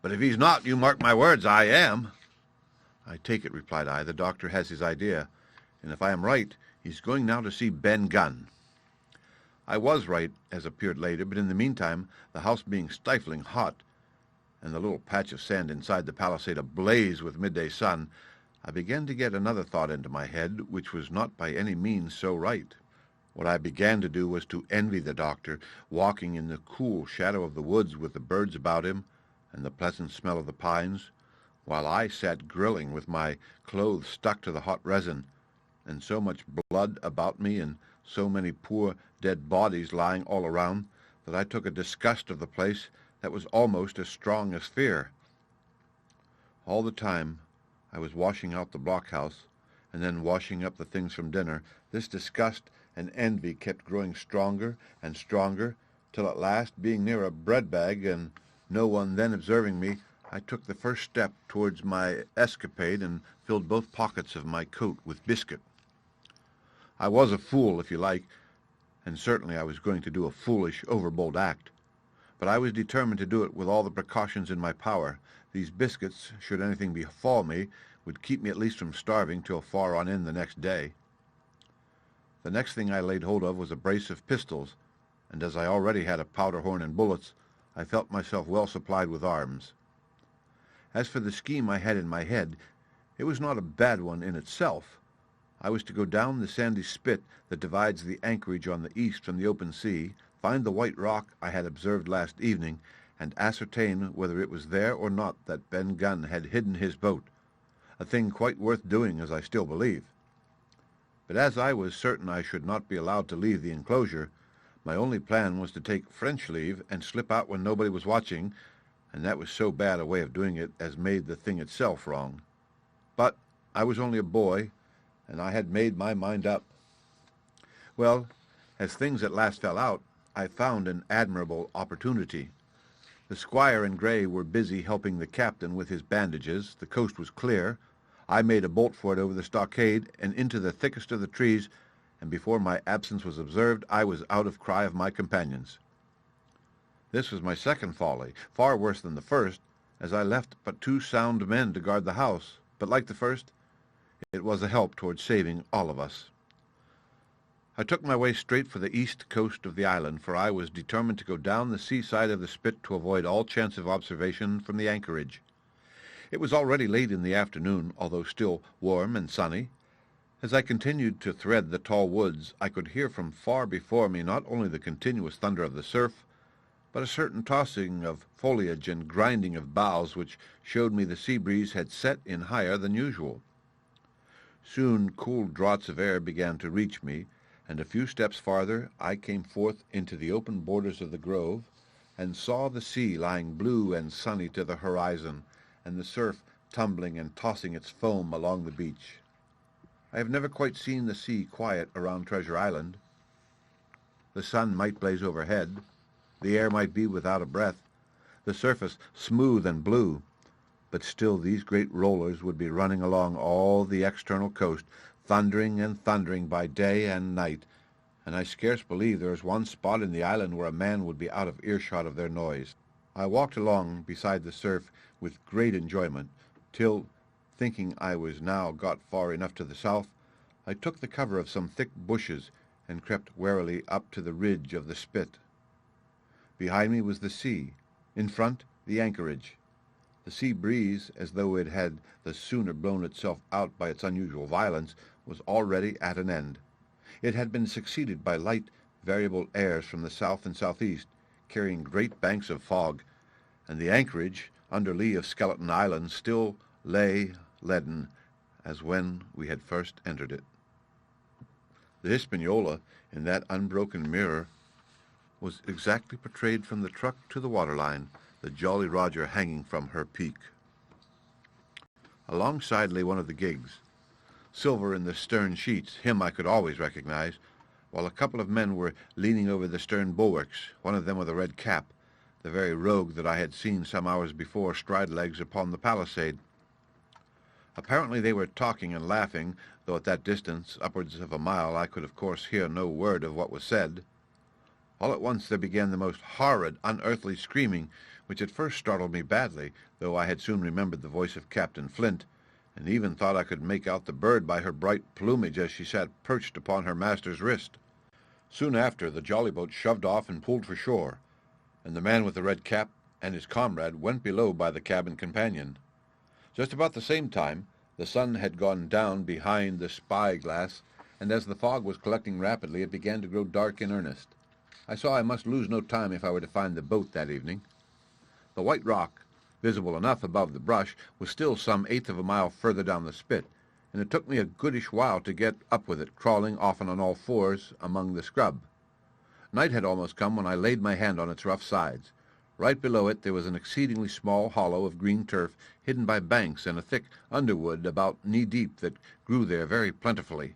but if he's not, you mark my words, I am." "I take it," replied I. "The doctor has his idea, and if I am right, he's going now to see Ben Gunn." I was right, as appeared later, but in the meantime, the house being stifling hot, and the little patch of sand inside the palisade ablaze with midday sun, I began to get another thought into my head, which was not by any means so right. What I began to do was to envy the doctor, walking in the cool shadow of the woods with the birds about him and the pleasant smell of the pines, while I sat grilling with my clothes stuck to the hot resin, and so much blood about me and so many poor dead bodies lying all around that I took a disgust of the place that was almost as strong as fear. All the time I was washing out the blockhouse and then washing up the things from dinner, this disgust and envy kept growing stronger and stronger, till at last, being near a bread bag and no one then observing me, I took the first step towards my escapade and filled both pockets of my coat with biscuit. I was a fool, if you like, and certainly I was going to do a foolish, overbold act, but I was determined to do it with all the precautions in my power. These biscuits, should anything befall me, would keep me at least from starving till far on in the next day. The next thing I laid hold of was a brace of pistols, and as I already had a powder horn and bullets, I felt myself well supplied with arms. As for the scheme I had in my head, it was not a bad one in itself. I was to go down the sandy spit that divides the anchorage on the east from the open sea, find the white rock I had observed last evening, and ascertain whether it was there or not that Ben Gunn had hidden his boat, a thing quite worth doing, as I still believe. But as I was certain I should not be allowed to leave the enclosure, my only plan was to take French leave and slip out when nobody was watching, and that was so bad a way of doing it as made the thing itself wrong. But I was only a boy, and I had made my mind up. Well, as things at last fell out, I found an admirable opportunity. The squire and Gray were busy helping the captain with his bandages. The coast was clear. I made a bolt for it over the stockade and into the thickest of the trees, and before my absence was observed, I was out of cry of my companions. This was my second folly, far worse than the first, as I left but 2 sound men to guard the house, but like the first, it was a help towards saving all of us. I took my way straight for the east coast of the island, for I was determined to go down the seaside of the spit to avoid all chance of observation from the anchorage. It was already late in the afternoon, although still warm and sunny. As I continued to thread the tall woods, I could hear from far before me not only the continuous thunder of the surf, but a certain tossing of foliage and grinding of boughs which showed me the sea breeze had set in higher than usual. Soon cool draughts of air began to reach me, and a few steps farther I came forth into the open borders of the grove, and saw the sea lying blue and sunny to the horizon, and the surf tumbling and tossing its foam along the beach. I have never quite seen the sea quiet around Treasure Island. The sun might blaze overhead, the air might be without a breath, the surface smooth and blue, but still these great rollers would be running along all the external coast, thundering and thundering by day and night, and I scarce believe there is one spot in the island where a man would be out of earshot of their noise. I walked along beside the surf with great enjoyment, till, thinking I was now got far enough to the south, I took the cover of some thick bushes and crept warily up to the ridge of the spit. Behind me was the sea, in front the anchorage. The sea breeze, as though it had the sooner blown itself out by its unusual violence, was already at an end. It had been succeeded by light, variable airs from the south and southeast, carrying great banks of fog, and the anchorage, under lee of Skeleton Island, still lay leaden as when we had first entered it. The Hispaniola, in that unbroken mirror, was exactly portrayed from the truck to the waterline, the Jolly Roger hanging from her peak. Alongside lay one of the gigs. Silver in the stern sheets, him I could always recognize, while a couple of men were leaning over the stern bulwarks, one of them with a red cap, the very rogue that I had seen some hours before stride legs upon the palisade. Apparently they were talking and laughing, though at that distance, upwards of a mile, I could of course hear no word of what was said. All at once there began the most horrid, unearthly screaming, which at first startled me badly, though I had soon remembered the voice of Captain Flint, and even thought I could make out the bird by her bright plumage as she sat perched upon her master's wrist. Soon after, the jolly boat shoved off and pulled for shore, and the man with the red cap and his comrade went below by the cabin companion. Just about the same time, the sun had gone down behind the spy-glass, and as the fog was collecting rapidly, it began to grow dark in earnest. I saw I must lose no time if I were to find the boat that evening. The white rock, visible enough above the brush, was still some eighth of a mile further down the spit, and it took me a goodish while to get up with it, crawling often on all fours among the scrub. Night had almost come when I laid my hand on its rough sides. Right below it there was an exceedingly small hollow of green turf, hidden by banks and a thick underwood about knee-deep that grew there very plentifully,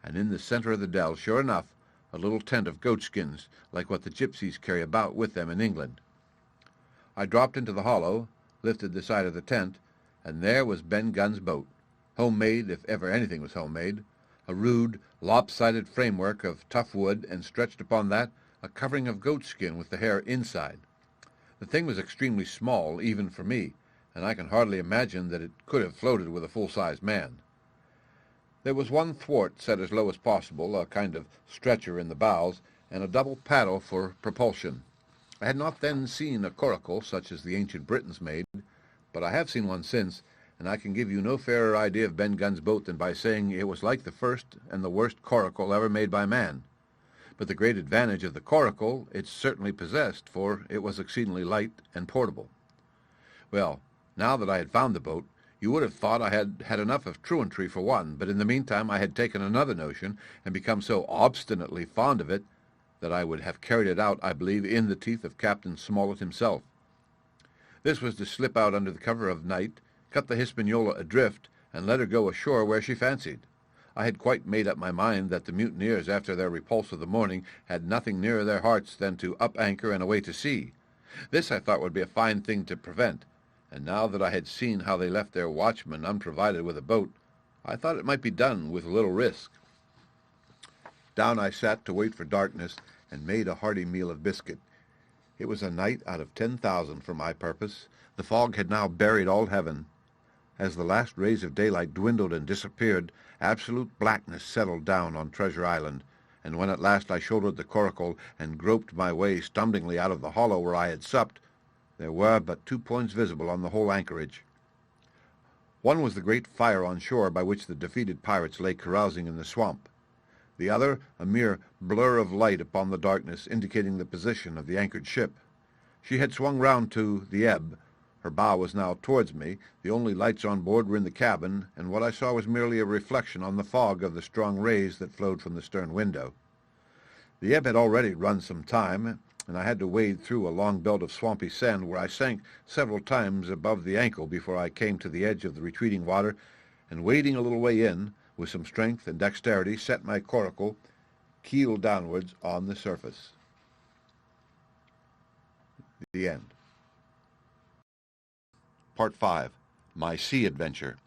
and in the center of the dell, sure enough, a little tent of goatskins, like what the gypsies carry about with them in England. I dropped into the hollow, lifted the side of the tent, and there was Ben Gunn's boat, homemade if ever anything was homemade, a rude, lopsided framework of tough wood, and stretched upon that a covering of goatskin with the hair inside. The thing was extremely small, even for me, and I can hardly imagine that it could have floated with a full-sized man. There was one thwart set as low as possible, a kind of stretcher in the bows, and a double paddle for propulsion. I had not then seen a coracle such as the ancient Britons made, but I have seen one since, and I can give you no fairer idea of Ben Gunn's boat than by saying it was like the first and the worst coracle ever made by man. But the great advantage of the coracle it certainly possessed, for it was exceedingly light and portable. Well, now that I had found the boat, you would have thought I had had enough of truantry for one, but in the meantime I had taken another notion, and become so obstinately fond of it, that I would have carried it out, I believe, in the teeth of Captain Smollett himself. This was to slip out under the cover of night, cut the Hispaniola adrift, and let her go ashore where she fancied. I had quite made up my mind that the mutineers, after their repulse of the morning, had nothing nearer their hearts than to up anchor and away to sea. This I thought would be a fine thing to prevent, and now that I had seen how they left their watchman unprovided with a boat, I thought it might be done with little risk. Down I sat to wait for darkness, and made a hearty meal of biscuit. It was a night out of 10,000 for my purpose. The fog had now buried all heaven. As the last rays of daylight dwindled and disappeared, absolute blackness settled down on Treasure Island, and when at last I shouldered the coracle and groped my way stumblingly out of the hollow where I had supped, there were but 2 points visible on the whole anchorage. One was the great fire on shore by which the defeated pirates lay carousing in the swamp. The other, a mere blur of light upon the darkness, indicating the position of the anchored ship. She had swung round to the ebb. Her bow was now towards me. The only lights on board were in the cabin, and what I saw was merely a reflection on the fog of the strong rays that flowed from the stern window. The ebb had already run some time, and I had to wade through a long belt of swampy sand where I sank several times above the ankle before I came to the edge of the retreating water, and wading a little way in, with some strength and dexterity, set my coracle keel downwards on the surface. The end. Part 5. My Sea Adventure.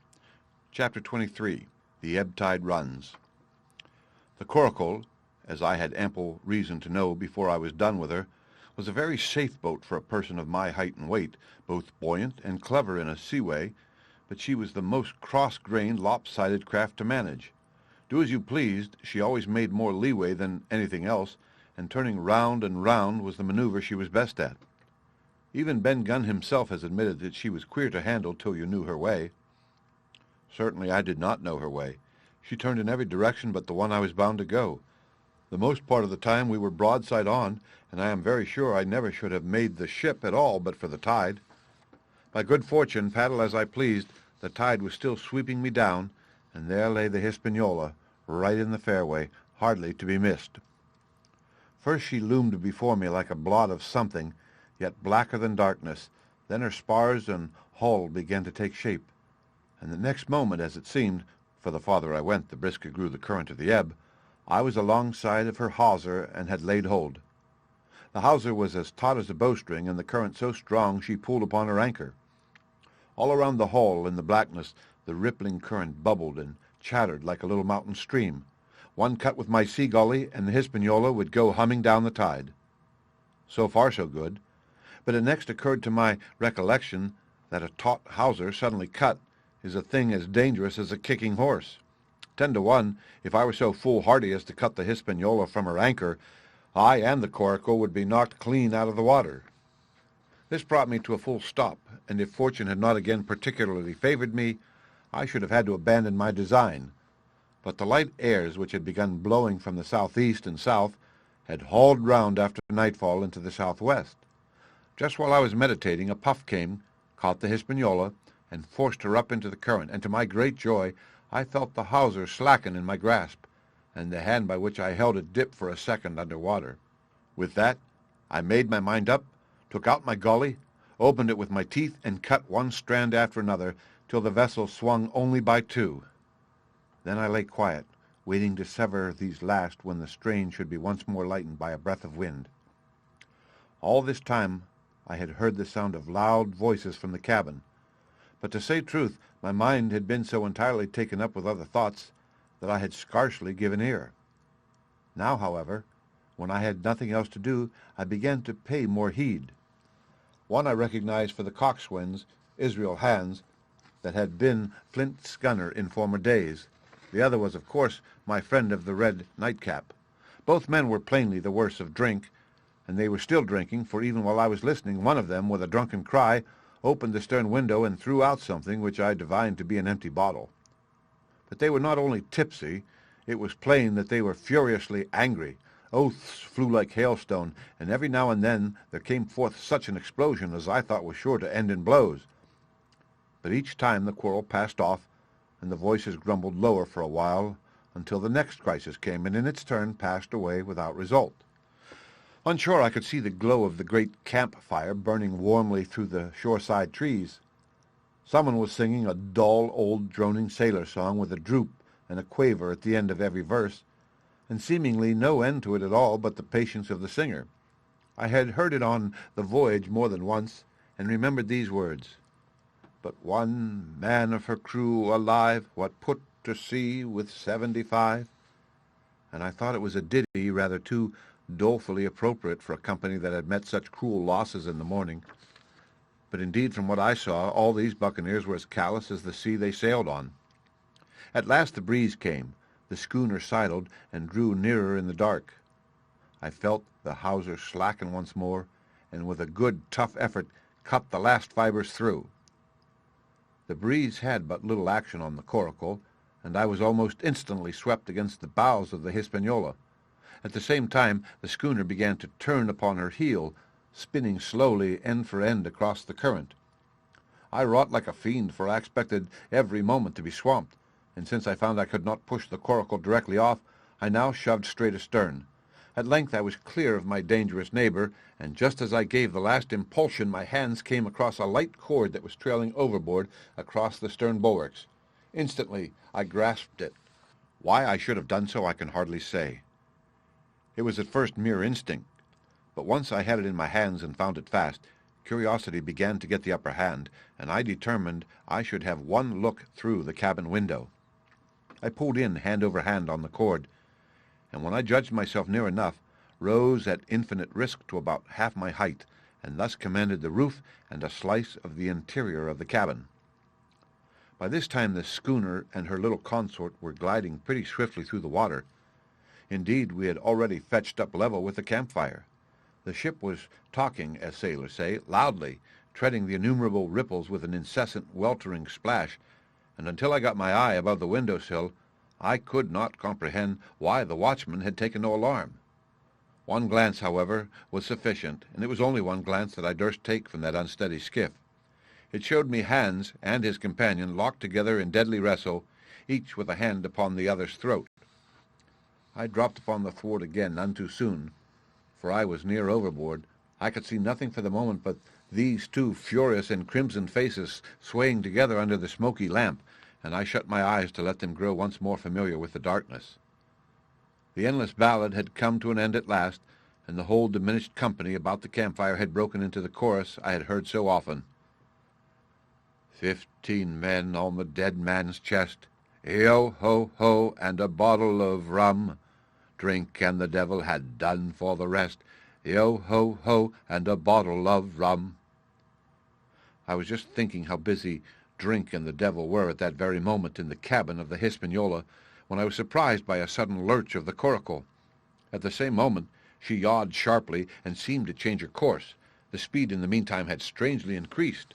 Chapter 23. The Ebb Tide Runs. The coracle, as I had ample reason to know before I was done with her, was a very safe boat for a person of my height and weight, both buoyant and clever in a seaway, but she was the most cross-grained, lopsided craft to manage. Do as you pleased, she always made more leeway than anything else, and turning round and round was the maneuver she was best at. Even Ben Gunn himself has admitted that she was queer to handle till you knew her way. Certainly I did not know her way. She turned in every direction but the one I was bound to go. The most part of the time we were broadside on, and I am very sure I never should have made the ship at all but for the tide. By good fortune, paddle as I pleased, the tide was still sweeping me down, and there lay the Hispaniola, right in the fairway, hardly to be missed. First she loomed before me like a blot of something, yet blacker than darkness. Then her spars and hull began to take shape, and the next moment, as it seemed, for the farther I went, the brisker grew the current of the ebb, I was alongside of her hawser and had laid hold. The hawser was as taut as a bowstring, and the current so strong she pulled upon her anchor. All around the hull, in the blackness, the rippling current bubbled and chattered like a little mountain stream. One cut with my sea gully, and the Hispaniola would go humming down the tide. So far so good, but it next occurred to my recollection that a taut hawser suddenly cut is a thing as dangerous as a kicking horse. 10 to 1, if I were so foolhardy as to cut the Hispaniola from her anchor, I and the coracle would be knocked clean out of the water. This brought me to a full stop, and if fortune had not again particularly favored me, I should have had to abandon my design. But the light airs which had begun blowing from the southeast and south had hauled round after nightfall into the southwest. Just while I was meditating, a puff came, caught the Hispaniola, and forced her up into the current, and to my great joy I felt the hawser slacken in my grasp, and the hand by which I held it dip for a second under water. With that, I made my mind up, took out my gully, opened it with my teeth, and cut one strand after another, till the vessel swung only by 2. Then I lay quiet, waiting to sever these last when the strain should be once more lightened by a breath of wind. All this time I had heard the sound of loud voices from the cabin, but to say truth, my mind had been so entirely taken up with other thoughts that I had scarcely given ear. Now, however, when I had nothing else to do, I began to pay more heed. One I recognized for the coxswain's, Israel Hands, that had been Flint's gunner in former days. The other was, of course, my friend of the red nightcap. Both men were plainly the worse of drink, and they were still drinking, for even while I was listening, one of them, with a drunken cry, opened the stern window and threw out something which I divined to be an empty bottle. But they were not only tipsy, it was plain that they were furiously angry. Oaths flew like hailstone, and every now and then there came forth such an explosion as I thought was sure to end in blows. But each time the quarrel passed off, and the voices grumbled lower for a while, until the next crisis came, and in its turn passed away without result. On shore I could see the glow of the great camp-fire burning warmly through the shoreside trees. Someone was singing a dull, old, droning sailor song with a droop and a quaver at the end of every verse, and seemingly no end to it at all but the patience of the singer. I had heard it on the voyage more than once, and remembered these words: "But one man of her crew alive, what put to sea with 75?" And I thought it was a ditty rather too dolefully appropriate for a company that had met such cruel losses in the morning. But indeed, from what I saw, all these buccaneers were as callous as the sea they sailed on. At last the breeze came, the schooner sidled, and drew nearer in the dark. I felt the hawser slacken once more, and with a good, tough effort cut the last fibers through. The breeze had but little action on the coracle, and I was almost instantly swept against the bows of the Hispaniola. At the same time, the schooner began to turn upon her heel, spinning slowly end for end across the current. I wrought like a fiend, for I expected every moment to be swamped, and since I found I could not push the coracle directly off, I now shoved straight astern. At length I was clear of my dangerous neighbor, and just as I gave the last impulsion, my hands came across a light cord that was trailing overboard across the stern bulwarks. Instantly I grasped it. Why I should have done so I can hardly say. It was at first mere instinct, but once I had it in my hands and found it fast, curiosity began to get the upper hand, and I determined I should have one look through the cabin window. I pulled in hand over hand on the cord, and when I judged myself near enough, rose at infinite risk to about half my height, and thus commanded the roof and a slice of the interior of the cabin. By this time the schooner and her little consort were gliding pretty swiftly through the water. Indeed, we had already fetched up level with the campfire. The ship was talking, as sailors say, loudly, treading the innumerable ripples with an incessant weltering splash, and until I got my eye above the window-sill, I could not comprehend why the watchman had taken no alarm. One glance, however, was sufficient, and it was only one glance that I durst take from that unsteady skiff. It showed me Hans and his companion locked together in deadly wrestle, each with a hand upon the other's throat. I dropped upon the thwart again none too soon, for I was near overboard. I could see nothing for the moment but these two furious and crimson faces swaying together under the smoky lamp, and I shut my eyes to let them grow once more familiar with the darkness. The endless ballad had come to an end at last, and the whole diminished company about the campfire had broken into the chorus I had heard so often. 15 men on the dead man's chest, yo ho ho, and a bottle of rum. Drink and the devil had done for the rest, yo ho ho, and a bottle of rum. I was just thinking how busy drink and the devil were at that very moment in the cabin of the Hispaniola, when I was surprised by a sudden lurch of the coracle. At the same moment she yawed sharply and seemed to change her course. The speed in the meantime had strangely increased.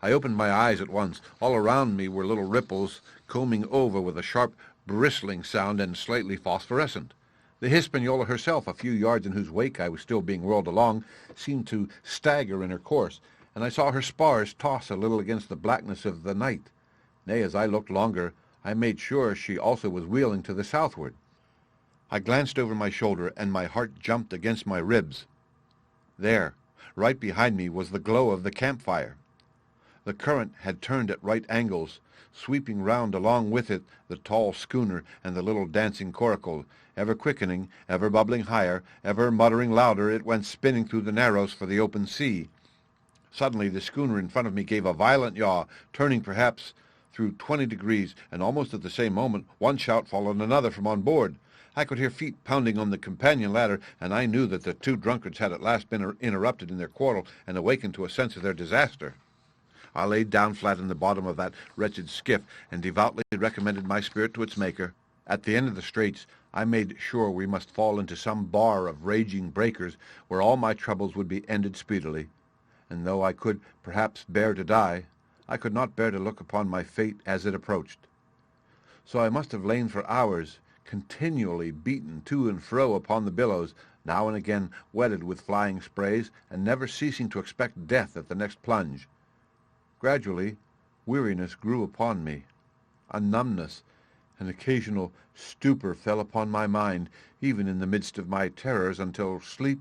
I opened my eyes at once. All around me were little ripples combing over with a sharp bristling sound and slightly phosphorescent. The Hispaniola herself, a few yards in whose wake I was still being whirled along, seemed to stagger in her course, and I saw her spars toss a little against the blackness of the night. Nay, as I looked longer, I made sure she also was wheeling to the southward. I glanced over my shoulder, and my heart jumped against my ribs. There, right behind me, was the glow of the campfire. The current had turned at right angles, sweeping round along with it the tall schooner and the little dancing coracle. Ever quickening, ever bubbling higher, ever muttering louder, it went spinning through the narrows for the open sea. Suddenly the schooner in front of me gave a violent yaw, turning perhaps through 20 degrees, and almost at the same moment one shout followed another from on board. I could hear feet pounding on the companion ladder, and I knew that the two drunkards had at last been interrupted in their quarrel and awakened to a sense of their disaster. I laid down flat in the bottom of that wretched skiff and devoutly recommended my spirit to its Maker. At the end of the straits, I made sure we must fall into some bar of raging breakers where all my troubles would be ended speedily. And though I could perhaps bear to die, I could not bear to look upon my fate as it approached. So I must have lain for hours, continually beaten to and fro upon the billows, now and again wetted with flying sprays, and never ceasing to expect death at the next plunge. Gradually, weariness grew upon me. A numbness, an occasional stupor fell upon my mind, even in the midst of my terrors, until sleep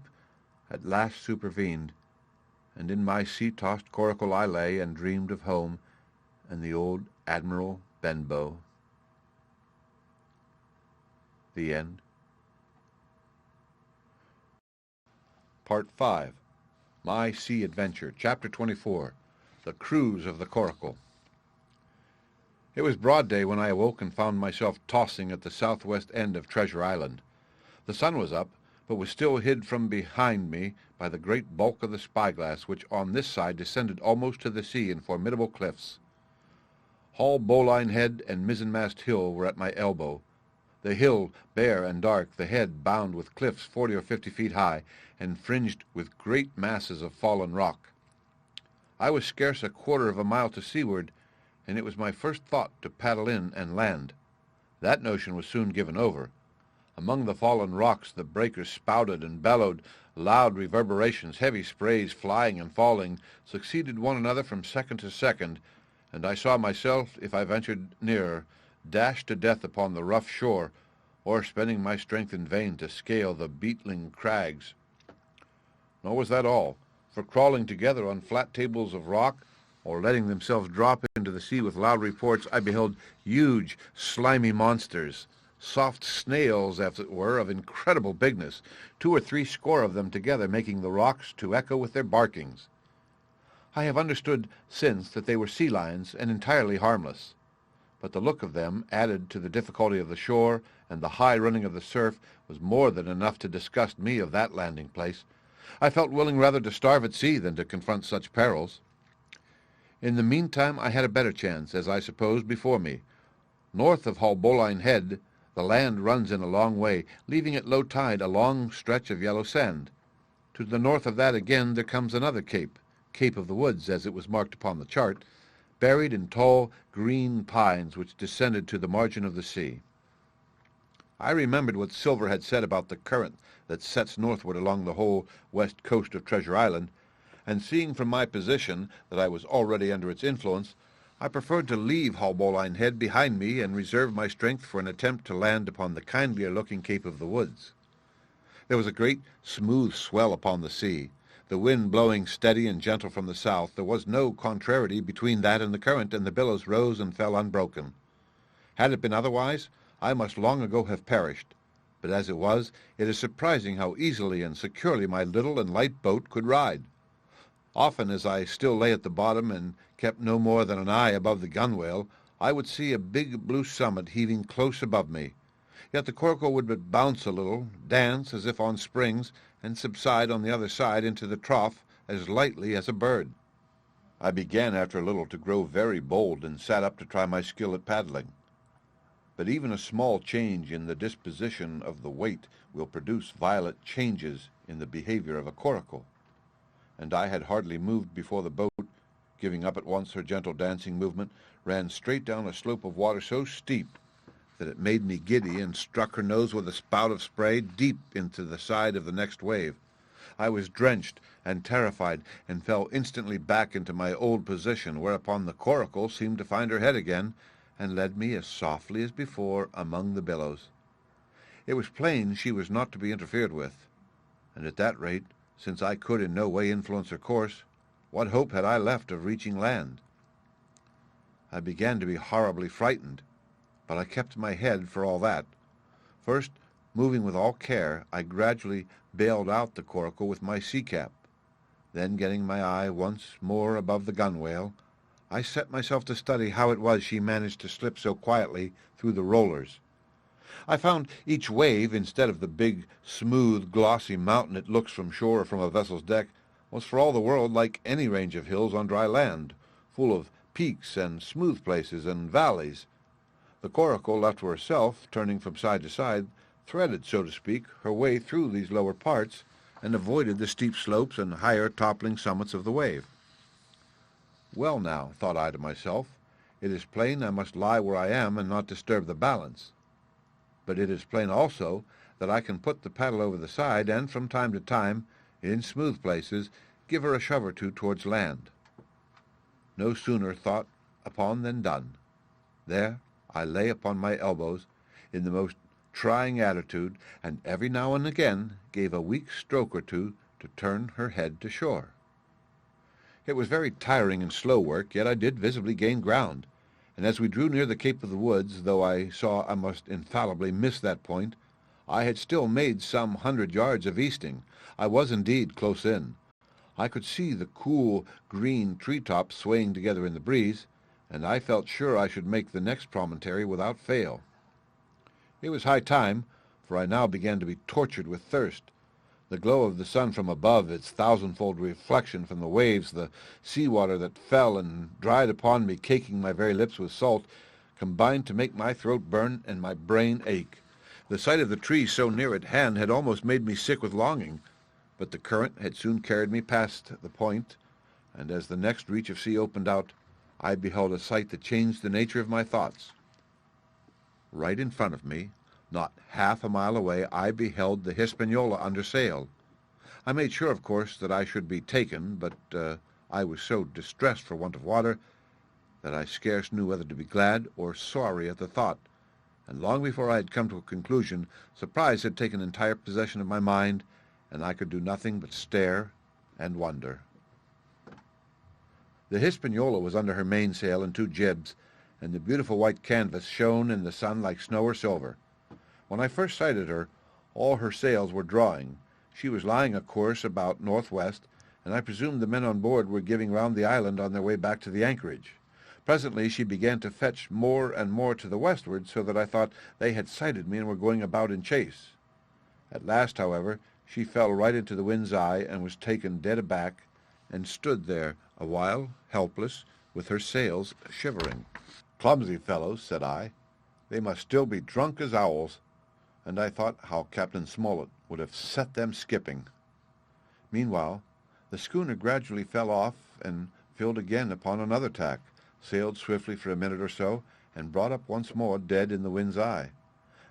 at last supervened, and in my sea-tossed coracle I lay and dreamed of home and the old Admiral Benbow. The end. Part 5. My Sea Adventure, Chapter 24. The Cruise of the Coracle. It was broad day when I awoke and found myself tossing at the southwest end of Treasure Island. The sun was up, but was still hid from behind me by the great bulk of the spyglass, which on this side descended almost to the sea in formidable cliffs. Hull Bowline Head and Mizzenmast Hill were at my elbow. The hill bare and dark, the head bound with cliffs 40 or 50 feet high, and fringed with great masses of fallen rock. I was scarce a quarter of a mile to seaward, and it was my first thought to paddle in and land. That notion was soon given over. Among the fallen rocks the breakers spouted and bellowed, loud reverberations, heavy sprays flying and falling, succeeded one another from second to second, and I saw myself, if I ventured nearer, dashed to death upon the rough shore, or spending my strength in vain to scale the beetling crags. Nor was that all, for crawling together on flat tables of rock, or letting themselves drop into the sea with loud reports, I beheld huge, slimy monsters, soft snails, as it were, of incredible bigness, 2 or 3 score of them together, making the rocks to echo with their barkings. I have understood since that they were sea lions and entirely harmless, but the look of them added to the difficulty of the shore and the high running of the surf was more than enough to disgust me of that landing place. I felt willing rather to starve at sea than to confront such perils. In the meantime I had a better chance, as I supposed, before me. North of Haulbowline Head, the land runs in a long way, leaving at low tide a long stretch of yellow sand. To the north of that again there comes another cape, Cape of the Woods, as it was marked upon the chart, buried in tall green pines which descended to the margin of the sea. I remembered what Silver had said about the current that sets northward along the whole west coast of Treasure Island, and seeing from my position that I was already under its influence, I preferred to leave Haulbowline Head behind me and reserve my strength for an attempt to land upon the kindlier-looking Cape of the Woods. There was a great smooth swell upon the sea. The wind blowing steady and gentle from the south, there was no contrariety between that and the current, and the billows rose and fell unbroken. Had it been otherwise, I must long ago have perished. But as it was, it is surprising how easily and securely my little and light boat could ride. Often, as I still lay at the bottom and kept no more than an eye above the gunwale, I would see a big blue summit heaving close above me. Yet the coracle would but bounce a little, dance as if on springs, and subside on the other side into the trough as lightly as a bird. I began after a little to grow very bold, and sat up to try my skill at paddling. But even a small change in the disposition of the weight will produce violent changes in the behavior of a coracle. And I had hardly moved before the boat, giving up at once her gentle dancing movement, ran straight down a slope of water so steep that it made me giddy, and struck her nose with a spout of spray deep into the side of the next wave. I was drenched and terrified, and fell instantly back into my old position, whereupon the coracle seemed to find her head again, and led me as softly as before among the billows. It was plain she was not to be interfered with, and at that rate, since I could in no way influence her course, what hope had I left of reaching land? I began to be horribly frightened, but I kept my head for all that. First, moving with all care, I gradually bailed out the coracle with my sea-cap. Then, getting my eye once more above the gunwale, I set myself to study how it was she managed to slip so quietly through the rollers. I found each wave, instead of the big, smooth, glossy mountain it looks from shore or from a vessel's deck, was for all the world like any range of hills on dry land, full of peaks and smooth places and valleys. The coracle, left to herself, turning from side to side, threaded, so to speak, her way through these lower parts, and avoided the steep slopes and higher toppling summits of the wave. Well now, thought I to myself, it is plain I must lie where I am and not disturb the balance. But it is plain also that I can put the paddle over the side and from time to time, in smooth places, give her a shove or two towards land. No sooner thought upon than done. There I lay upon my elbows in the most trying attitude, and every now and again gave a weak stroke or two to turn her head to shore. It was very tiring and slow work, yet I did visibly gain ground, and as we drew near the Cape of the Woods, though I saw I must infallibly miss that point, I had still made some 100 yards of easting. I was indeed close in. I could see the cool, green tree-tops swaying together in the breeze, and I felt sure I should make the next promontory without fail. It was high time, for I now began to be tortured with thirst. The glow of the sun from above, its thousandfold reflection from the waves, the sea-water that fell and dried upon me, caking my very lips with salt, combined to make my throat burn and my brain ache. The sight of the trees so near at hand had almost made me sick with longing, but the current had soon carried me past the point, and as the next reach of sea opened out, I beheld a sight that changed the nature of my thoughts. Right in front of me, not half a mile away, I beheld the Hispaniola under sail. I made sure, of course, that I should be taken, but I was so distressed for want of water that I scarce knew whether to be glad or sorry at the thought, and long before I had come to a conclusion, surprise had taken entire possession of my mind, and I could do nothing but stare and wonder. The Hispaniola was under her mainsail and 2 jibs, and the beautiful white canvas shone in the sun like snow or silver. When I first sighted her, all her sails were drawing. She was lying a course about northwest, and I presumed the men on board were giving round the island on their way back to the anchorage. Presently she began to fetch more and more to the westward, so that I thought they had sighted me and were going about in chase. At last, however, she fell right into the wind's eye and was taken dead aback, and stood there a while, helpless, with her sails shivering. "Clumsy fellows," said I. "They must still be drunk as owls." And I thought how Captain Smollett would have set them skipping. Meanwhile, the schooner gradually fell off and filled again upon another tack, sailed swiftly for a minute or so, and brought up once more dead in the wind's eye.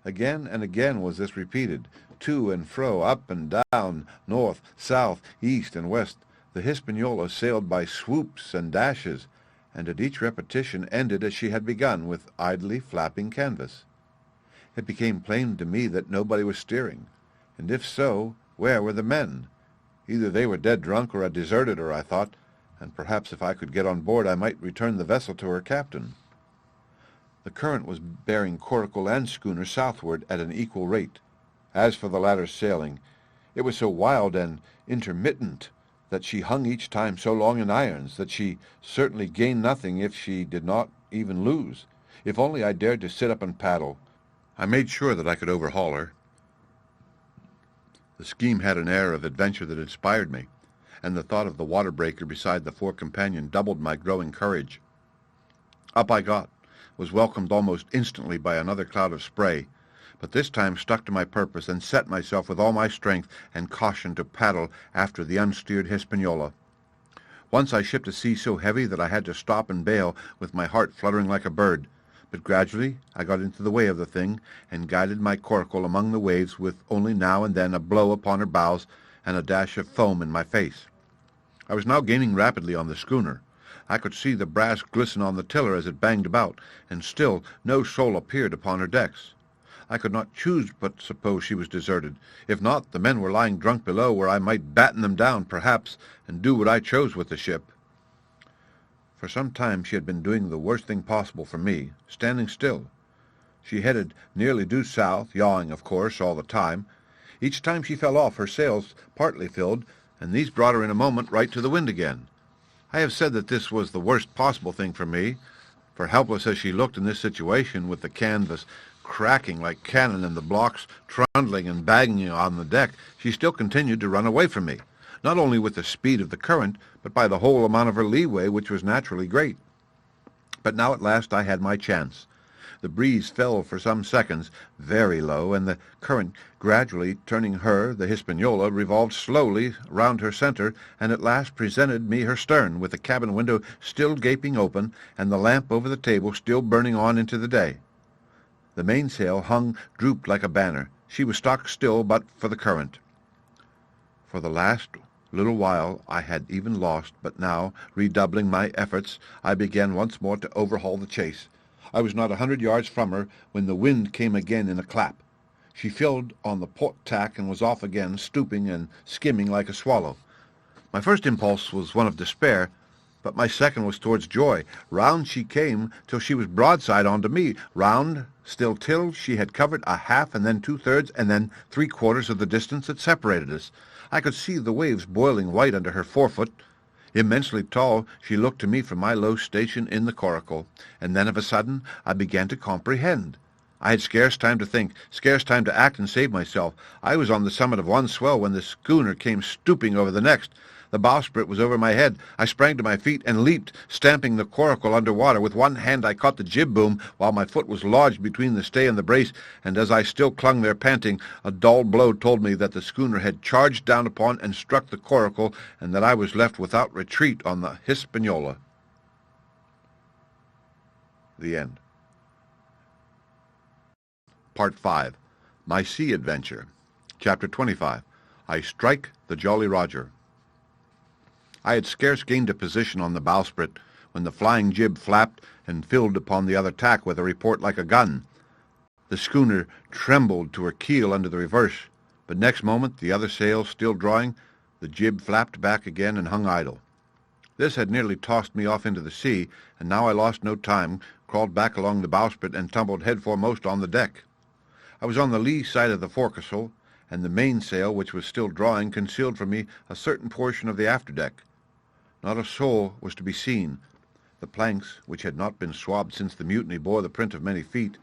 Again and again was this repeated, to and fro, up and down, north, south, east, and west. The Hispaniola sailed by swoops and dashes, and at each repetition ended as she had begun, with idly flapping canvas. It became plain to me that nobody was steering, and if so, where were the men? Either they were dead drunk or had deserted her, I thought, and perhaps if I could get on board I might return the vessel to her captain. The current was bearing coracle and schooner southward at an equal rate. As for the latter's sailing, it was so wild and intermittent that she hung each time so long in irons that she certainly gained nothing if she did not even lose. If only I dared to sit up and paddle, I made sure that I could overhaul her. The scheme had an air of adventure that inspired me, and the thought of the water breaker beside the fore companion doubled my growing courage. Up I got, was welcomed almost instantly by another cloud of spray, but this time stuck to my purpose and set myself with all my strength and caution to paddle after the unsteered Hispaniola. Once I shipped a sea so heavy that I had to stop and bail, with my heart fluttering like a bird, but gradually I got into the way of the thing and guided my coracle among the waves, with only now and then a blow upon her bows and a dash of foam in my face. I was now gaining rapidly on the schooner. I could see the brass glisten on the tiller as it banged about, and still no soul appeared upon her decks. I could not choose but suppose she was deserted. If not, the men were lying drunk below, where I might batten them down, perhaps, and do what I chose with the ship. For some time she had been doing the worst thing possible for me, standing still. She headed nearly due south, yawing, of course, all the time. Each time she fell off, her sails partly filled, and these brought her in a moment right to the wind again. I have said that this was the worst possible thing for me, for helpless as she looked in this situation, with the canvas cracking like cannon and the blocks trundling and banging on the deck, she still continued to run away from me, not only with the speed of the current, but by the whole amount of her leeway, which was naturally great. But now at last I had my chance. The breeze fell for some seconds very low, and the current gradually turning her, the Hispaniola, revolved slowly round her center, and at last presented me her stern, with the cabin window still gaping open, and the lamp over the table still burning on into the day. The mainsail hung drooped like a banner. She was stock still but for the current. For the last little while I had even lost, but now, redoubling my efforts, I began once more to overhaul the chase. I was not 100 yards from her when the wind came again in a clap. She filled on the port tack and was off again, stooping and skimming like a swallow. My first impulse was one of despair, but my second was towards joy. Round she came till she was broadside onto me, round still till she had covered a half and then 2/3 and then 3/4 of the distance that separated us. I could see the waves boiling white under her forefoot. Immensely tall, she looked to me from my low station in the coracle, and then of a sudden I began to comprehend. I had scarce time to think, scarce time to act and save myself. I was on the summit of one swell when the schooner came stooping over the next. The bowsprit was over my head. I sprang to my feet and leaped, stamping the coracle under water. With one hand I caught the jib boom, while my foot was lodged between the stay and the brace, and as I still clung there panting, a dull blow told me that the schooner had charged down upon and struck the coracle, and that I was left without retreat on the Hispaniola. The end. Part 5. My Sea Adventure. Chapter 25. I Strike the Jolly Roger. I had scarce gained a position on the bowsprit when the flying jib flapped and filled upon the other tack with a report like a gun. The schooner trembled to her keel under the reverse, but next moment, the other sails still drawing, the jib flapped back again and hung idle. This had nearly tossed me off into the sea, and now I lost no time, crawled back along the bowsprit, and tumbled head foremost on the deck. I was on the lee side of the forecastle, and the mainsail, which was still drawing, concealed from me a certain portion of the afterdeck. Not a soul was to be seen. The planks, which had not been swabbed since the mutiny, bore the print of many feet,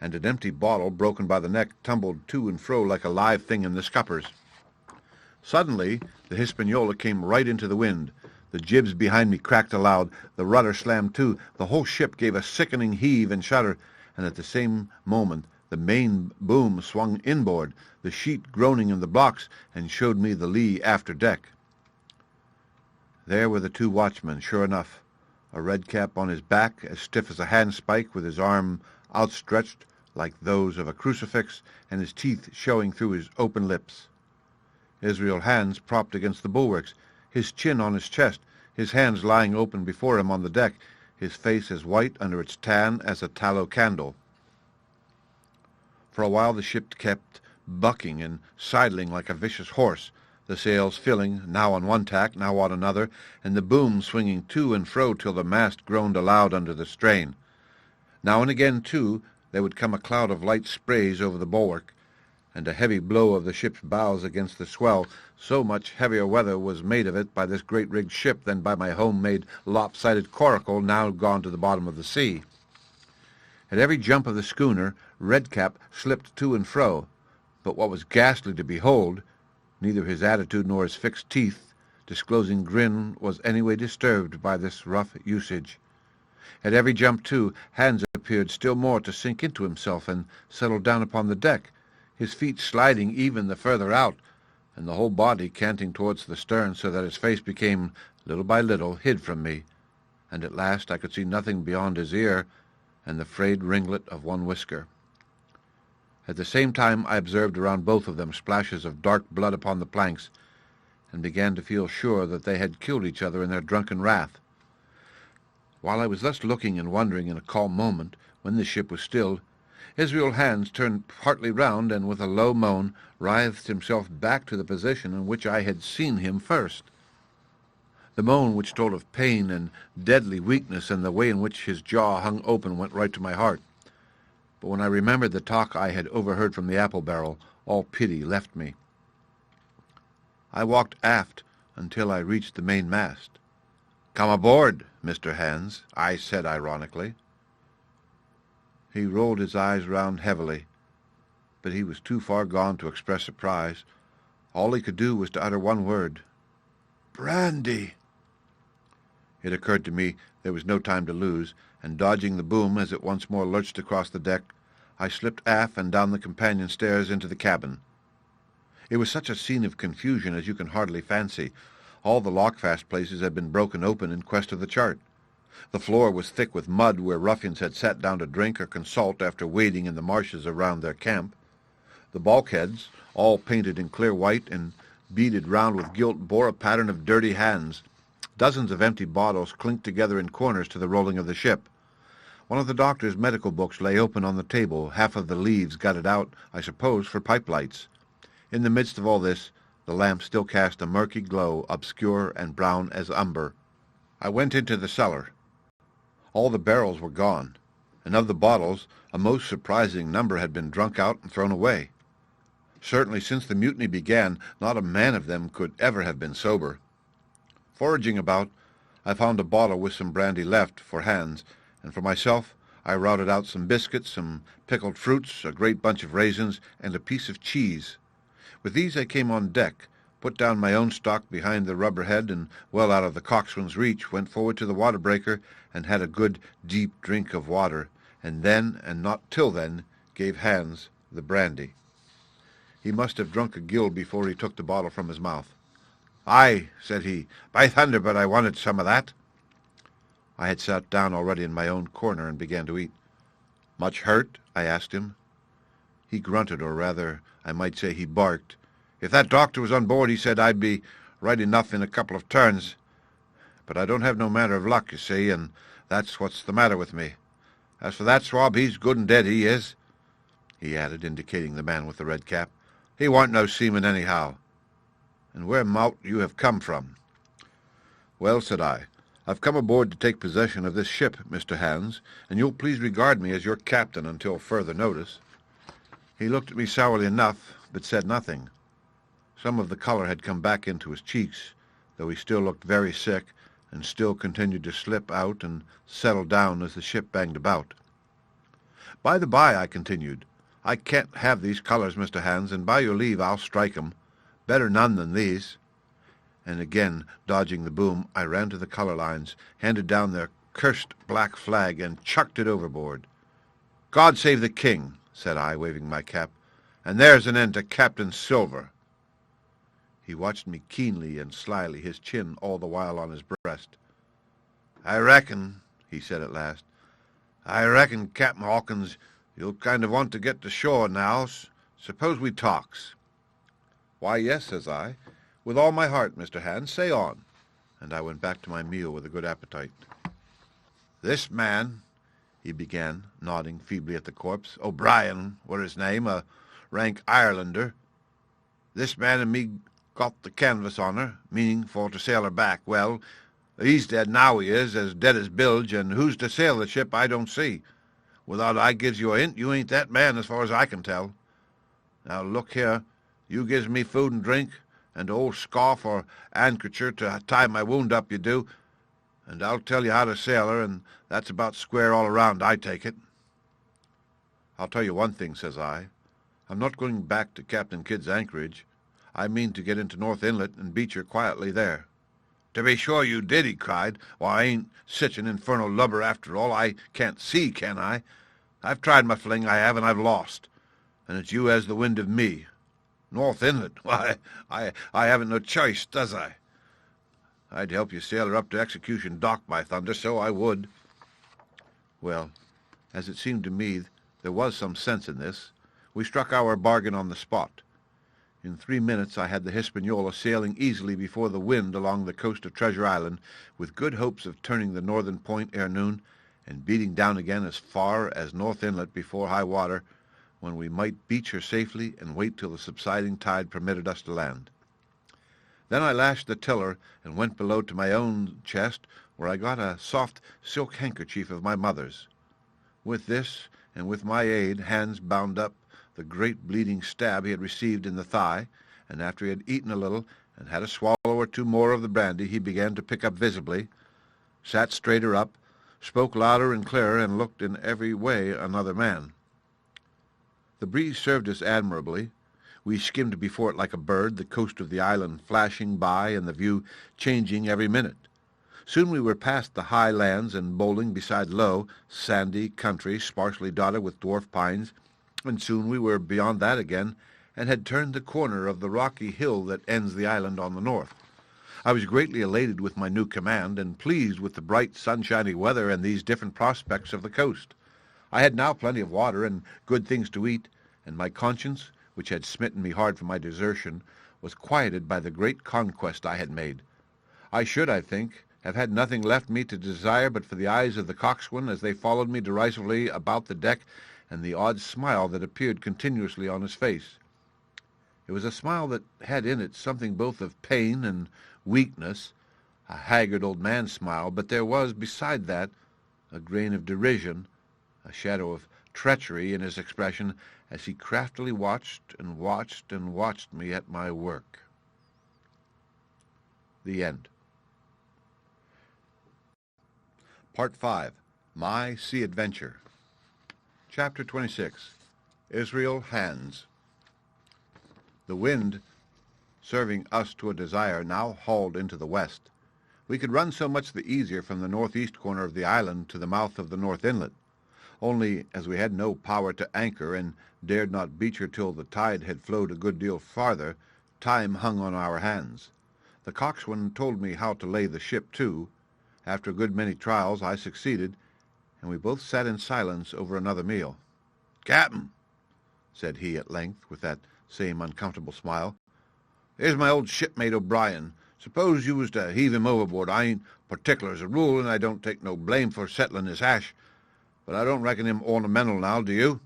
and an empty bottle, broken by the neck, tumbled to and fro like a live thing in the scuppers. Suddenly, the Hispaniola came right into the wind. The jibs behind me cracked aloud, the rudder slammed to, the whole ship gave a sickening heave and shudder, and at the same moment the main boom swung inboard, the sheet groaning in the blocks, and showed me the lee after deck. There were the two watchmen, sure enough, a red cap on his back, as stiff as a handspike, with his arm outstretched like those of a crucifix, and his teeth showing through his open lips. Israel Hands propped against the bulwarks, his chin on his chest, his hands lying open before him on the deck, his face as white under its tan as a tallow candle. For a while the ship kept bucking and sidling like a vicious horse, the sails filling, now on one tack, now on another, and the boom swinging to and fro till the mast groaned aloud under the strain. Now and again, too, there would come a cloud of light sprays over the bulwark, and a heavy blow of the ship's bows against the swell. So much heavier weather was made of it by this great-rigged ship than by my home-made lopsided coracle now gone to the bottom of the sea. At every jump of the schooner, Redcap slipped to and fro, but what was ghastly to behold, neither his attitude nor his fixed teeth disclosing grin was any way disturbed by this rough usage. At every jump, too, Hans appeared still more to sink into himself and settle down upon the deck, his feet sliding even the further out, and the whole body canting towards the stern, so that his face became, little by little, hid from me, and at last I could see nothing beyond his ear and the frayed ringlet of one whisker. At the same time I observed around both of them splashes of dark blood upon the planks, and began to feel sure that they had killed each other in their drunken wrath. While I was thus looking and wondering in a calm moment, when the ship was still, Israel Hands turned partly round, and with a low moan writhed himself back to the position in which I had seen him first. The moan, which told of pain and deadly weakness, and the way in which his jaw hung open, went right to my heart. But when I remembered the talk I had overheard from the apple barrel, all pity left me. I walked aft until I reached the main mast. "Come aboard, Mr. Hands," I said ironically. He rolled his eyes round heavily, but he was too far gone to express surprise. All he could do was to utter one word, "Brandy." It occurred to me there was no time to lose, and dodging the boom as it once more lurched across the deck, I slipped aft and down the companion stairs into the cabin. It was such a scene of confusion as you can hardly fancy. All the lockfast places had been broken open in quest of the chart. The floor was thick with mud where ruffians had sat down to drink or consult after wading in the marshes around their camp. The bulkheads, all painted in clear white and beaded round with gilt, bore a pattern of dirty hands. Dozens of empty bottles clinked together in corners to the rolling of the ship. One of the doctor's medical books lay open on the table, half of the leaves gutted out, I suppose, for pipe lights. In the midst of all this, the lamp still cast a murky glow, obscure and brown as umber. I went into the cellar. All the barrels were gone, and of the bottles, a most surprising number had been drunk out and thrown away. Certainly, since the mutiny began, not a man of them could ever have been sober. Foraging about, I found a bottle with some brandy left for Hans, and for myself I routed out some biscuits, some pickled fruits, a great bunch of raisins, and a piece of cheese. With these I came on deck, put down my own stock behind the rubber head, and, well out of the coxswain's reach, went forward to the water breaker and had a good deep drink of water, and then, and not till then, gave Hans the brandy. He must have drunk a gill before he took the bottle from his mouth. "Aye," said he, "by thunder, but I wanted some of that." I had sat down already in my own corner and began to eat. "Much hurt?" I asked him. He grunted, or rather, I might say he barked. "If that doctor was on board," he said, "I'd be right enough in a couple of turns. But I don't have no manner of luck, you see, and that's what's the matter with me. As for that swab, he's good and dead, he is," he added, indicating the man with the red cap. "He warn't no seaman anyhow. And where mout you have come from?" "Well," said I, "I've come aboard to take possession of this ship, Mr. Hands, and you'll please regard me as your captain until further notice." He looked at me sourly enough, but said nothing. Some of the color had come back into his cheeks, though he still looked very sick, and still continued to slip out and settle down as the ship banged about. "By the by," I continued, "I can't have these colours, Mr. Hands, and by your leave I'll strike 'em. Better none than these." And again, dodging the boom, I ran to the colour lines, handed down their cursed black flag, and chucked it overboard. "God save the King," said I, waving my cap, "and there's an end to Captain Silver." He watched me keenly and slyly, his chin all the while on his breast. "I reckon," he said at last, "I reckon, Captain Hawkins, you'll kind of want to get to shore now. Suppose we talks." "Why, yes," says I, "with all my heart, Mr. Hands. Say on." And I went back to my meal with a good appetite. "This man," he began, nodding feebly at the corpse, "O'Brien were his name, a rank Irelander. This man and me got the canvas on her, meaning for to sail her back. Well, he's dead now, he is, as dead as bilge, and who's to sail the ship I don't see. Without I gives you a hint, you ain't that man as far as I can tell. Now look here, you gives me food and drink, and old scarf or handkercher to tie my wound up, you do, and I'll tell you how to sail her, and that's about square all around, I take it." "I'll tell you one thing," says I. "I'm not going back to Captain Kidd's anchorage. I mean to get into North Inlet and beach her quietly there." "To be sure you did," he cried. "Why, I ain't sich an infernal lubber after all. I can't see, can I? I've tried my fling, I have, and I've lost. And it's you as the wind of me. North Inlet? Why, I haven't no choice, does I? I'd help you sail her up to Execution Dock, by thunder, so I would." Well, as it seemed to me there was some sense in this, we struck our bargain on the spot. In 3 minutes I had the Hispaniola sailing easily before the wind along the coast of Treasure Island, with good hopes of turning the northern point ere noon, and beating down again as far as North Inlet before high water, when we might beach her safely and wait till the subsiding tide permitted us to land. Then I lashed the tiller and went below to my own chest, where I got a soft silk handkerchief of my mother's. With this, and with my aid, Hans bound up the great bleeding stab he had received in the thigh, and after he had eaten a little and had a swallow or two more of the brandy, he began to pick up visibly, sat straighter up, spoke louder and clearer, and looked in every way another man. The breeze served us admirably. We skimmed before it like a bird, the coast of the island flashing by and the view changing every minute. Soon we were past the high lands and bowling beside low, sandy country sparsely dotted with dwarf pines, and soon we were beyond that again, and had turned the corner of the rocky hill that ends the island on the north. I was greatly elated with my new command, and pleased with the bright sunshiny weather and these different prospects of the coast. I had now plenty of water and good things to eat, and my conscience, which had smitten me hard for my desertion, was quieted by the great conquest I had made. I should, I think, have had nothing left me to desire but for the eyes of the coxswain as they followed me derisively about the deck, and the odd smile that appeared continuously on his face. It was a smile that had in it something both of pain and weakness, a haggard old man's smile, but there was, beside that, a grain of derision, a shadow of treachery in his expression, as he craftily watched and watched and watched me at my work. The end. Part 5. My Sea Adventure. Chapter 26. Israel Hands. The wind, serving us to a desire, now hauled into the west. We could run so much the easier from the northeast corner of the island to the mouth of the North Inlet. Only, as we had no power to anchor and dared not beach her till the tide had flowed a good deal farther, time hung on our hands. The coxswain told me how to lay the ship to. After a good many trials I succeeded, and we both sat in silence over another meal. "Captain," said he at length, with that same uncomfortable smile, "here's my old shipmate O'Brien. Suppose you was to heave him overboard. I ain't particular as a rule, and I don't take no blame for settling his hash, but I don't reckon him ornamental now, do you?"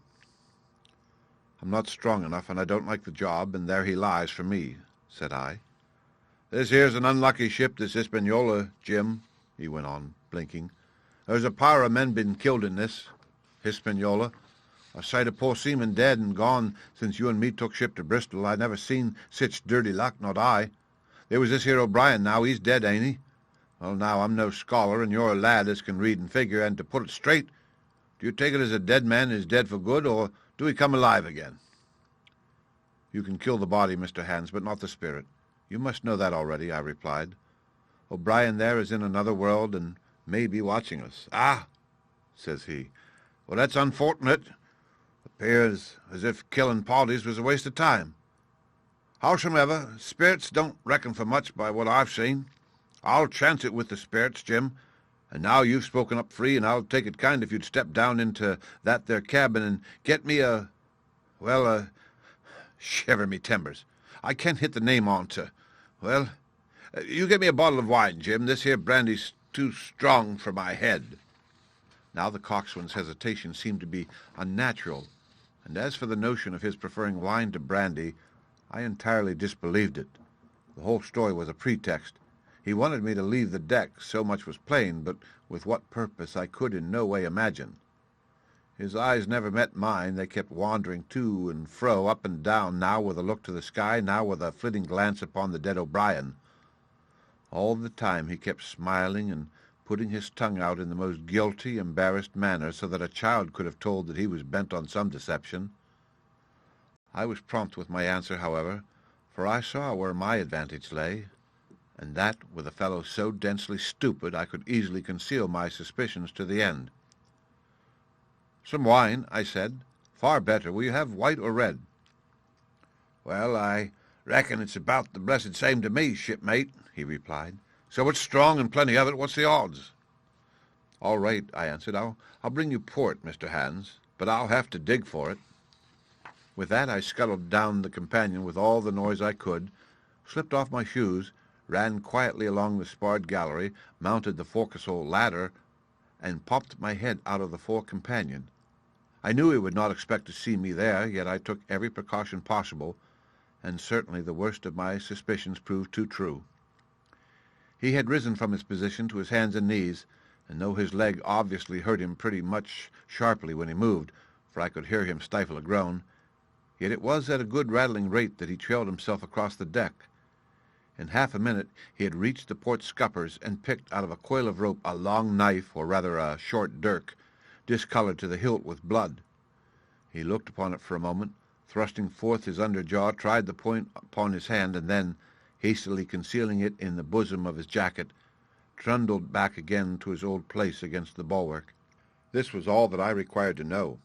"I'm not strong enough, and I don't like the job, and there he lies for me," said I. "This here's an unlucky ship, this Hispaniola, Jim," he went on, blinking. "There's a power of men been killed in this Hispaniola. A sight of poor seamen dead and gone since you and me took ship to Bristol. I never seen sich dirty luck, not I. There was this here O'Brien now, he's dead, ain't he? Well, now, I'm no scholar, and you're a lad as can read and figure, and to put it straight, do you take it as a dead man is dead for good, or do he come alive again? You can kill the body, Mr. Hans, but not the spirit. You must know that already, I replied. O'Brien there is in another world, and may be watching us. Ah, says he. Well, that's unfortunate. Appears as if killing parties was a waste of time. Howsomever, spirits don't reckon for much by what I've seen. I'll chance it with the spirits, Jim. And now you've spoken up free, and I'll take it kind if you'd step down into that there cabin and get me shiver me timbers. I can't hit the name on to. Well, you get me a bottle of wine, Jim. This here brandy's too strong for my head. Now the coxswain's hesitation seemed to be unnatural, and as for the notion of his preferring wine to brandy, I entirely disbelieved it. The whole story was a pretext. He wanted me to leave the deck, so much was plain, but with what purpose I could in no way imagine. His eyes never met mine. They kept wandering to and fro, up and down, now with a look to the sky, now with a flitting glance upon the dead O'Brien. All the time he kept smiling and putting his tongue out in the most guilty, embarrassed manner, so that a child could have told that he was bent on some deception. I was prompt with my answer, however, for I saw where my advantage lay, and that with a fellow so densely stupid I could easily conceal my suspicions to the end. "Some wine," I said. "Far better. Will you have white or red?" "Well, I reckon it's about the blessed same to me, shipmate," he replied. "So it's strong and plenty of it. What's the odds?" "All right," I answered. I'll bring you port, Mr. Hans, but I'll have to dig for it." With that I scuttled down the companion with all the noise I could, slipped off my shoes, ran quietly along the sparred gallery, mounted the forecastle ladder, and popped my head out of the fore companion. I knew he would not expect to see me there, yet I took every precaution possible, and certainly the worst of my suspicions proved too true. He had risen from his position to his hands and knees, and though his leg obviously hurt him pretty much sharply when he moved, for I could hear him stifle a groan, yet it was at a good rattling rate that he trailed himself across the deck. In half a minute he had reached the port scuppers and picked out of a coil of rope a long knife, or rather a short dirk, discolored to the hilt with blood. He looked upon it for a moment, thrusting forth his under jaw, tried the point upon his hand, and then, hastily concealing it in the bosom of his jacket, trundled back again to his old place against the bulwark. This was all that I required to know.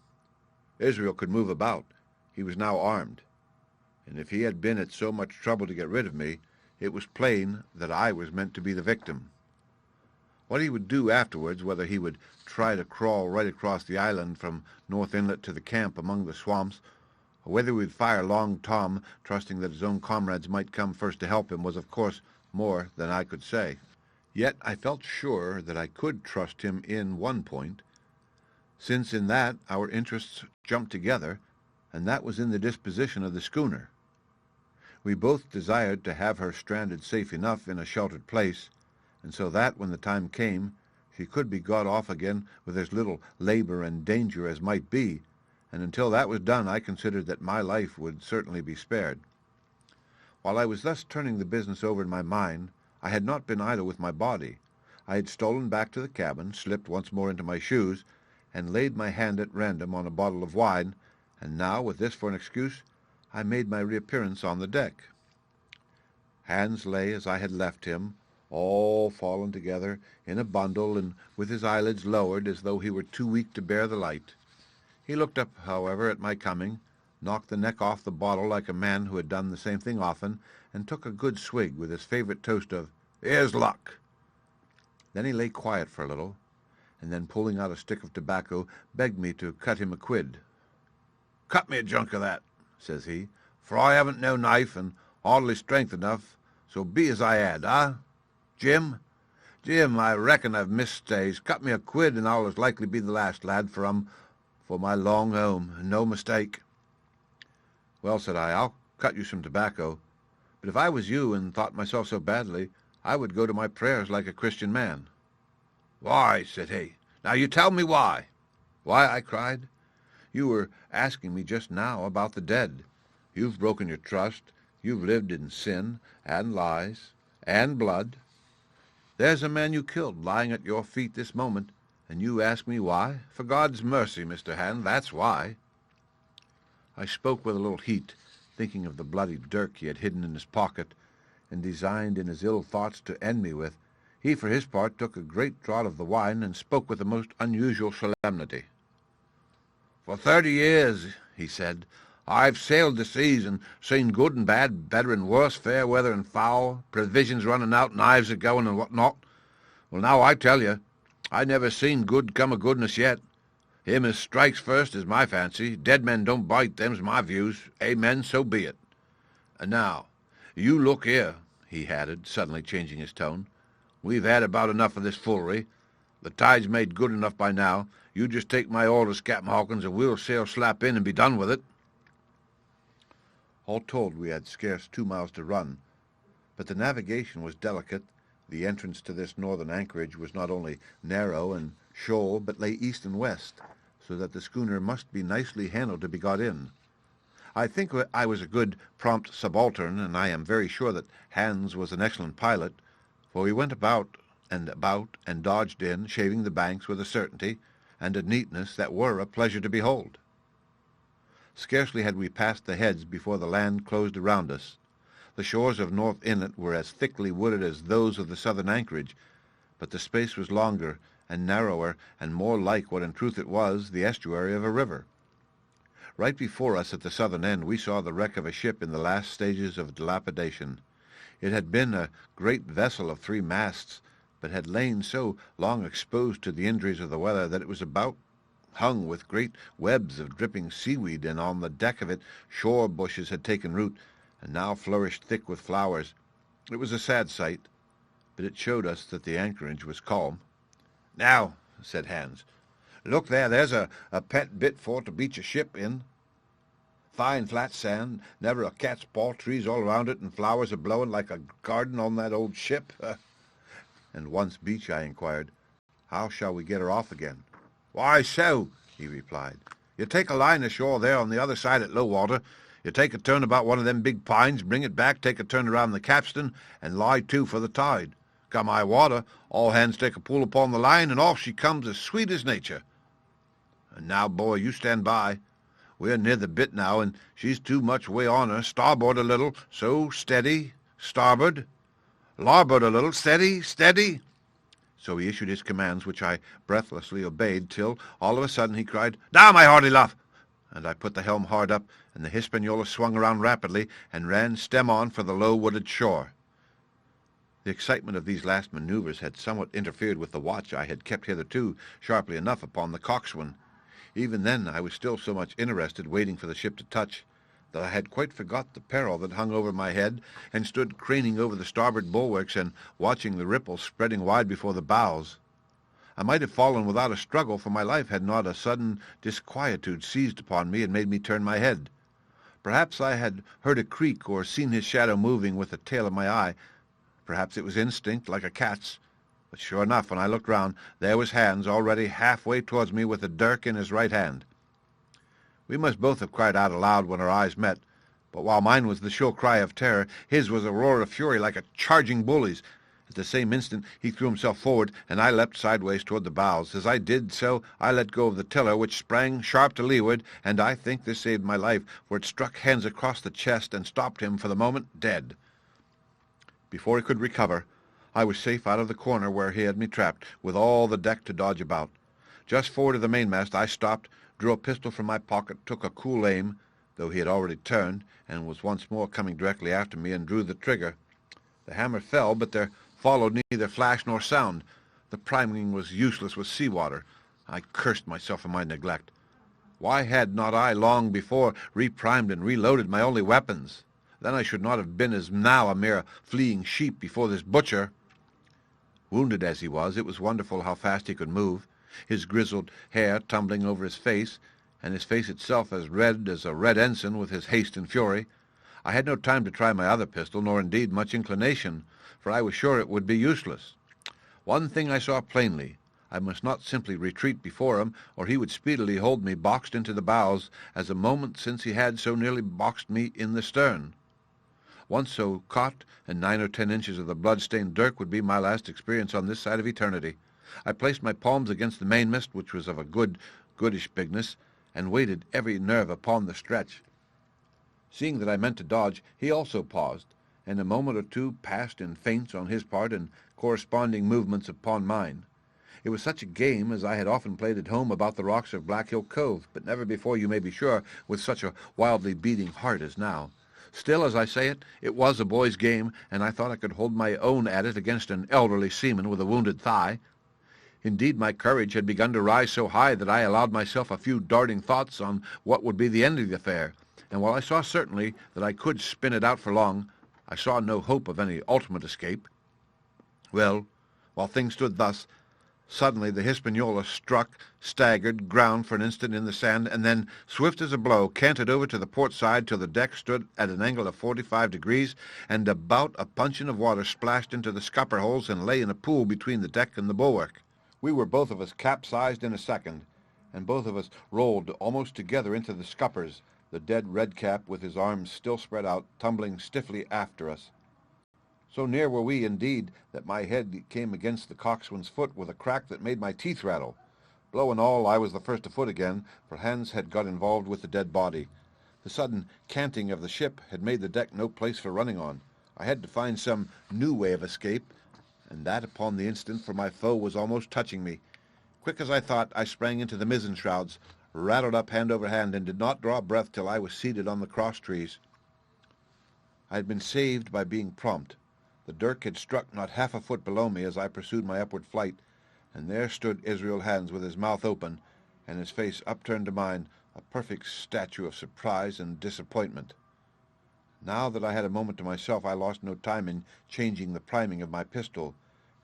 Israel could move about. He was now armed, and if he had been at so much trouble to get rid of me, it was plain that I was meant to be the victim. What he would do afterwards, whether he would try to crawl right across the island from North Inlet to the camp among the swamps, or whether he would fire Long Tom, trusting that his own comrades might come first to help him, was of course more than I could say. Yet I felt sure that I could trust him in one point, since in that our interests jumped together, and that was in the disposition of the schooner. We both desired to have her stranded safe enough in a sheltered place, and so that, when the time came, she could be got off again with as little labor and danger as might be, and until that was done I considered that my life would certainly be spared. While I was thus turning the business over in my mind, I had not been idle with my body. I had stolen back to the cabin, slipped once more into my shoes, and laid my hand at random on a bottle of wine, and now, with this for an excuse, I made my reappearance on the deck. Hans lay as I had left him, all fallen together in a bundle, and with his eyelids lowered as though he were too weak to bear the light. He looked up, however, at my coming, knocked the neck off the bottle like a man who had done the same thing often, and took a good swig with his favorite toast of, "Here's luck." Then he lay quiet for a little, and then pulling out a stick of tobacco, begged me to cut him a quid. "Cut me a junk of that," says he, "for I haven't no knife, and hardly strength enough, so be as I had, Jim? Jim, I reckon I've missed stays. Cut me a quid, and I'll as likely be the last lad for my long home, and no mistake." "Well," said I, "I'll cut you some tobacco, but if I was you and thought myself so badly, I would go to my prayers like a Christian man." "Why?" said he. "Now you tell me why." "Why?" I cried. "You were asking me just now about the dead. You've broken your trust. You've lived in sin and lies and blood. There's a man you killed lying at your feet this moment, and you ask me why? For God's mercy, Mr. Hand, that's why." I spoke with a little heat, thinking of the bloody dirk he had hidden in his pocket, and designed in his ill thoughts to end me with. He, for his part, took a great draught of the wine, and spoke with the most unusual solemnity. "For 30 years," he said, "I've sailed the seas and seen good and bad, better and worse, fair weather and foul, provisions running out, knives a-going, and what not. Well, now I tell you, I never seen good come of goodness yet. Him as strikes first is my fancy. Dead men don't bite, them's my views. Amen, so be it. And now, you look here," he added, suddenly changing his tone. "We've had about enough of this foolery. The tide's made good enough by now. You just take my orders, Captain Hawkins, and we'll sail slap in and be done with it." All told, we had scarce 2 miles to run, but the navigation was delicate. The entrance to this northern anchorage was not only narrow and shoal, but lay east and west, so that the schooner must be nicely handled to be got in. I think I was a good, prompt subaltern, and I am very sure that Hans was an excellent pilot, for we went about and dodged in, shaving the banks with a certainty and a neatness that were a pleasure to behold. Scarcely had we passed the heads before the land closed around us. The shores of North Inlet were as thickly wooded as those of the southern anchorage, but the space was longer and narrower and more like what in truth it was, the estuary of a river. Right before us at the southern end we saw the wreck of a ship in the last stages of dilapidation. It had been a great vessel of 3 masts, but had lain so long exposed to the injuries of the weather that it was about hung with great webs of dripping seaweed, and on the deck of it shore bushes had taken root, and now flourished thick with flowers. It was a sad sight, but it showed us that the anchorage was calm. "Now," said Hans, "look there, there's a pet bit for to beach a ship in. Fine flat sand, never a cat's paw, trees all around it, and flowers a-blowing like a garden on that old ship." And once beach, I inquired, "How shall we get her off again?" "Why so," he replied. "You take a line ashore there on the other side at low water. You take a turn about one of them big pines, bring it back, take a turn around the capstan, and lie to for the tide. Come high water, all hands take a pull upon the line, and off she comes as sweet as nature. And now, boy, you stand by. We're near the bit now, and she's too much way on her. Starboard a little, so, steady. Starboard. Larboard a little, steady, steady." So he issued his commands, which I breathlessly obeyed, till, all of a sudden, he cried, "Down, my hearty luff!" And I put the helm hard up, and the Hispaniola swung around rapidly and ran stem on for the low-wooded shore. The excitement of these last manoeuvres had somewhat interfered with the watch I had kept hitherto sharply enough upon the coxswain. Even then I was still so much interested waiting for the ship to touch, that I had quite forgot the peril that hung over my head, and stood craning over the starboard bulwarks and watching the ripples spreading wide before the bows. I might have fallen without a struggle for my life had not a sudden disquietude seized upon me and made me turn my head. Perhaps I had heard a creak or seen his shadow moving with the tail of my eye. Perhaps it was instinct, like a cat's. But sure enough, when I looked round, there was Hans already halfway towards me with a dirk in his right hand. We must both have cried out aloud when our eyes met, but while mine was the shrill cry of terror, his was a roar of fury like a charging bully's. At the same instant he threw himself forward, and I leapt sideways toward the bows. As I did so, I let go of the tiller, which sprang sharp to leeward, and I think this saved my life, for it struck Hans across the chest and stopped him for the moment dead. Before he could recover, I was safe out of the corner where he had me trapped, with all the deck to dodge about. Just forward of the mainmast I stopped, drew a pistol from my pocket, took a cool aim, though he had already turned, and was once more coming directly after me, and drew the trigger. The hammer fell, but there followed neither flash nor sound. The priming was useless with sea-water. I cursed myself for my neglect. Why had not I long before reprimed and reloaded my only weapons? Then I should not have been as now a mere fleeing sheep before this butcher. Wounded as he was, it was wonderful how fast he could move, his grizzled hair tumbling over his face, and his face itself as red as a red ensign with his haste and fury. I had no time to try my other pistol, nor indeed much inclination, for I was sure it would be useless. One thing I saw plainly. I must not simply retreat before him, or he would speedily hold me boxed into the bows, as a moment since he had so nearly boxed me in the stern. Once so caught, and 9 or 10 inches of the blood-stained dirk would be my last experience on this side of eternity. I placed my palms against the mainmast, which was of a goodish bigness, and waited every nerve upon the stretch. Seeing that I meant to dodge, he also paused, and a moment or two passed in feints on his part and corresponding movements upon mine. It was such a game as I had often played at home about the rocks of Black Hill Cove, but never before, you may be sure, with such a wildly beating heart as now. Still, as I say it was a boy's game, and I thought I could hold my own at it against an elderly seaman with a wounded thigh. Indeed, my courage had begun to rise so high that I allowed myself a few darting thoughts on what would be the end of the affair, and while I saw certainly that I could spin it out for long, I saw no hope of any ultimate escape. Well, while things stood thus, suddenly the Hispaniola struck, staggered, ground for an instant in the sand, and then, swift as a blow, canted over to the port side till the deck stood at an angle of 45 degrees, and about a puncheon of water splashed into the scupper holes and lay in a pool between the deck and the bulwark. We were both of us capsized in a second, and both of us rolled almost together into the scuppers, the dead redcap, with his arms still spread out, tumbling stiffly after us. So near were we, indeed, that my head came against the coxswain's foot with a crack that made my teeth rattle. Blow and all, I was the first afoot again, for Hans had got involved with the dead body. The sudden canting of the ship had made the deck no place for running on. I had to find some new way of escape, and that upon the instant, for my foe was almost touching me. Quick as I thought, I sprang into the mizzen shrouds, rattled up hand over hand, and did not draw breath till I was seated on the cross trees. I had been saved by being prompt. The dirk had struck not half a foot below me as I pursued my upward flight, and there stood Israel Hands with his mouth open and his face upturned to mine, a perfect statue of surprise and disappointment. Now that I had a moment to myself, I lost no time in changing the priming of my pistol,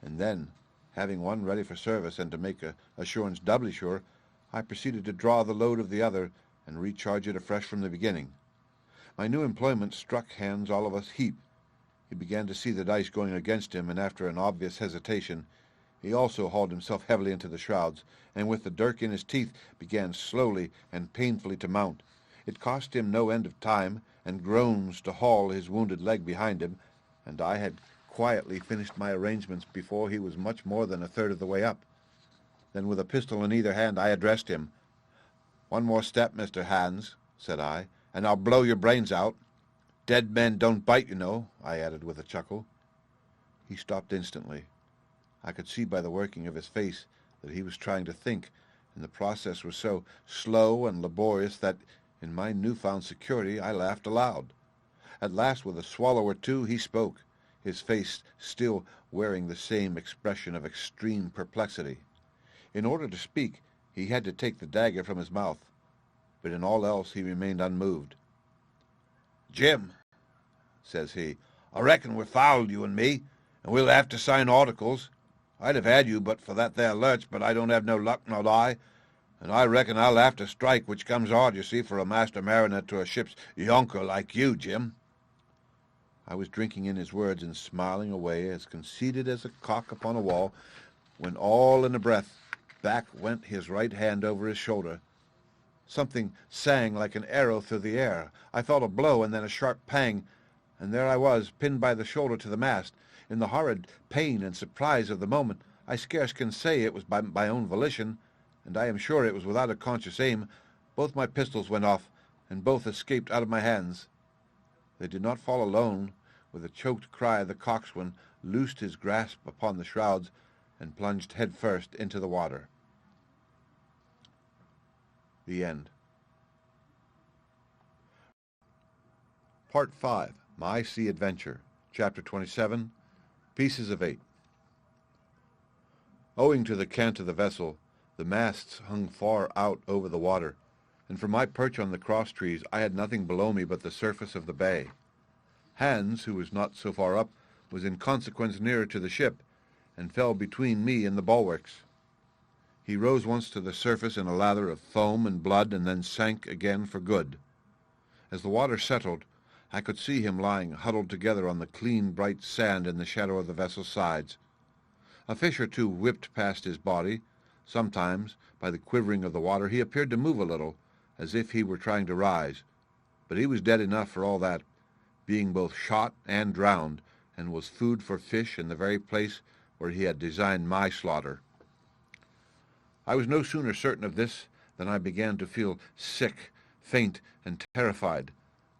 and then, having one ready for service and to make assurance doubly sure, I proceeded to draw the load of the other and recharge it afresh from the beginning. My new employment struck Hans all of a heap. He began to see the dice going against him, and after an obvious hesitation, he also hauled himself heavily into the shrouds, and with the dirk in his teeth began slowly and painfully to mount. It cost him no end of time and groans to haul his wounded leg behind him, and I had quietly finished my arrangements before he was much more than a third of the way up. Then, with a pistol in either hand, I addressed him. "One more step, Mr. Hans," said I, "and I'll blow your brains out. Dead men don't bite, you know," I added with a chuckle. He stopped instantly. I could see by the working of his face that he was trying to think, and the process was so slow and laborious that, in my newfound security, I laughed aloud. At last, with a swallow or two, he spoke, his face still wearing the same expression of extreme perplexity. In order to speak, he had to take the dagger from his mouth, but in all else he remained unmoved. "Jim," says he, "I reckon we're fouled, you and me, and we'll have to sign articles. I'd have had you but for that there lurch, but I don't have no luck, not I, and I reckon I'll have to strike, which comes hard, you see, for a master mariner to a ship's yonker like you, Jim." I was drinking in his words and smiling away, as conceited as a cock upon a wall, when all in a breath back went his right hand over his shoulder. Something sang like an arrow through the air. I felt a blow and then a sharp pang, and there I was, pinned by the shoulder to the mast. In the horrid pain and surprise of the moment, I scarce can say it was by my own volition, and I am sure it was without a conscious aim. Both my pistols went off, and both escaped out of my hands. They did not fall alone. With a choked cry, the coxswain loosed his grasp upon the shrouds and plunged head first into the water. The end. Part 5. My Sea Adventure. Chapter 27. Pieces of 8. Owing to the cant of the vessel, the masts hung far out over the water, and from my perch on the cross trees I had nothing below me but the surface of the bay. Hans, who was not so far up, was in consequence nearer to the ship, and fell between me and the bulwarks. He rose once to the surface in a lather of foam and blood, and then sank again for good. As the water settled, I could see him lying huddled together on the clean, bright sand in the shadow of the vessel's sides. A fish or two whipped past his body. Sometimes, by the quivering of the water, he appeared to move a little, as if he were trying to rise, but he was dead enough for all that, being both shot and drowned, and was food for fish in the very place where he had designed my slaughter. I was no sooner certain of this than I began to feel sick, faint, and terrified.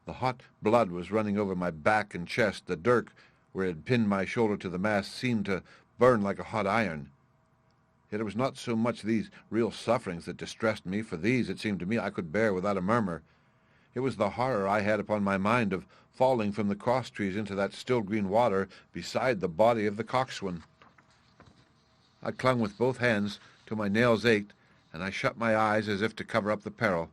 The hot blood was running over my back and chest. The dirk, where it had pinned my shoulder to the mast, seemed to burn like a hot iron. Yet it was not so much these real sufferings that distressed me, for these, it seemed to me, I could bear without a murmur. It was the horror I had upon my mind of falling from the cross-trees into that still green water beside the body of the coxswain. I clung with both hands till my nails ached, and I shut my eyes as if to cover up the peril.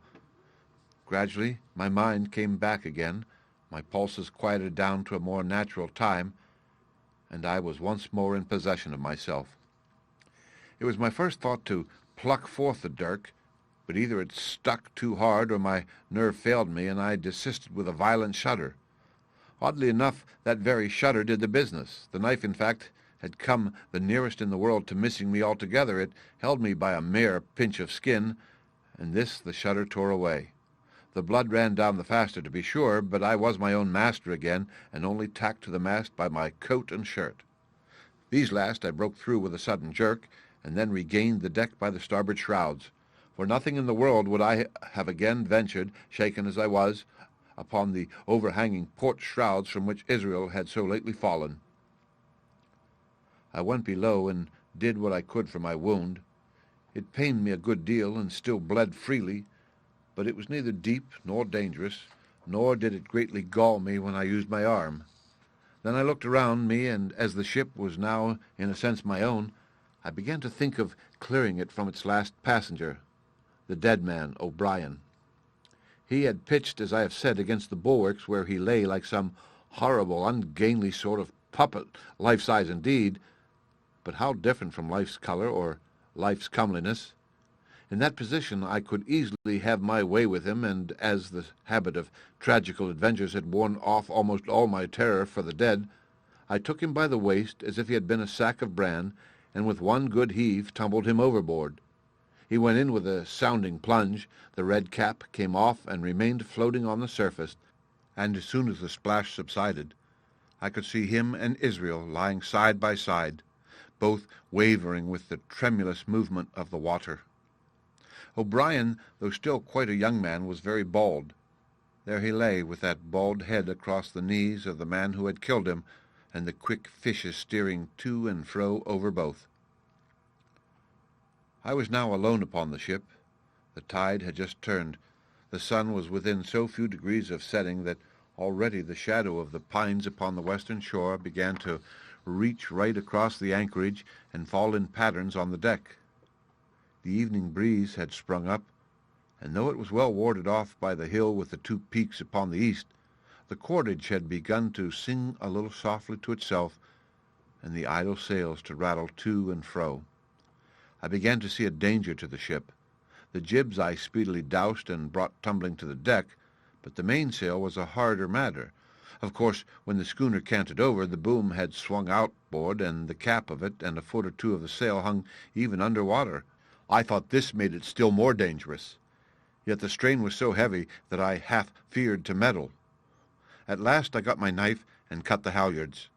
Gradually my mind came back again, my pulses quieted down to a more natural time, and I was once more in possession of myself. It was my first thought to pluck forth the dirk, but either it stuck too hard or my nerve failed me, and I desisted with a violent shudder. Oddly enough, that very shudder did the business. The knife, in fact, had come the nearest in the world to missing me altogether. It held me by a mere pinch of skin, and this the shudder tore away. The blood ran down the faster, to be sure, but I was my own master again, and only tacked to the mast by my coat and shirt. These last I broke through with a sudden jerk, and then regained the deck by the starboard shrouds. For nothing in the world would I have again ventured, shaken as I was, upon the overhanging port shrouds from which Israel had so lately fallen. I went below and did what I could for my wound. It pained me a good deal and still bled freely, but it was neither deep nor dangerous, nor did it greatly gall me when I used my arm. Then I looked around me, and as the ship was now in a sense my own, I began to think of clearing it from its last passenger, the dead man, O'Brien. He had pitched, as I have said, against the bulwarks, where he lay like some horrible, ungainly sort of puppet, life-size indeed, but how different from life's color or life's comeliness. In that position I could easily have my way with him, and as the habit of tragical adventures had worn off almost all my terror for the dead, I took him by the waist as if he had been a sack of bran, and with one good heave tumbled him overboard. He went in with a sounding plunge, the red cap came off and remained floating on the surface, and as soon as the splash subsided, I could see him and Israel lying side by side, both wavering with the tremulous movement of the water. O'Brien, though still quite a young man, was very bald. There he lay, with that bald head across the knees of the man who had killed him, and the quick fishes steering to and fro over both. I was now alone upon the ship. The tide had just turned. The sun was within so few degrees of setting that already the shadow of the pines upon the western shore began to reach right across the anchorage and fall in patterns on the deck. The evening breeze had sprung up, and though it was well warded off by the hill with the two peaks upon the east, the cordage had begun to sing a little softly to itself, and the idle sails to rattle to and fro. I began to see a danger to the ship. The jibs I speedily doused and brought tumbling to the deck, but the mainsail was a harder matter. Of course, when the schooner canted over, the boom had swung outboard, and the cap of it and a foot or two of the sail hung even under water. I thought this made it still more dangerous. Yet the strain was so heavy that I half feared to meddle. At last I got my knife and cut the halyards.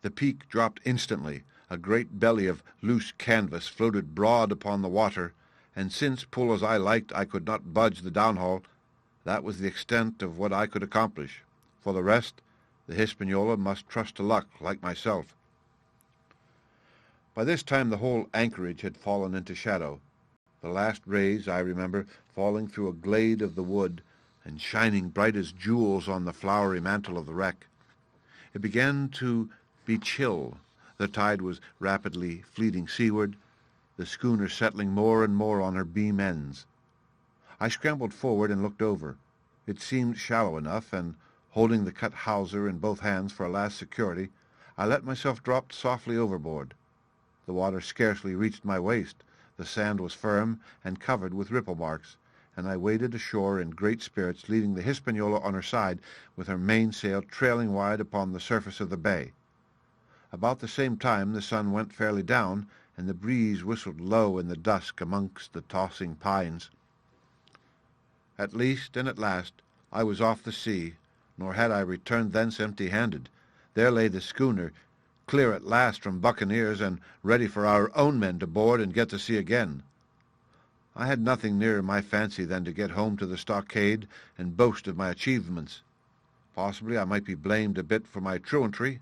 The peak dropped instantly. A great belly of loose canvas floated broad upon the water, and since, pull as I liked, I could not budge the downhaul, that was the extent of what I could accomplish. For the rest, the Hispaniola must trust to luck, like myself. By this time the whole anchorage had fallen into shadow, the last rays, I remember, falling through a glade of the wood and shining bright as jewels on the flowery mantle of the wreck. It began to be chill. The tide was rapidly fleeting seaward, the schooner settling more and more on her beam ends. I scrambled forward and looked over. It seemed shallow enough, and holding the cut hawser in both hands for a last security, I let myself drop softly overboard. The water scarcely reached my waist. The sand was firm and covered with ripple marks, and I waded ashore in great spirits, leaving the Hispaniola on her side, with her mainsail trailing wide upon the surface of the bay. About the same time the sun went fairly down, and the breeze whistled low in the dusk amongst the tossing pines. At least and at last I was off the sea, nor had I returned thence empty-handed. There lay the schooner, clear at last from buccaneers, and ready for our own men to board and get to sea again. I had nothing nearer my fancy than to get home to the stockade and boast of my achievements. Possibly I might be blamed a bit for my truantry,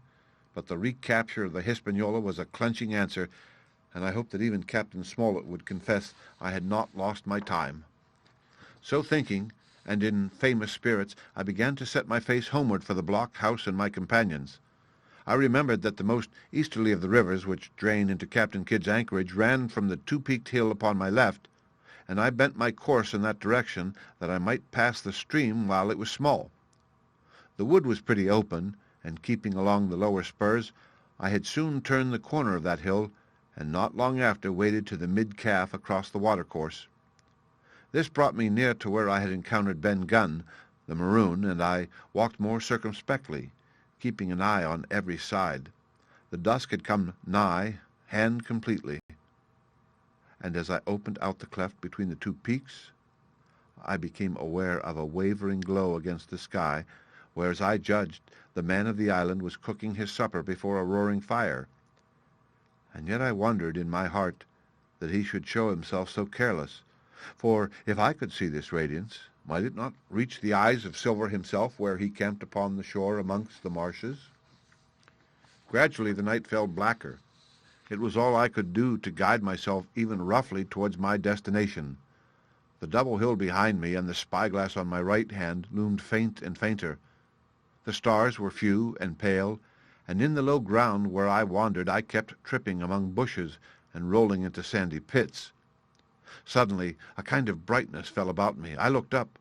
but the recapture of the Hispaniola was a clenching answer, and I hoped that even Captain Smollett would confess I had not lost my time. So thinking, and in famous spirits, I began to set my face homeward for the blockhouse and my companions. I remembered that the most easterly of the rivers which drain into Captain Kidd's anchorage ran from the two-peaked hill upon my left, and I bent my course in that direction that I might pass the stream while it was small. The wood was pretty open, and keeping along the lower spurs, I had soon turned the corner of that hill, and not long after waded to the mid-calf across the watercourse. This brought me near to where I had encountered Ben Gunn, the Maroon, and I walked more circumspectly, keeping an eye on every side. The dusk had come nigh, hand completely, and as I opened out the cleft between the two peaks, I became aware of a wavering glow against the sky, where, as I judged, the man of the island was cooking his supper before a roaring fire. And yet I wondered in my heart that he should show himself so careless, for if I could see this radiance, might it not reach the eyes of Silver himself where he camped upon the shore amongst the marshes? Gradually the night fell blacker. It was all I could do to guide myself even roughly towards my destination. The double hill behind me and the spyglass on my right hand loomed faint and fainter. The stars were few and pale, and in the low ground where I wandered I kept tripping among bushes and rolling into sandy pits. Suddenly a kind of brightness fell about me. I looked up.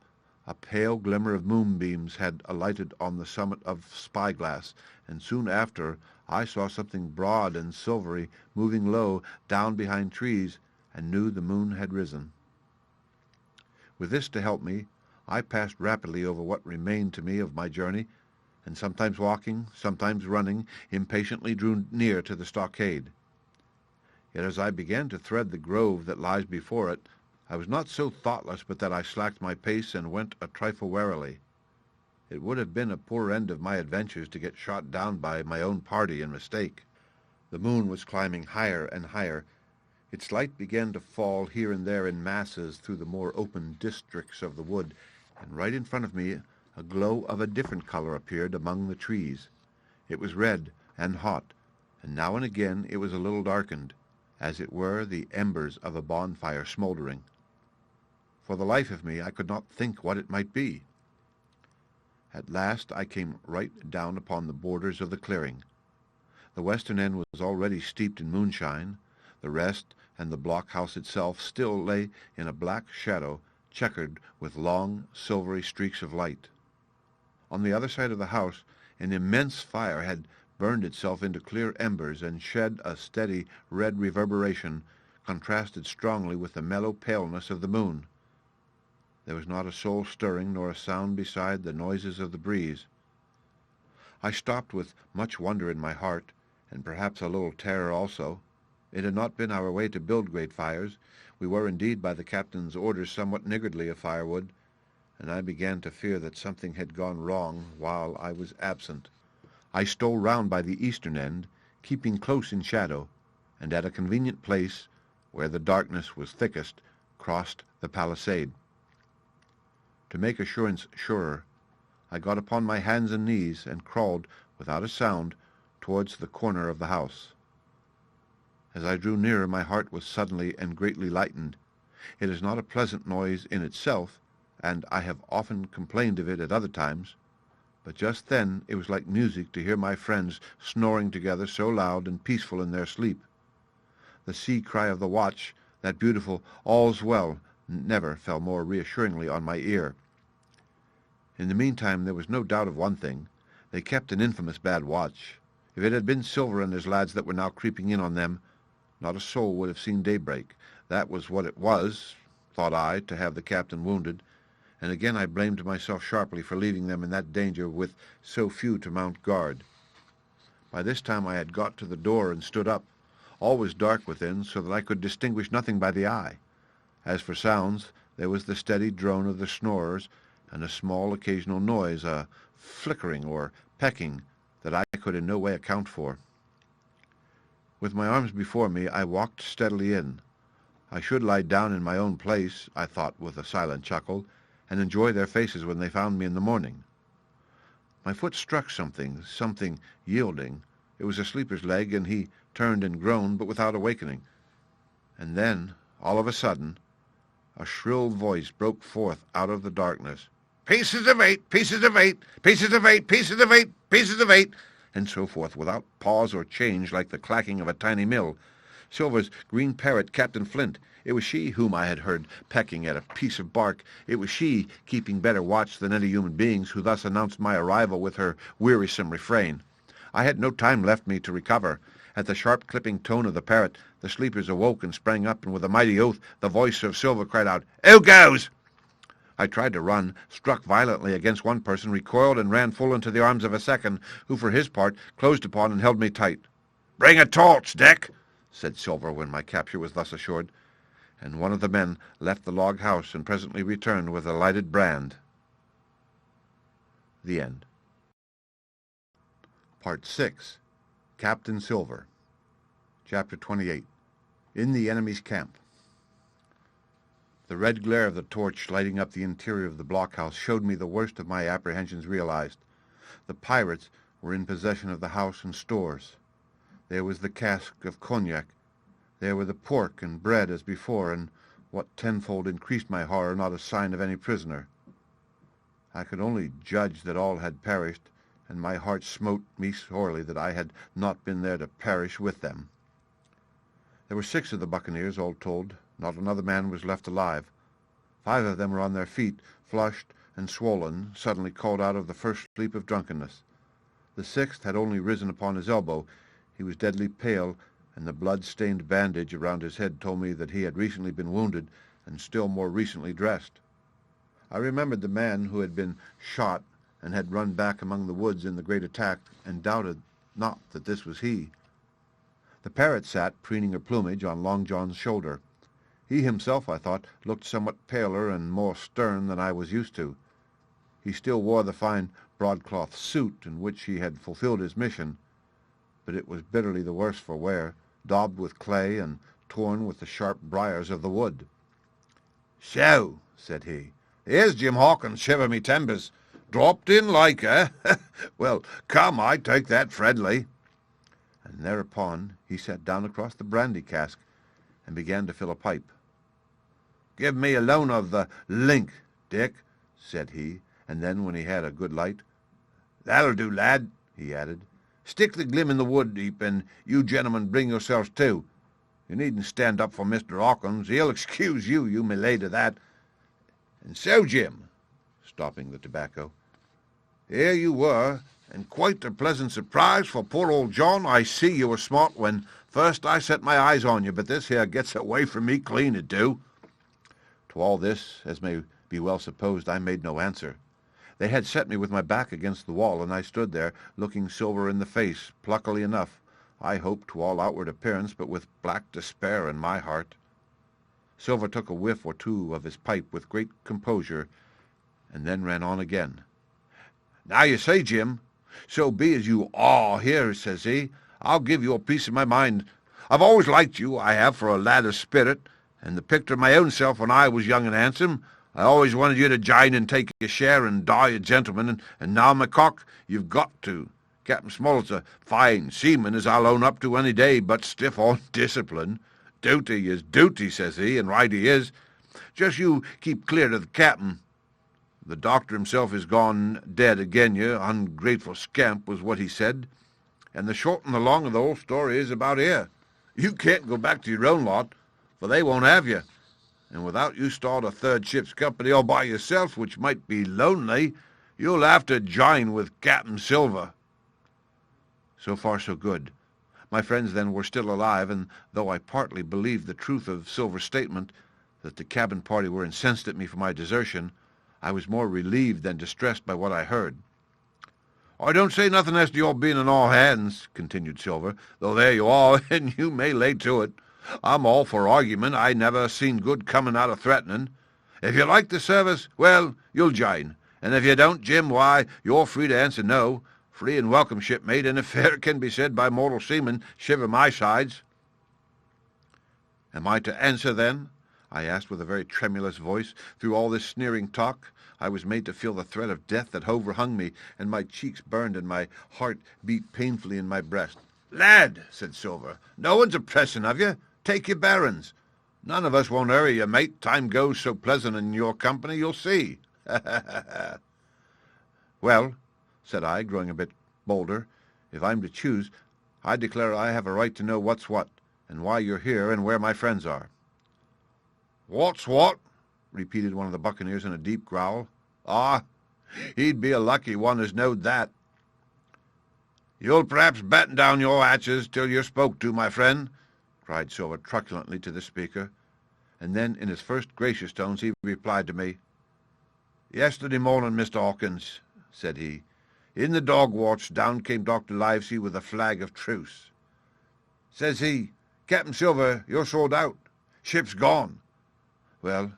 A pale glimmer of moonbeams had alighted on the summit of Spyglass, and soon after I saw something broad and silvery moving low down behind trees, and knew the moon had risen. With this to help me, I passed rapidly over what remained to me of my journey, and sometimes walking, sometimes running, impatiently drew near to the stockade. Yet as I began to thread the grove that lies before it, I was not so thoughtless but that I slacked my pace and went a trifle warily. It would have been a poor end of my adventures to get shot down by my own party in mistake. The moon was climbing higher and higher. Its light began to fall here and there in masses through the more open districts of the wood, and right in front of me a glow of a different color appeared among the trees. It was red and hot, and now and again it was a little darkened, as it were the embers of a bonfire smoldering. For the life of me I could not think what it might be. At last I came right down upon the borders of the clearing. The western end was already steeped in moonshine. The rest and the blockhouse itself still lay in a black shadow checkered with long silvery streaks of light. On the other side of the house an immense fire had burned itself into clear embers and shed a steady red reverberation, contrasted strongly with the mellow paleness of the moon. There was not a soul stirring, nor a sound beside the noises of the breeze. I stopped with much wonder in my heart, and perhaps a little terror also. It had not been our way to build great fires. We were indeed, by the captain's orders, somewhat niggardly of firewood, and I began to fear that something had gone wrong while I was absent. I stole round by the eastern end, keeping close in shadow, and at a convenient place, where the darkness was thickest, crossed the palisade. To make assurance surer, I got upon my hands and knees and crawled, without a sound, towards the corner of the house. As I drew nearer, my heart was suddenly and greatly lightened. It is not a pleasant noise in itself, and I have often complained of it at other times, but just then it was like music to hear my friends snoring together so loud and peaceful in their sleep. The sea cry of the watch, that beautiful "All's well," never fell more reassuringly on my ear. In the meantime there was no doubt of one thing. They kept an infamous bad watch. If it had been Silver and his lads that were now creeping in on them, not a soul would have seen daybreak. That was what it was, thought I, to have the captain wounded, and again I blamed myself sharply for leaving them in that danger with so few to mount guard. By this time I had got to the door and stood up. All was dark within, so that I could distinguish nothing by the eye. As for sounds, there was the steady drone of the snorers, and a small occasional noise, a flickering or pecking that I could in no way account for. With my arms before me, I walked steadily in. I should lie down in my own place, I thought with a silent chuckle, and enjoy their faces when they found me in the morning. My foot struck something yielding. It was a sleeper's leg, and he turned and groaned, but without awakening. And then, all of a sudden, a shrill voice broke forth out of the darkness. "Pieces of 8, pieces of 8, pieces of 8, pieces of 8, pieces of 8, and so forth, without pause or change, like the clacking of a tiny mill. Silver's green parrot, Captain Flint. It was she whom I had heard pecking at a piece of bark. It was she, keeping better watch than any human beings, who thus announced my arrival with her wearisome refrain. I had no time left me to recover. At the sharp clipping tone of the parrot, the sleepers awoke and sprang up, and with a mighty oath, the voice of Silver cried out, "Who goes?" I tried to run, struck violently against one person, recoiled, and ran full into the arms of a second, who for his part closed upon and held me tight. "Bring a torch, Dick," said Silver when my capture was thus assured, and one of the men left the log house and presently returned with a lighted brand. The end. Part 6. Captain Silver. Chapter 28. In the enemy's camp. The red glare of the torch lighting up the interior of the blockhouse showed me the worst of my apprehensions realized. The pirates were in possession of the house and stores. There was the cask of cognac. There were the pork and bread as before, and, what tenfold increased my horror, not a sign of any prisoner. I could only judge that all had perished, and my heart smote me sorely that I had not been there to perish with them. There were 6 of the buccaneers, all told. Not another man was left alive. 5 of them were on their feet, flushed and swollen, suddenly called out of the first sleep of drunkenness. The 6th had only risen upon his elbow. He was deadly pale, and the blood-stained bandage around his head told me that he had recently been wounded, and still more recently dressed. I remembered the man who had been shot and had run back among the woods in the great attack, and doubted not that this was he. The parrot sat, preening her plumage, on Long John's shoulder. He himself, I thought, looked somewhat paler and more stern than I was used to. He still wore the fine broadcloth suit in which he had fulfilled his mission, but it was bitterly the worse for wear, daubed with clay and torn with the sharp briars of the wood. "So," said he, "here's Jim Hawkins, shiver me timbers. Dropped in like, eh? Well, come, I take that friendly." And thereupon he sat down across the brandy cask and began to fill a pipe. "Give me a loan of the link, Dick," said he, and then, when he had a good light, "That'll do, lad," he added. "Stick the glim in the wood heap, and you gentlemen bring yourselves to. You needn't stand up for Mr. Hawkins. He'll excuse you, you may lay to that. And so, Jim," stopping the tobacco, "here you were, and quite a pleasant surprise for poor old John. I see you were smart when first I set my eyes on you, but this here gets away from me clean, it do." To all this, as may be well supposed, I made no answer. They had set me with my back against the wall, and I stood there, looking Silver in the face, pluckily enough, I hoped, to all outward appearance, but with black despair in my heart. Silver took a whiff or two of his pipe with great composure, and then ran on again. "Now you say, Jim, so be as you are here," says he. "I'll give you a piece of my mind. I've always liked you, I have, for a lad of spirit, and the picture of my own self when I was young and handsome. I always wanted you to jine and take your share and die a gentleman, and now, my cock, you've got to. Captain Smollett's a fine seaman, as I'll own up to any day, but stiff on discipline. Duty is duty," says he, and right he is. "Just you keep clear of the captain. The doctor himself is gone dead again you, ungrateful scamp," was what he said. And the short and the long of the whole story is about here. You can't go back to your own lot, for they won't have you. And without you start a third ship's company all by yourself, which might be lonely, you'll have to join with Captain Silver. So far so good. My friends then were still alive, and though I partly believed the truth of Silver's statement, that the cabin party were incensed at me for my desertion, I was more relieved than distressed by what I heard. "I don't say nothing as to your being in all hands," continued Silver, "though there you are, and you may lay to it. I'm all for argument. I never seen good coming out of threatening. If you like the service, well, you'll jine, And if you don't, Jim, why, you're free to answer no. Free and welcome, shipmate, and if fair can be said by mortal seamen, shiver my sides. Am I to answer, then? I asked with a very tremulous voice. Through all this sneering talk, I was made to feel the threat of death that overhung me, and my cheeks burned and my heart beat painfully in my breast. "Lad," said Silver, "no one's a-pressing of you. Take your bearings. None of us won't hurry you, mate. Time goes so pleasant in your company, you'll see." "Well," said I, growing a bit bolder, "if I'm to choose, I declare I have a right to know what's what, and why you're here, and where my friends are." "What's what?" repeated one of the buccaneers in a deep growl. "Ah, he'd be a lucky one as knowed that." "You'll perhaps batten down your hatches till you're spoke to, my friend," cried Silver truculently to the speaker, and then in his first gracious tones he replied to me. "Yesterday morning, Mr. Hawkins," said he, "in the dog watch down came Dr. Livesey with a flag of truce. Says he, 'Captain Silver, you're sold out. Ship's gone.' Well,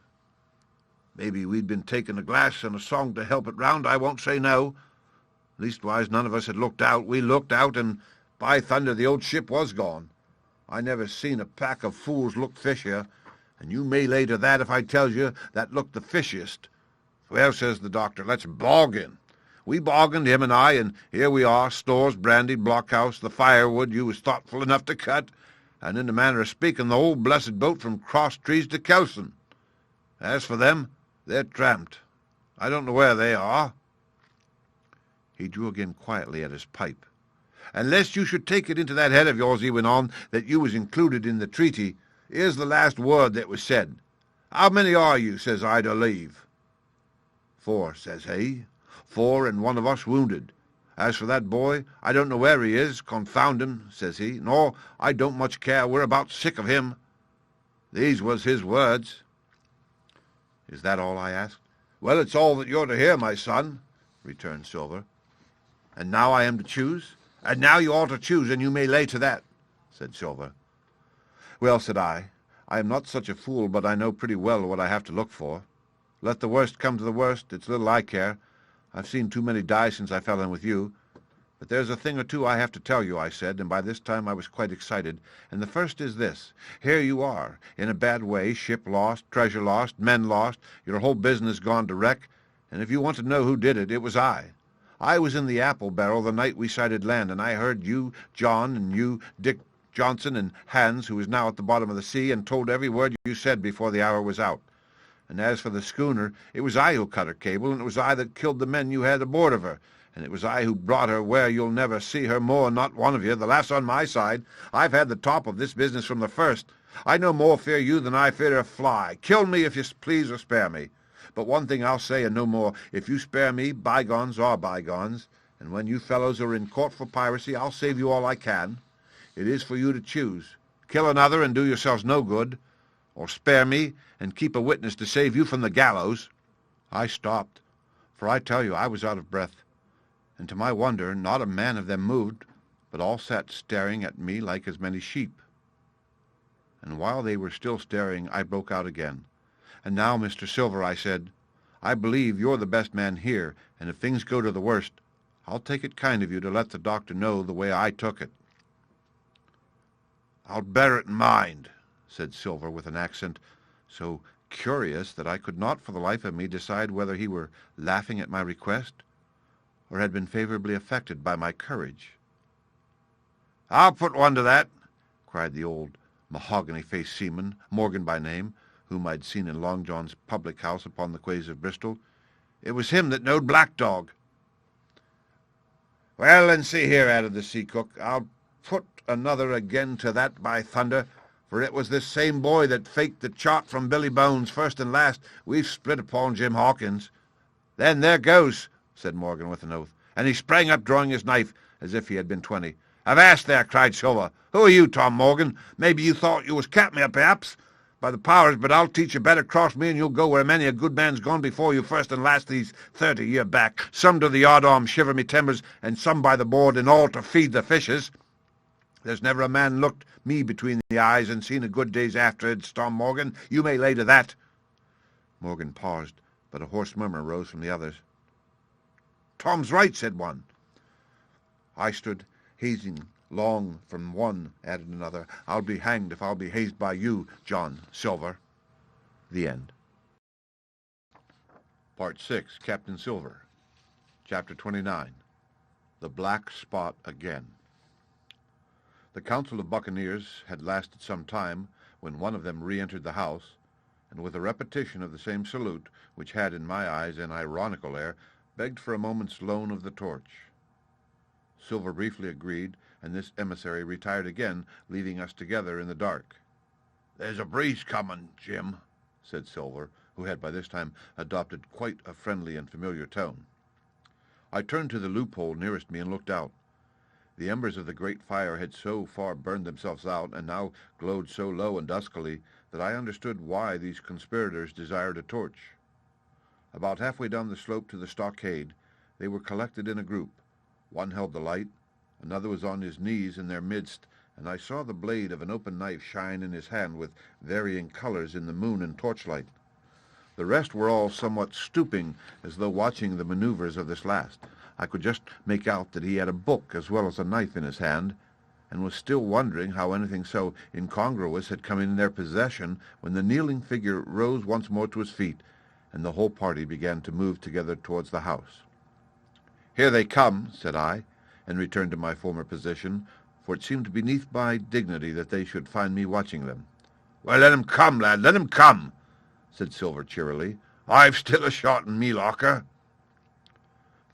maybe we'd been taking a glass and a song to help it round, I won't say no. Leastwise, none of us had looked out. We looked out, and by thunder, the old ship was gone. I never seen a pack of fools look fishier, and you may lay to that if I tells you that looked the fishiest. Well, says the doctor, let's bargain. We bargained, him and I, and here we are, stores, brandy, blockhouse, the firewood you was thoughtful enough to cut, and in the manner of speaking, the whole blessed boat from Cross Trees to Kelson. As for them, they're tramped. I don't know where they are." He drew again quietly at his pipe. "And lest you should take it into that head of yours," he went on, "that you was included in the treaty, here's the last word that was said. 'How many are you,' says I, 'to leave?' 'Four,' says he. 'Four, and one of us wounded. As for that boy, I don't know where he is, confound him,' says he, 'nor I don't much care. We're about sick of him.' These was his words." "Is that all?" I asked. "Well, it's all that you're to hear, my son," returned Silver. "And now I am to choose?" "And now you ought to choose, and you may lay to that," said Silver. "Well," said I am not such a fool, but I know pretty well what I have to look for. Let the worst come to the worst, it's little I care. I've seen too many die since I fell in with you. But there's a thing or two I have to tell you," I said, and by this time I was quite excited. "And the first is this. Here you are, in a bad way, ship lost, treasure lost, men lost, your whole business gone to wreck, and if you want to know who did it, it was I. I was in the apple barrel the night we sighted land, and I heard you, John, and you, Dick Johnson, and Hans, who is now at the bottom of the sea, and told every word you said before the hour was out. And as for the schooner, it was I who cut her cable, and it was I that killed the men you had aboard of her, and it was I who brought her where you'll never see her more, not one of you, the laugh's on my side. I've had the top of this business from the first. I no more fear you than I fear a fly. Kill me if you please, or spare me. But one thing I'll say, and no more. If you spare me, bygones are bygones, and when you fellows are in court for piracy, I'll save you all I can. It is for you to choose. Kill another and do yourselves no good, or spare me and keep a witness to save you from the gallows." I stopped, for I tell you I was out of breath, and to my wonder not a man of them moved, but all sat staring at me like as many sheep. And while they were still staring, I broke out again. "And now, Mr. Silver," I said, "I believe you're the best man here, and if things go to the worst, I'll take it kind of you to let the doctor know the way I took it." "I'll bear it in mind," said Silver with an accent so curious that I could not for the life of me decide whether he were laughing at my request or had been favorably affected by my courage. "I'll put one to that," cried the old mahogany-faced seaman, Morgan by name, whom I'd seen in Long John's public-house upon the quays of Bristol. "It was him that knowed Black Dog." "Well, then, see here," added the sea cook, "I'll put another again to that, by thunder, for it was this same boy that faked the chart from Billy Bones, first and last. We've split upon Jim Hawkins." "Then there goes," said Morgan with an oath, and he sprang up, drawing his knife, as if he had been 20. "Avast there," cried Silver. "Who are you, Tom Morgan? Maybe you thought you was captain, perhaps? By the powers, but I'll teach you better cross me, and you'll go where many a good man's gone before you, first and last, these 30 year back. Some to the yardarm, shiver me timbers, and some by the board, and all to feed the fishes. There's never a man looked me between the eyes and seen a good day's afterwards, Tom Morgan. You may lay to that." Morgan paused, but a hoarse murmur rose from the others. Tom's right, said one. I stood hazing long from one, added another. I'll be hanged if I'll be hazed by you, John Silver. The end. Part 6, Captain Silver. Chapter 29. The Black Spot Again. The council of buccaneers had lasted some time when one of them re-entered the house, and with a repetition of the same salute, which had in my eyes an ironical air, begged for a moment's loan of the torch. Silver briefly agreed, and this emissary retired again, leaving us together in the dark. "There's a breeze coming, Jim," said Silver, who had by this time adopted quite a friendly and familiar tone. I turned to the loophole nearest me and looked out. The embers of the great fire had so far burned themselves out, and now glowed so low and duskily, that I understood why these conspirators desired a torch. About halfway down the slope to the stockade, they were collected in a group. One held the light, another was on his knees in their midst, and I saw the blade of an open knife shine in his hand with varying colors in the moon and torchlight. The rest were all somewhat stooping, as though watching the maneuvers of this last. I could just make out that he had a book as well as a knife in his hand, and was still wondering how anything so incongruous had come in their possession when the kneeling figure rose once more to his feet, and the whole party began to move together towards the house. "Here they come," said I, and returned to my former position, for it seemed beneath my dignity that they should find me watching them. "Well, let 'em come, lad, let 'em come," said Silver cheerily. "I've still a shot in me locker."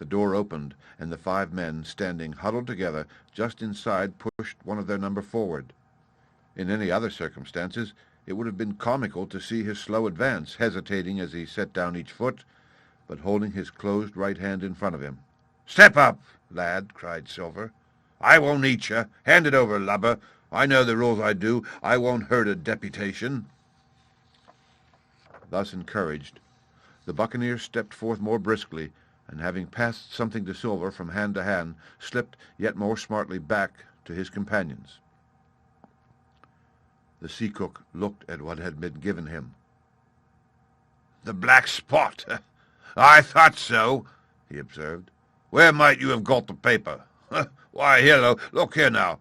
The door opened, and the 5 men, standing huddled together just inside, pushed one of their number forward. In any other circumstances, it would have been comical to see his slow advance, hesitating as he set down each foot, but holding his closed right hand in front of him. "Step up, lad," cried Silver. "I won't eat you. Hand it over, lubber. I know the rules, I do. I won't hurt a deputation." Thus encouraged, the buccaneers stepped forth more briskly, and having passed something to Silver from hand to hand, slipped yet more smartly back to his companions. The sea cook looked at what had been given him. "The black spot! I thought so," he observed. "Where might you have got the paper? Why, here, look here now.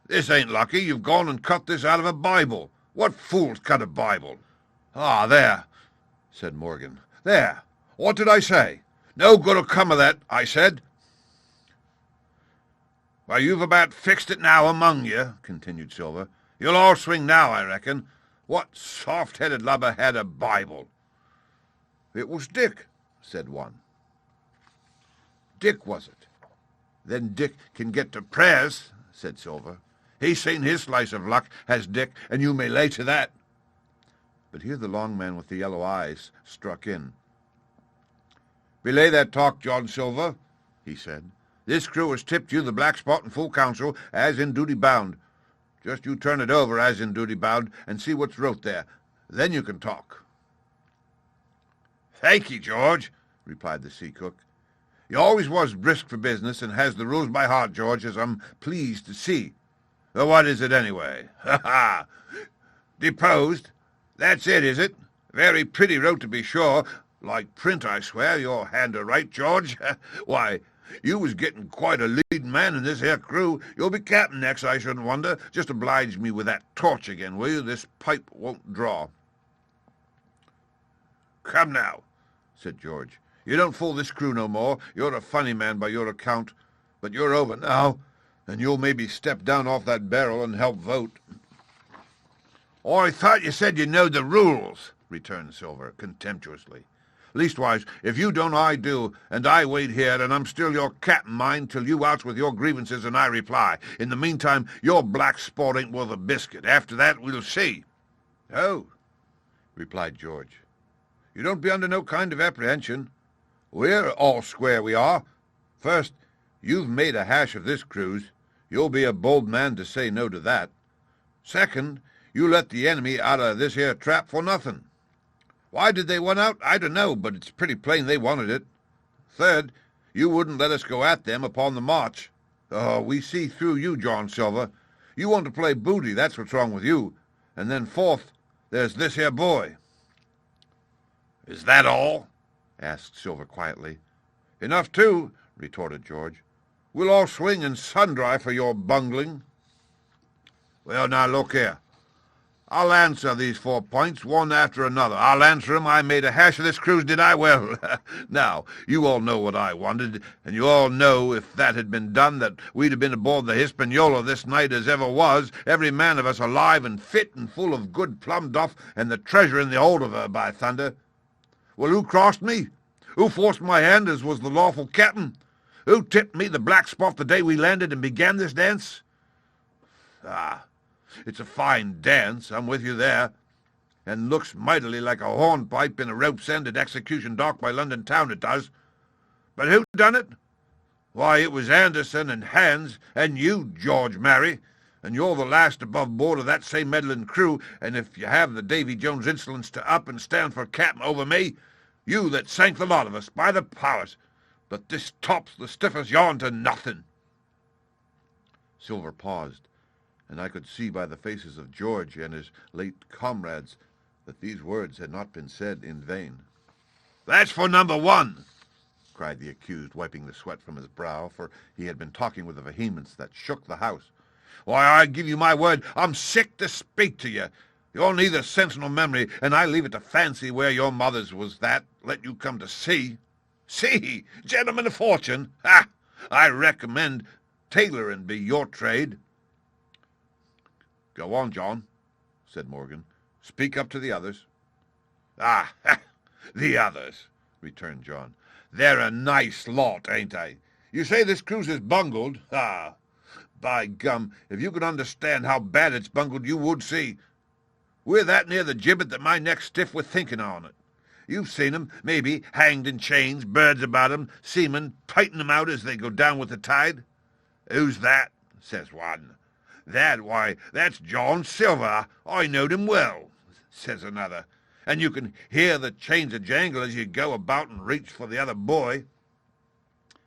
This ain't lucky. You've gone and cut this out of a Bible. What fool's cut a Bible?" "Ah, there," said Morgan. "There. What did I say? No good'll come of that, I said." "Well, you've about fixed it now among you," continued Silver. "You'll all swing now, I reckon. What soft-headed lubber had a Bible?" "It was Dick," said one. "Dick, was it? Then Dick can get to prayers," said Silver. "He's seen his slice of luck, has Dick, and you may lay to that." But here the long man with the yellow eyes struck in. "Belay that talk, John Silver," he said. "This crew has tipped you the black spot in full council, as in duty bound. Just you turn it over, as in duty bound, and see what's wrote there. Then you can talk." "Thank ye, George," replied the sea cook. "You always was brisk for business, and has the rules by heart, George, as I'm pleased to see. What is it, anyway? Ha, ha! Deposed. That's it, is it? Very pretty wrote, to be sure. Like print, I swear. Your hand a right, George. Why, you was getting quite a leading man in this here crew. You'll be captain next, I shouldn't wonder. Just oblige me with that torch again, will you? This pipe won't draw." "Come now," said George. "You don't fool this crew no more. You're a funny man by your account. But you're over now, and you'll maybe step down off that barrel and help vote." "I thought you said you knowed the rules," returned Silver contemptuously. "Leastwise, if you don't, I do, and I wait here, and I'm still your captain, mind, till you outs with your grievances and I reply. In the meantime, your black sport ain't worth a biscuit. After that, we'll see." "Oh," replied George, "you don't be under no kind of apprehension. We're all square, we are. First, you've made a hash of this cruise. You'll be a bold man to say no to that. Second, you let the enemy out of this here trap for nothing. Why did they want out? I don't know, but it's pretty plain they wanted it. Third, you wouldn't let us go at them upon the march. Oh, we see through you, John Silver. You want to play booty, that's what's wrong with you. And then fourth, there's this here boy." "Is that all?" asked Silver quietly. "Enough, too," retorted George. "We'll all swing and sundry for your bungling." "Well, now, look here. I'll answer these 4 points, one after another. I'll answer 'em. I made a hash of this cruise, did I? Well, now, you all know what I wanted, and you all know if that had been done that we'd have been aboard the Hispaniola this night as ever was, every man of us alive and fit and full of good plum duff and the treasure in the hold of her, by thunder. Well, who crossed me? Who forced my hand as was the lawful captain? Who tipped me the black spot the day we landed and began this dance? Ah, it's a fine dance, I'm with you there, and looks mightily like a hornpipe in a rope's end at Execution Dock by London town, it does. But who done it? Why, it was Anderson and Hans and you, George Mary, and you're the last above board of that same meddling crew, and if you have the Davy Jones insolence to up and stand for captain over me, you that sank the lot of us, by the powers, but this top's the stiffest yarn to nothing." Silver paused, and I could see by the faces of George and his late comrades that these words had not been said in vain. "That's for number 1, cried the accused, wiping the sweat from his brow, for he had been talking with a vehemence that shook the house. "Why, I give you my word, I'm sick to speak to you. You're neither sense nor memory, and I leave it to fancy where your mother's was that let you come to sea. See, gentlemen of fortune, ha! I recommend tailoring be your trade." "Go on, John," said Morgan. "Speak up to the others." "Ah, the others," returned John. "They're a nice lot, ain't they? You say this cruise is bungled? Ah, by gum, if you could understand how bad it's bungled, you would see. We're that near the gibbet that my neck's stiff with thinking on it. You've seen 'em, maybe, hanged in chains, birds about 'em, seamen tighten 'em out as they go down with the tide. 'Who's that?' says one. 'That, why, that's John Silver. I knowed him well,' says another. 'And you can hear the chains a-jangle as you go about and reach for the other buoy.'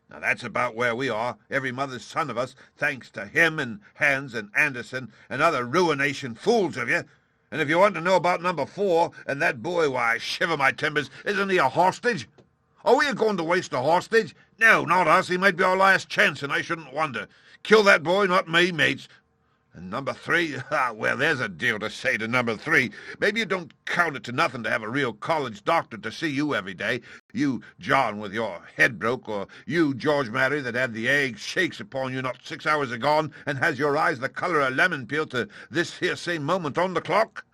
Now that's about where we are, every mother's son of us, thanks to him and Hans and Anderson and other ruination fools of you. And if you want to know about number 4, and that boy, why, shiver my timbers, isn't he a hostage? Are we going to waste a hostage? No, not us. He might be our last chance, and I shouldn't wonder. Kill that boy, not me, mates. And number 3, well, there's a deal to say to number 3. Maybe you don't count it to nothing to have a real college doctor to see you every day. You, John, with your head broke, or you, George Mary, that had the egg shakes upon you not 6 hours agone, and has your eyes the colour of lemon peel to this here same moment on the clock.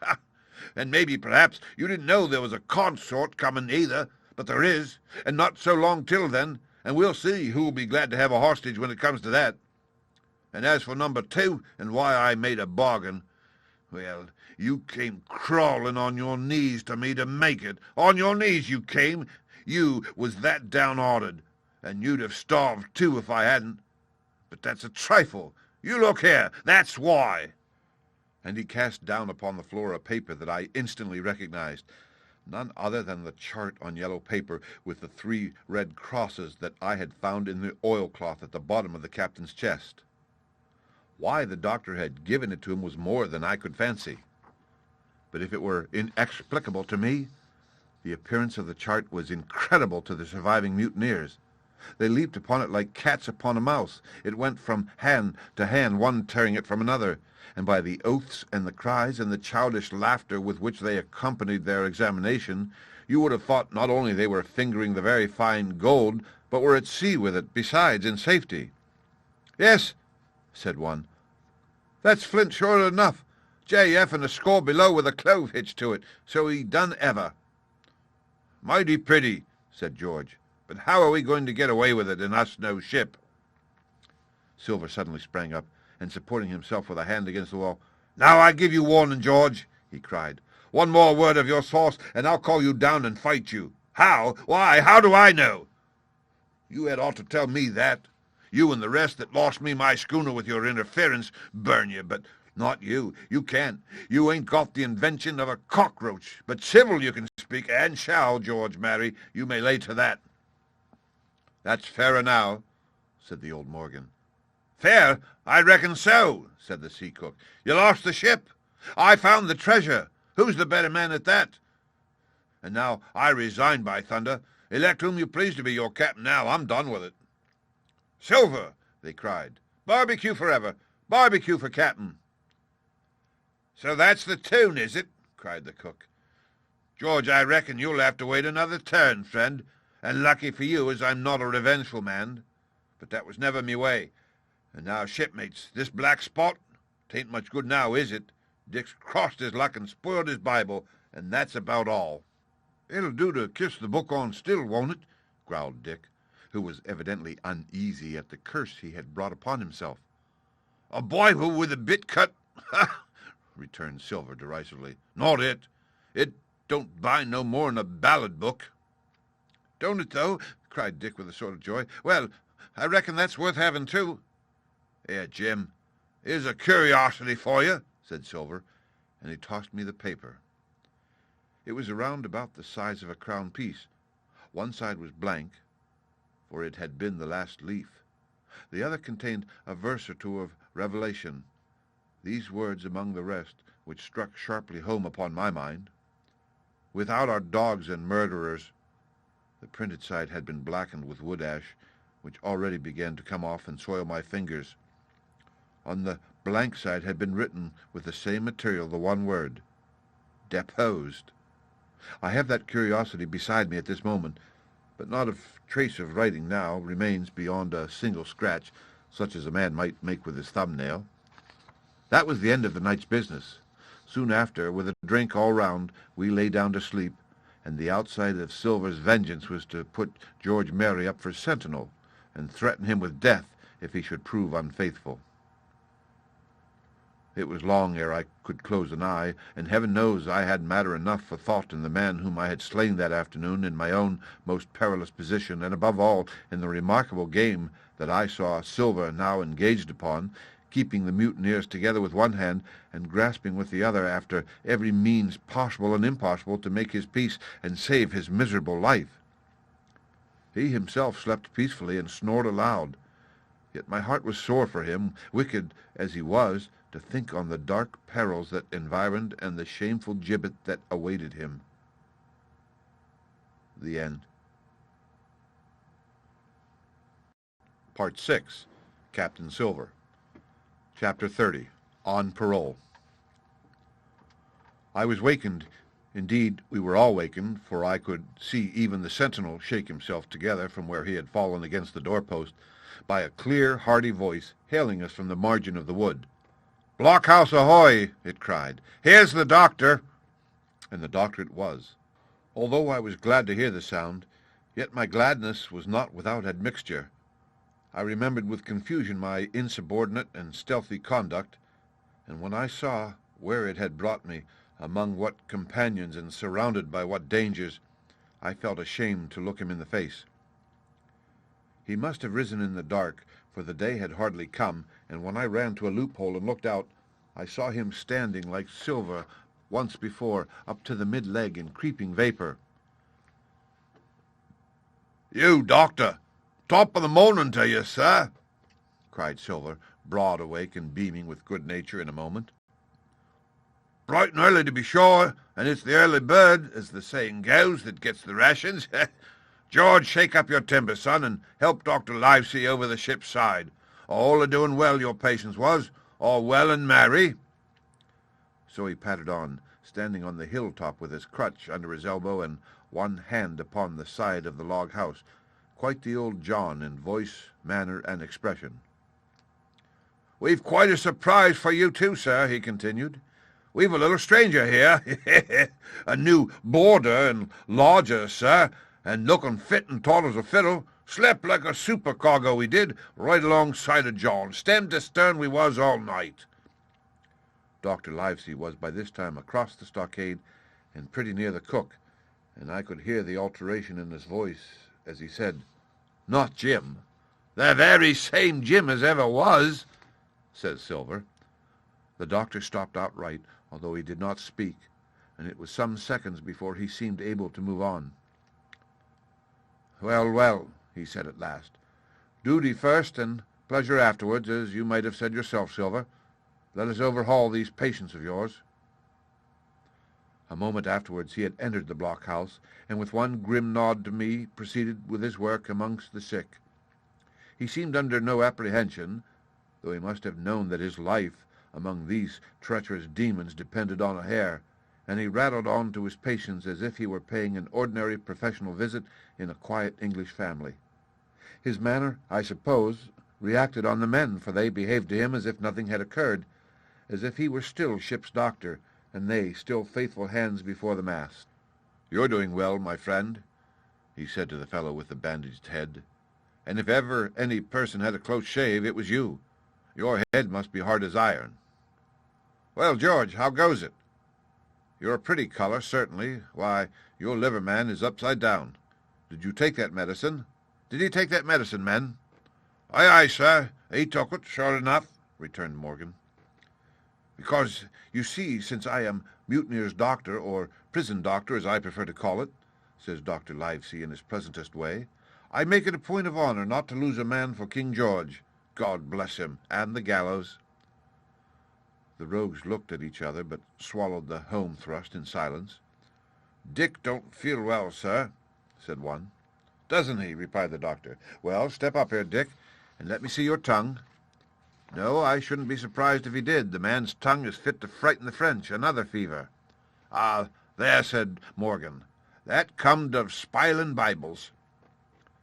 And maybe, perhaps, you didn't know there was a consort coming either, but there is, and not so long till then, and we'll see who'll be glad to have a hostage when it comes to that. And as for number 2, and why I made a bargain, well, you came crawling on your knees to me to make it. On your knees you came. You was that downhearted, and you'd have starved too if I hadn't. But that's a trifle. You look here, that's why." And he cast down upon the floor a paper that I instantly recognized, none other than the chart on yellow paper with the 3 red crosses that I had found in the oilcloth at the bottom of the captain's chest. Why the doctor had given it to him was more than I could fancy. But if it were inexplicable to me, the appearance of the chart was incredible to the surviving mutineers. They leaped upon it like cats upon a mouse. It went from hand to hand, one tearing it from another, and by the oaths and the cries and the childish laughter with which they accompanied their examination, you would have thought not only they were fingering the very fine gold, but were at sea with it, besides, in safety. "Yes," said one, "that's Flint sure enough. J.F. and a score below with a clove hitched to it, so he done ever." "Mighty pretty," said George, "but how are we going to get away with it, and us no ship?" Silver suddenly sprang up, and supporting himself with a hand against the wall, "Now I give you warning, George," he cried. "One more word of your sauce, and I'll call you down and fight you. How? Why, how do I know? You had ought to tell me that. You and the rest that lost me my schooner with your interference, burn you, but not you. You can't. You ain't got the invention of a cockroach, but civil you can speak, and shall, George Mary, you may lay to that." "That's fairer now," said the old Morgan. "Fair? I reckon so," said the sea cook. "You lost the ship. I found the treasure. Who's the better man at that? And now I resign, by thunder. Elect whom you please to be your captain now. I'm done with it." "Silver!" they cried. "Barbecue forever! Barbecue for Captain!" "So that's the tune, is it?" cried the cook. "George, I reckon you'll have to wait another turn, friend, and lucky for you as I'm not a revengeful man. But that was never me way. And now, shipmates, this black spot, 'tain't much good now, is it? Dick's crossed his luck and spoiled his Bible, and that's about all." "It'll do to kiss the book on still, won't it?" growled Dick, who was evidently uneasy at the curse he had brought upon himself. "A Bible with a bit cut? Ha!" returned Silver derisively. "Not it. It don't bind no more'n a ballad book." "Don't it, though?" cried Dick with a sort of joy. "Well, I reckon that's worth having, too." "Here, Jim, here's a curiosity for you," said Silver, and he tossed me the paper. It was around about the size of a crown piece. One side was blank, for it had been the last leaf. The other contained a verse or two of Revelation, these words among the rest, which struck sharply home upon my mind: "Without our dogs and murderers." The printed side had been blackened with wood ash, which already began to come off and soil my fingers. On the blank side had been written with the same material the one word: "Deposed." I have that curiosity beside me at this moment, but not a trace of writing now remains beyond a single scratch, such as a man might make with his thumbnail. That was the end of the night's business. Soon after, with a drink all round, we lay down to sleep, and the outside of Silver's vengeance was to put George Merry up for sentinel, and threaten him with death if he should prove unfaithful. It was long ere I could close an eye, and heaven knows I had matter enough for thought in the man whom I had slain that afternoon in my own most perilous position, and above all in the remarkable game that I saw Silver now engaged upon, keeping the mutineers together with one hand, and grasping with the other after every means possible and impossible to make his peace and save his miserable life. He himself slept peacefully and snored aloud, yet my heart was sore for him, wicked as he was, to think on the dark perils that environed and the shameful gibbet that awaited him. The end. Part 6. Captain Silver. Chapter 30. On Parole. I was wakened. Indeed, we were all wakened, for I could see even the sentinel shake himself together from where he had fallen against the doorpost, by a clear, hearty voice hailing us from the margin of the wood. "Blockhouse ahoy!" it cried. "Here's the doctor!" And the doctor it was. Although I was glad to hear the sound, yet my gladness was not without admixture. I remembered with confusion my insubordinate and stealthy conduct, and when I saw where it had brought me, among what companions and surrounded by what dangers, I felt ashamed to look him in the face. He must have risen in the dark, for the day had hardly come, and when I ran to a loophole and looked out, I saw him standing like Silver once before, up to the mid-leg in creeping vapor. "You, doctor! Top of the morning to you, sir!" cried Silver, broad awake and beaming with good nature in a moment. "Bright and early, to be sure, and it's the early bird, as the saying goes, that gets the rations. George, shake up your timber, son, and help Dr. Livesey over the ship's side. All a doing well, your patients was, all well and merry." So he pattered on, standing on the hilltop with his crutch under his elbow and one hand upon the side of the log house, quite the old John in voice, manner, and expression. "We've quite a surprise for you too, sir," he continued. "We've a little stranger here, a new boarder and lodger, sir, and looking fit and taut as a fiddle. Slept like a supercargo, we did, right alongside of John. Stem to stern we was all night." Dr. Livesey was by this time across the stockade and pretty near the cook, and I could hear the alteration in his voice as he said, "Not Jim." "The very same Jim as ever was," says Silver. The doctor stopped outright, although he did not speak, and it was some seconds before he seemed able to move on. "Well, well," he said at last. "Duty first and pleasure afterwards, as you might have said yourself, Silver. Let us overhaul these patients of yours." A moment afterwards he had entered the blockhouse, and with one grim nod to me proceeded with his work amongst the sick. He seemed under no apprehension, though he must have known that his life among these treacherous demons depended on a hair, and he rattled on to his patients as if he were paying an ordinary professional visit in a quiet English family. His manner, I suppose, reacted on the men, for they behaved to him as if nothing had occurred, as if he were still ship's doctor, and they still faithful hands before the mast. "You're doing well, my friend," he said to the fellow with the bandaged head, "and if ever any person had a close shave, it was you. Your head must be hard as iron. Well, George, how goes it? You're a pretty color, certainly. Why, your liver, man, is upside down. Did you take that medicine? Did he take that medicine, men?" "Aye, aye, sir. He took it, sure enough," returned Morgan. "Because, you see, since I am mutineer's doctor, or prison doctor, as I prefer to call it," says Dr. Livesey in his pleasantest way, "I make it a point of honor not to lose a man for King George, God bless him, and the gallows." The rogues looked at each other, but swallowed the home thrust in silence. "Dick don't feel well, sir," said one. "Doesn't he?" replied the doctor. "Well, step up here, Dick, and let me see your tongue." "No, I shouldn't be surprised if he did. The man's tongue is fit to frighten the French. Another fever." "Ah, there," said Morgan. "That comed of spilin' Bibles."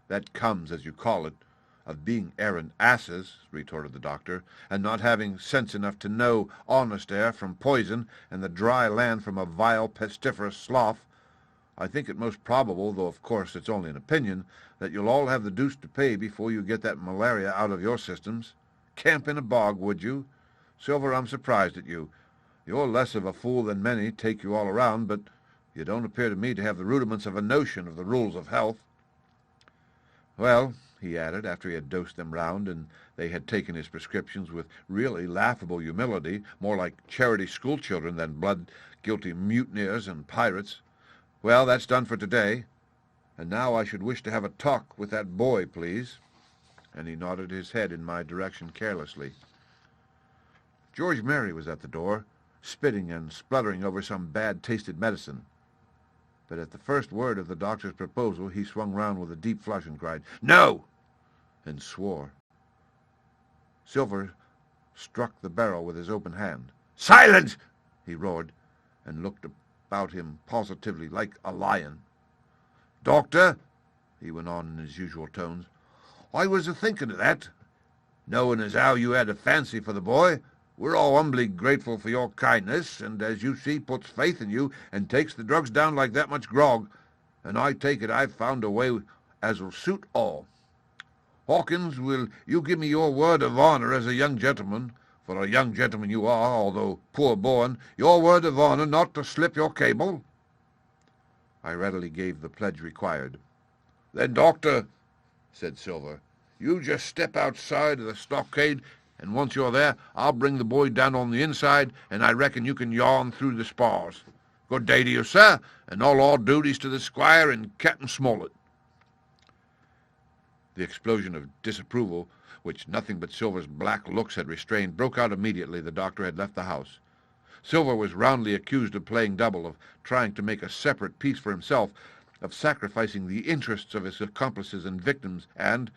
"That comes, as you call it, of being errant asses," retorted the doctor, "and not having sense enough to know honest air from poison, and the dry land from a vile pestiferous slough. I think it most probable, though of course it's only an opinion, that you'll all have the deuce to pay before you get that malaria out of your systems. Camp in a bog, would you? Silver, I'm surprised at you. You're less of a fool than many, take you all around, but you don't appear to me to have the rudiments of a notion of the rules of health. Well," he added, after he had dosed them round, and they had taken his prescriptions with really laughable humility, more like charity schoolchildren than blood-guilty mutineers and pirates, "well, that's done for today. And now I should wish to have a talk with that boy, please." And he nodded his head in my direction carelessly. George Merry was at the door, spitting and spluttering over some bad-tasted medicine. But at the first word of the doctor's proposal he swung round with a deep flush and cried, "No!" and swore. Silver struck the barrel with his open hand. "Silence!" he roared, and looked about him positively like a lion. "Doctor," he went on in his usual tones, "I was a-thinking of that. Knowing as how you had a fancy for the boy, we're all humbly grateful for your kindness, and as you see puts faith in you and takes the drugs down like that much grog, and I take it I've found a way as'll suit all. Hawkins, will you give me your word of honor as a young gentleman, for a young gentleman you are, although poor born, your word of honor not to slip your cable?" I readily gave the pledge required. "Then, doctor," said Silver, "you just step outside of the stockade, and once you're there, I'll bring the boy down on the inside, and I reckon you can yawn through the spars. Good day to you, sir, and all our duties to the squire and Captain Smollett." The explosion of disapproval, which nothing but Silver's black looks had restrained, broke out immediately the doctor had left the house. Silver was roundly accused of playing double, of trying to make a separate peace for himself, of sacrificing the interests of his accomplices and victims, and,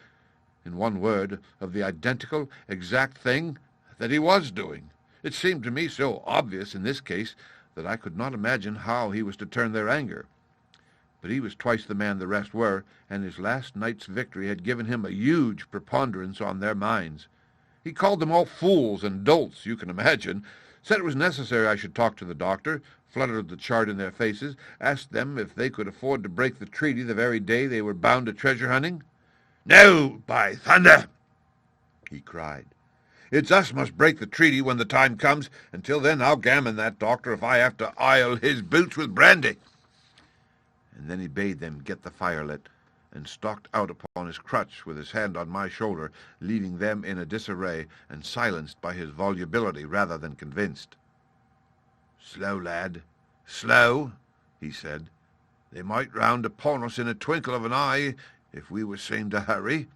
in one word, of the identical, exact thing that he was doing. It seemed to me so obvious in this case that I could not imagine how he was to turn their anger. But he was twice the man the rest were, and his last night's victory had given him a huge preponderance on their minds. He called them all fools and dolts, you can imagine, said it was necessary I should talk to the doctor, fluttered the chart in their faces, asked them if they could afford to break the treaty the very day they were bound to treasure hunting. "No, by thunder!" he cried. "It's us must break the treaty when the time comes. Until then I'll gammon that doctor if I have to ile his boots with brandy." And then he bade them get the fire lit, and stalked out upon his crutch with his hand on my shoulder, leaving them in a disarray and silenced by his volubility rather than convinced. "Slow, lad, slow," he said. "They might round upon us in a twinkle of an eye if we were seen to hurry."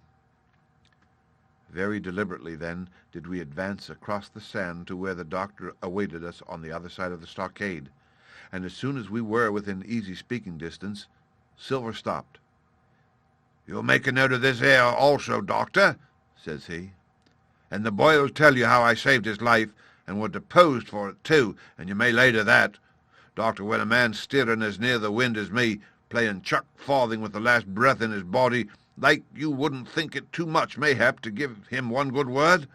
Very deliberately, then, did we advance across the sand to where the doctor awaited us on the other side of the stockade, and as soon as we were within easy speaking distance, Silver stopped. "You'll make a note of this here also, doctor," says he. "And the boy'll tell you how I saved his life, and were deposed for it too, and you may lay to that. Doctor, when a man's steering as near the wind as me, playing chuck farthing with the last breath in his body, like you wouldn't think it too much, mayhap, to give him one good word?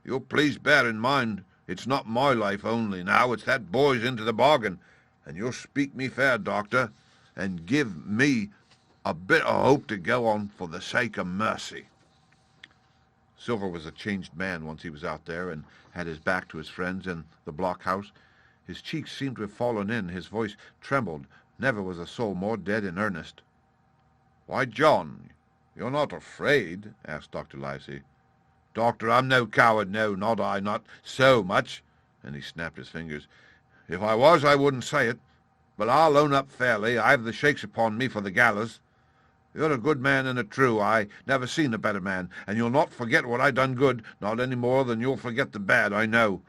You'll please bear in mind, it's not my life only now, it's that boy's into the bargain, and you'll speak me fair, Doctor, and give me a bit of hope to go on for the sake of mercy." Silver was a changed man once he was out there and had his back to his friends in the blockhouse. His cheeks seemed to have fallen in, his voice trembled. Never was a soul more dead in earnest. "Why, John, you're not afraid?" asked Dr. Livesey. "Doctor, I'm no coward, no, not I, not so much," and he snapped his fingers. "If I was, I wouldn't say it. But I'll own up fairly, I've the shakes upon me for the gallows. You're a good man and a true, I never seen a better man, and you'll not forget what I done good, not any more than you'll forget the bad, I know.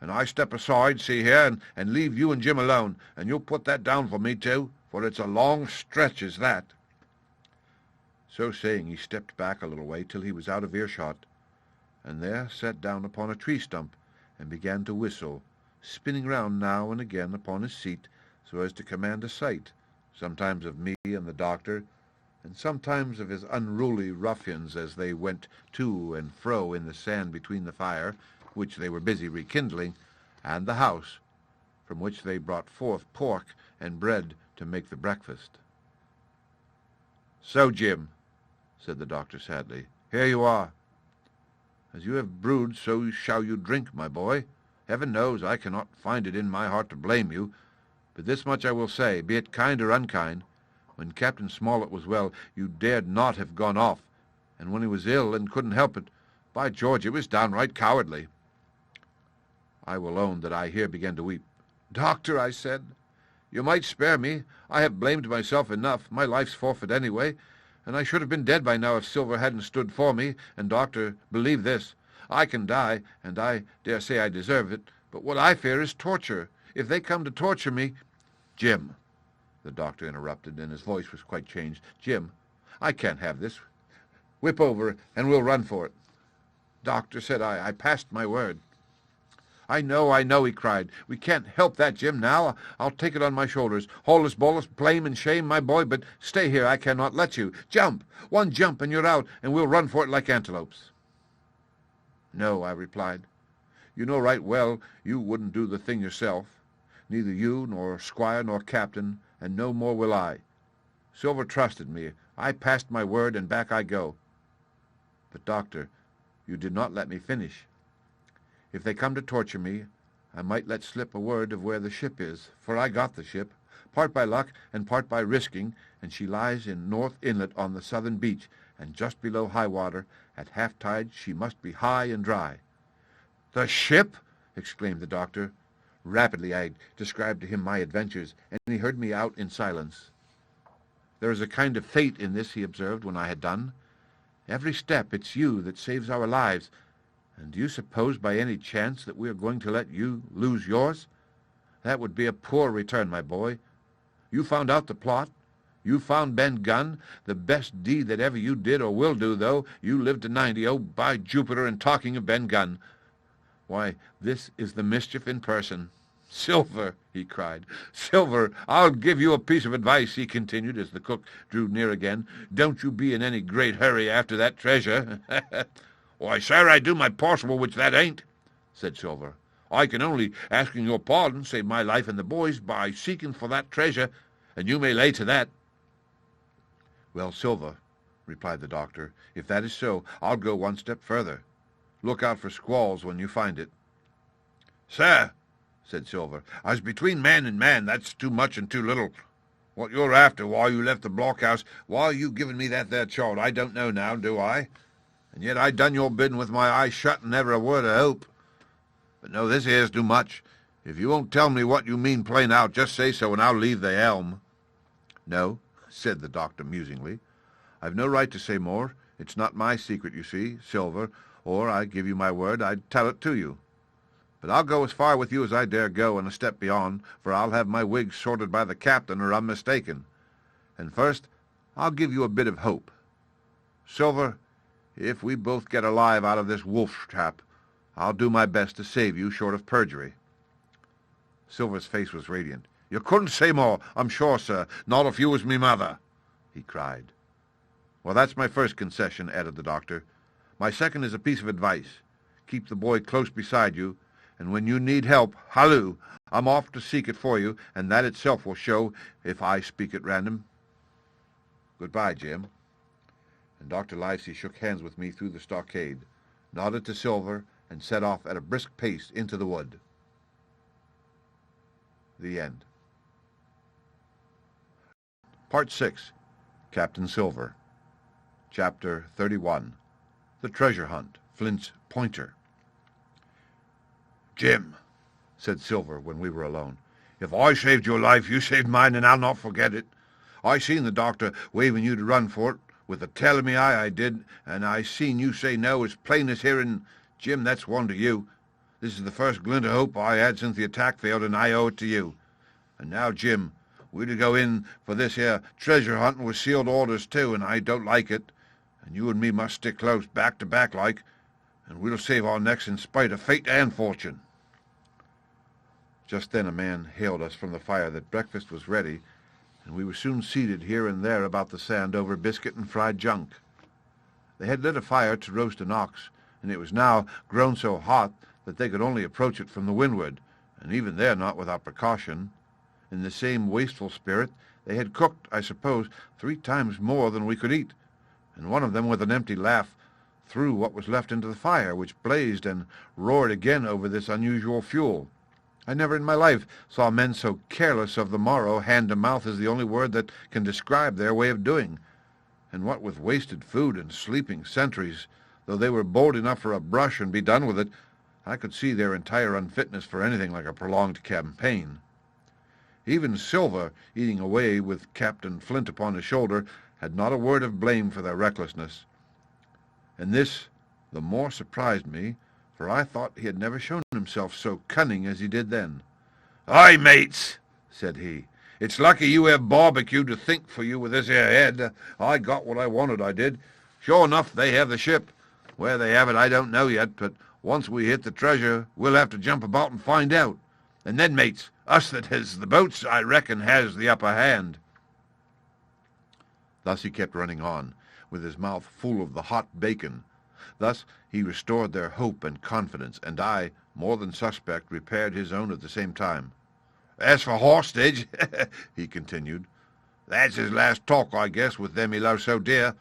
And I step aside, see here, and leave you and Jim alone, and you'll put that down for me too, for it's a long stretch is that." So saying, he stepped back a little way till he was out of earshot, and there sat down upon a tree stump and began to whistle, spinning round now and again upon his seat so as to command a sight, sometimes of me and the doctor, and sometimes of his unruly ruffians as they went to and fro in the sand between the fire, which they were busy rekindling, and the house, from which they brought forth pork and bread to make the breakfast. "So, Jim," said the doctor sadly, "here you are. As you have brewed, so shall you drink, my boy. Heaven knows I cannot find it in my heart to blame you, but this much I will say, be it kind or unkind, when Captain Smollett was well, you dared not have gone off, and when he was ill and couldn't help it, by George, it was downright cowardly." I will own that I here began to weep. "Doctor," I said, "you might spare me. I have blamed myself enough. My life's forfeit anyway, and I should have been dead by now if Silver hadn't stood for me. And, Doctor, believe this, I can die, and I dare say I deserve it, but what I fear is torture. If they come to torture me—" "Jim," the doctor interrupted, and his voice was quite changed. "Jim, I can't have this. Whip over, and we'll run for it." "Doctor," said I passed my word." I know," he cried. "We can't help that, Jim, now. I'll take it on my shoulders. Holus bolus, blame and shame, my boy, but stay here. I cannot let you. Jump! One jump, and you're out, and we'll run for it like antelopes." "No," I replied. "You know right well you wouldn't do the thing yourself. Neither you, nor Squire, nor Captain, and no more will I. Silver trusted me. I passed my word, and back I go." "But, Doctor, you did not let me finish. If they come to torture me, I might let slip a word of where the ship is, for I got the ship, part by luck and part by risking, and she lies in North Inlet on the southern beach, and just below high water. At half-tide she must be high and dry." "The ship!" exclaimed the doctor. Rapidly I described to him my adventures, and he heard me out in silence. "There is a kind of fate in this," he observed when I had done. "Every step it's you that saves our lives. And do you suppose by any chance that we are going to let you lose yours? That would be a poor return, my boy. You found out the plot. You found Ben Gunn, the best deed that ever you did or will do, though you live to 90. Oh, by Jupiter, and talking of Ben Gunn! Why, this is the mischief in person. Silver!" he cried. "Silver, I'll give you a piece of advice," he continued as the cook drew near again. "Don't you be in any great hurry after that treasure." "Why, sir, I do my possible, which that ain't," said Silver. "I can only, asking your pardon, save my life and the boys' by seeking for that treasure, and you may lay to that." "Well, Silver," replied the doctor, "if that is so, I'll go one step further. Look out for squalls when you find it." "Sir," said Silver, "as between man and man, that's too much and too little. What you're after, why you left the blockhouse, why you given me that there child, I don't know now, do I? And yet I done your bidding with my eyes shut and never a word of hope. But no, this here's too much. If you won't tell me what you mean plain out, just say so, and I'll leave the helm." "No," said the doctor musingly. "I've no right to say more. It's not my secret, you see, Silver, or I give you my word I'd tell it to you. But I'll go as far with you as I dare go, and a step beyond, for I'll have my wigs sorted by the captain, or I'm mistaken. And first, I'll give you a bit of hope. Silver, If we both get alive out of this wolf trap, I'll do my best to save you short of perjury." Silver's face was radiant. "You couldn't say more, I'm sure, sir, not if you was me mother," he cried. "Well, that's my first concession," added the doctor. "My second is a piece of advice. Keep the boy close beside you, and when you need help, halloo, I'm off to seek it for you, and that itself will show if I speak at random. Goodbye, Jim." And Dr. Livesey shook hands with me through the stockade, nodded to Silver, and set off at a brisk pace into the wood. The end. Part 6. Captain Silver. Chapter 31. The Treasure Hunt. Flint's Pointer. "Jim," said Silver when we were alone, "if I saved your life, you saved mine, and I'll not forget it. I seen the doctor waving you to run for it, with the tail of me eye I did, and I seen you say no as plain as hearing. Jim, that's one to you. This is the first glint of hope I had since the attack failed, and I owe it to you. And now, Jim, we're to go in for this here treasure hunting with sealed orders too, and I don't like it. And you and me must stick close, back to back like, and we'll save our necks in spite of fate and fortune." Just then a man hailed us from the fire that breakfast was ready, and we were soon seated here and there about the sand over biscuit and fried junk. They had lit a fire to roast an ox, and it was now grown so hot that they could only approach it from the windward, and even there not without precaution. In the same wasteful spirit, they had cooked, I suppose, 3 times more than we could eat, and one of them, with an empty laugh, threw what was left into the fire, which blazed and roared again over this unusual fuel. I never in my life saw men so careless of the morrow. Hand to mouth is the only word that can describe their way of doing. And what with wasted food and sleeping sentries, though they were bold enough for a brush and be done with it, I could see their entire unfitness for anything like a prolonged campaign. Even Silver, eating away with Captain Flint upon his shoulder, had not a word of blame for their recklessness. And this the more surprised me, for I thought he had never shown himself so cunning as he did then. "Aye, mates," said he, "it's lucky you have barbecue to think for you with this here head. I got what I wanted, I did. Sure enough, they have the ship. Where they have it I don't know yet, but once we hit the treasure, we'll have to jump about and find out. And then, mates, us that has the boats, I reckon, has the upper hand." Thus he kept running on, with his mouth full of the hot bacon. Thus he restored their hope and confidence, and I, more than suspect, repaired his own at the same time. "As for hostage," he continued, "that's his last talk, I guess, with them he loves so dear.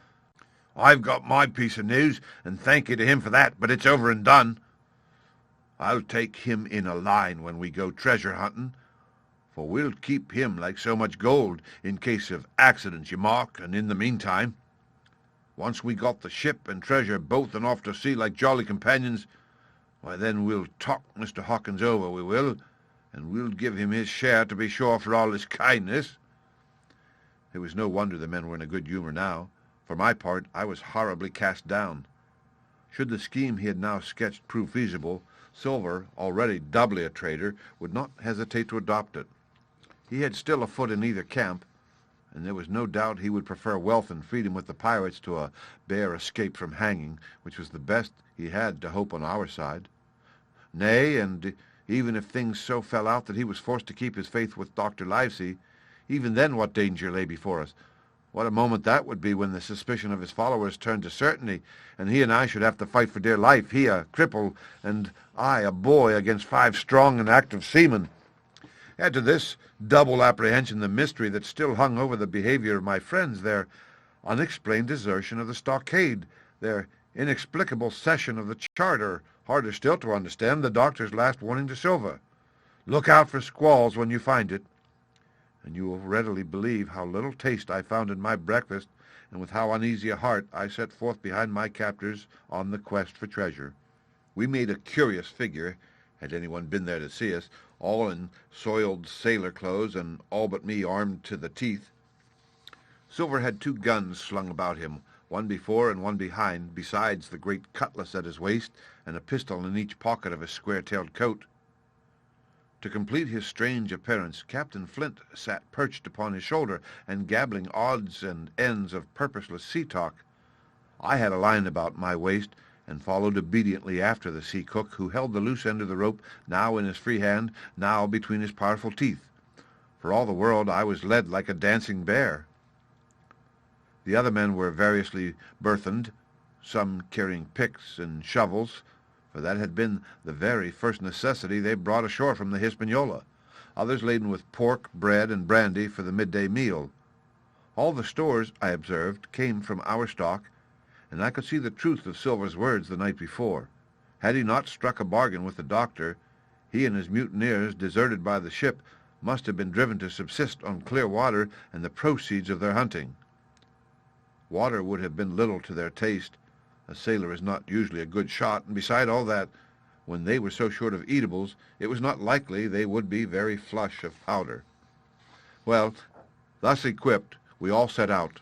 I've got my piece of news, and thank you to him for that, but it's over and done. I'll take him in a line when we go treasure hunting, for we'll keep him like so much gold in case of accidents, you mark, and in the meantime, once we got the ship and treasure both and off to sea like jolly companions, why then we'll talk Mr. Hawkins over, we will, and we'll give him his share, to be sure, for all his kindness." It was no wonder the men were in a good humour now. For my part, I was horribly cast down. Should the scheme he had now sketched prove feasible, Silver, already doubly a traitor, would not hesitate to adopt it. He had still a foot in either camp, and there was no doubt he would prefer wealth and freedom with the pirates to a bare escape from hanging, which was the best he had to hope on our side. Nay, and even if things so fell out that he was forced to keep his faith with Dr. Livesey, even then what danger lay before us? What a moment that would be when the suspicion of his followers turned to certainty, and he and I should have to fight for dear life, he a cripple, and I a boy, against 5 strong and active seamen. Add to this double apprehension the mystery that still hung over the behavior of my friends, their unexplained desertion of the stockade, their inexplicable cession of the charter, harder still to understand, the doctor's last warning to Silver. "Look out for squalls when you find it." And you will readily believe how little taste I found in my breakfast, and with how uneasy a heart I set forth behind my captors on the quest for treasure. We made a curious figure, had anyone been there to see us, all in soiled sailor clothes, and all but me armed to the teeth. Silver had 2 guns slung about him, one before and one behind, besides the great cutlass at his waist, and a pistol in each pocket of his square-tailed coat. To complete his strange appearance, Captain Flint sat perched upon his shoulder, and gabbling odds and ends of purposeless sea talk. I had a line about my waist, and followed obediently after the sea cook, who held the loose end of the rope, now in his free hand, now between his powerful teeth. For all the world I was led like a dancing bear. The other men were variously burthened, some carrying picks and shovels, for that had been the very first necessity they brought ashore from the Hispaniola, others laden with pork, bread, and brandy for the midday meal. All the stores, I observed, came from our stock, and I could see the truth of Silver's words the night before. Had he not struck a bargain with the doctor, he and his mutineers, deserted by the ship, must have been driven to subsist on clear water and the proceeds of their hunting. Water would have been little to their taste. A sailor is not usually a good shot, and beside all that, when they were so short of eatables, it was not likely they would be very flush of powder. Well, thus equipped, we all set out,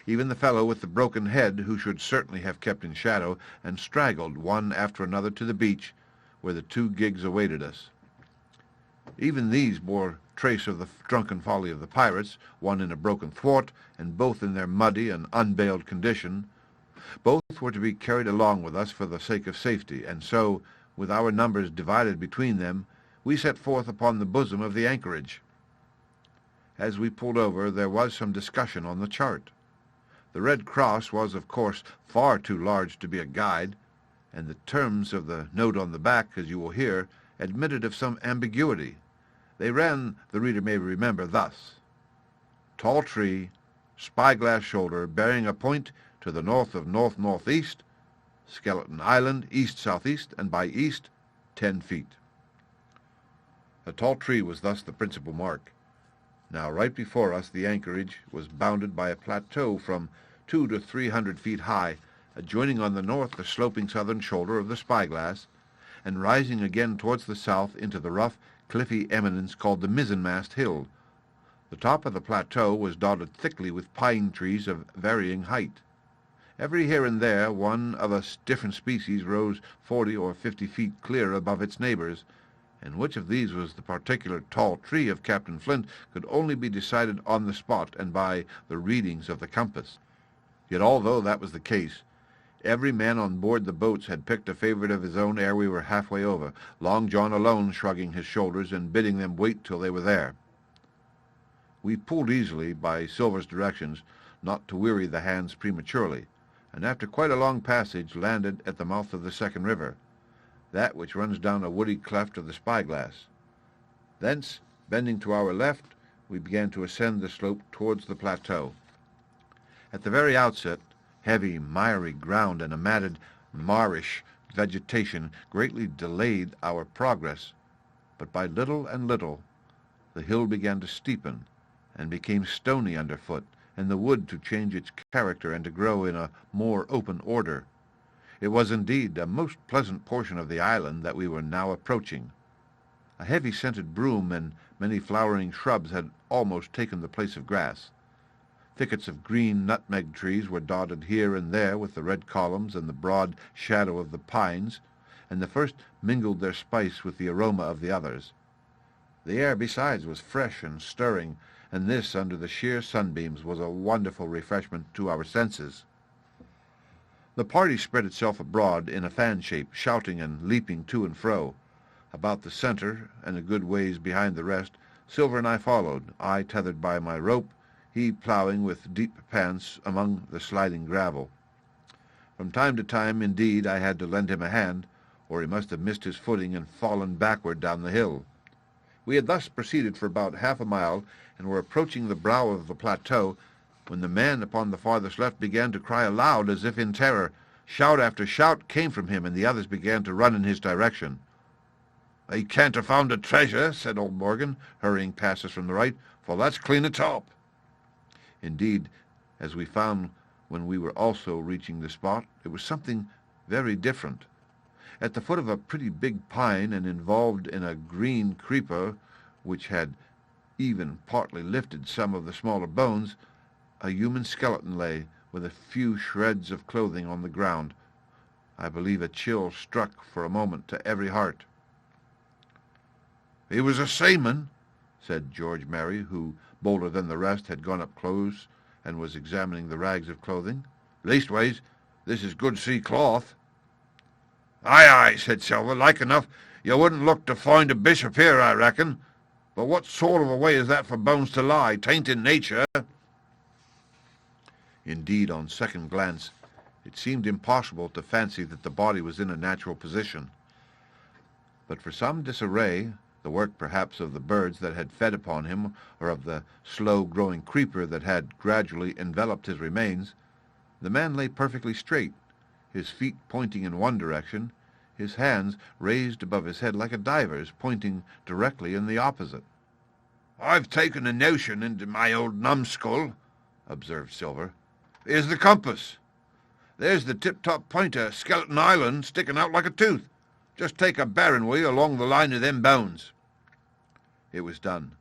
even the fellow with the broken head, who should certainly have kept in shadow, and straggled one after another to the beach, where the 2 gigs awaited us. Even these bore trace of the drunken folly of the pirates, one in a broken thwart, and both in their muddy and unbaled condition. Both were to be carried along with us for the sake of safety, and so, with our numbers divided between them, we set forth upon the bosom of the anchorage. As we pulled over, there was some discussion on the chart. The Red Cross was, of course, far too large to be a guide, and the terms of the note on the back, as you will hear, admitted of some ambiguity. They ran, the reader may remember, thus: tall tree, spyglass shoulder, bearing a point to the north of north-northeast, Skeleton Island, east-southeast, and by east, 10 feet. A tall tree was thus the principal mark. Now, right before us, the anchorage was bounded by a plateau from 200 to 300 feet high, adjoining on the north the sloping southern shoulder of the spyglass, and rising again towards the south into the rough, cliffy eminence called the mizzenmast hill. The top of the plateau was dotted thickly with pine trees of varying height. Every here and there one of a different species rose 40 or 50 feet clear above its neighbors, and which of these was the particular tall tree of Captain Flint could only be decided on the spot and by the readings of the compass. Yet although that was the case, every man on board the boats had picked a favorite of his own ere we were halfway over, Long John alone shrugging his shoulders and bidding them wait till they were there. We pulled easily, by Silver's directions, not to weary the hands prematurely, and after quite a long passage landed at the mouth of the second river, that which runs down a woody cleft of the spyglass. Thence, bending to our left, we began to ascend the slope towards the plateau. At the very outset, heavy, miry ground and a matted, marish vegetation greatly delayed our progress, but by little and little the hill began to steepen and became stony underfoot, and the wood to change its character and to grow in a more open order. It was indeed a most pleasant portion of the island that we were now approaching. A heavy-scented broom and many flowering shrubs had almost taken the place of grass. Thickets of green nutmeg trees were dotted here and there with the red columns and the broad shadow of the pines, and the first mingled their spice with the aroma of the others. The air, besides, was fresh and stirring, and this, under the sheer sunbeams, was a wonderful refreshment to our senses. The party spread itself abroad in a fan shape, shouting and leaping to and fro. About the center, and a good ways behind the rest, Silver and I followed, I tethered by my rope, he ploughing with deep pants among the sliding gravel. From time to time, indeed, I had to lend him a hand, or he must have missed his footing and fallen backward down the hill. We had thus proceeded for about half a mile, and were approaching the brow of the plateau, when the man upon the farthest left began to cry aloud as if in terror. Shout after shout came from him, and the others began to run in his direction. "They can't have found a treasure," said old Morgan, hurrying past us from the right, "for that's clean atop." Indeed, as we found when we were also reaching the spot, it was something very different. At the foot of a pretty big pine, and involved in a green creeper, which had even partly lifted some of the smaller bones, a human skeleton lay, with a few shreds of clothing on the ground. I believe a chill struck for a moment to every heart. "He was a seaman," said George Merry, who, bolder than the rest, had gone up close and was examining the rags of clothing. "Leastways, This is good sea cloth." "Aye, aye," said Silver. "Like enough you wouldn't look to find a bishop here, I reckon. But what sort of a way is that for bones to lie? 'Tain't in nature." Indeed, on second glance, it seemed impossible to fancy that the body was in a natural position. But for some disarray, the work perhaps of the birds that had fed upon him, or of the slow-growing creeper that had gradually enveloped his remains, the man lay perfectly straight, his feet pointing in one direction, his hands raised above his head like a diver's, pointing directly in the opposite. "I've taken a notion into my old numbskull," observed Silver. "Here's the compass. There's the tip-top point of Skeleton Island sticking out like a tooth. Just take a bearing wheel along the line of them bones." It was done.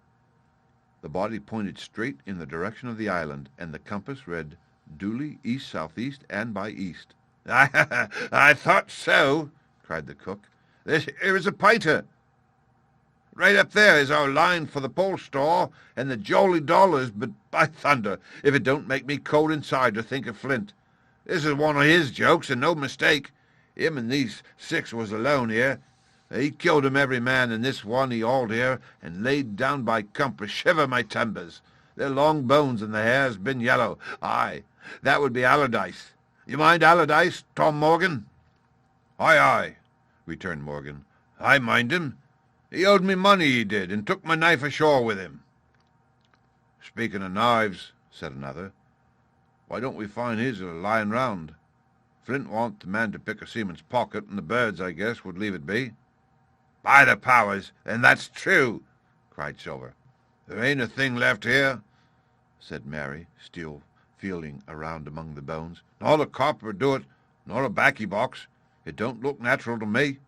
The body pointed straight in the direction of the island, and the compass read duly east-southeast and by east. "I thought so," cried the cook. "Here is a pinter. Right up there is our line for the pole store and the jolly dollars, but by thunder, if it don't make me cold inside to think of Flint. This is one of his jokes, and no mistake. Him and these 6 was alone here. He killed 'em every man, and this one he hauled here and laid down by compass. Shiver my timbers! They're long bones, and the hair's been yellow. Aye, that would be Allardyce. You mind Allardyce, Tom Morgan?" "Aye, aye," returned Morgan. "I mind him. He owed me money, he did, and took my knife ashore with him." "Speaking of knives," said another, "why don't we find his lying round? Flint want the man to pick a seaman's pocket, and the birds, I guess, would leave it be." "By the powers, and that's true!" cried Silver. "There ain't a thing left here," said Mary, still feeling around among the bones. "Not a copper do it, nor a baccy box. It don't look natural to me."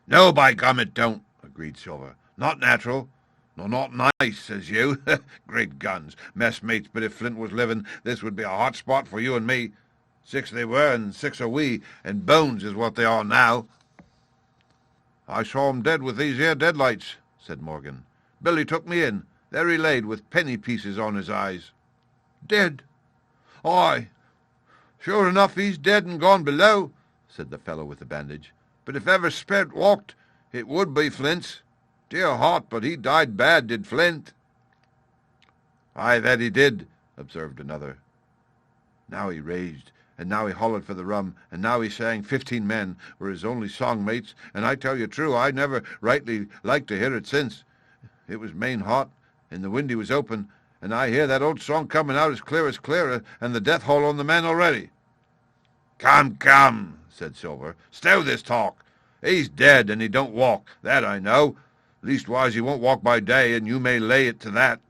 "No, by gum, it don't," agreed Silver. "Not natural, nor not nice, says you. Great guns, messmates, but if Flint was living, this would be a hot spot for you and me. 6 they were, and 6 are we, and bones is what they are now." "I saw 'em dead with these here deadlights," said Morgan. "Billy took me in. There he laid, with penny pieces on his eyes." "Dead? Aye, sure enough he's dead and gone below," said the fellow with the bandage. "But if ever spirit walked, it would be Flint's. Dear heart, but he died bad, did Flint." "Aye, that he did," observed another. Now he raged, and now he hollered for the rum, and now he sang 15 Men were his only song-mates, and I tell you true, I never rightly liked to hear it since. It was main hot, and the windy was open, and I hear that old song coming out as clear, and the death hole on the man already." "Come, come," said Silver. "Stow this talk. He's dead, and he don't walk, that I know. Leastwise, he won't walk by day, and you may lay it to that.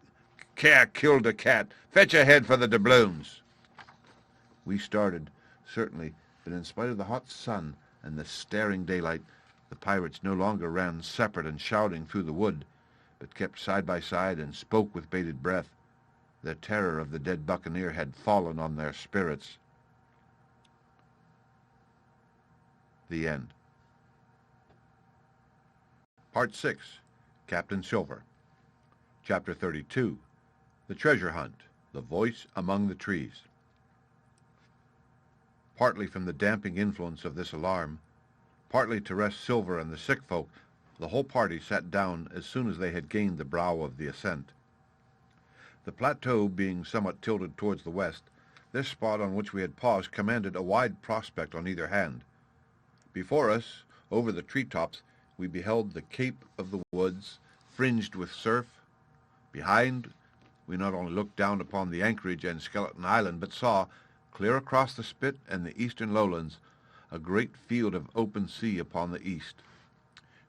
Care killed a cat. Fetch a head for the doubloons." We started, certainly, but in spite of the hot sun and the staring daylight, the pirates no longer ran separate and shouting through the wood, but kept side by side and spoke with bated breath. The terror of the dead buccaneer had fallen on their spirits. The end. Part 6. Captain Silver. Chapter 32. The Treasure Hunt. The Voice Among the Trees. Partly from the damping influence of this alarm, partly to rest Silver and the sick folk, the whole party sat down as soon as they had gained the brow of the ascent. The plateau being somewhat tilted towards the west, this spot on which we had paused commanded a wide prospect on either hand. Before us, over the tree-tops, we beheld the cape of the woods, fringed with surf. Behind, we not only looked down upon the anchorage and Skeleton Island, but saw, clear across the spit and the eastern lowlands, a great field of open sea upon the east.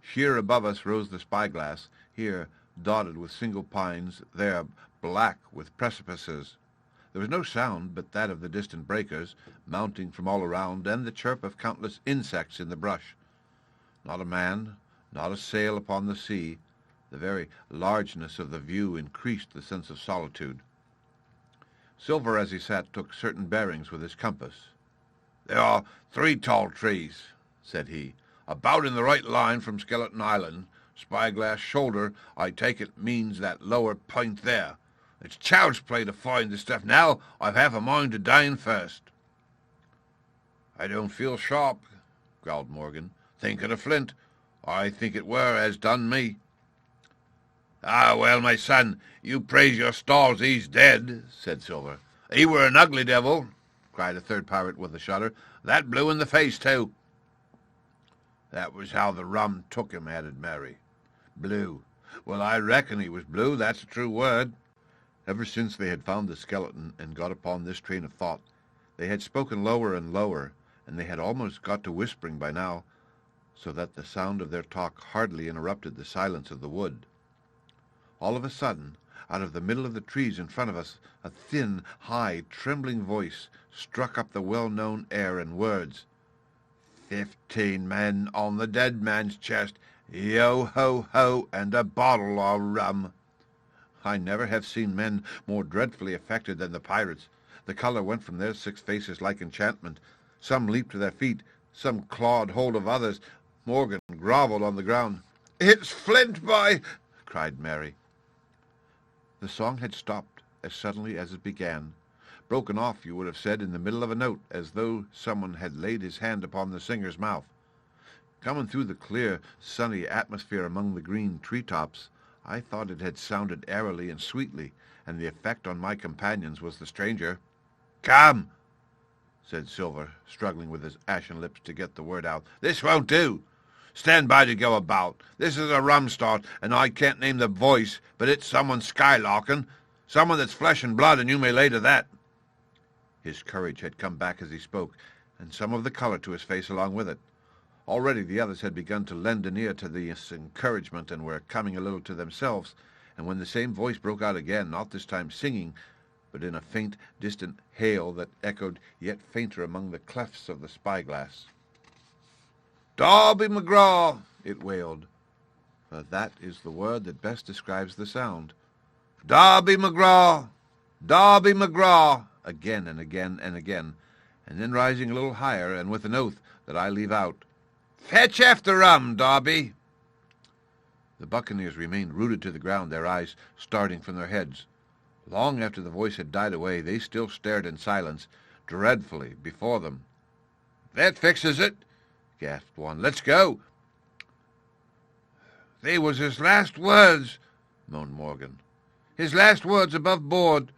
Sheer above us rose the spyglass, here dotted with single pines, there black with precipices. There was no sound but that of the distant breakers, mounting from all around, and the chirp of countless insects in the brush. Not a man, not a sail upon the sea. The very largeness of the view increased the sense of solitude. Silver, as he sat, took certain bearings with his compass. "There are 3 tall trees," said he, "about in the right line from Skeleton Island. Spyglass shoulder, I take it, means that lower point there. It's child's play to find the stuff now. I've half a mind to dine first." "I don't feel sharp," growled Morgan. "Thinking of Flint, I think it were as done me." "Ah, well, my son, you praise your stars he's dead," said Silver. "He were an ugly devil," cried a third pirate with a shudder. "That blew in the face, too." "That was how the rum took him," added Mary. "Blue. Well, I reckon he was blue, that's a true word." Ever since they had found the skeleton and got upon this train of thought, they had spoken lower and lower, and they had almost got to whispering by now, so that the sound of their talk hardly interrupted the silence of the wood. All of a sudden, out of the middle of the trees in front of us, a thin, high, trembling voice struck up the well-known air and words. 15 men on the dead man's chest, yo-ho-ho, and a bottle of rum. I never have seen men more dreadfully affected than the pirates. The colour went from their 6 faces like enchantment. Some leaped to their feet, some clawed hold of others. Morgan grovelled on the ground. "It's Flint, by—" cried Mary. The song had stopped as suddenly as it began, broken off, you would have said, in the middle of a note, as though someone had laid his hand upon the singer's mouth. Coming through the clear, sunny atmosphere among the green tree-tops, I thought it had sounded airily and sweetly, and the effect on my companions was the stranger. "Come," said Silver, struggling with his ashen lips to get the word out. "This won't do. Stand by to go about. This is a rum start, and I can't name the voice, but it's someone skylarking, someone that's flesh and blood, and you may lay to that." His courage had come back as he spoke, and some of the colour to his face along with it. Already the others had begun to lend an ear to this encouragement, and were coming a little to themselves, and when the same voice broke out again, not this time singing, but in a faint, distant hail that echoed yet fainter among the clefts of the spyglass. "Darby McGraw," it wailed, for that is the word that best describes the sound. "Darby McGraw! Darby McGraw!" again and again and again, and then rising a little higher, and with an oath that I leave out, "Fetch after rum, Darby!" The buccaneers remained rooted to the ground, their eyes starting from their heads. Long after the voice had died away, they still stared in silence, dreadfully, before them. "That fixes it," gasped one. "Let's go." "They was his last words," moaned Morgan. "His last words above board."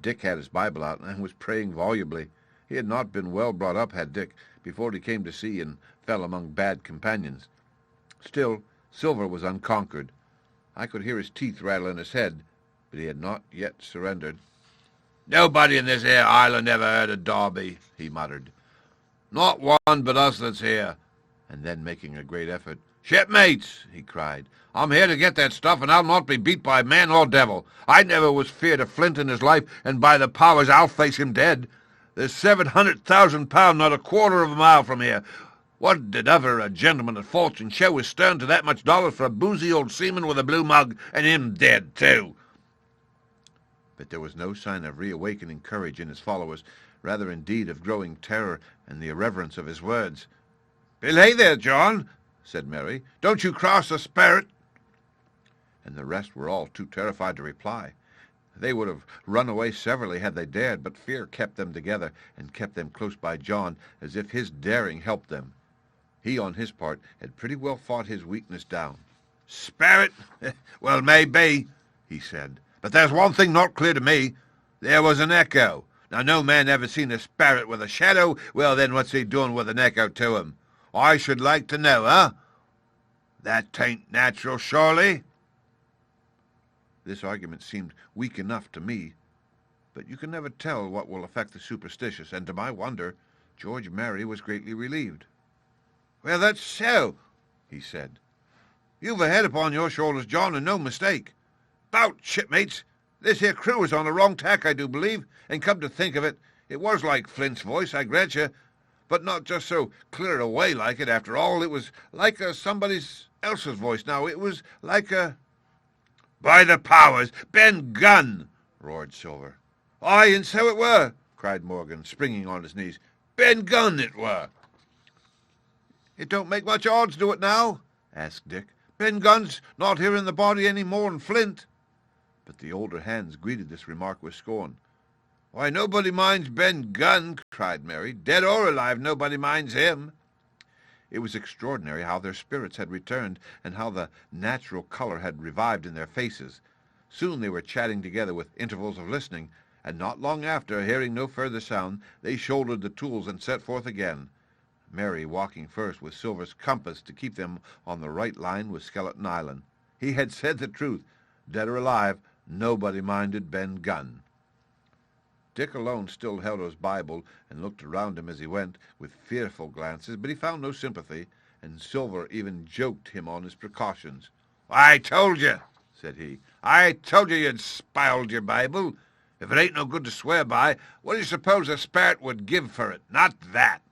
Dick had his Bible out and was praying volubly. He had not been well brought up, had Dick, before he came to sea and fell among bad companions. Still, Silver was unconquered. I could hear his teeth rattle in his head, but he had not yet surrendered. "Nobody in this here island ever heard of Darby," he muttered. "Not one but us that's here." And then, making a great effort, "Shipmates," he cried, "I'm here to get that stuff, and I'll not be beat by man or devil. I never was feared of Flint in his life, and by the powers I'll face him dead. There's 700,000 not a quarter of a mile from here. What did ever a gentleman of fortune show his stern to that much dollar for a boozy old seaman with a blue mug, and him dead too?" But there was no sign of reawakening courage in his followers, rather indeed of growing terror and the irreverence of his words. "Belay there, John," said Mary. "Don't you cross the spirit." And the rest were all too terrified to reply. They would have run away severally had they dared, but fear kept them together and kept them close by John, as if his daring helped them. He, on his part, had pretty well fought his weakness down. "Spirit? Well, maybe," he said. "But there's one thing not clear to me. There was an echo. Now, no man ever seen a sparrow with a shadow. Well, then, what's he doing with an echo to him? I should like to know, huh? That tain't natural, surely?" This argument seemed weak enough to me, but you can never tell what will affect the superstitious, and to my wonder, George Mary was greatly relieved. "Well, that's so," he said. "You've a head upon your shoulders, John, and no mistake. 'Bout shipmates, this here crew is on the wrong tack, I do believe, and come to think of it, it was like Flint's voice, I grant you, but not just so clear away like it, after all. It was like somebody else's voice now. It was like a—" "By the powers, Ben Gunn!" roared Silver. "Aye, and so it were," cried Morgan, springing on his knees. "Ben Gunn it were." "It don't make much odds, do it now?" asked Dick. "Ben Gunn's not here in the body any more'n Flint." But the older hands greeted this remark with scorn. "Why, nobody minds Ben Gunn," cried Mary. "Dead or alive, nobody minds him." It was extraordinary how their spirits had returned, and how the natural color had revived in their faces. Soon they were chatting together with intervals of listening, and not long after, hearing no further sound, they shouldered the tools and set forth again, Mary walking first with Silver's compass to keep them on the right line with Skeleton Island. He had said the truth. Dead or alive, nobody minded Ben Gunn. Dick alone still held his Bible and looked around him as he went, with fearful glances, but he found no sympathy, and Silver even joked him on his precautions. "I told you," said he. "I told you you'd spiled your Bible. If it ain't no good to swear by, what do you suppose a sperrit would give for it? Not that."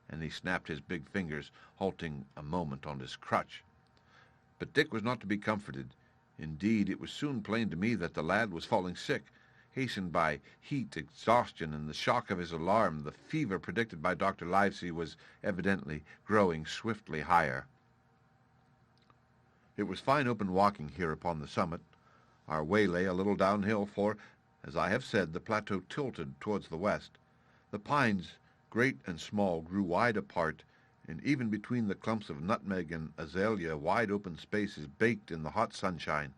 And he snapped his big fingers, halting a moment on his crutch. But Dick was not to be comforted. Indeed, it was soon plain to me that the lad was falling sick. Hastened by heat, exhaustion, and the shock of his alarm, the fever predicted by Dr. Livesey was evidently growing swiftly higher. It was fine open walking here upon the summit. Our way lay a little downhill, for, as I have said, the plateau tilted towards the west. The pines, great and small, grew wide apart, and even between the clumps of nutmeg and azalea wide open spaces baked in the hot sunshine.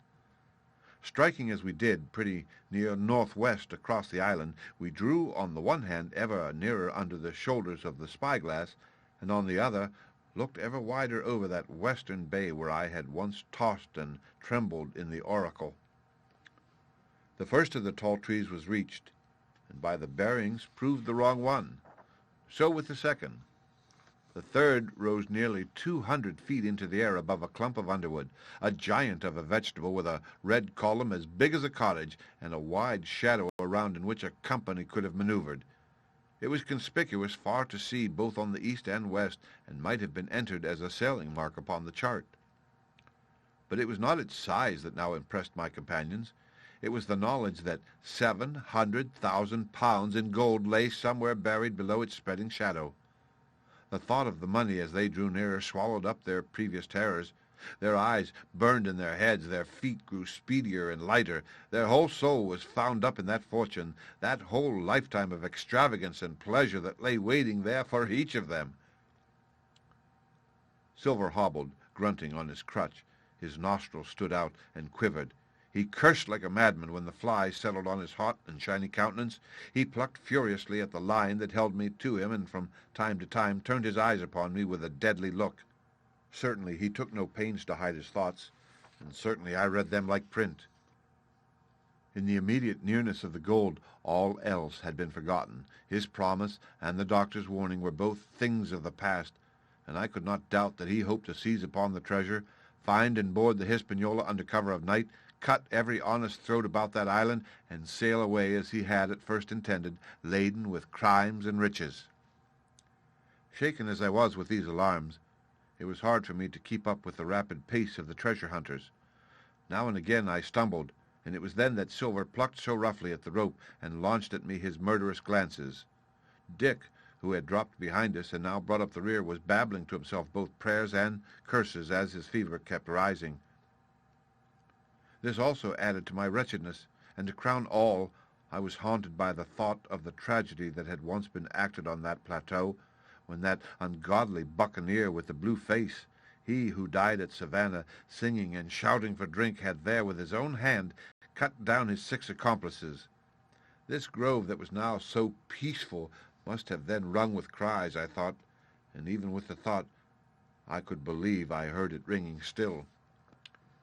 Striking as we did pretty near northwest across the island, we drew on the one hand ever nearer under the shoulders of the spyglass, and on the other looked ever wider over that western bay where I had once tossed and trembled in the oracle. The first of the tall trees was reached, and by the bearings proved the wrong one. So with the second. The third rose nearly 200 feet into the air above a clump of underwood, a giant of a vegetable with a red column as big as a cottage and a wide shadow around in which a company could have maneuvered. It was conspicuous far to sea both on the east and west, and might have been entered as a sailing mark upon the chart. But it was not its size that now impressed my companions. It was the knowledge that 700,000 pounds in gold lay somewhere buried below its spreading shadow. The thought of the money as they drew nearer swallowed up their previous terrors. Their eyes burned in their heads, their feet grew speedier and lighter. Their whole soul was found up in that fortune, that whole lifetime of extravagance and pleasure that lay waiting there for each of them. Silver hobbled, grunting on his crutch. His nostrils stood out and quivered. He cursed like a madman when the flies settled on his hot and shiny countenance. He plucked furiously at the line that held me to him, and from time to time turned his eyes upon me with a deadly look. Certainly he took no pains to hide his thoughts, and certainly I read them like print. In the immediate nearness of the gold, all else had been forgotten. His promise and the doctor's warning were both things of the past, and I could not doubt that he hoped to seize upon the treasure, find and board the Hispaniola under cover of night, cut every honest throat about that island, and sail away as he had at first intended, laden with crimes and riches. Shaken as I was with these alarms, it was hard for me to keep up with the rapid pace of the treasure hunters. Now and again I stumbled, and it was then that Silver plucked so roughly at the rope and launched at me his murderous glances. Dick, who had dropped behind us and now brought up the rear, was babbling to himself both prayers and curses as his fever kept rising. This also added to my wretchedness, and to crown all, I was haunted by the thought of the tragedy that had once been acted on that plateau, when that ungodly buccaneer with the blue face, he who died at Savannah, singing and shouting for drink, had there with his own hand cut down his 6 accomplices. This grove that was now so peaceful must have then rung with cries, I thought, and even with the thought I could believe I heard it ringing still.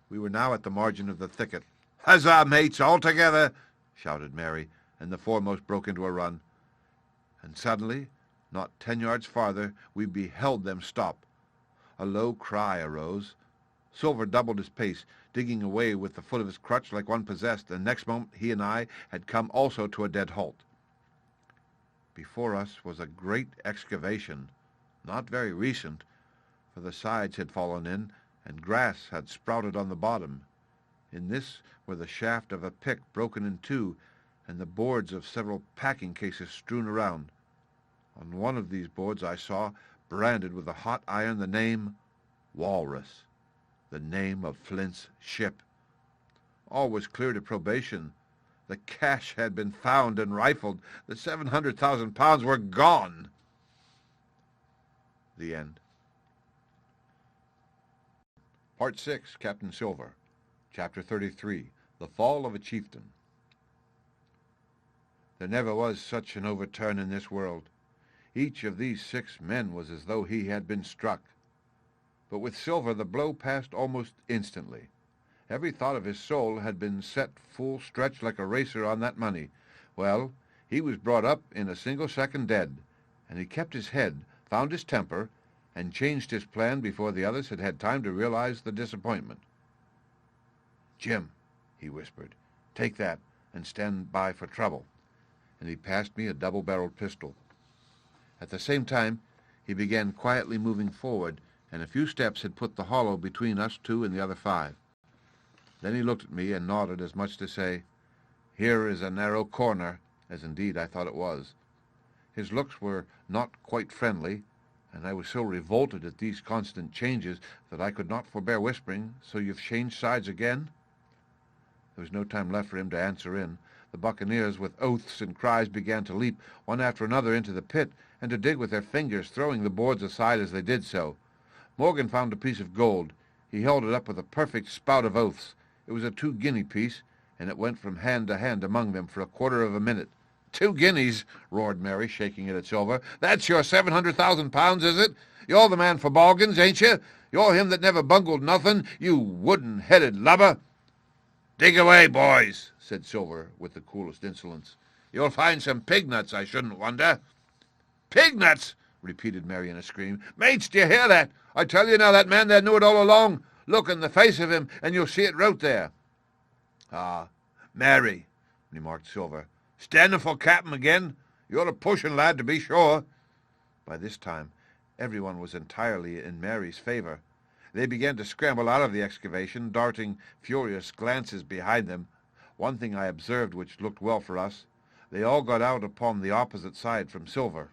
We were now at the margin of the thicket. "Huzzah, mates, all together!" shouted Mary, and the foremost broke into a run. And suddenly, not 10 yards farther, we beheld them stop. A low cry arose. Silver doubled his pace, digging away with the foot of his crutch like one possessed, and next moment he and I had come also to a dead halt. Before us was a great excavation, not very recent, for the sides had fallen in, and grass had sprouted on the bottom. In this were the shaft of a pick broken in two, and the boards of several packing cases strewn around. On one of these boards I saw, branded with a hot iron, the name Walrus, the name of Flint's ship. All was clear to probation. The cash had been found and rifled. The 700,000 pounds were gone. The end. Part 6, Captain Silver. Chapter 33, The Fall of a Chieftain. There never was such an overturn in this world. Each of these 6 men was as though he had been struck. But with Silver the blow passed almost instantly. Every thought of his soul had been set full stretch like a racer on that money. Well, he was brought up in a single second dead, and he kept his head, found his temper, and changed his plan before the others had had time to realize the disappointment. "Jim," he whispered, "take that and stand by for trouble." And he passed me a double-barreled pistol. At the same time, he began quietly moving forward, and a few steps had put the hollow between us 2 and the other 5. Then he looked at me and nodded as much to say, "Here is a narrow corner," as indeed I thought it was. His looks were not quite friendly, and I was so revolted at these constant changes that I could not forbear whispering, "So you've changed sides again?" There was no time left for him to answer in. The buccaneers, with oaths and cries, began to leap, one after another, into the pit, and to dig with their fingers, throwing the boards aside as they did so. Morgan found a piece of gold. He held it up with a perfect spout of oaths. It was a 2-guinea piece, and it went from hand to hand among them for a quarter of a minute. 2 guineas, roared Mary, shaking it at Silver. "That's your 700,000 pounds, is it? You're the man for bargains, ain't you? You're him that never bungled nothing, you wooden-headed lubber." "Dig away, boys," said Silver with the coolest insolence. "You'll find some pig nuts, I shouldn't wonder." "Pig nuts!" repeated Mary in a scream. "Mates, do you hear that? I tell you now, that man there knew it all along. Look in the face of him, and you'll see it wrote there." "Ah, Mary," remarked Silver. "Standing for captain again? You're a pushing lad, to be sure." By this time, everyone was entirely in Mary's favor. They began to scramble out of the excavation, darting furious glances behind them. One thing I observed which looked well for us. They all got out upon the opposite side from Silver.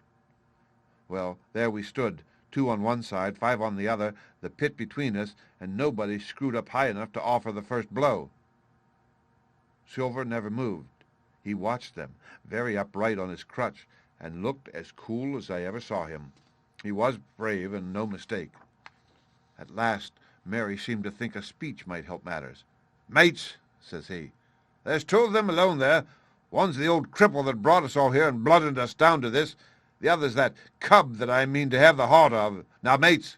Well, there we stood, 2 on one side, 5 on the other, the pit between us, and nobody screwed up high enough to offer the first blow. Silver never moved. He watched them, very upright on his crutch, and looked as cool as I ever saw him. He was brave, and no mistake. At last, Mary seemed to think a speech might help matters. "Mates," says he, "there's 2 of them alone there. One's the old cripple that brought us all here and blooded us down to this. The other's that cub that I mean to have the heart of. Now, mates."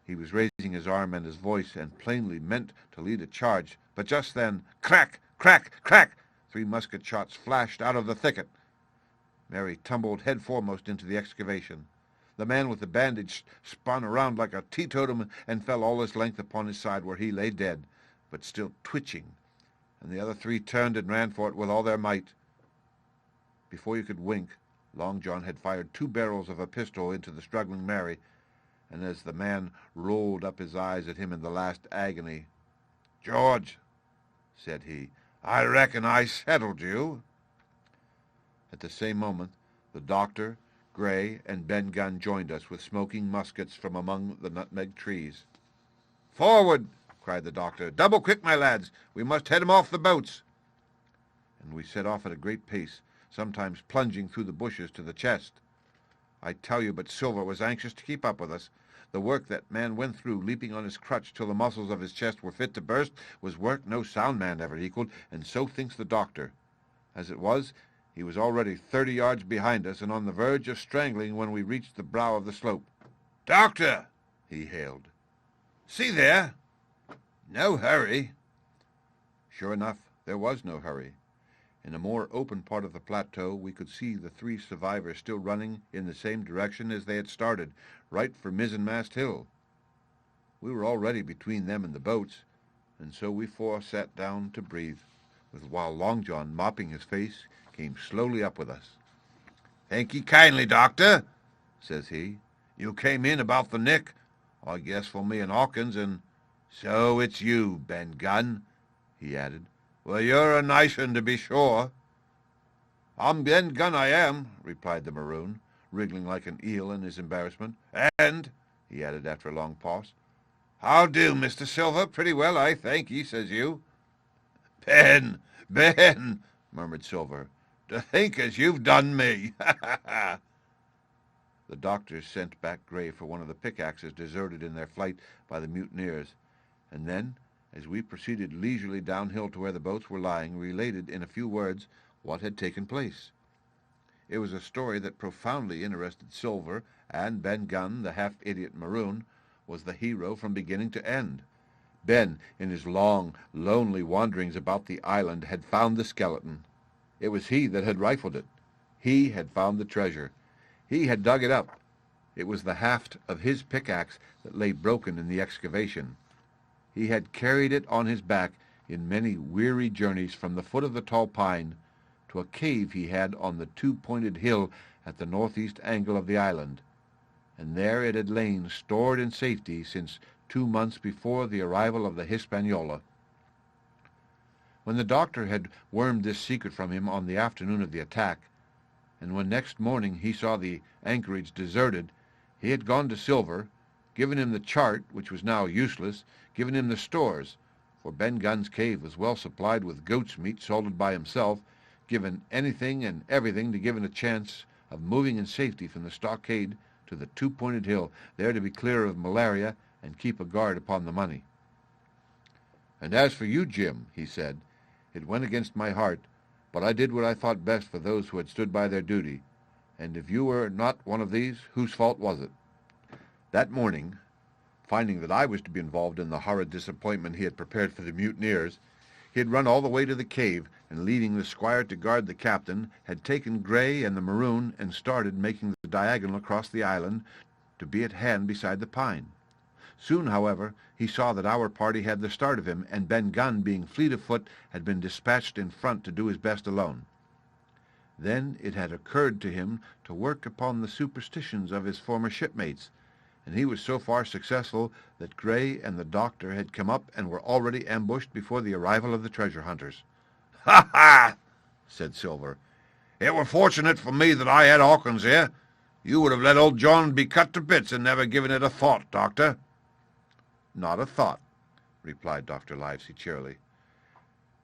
He was raising his arm and his voice, and plainly meant to lead a charge, but just then, crack, crack, crack, 3 musket shots flashed out of the thicket. Mary tumbled head foremost into the excavation. The man with the bandage spun around like a teetotum and fell all his length upon his side, where he lay dead, but still twitching, and the other 3 turned and ran for it with all their might. Before you could wink, Long John had fired 2 barrels of a pistol into the struggling Mary, and as the man rolled up his eyes at him in the last agony, "George," said he, "I reckon I settled you." At the same moment, the doctor, Gray, and Ben Gunn joined us with smoking muskets from among the nutmeg trees. "Forward!" cried the doctor. "Double quick, my lads. We must head 'em off the boats." And we set off at a great pace, sometimes plunging through the bushes to the chest. I tell you, but Silver was anxious to keep up with us. The work that man went through, leaping on his crutch till the muscles of his chest were fit to burst, was work no sound man ever equaled, and so thinks the doctor. As it was, he was already 30 yards behind us and on the verge of strangling when we reached the brow of the slope. "Doctor!" he hailed. "See there? No hurry." Sure enough, there was no hurry. In a more open part of the plateau, we could see the 3 survivors still running in the same direction as they had started, right for Mizzenmast Hill. We were already between them and the boats, and so we 4 sat down to breathe, while Long John, mopping his face, came slowly up with us. "Thank ye kindly, doctor," says he. "You came in about the nick, I guess, for me and Hawkins, and so it's you, Ben Gunn," he added. "Well, you're a nice un, to be sure." "I'm Ben Gunn, I am," replied the maroon, wriggling like an eel in his embarrassment. "And," he added after a long pause, "how do, Mr. Silver? Pretty well, I thank ye," says you. "Ben, Ben," murmured Silver. "To think as you've done me!" The doctor sent back Gray for one of the pickaxes deserted in their flight by the mutineers, and then, as we proceeded leisurely downhill to where the boats were lying, related in a few words what had taken place. It was a story that profoundly interested Silver, and Ben Gunn, the half-idiot maroon, was the hero from beginning to end. Ben, in his long, lonely wanderings about the island, had found the skeleton. It was he that had rifled it. He had found the treasure. He had dug it up. It was the haft of his pickaxe that lay broken in the excavation. He had carried it on his back in many weary journeys from the foot of the tall pine to a cave he had on the two-pointed hill at the northeast angle of the island, and there it had lain stored in safety since 2 months before the arrival of the Hispaniola. When the doctor had wormed this secret from him on the afternoon of the attack, and when next morning he saw the anchorage deserted, he had gone to Silver, given him the chart, which was now useless, given him the stores, for Ben Gunn's cave was well supplied with goat's meat salted by himself, given anything and everything to give him a chance of moving in safety from the stockade to the two-pointed hill, there to be clear of malaria and keep a guard upon the money. "And as for you, Jim," he said, "it went against my heart, but I did what I thought best for those who had stood by their duty, and if you were not one of these, whose fault was it?" That morning, finding that I was to be involved in the horrid disappointment he had prepared for the mutineers, he had run all the way to the cave, and leading the squire to guard the captain, had taken Gray and the maroon and started making the diagonal across the island to be at hand beside the pine. Soon, however, he saw that our party had the start of him, and Ben Gunn, being fleet of foot, had been dispatched in front to do his best alone. Then it had occurred to him to work upon the superstitions of his former shipmates, and he was so far successful that Gray and the doctor had come up and were already ambushed before the arrival of the treasure hunters. "Ha ha!" said Silver. "It were fortunate for me that I had Hawkins here. You would have let old John be cut to bits and never given it a thought, Doctor." "Not a thought," replied Dr. Livesey cheerily.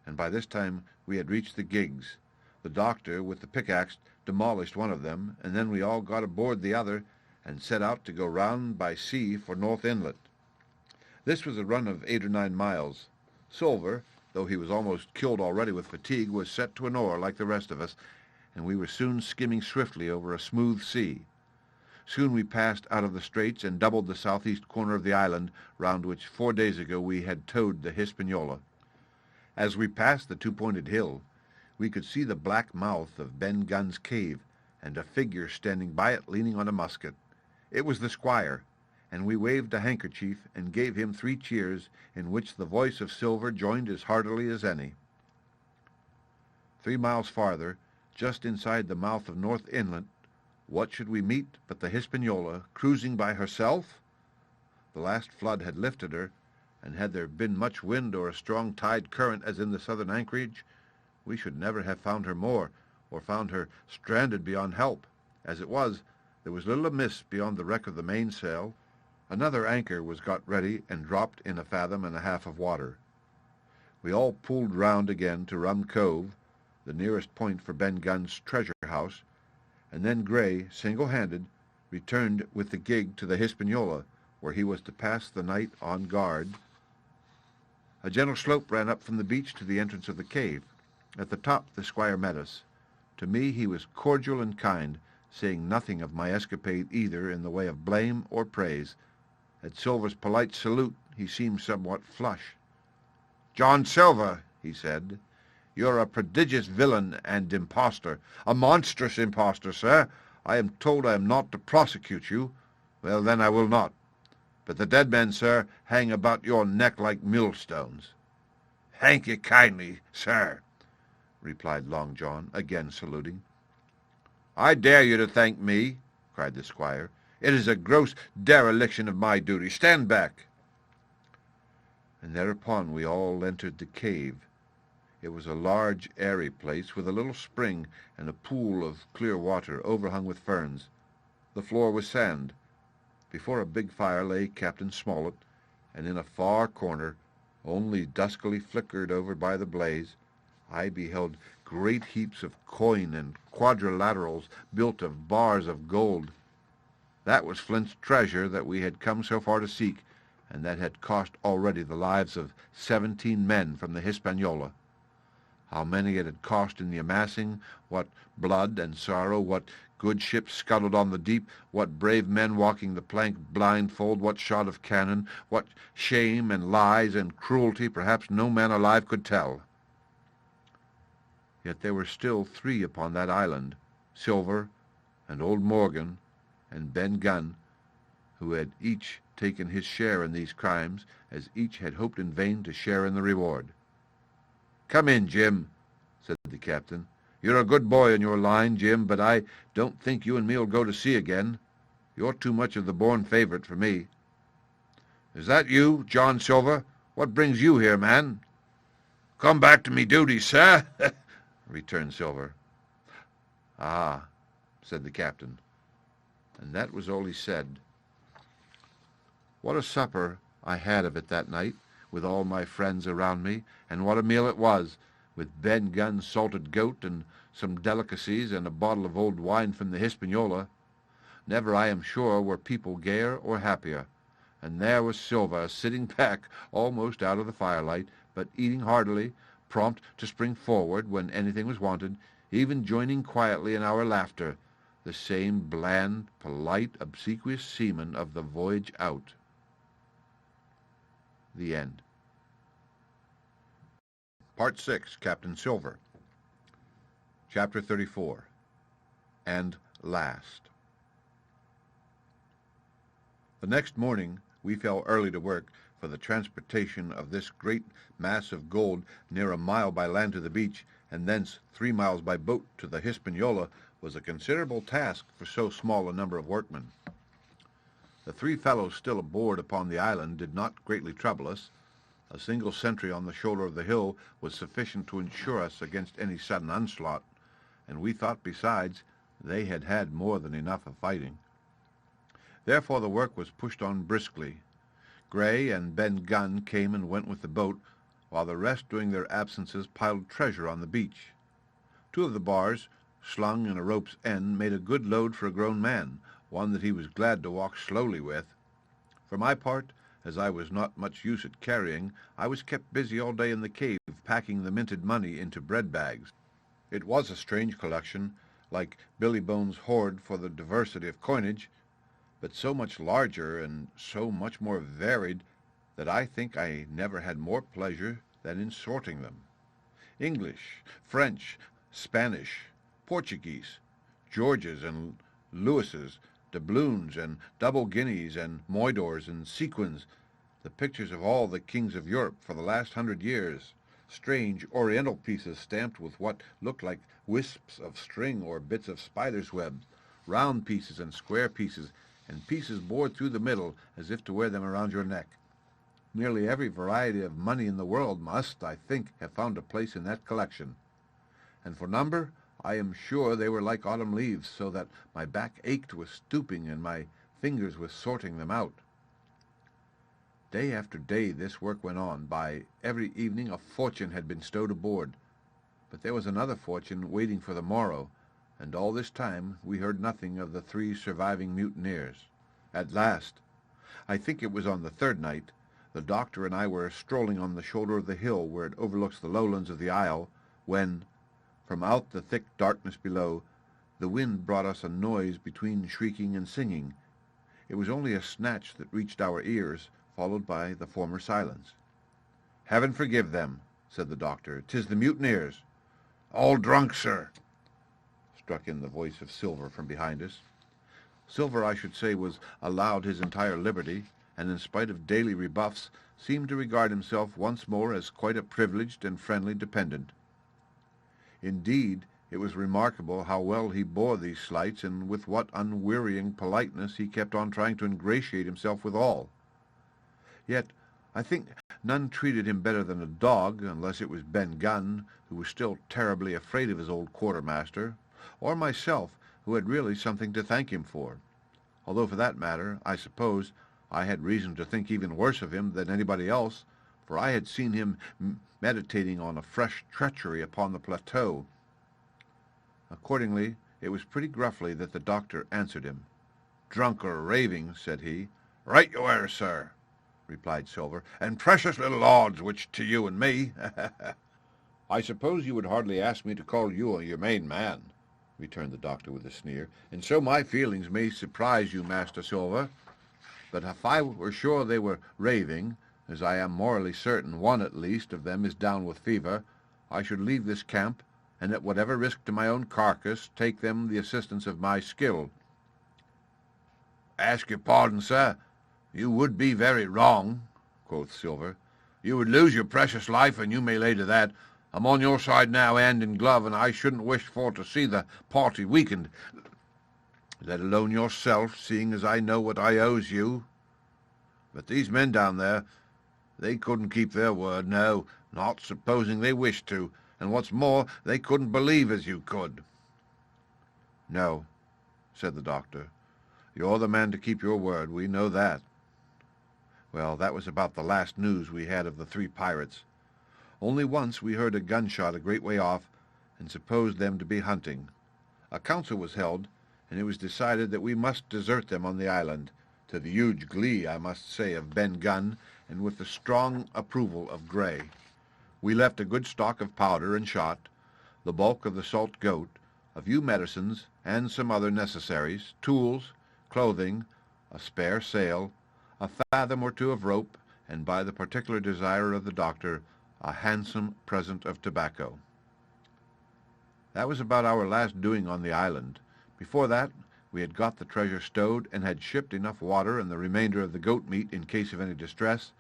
And by this time we had reached the gigs. The doctor, with the pickaxe, demolished one of them, and then we all got aboard the other and set out to go round by sea for North Inlet. This was a run of 8 or 9 miles. Silver, though he was almost killed already with fatigue, was set to an oar like the rest of us, and we were soon skimming swiftly over a smooth sea. Soon we passed out of the straits and doubled the southeast corner of the island, round which 4 days ago we had towed the Hispaniola. As we passed the two-pointed hill, we could see the black mouth of Ben Gunn's cave, and a figure standing by it leaning on a musket. It was the squire, and we waved a handkerchief and gave him 3 cheers, in which the voice of Silver joined as heartily as any. 3 miles farther, just inside the mouth of North Inlet, what should we meet but the Hispaniola, cruising by herself? The last flood had lifted her, and had there been much wind or a strong tide current as in the southern anchorage, we should never have found her more, or found her stranded beyond help. As it was, there was little amiss beyond the wreck of the mainsail. Another anchor was got ready and dropped in 1.5 fathoms of water. We all pulled round again to Rum Cove, the nearest point for Ben Gunn's treasure house, and then Gray, single-handed, returned with the gig to the Hispaniola, where he was to pass the night on guard. A gentle slope ran up from the beach to the entrance of the cave. At the top the squire met us. To me he was cordial and kind, saying nothing of my escapade either in the way of blame or praise. At Silver's polite salute he seemed somewhat flushed. "John Silver," he said, "you're a prodigious villain and impostor, a monstrous impostor, sir. I am told I am not to prosecute you. Well, then I will not. But the dead men, sir, hang about your neck like millstones." "Thank you kindly, sir," replied Long John, again saluting. "I dare you to thank me," cried the squire. "It is a gross dereliction of my duty. Stand back." And thereupon we all entered the cave. It was a large, airy place, with a little spring and a pool of clear water overhung with ferns. The floor was sand. Before a big fire lay Captain Smollett, and in a far corner, only duskily flickered over by the blaze, I beheld great heaps of coin and quadrilaterals built of bars of gold. That was Flint's treasure that we had come so far to seek, and that had cost already the lives of 17 men from the Hispaniola. How many it had cost in the amassing, what blood and sorrow, what good ships scuttled on the deep, what brave men walking the plank blindfold, what shot of cannon, what shame and lies and cruelty, perhaps no man alive could tell. Yet there were still 3 upon that island, Silver and old Morgan and Ben Gunn, who had each taken his share in these crimes, as each had hoped in vain to share in the reward. "Come in, Jim," said the captain. "You're a good boy in your line, Jim, but I don't think you and me'll go to sea again. You're too much of the born favorite for me." "Is that you, John Silver? What brings you here, man?" "Come back to me duty, sir," returned Silver. "Ah," said the captain, and that was all he said. What a supper I had of it that night, with all my friends around me, and what a meal it was, with Ben Gunn's salted goat and some delicacies and a bottle of old wine from the Hispaniola. Never, I am sure, were people gayer or happier, and there was Silver sitting back almost out of the firelight, but eating heartily, prompt to spring forward when anything was wanted, even joining quietly in our laughter, the same bland, polite, obsequious seaman of the voyage out. The end. Part 6, Captain Silver. Chapter 34. And Last. The next morning we fell early to work, for the transportation of this great mass of gold near a mile by land to the beach, and thence 3 miles by boat to the Hispaniola, was a considerable task for so small a number of workmen. The 3 fellows still aboard upon the island did not greatly trouble us. A single sentry on the shoulder of the hill was sufficient to ensure us against any sudden onslaught, and we thought besides they had had more than enough of fighting. Therefore the work was pushed on briskly. Gray and Ben Gunn came and went with the boat, while the rest during their absences piled treasure on the beach. 2 of the bars, slung in a rope's end, made a good load for a grown man, one that he was glad to walk slowly with. For my part, as I was not much use at carrying, I was kept busy all day in the cave, packing the minted money into bread bags. It was a strange collection, like Billy Bones' hoard for the diversity of coinage, but so much larger and so much more varied that I think I never had more pleasure than in sorting them. English, French, Spanish, Portuguese, Georges and Louises, doubloons and double guineas and moidores and sequins, the pictures of all the kings of Europe for the last 100 years, strange oriental pieces stamped with what looked like wisps of string or bits of spider's web, round pieces and square pieces, and pieces bored through the middle as if to wear them around your neck. Nearly every variety of money in the world must, I think, have found a place in that collection. And for number, I am sure they were like autumn leaves, so that my back ached with stooping and my fingers with sorting them out. Day after day this work went on. By every evening a fortune had been stowed aboard, but there was another fortune waiting for the morrow, and all this time we heard nothing of the 3 surviving mutineers. At last, I think it was on the 3rd night, the doctor and I were strolling on the shoulder of the hill where it overlooks the lowlands of the isle, when, from out the thick darkness below, the wind brought us a noise between shrieking and singing. It was only a snatch that reached our ears, followed by the former silence. "Heaven forgive them," said the doctor. "'Tis the mutineers." "All drunk, sir," struck in the voice of Silver from behind us. Silver, I should say, was allowed his entire liberty, and in spite of daily rebuffs, seemed to regard himself once more as quite a privileged and friendly dependent. Indeed, it was remarkable how well he bore these slights, and with what unwearying politeness he kept on trying to ingratiate himself with all. Yet I think none treated him better than a dog, unless it was Ben Gunn, who was still terribly afraid of his old quartermaster, or myself, who had really something to thank him for. Although, for that matter, I suppose I had reason to think even worse of him than anybody else, for I had seen him meditating on a fresh treachery upon the plateau, Accordingly, it was pretty gruffly that the doctor answered him. "Drunk or raving," said he. "Right you are, sir," replied Silver, "and precious little odds which to you and me." "I suppose you would hardly ask me to call you your main man," returned the doctor with a sneer, "and so my feelings may surprise you, Master Silver. But if I were sure they were raving, as I am morally certain one at least of them is down with fever, I should leave this camp, and at whatever risk to my own carcass, take them the assistance of my skill." "Ask your pardon, sir. You would be very wrong," quoth Silver. "You would lose your precious life, and you may lay to that. I'm on your side now, hand in glove, and I shouldn't wish for to see the party weakened, let alone yourself, seeing as I know what I owes you. But these men down there, they couldn't keep their word, no, not supposing they wished to, and what's more, they couldn't believe as you could." "No," said the doctor. "You're the man to keep your word, we know that." Well, that was about the last news we had of the 3 pirates. Only once we heard a gunshot a great way off, and supposed them to be hunting. A council was held, and it was decided that we must desert them on the island, to the huge glee, I must say, of Ben Gunn, and with the strong approval of Gray. We left a good stock of powder and shot, the bulk of the salt goat, a few medicines, and some other necessaries, tools, clothing, a spare sail, a fathom or 2 of rope, and by the particular desire of the doctor, a handsome present of tobacco. That was about our last doing on the island. Before that, we had got the treasure stowed, and had shipped enough water and the remainder of the goat meat in case of any distress,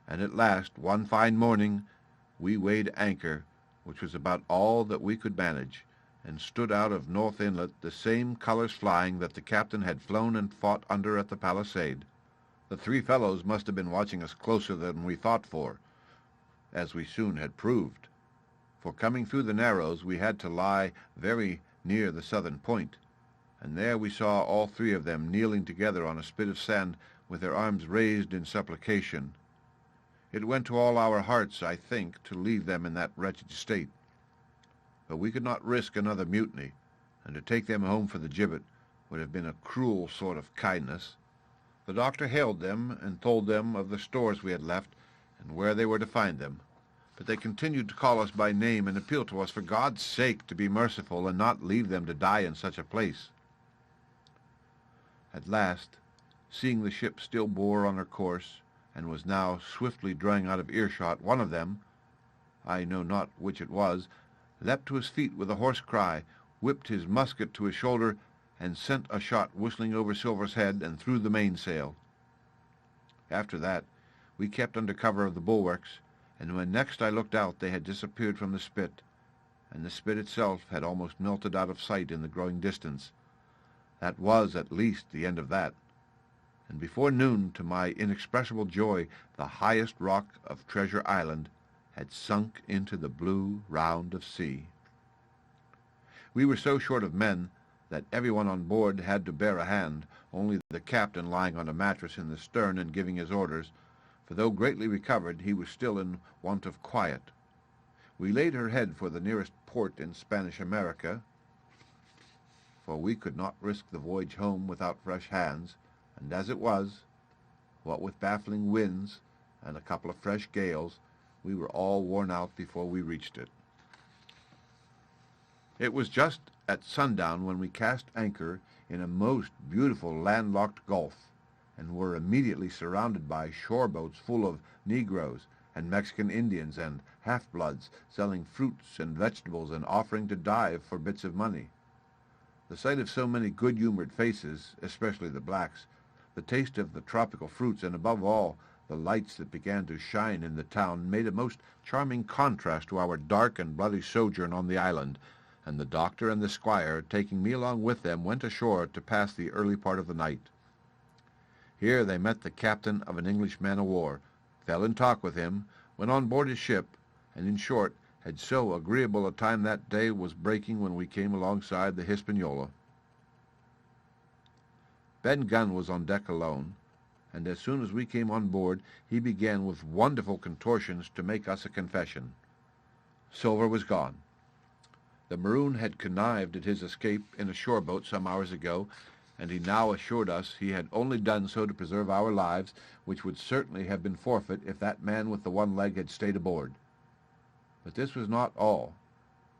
and at last, one fine morning, we weighed anchor, which was about all that we could manage, and stood out of North Inlet, the same colours flying that the captain had flown and fought under at the Palisade. The 3 fellows must have been watching us closer than we thought for, as we soon had proved. For coming through the Narrows, we had to lie very near the southern point, and there we saw all 3 of them kneeling together on a spit of sand with their arms raised in supplication. It went to all our hearts, I think, to leave them in that wretched state. But we could not risk another mutiny, and to take them home for the gibbet would have been a cruel sort of kindness. The doctor hailed them and told them of the stores we had left and where they were to find them, but they continued to call us by name and appeal to us for God's sake to be merciful and not leave them to die in such a place. At last, seeing the ship still bore on her course, and was now swiftly drawing out of earshot, one of them, I know not which it was, leapt to his feet with a hoarse cry, whipped his musket to his shoulder, and sent a shot whistling over Silver's head and through the mainsail. After that, we kept under cover of the bulwarks, and when next I looked out they had disappeared from the spit, and the spit itself had almost melted out of sight in the growing distance. That was at least the end of that, and before noon, to my inexpressible joy, the highest rock of Treasure Island had sunk into the blue round of sea. We were so short of men that everyone on board had to bear a hand, only the captain lying on a mattress in the stern and giving his orders, for though greatly recovered, he was still in want of quiet. We laid her head for the nearest port in Spanish America, for we could not risk the voyage home without fresh hands, and as it was, what with baffling winds and a couple of fresh gales, we were all worn out before we reached it. It was just at sundown when we cast anchor in a most beautiful landlocked gulf, and were immediately surrounded by shore boats full of Negroes and Mexican Indians and half-bloods selling fruits and vegetables and offering to dive for bits of money. The sight of so many good-humored faces, especially the blacks, the taste of the tropical fruits, and above all, the lights that began to shine in the town, made a most charming contrast to our dark and bloody sojourn on the island, and the doctor and the squire, taking me along with them, went ashore to pass the early part of the night. Here they met the captain of an English man-of-war, fell in talk with him, went on board his ship, and in short, had so agreeable a time that day was breaking when we came alongside the Hispaniola. Ben Gunn was on deck alone, and as soon as we came on board, he began with wonderful contortions to make us a confession. Silver was gone. The Maroon had connived at his escape in a shore boat some hours ago, and he now assured us he had only done so to preserve our lives, which would certainly have been forfeit if that man with the one leg had stayed aboard. But this was not all.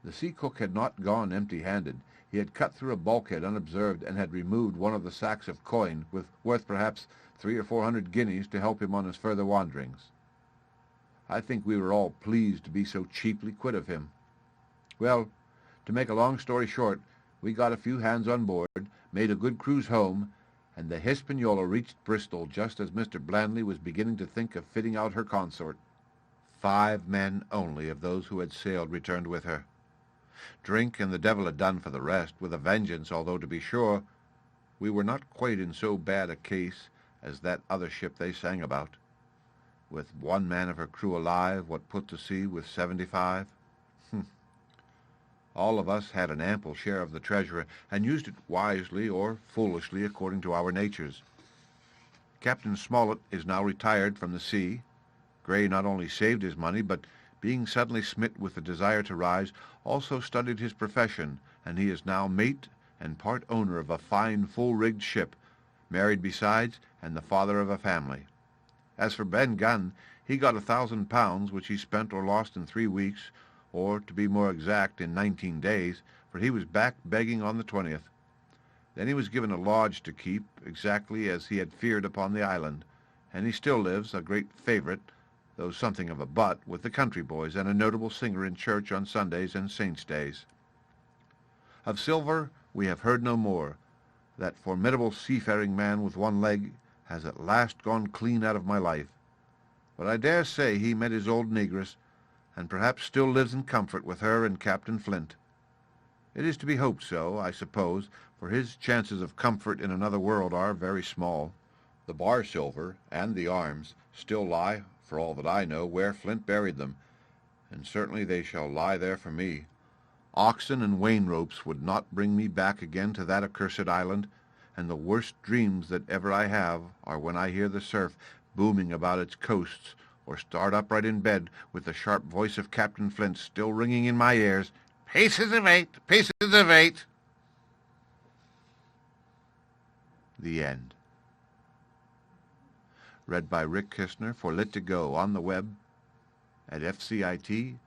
The sea cook had not gone empty-handed. He had cut through a bulkhead unobserved and had removed one of the sacks of coin, worth perhaps 300 or 400 guineas, to help him on his further wanderings. I think we were all pleased to be so cheaply quit of him. Well, to make a long story short, we got a few hands on board, made a good cruise home, and the Hispaniola reached Bristol just as Mr. Blandley was beginning to think of fitting out her consort. 5 men only of those who had sailed returned with her. Drink and the devil had done for the rest, with a vengeance, although, to be sure, we were not quite in so bad a case as that other ship they sang about. With 1 man of her crew alive, what put to sea with 75? All of us had an ample share of the treasure, and used it wisely or foolishly according to our natures. Captain Smollett is now retired from the sea. Gray not only saved his money, but, being suddenly smit with the desire to rise, also studied his profession, and he is now mate and part owner of a fine full-rigged ship, married besides, and the father of a family. As for Ben Gunn, he got £1,000, which he spent or lost in 3 weeks, or, to be more exact, in 19 days, for he was back begging on the 20th. Then he was given a lodge to keep, exactly as he had feared upon the island, and he still lives, a great favourite, though something of a butt, with the country boys, and a notable singer in church on Sundays and saints' days. Of Silver we have heard no more. That formidable seafaring man with one leg has at last gone clean out of my life. But I dare say he met his old negress, and perhaps still lives in comfort with her and Captain Flint. It is to be hoped so, I suppose, for his chances of comfort in another world are very small. The bar silver and the arms still lie, for all that I know, where Flint buried them, and certainly they shall lie there for me. Oxen and wain ropes would not bring me back again to that accursed island, and the worst dreams that ever I have are when I hear the surf booming about its coasts, or start upright in bed with the sharp voice of Captain Flint still ringing in my ears, "Paces of 8, paces of 8." The end. Read by Rick Kistner for Lit2Go on the web at fcit.usf.edu.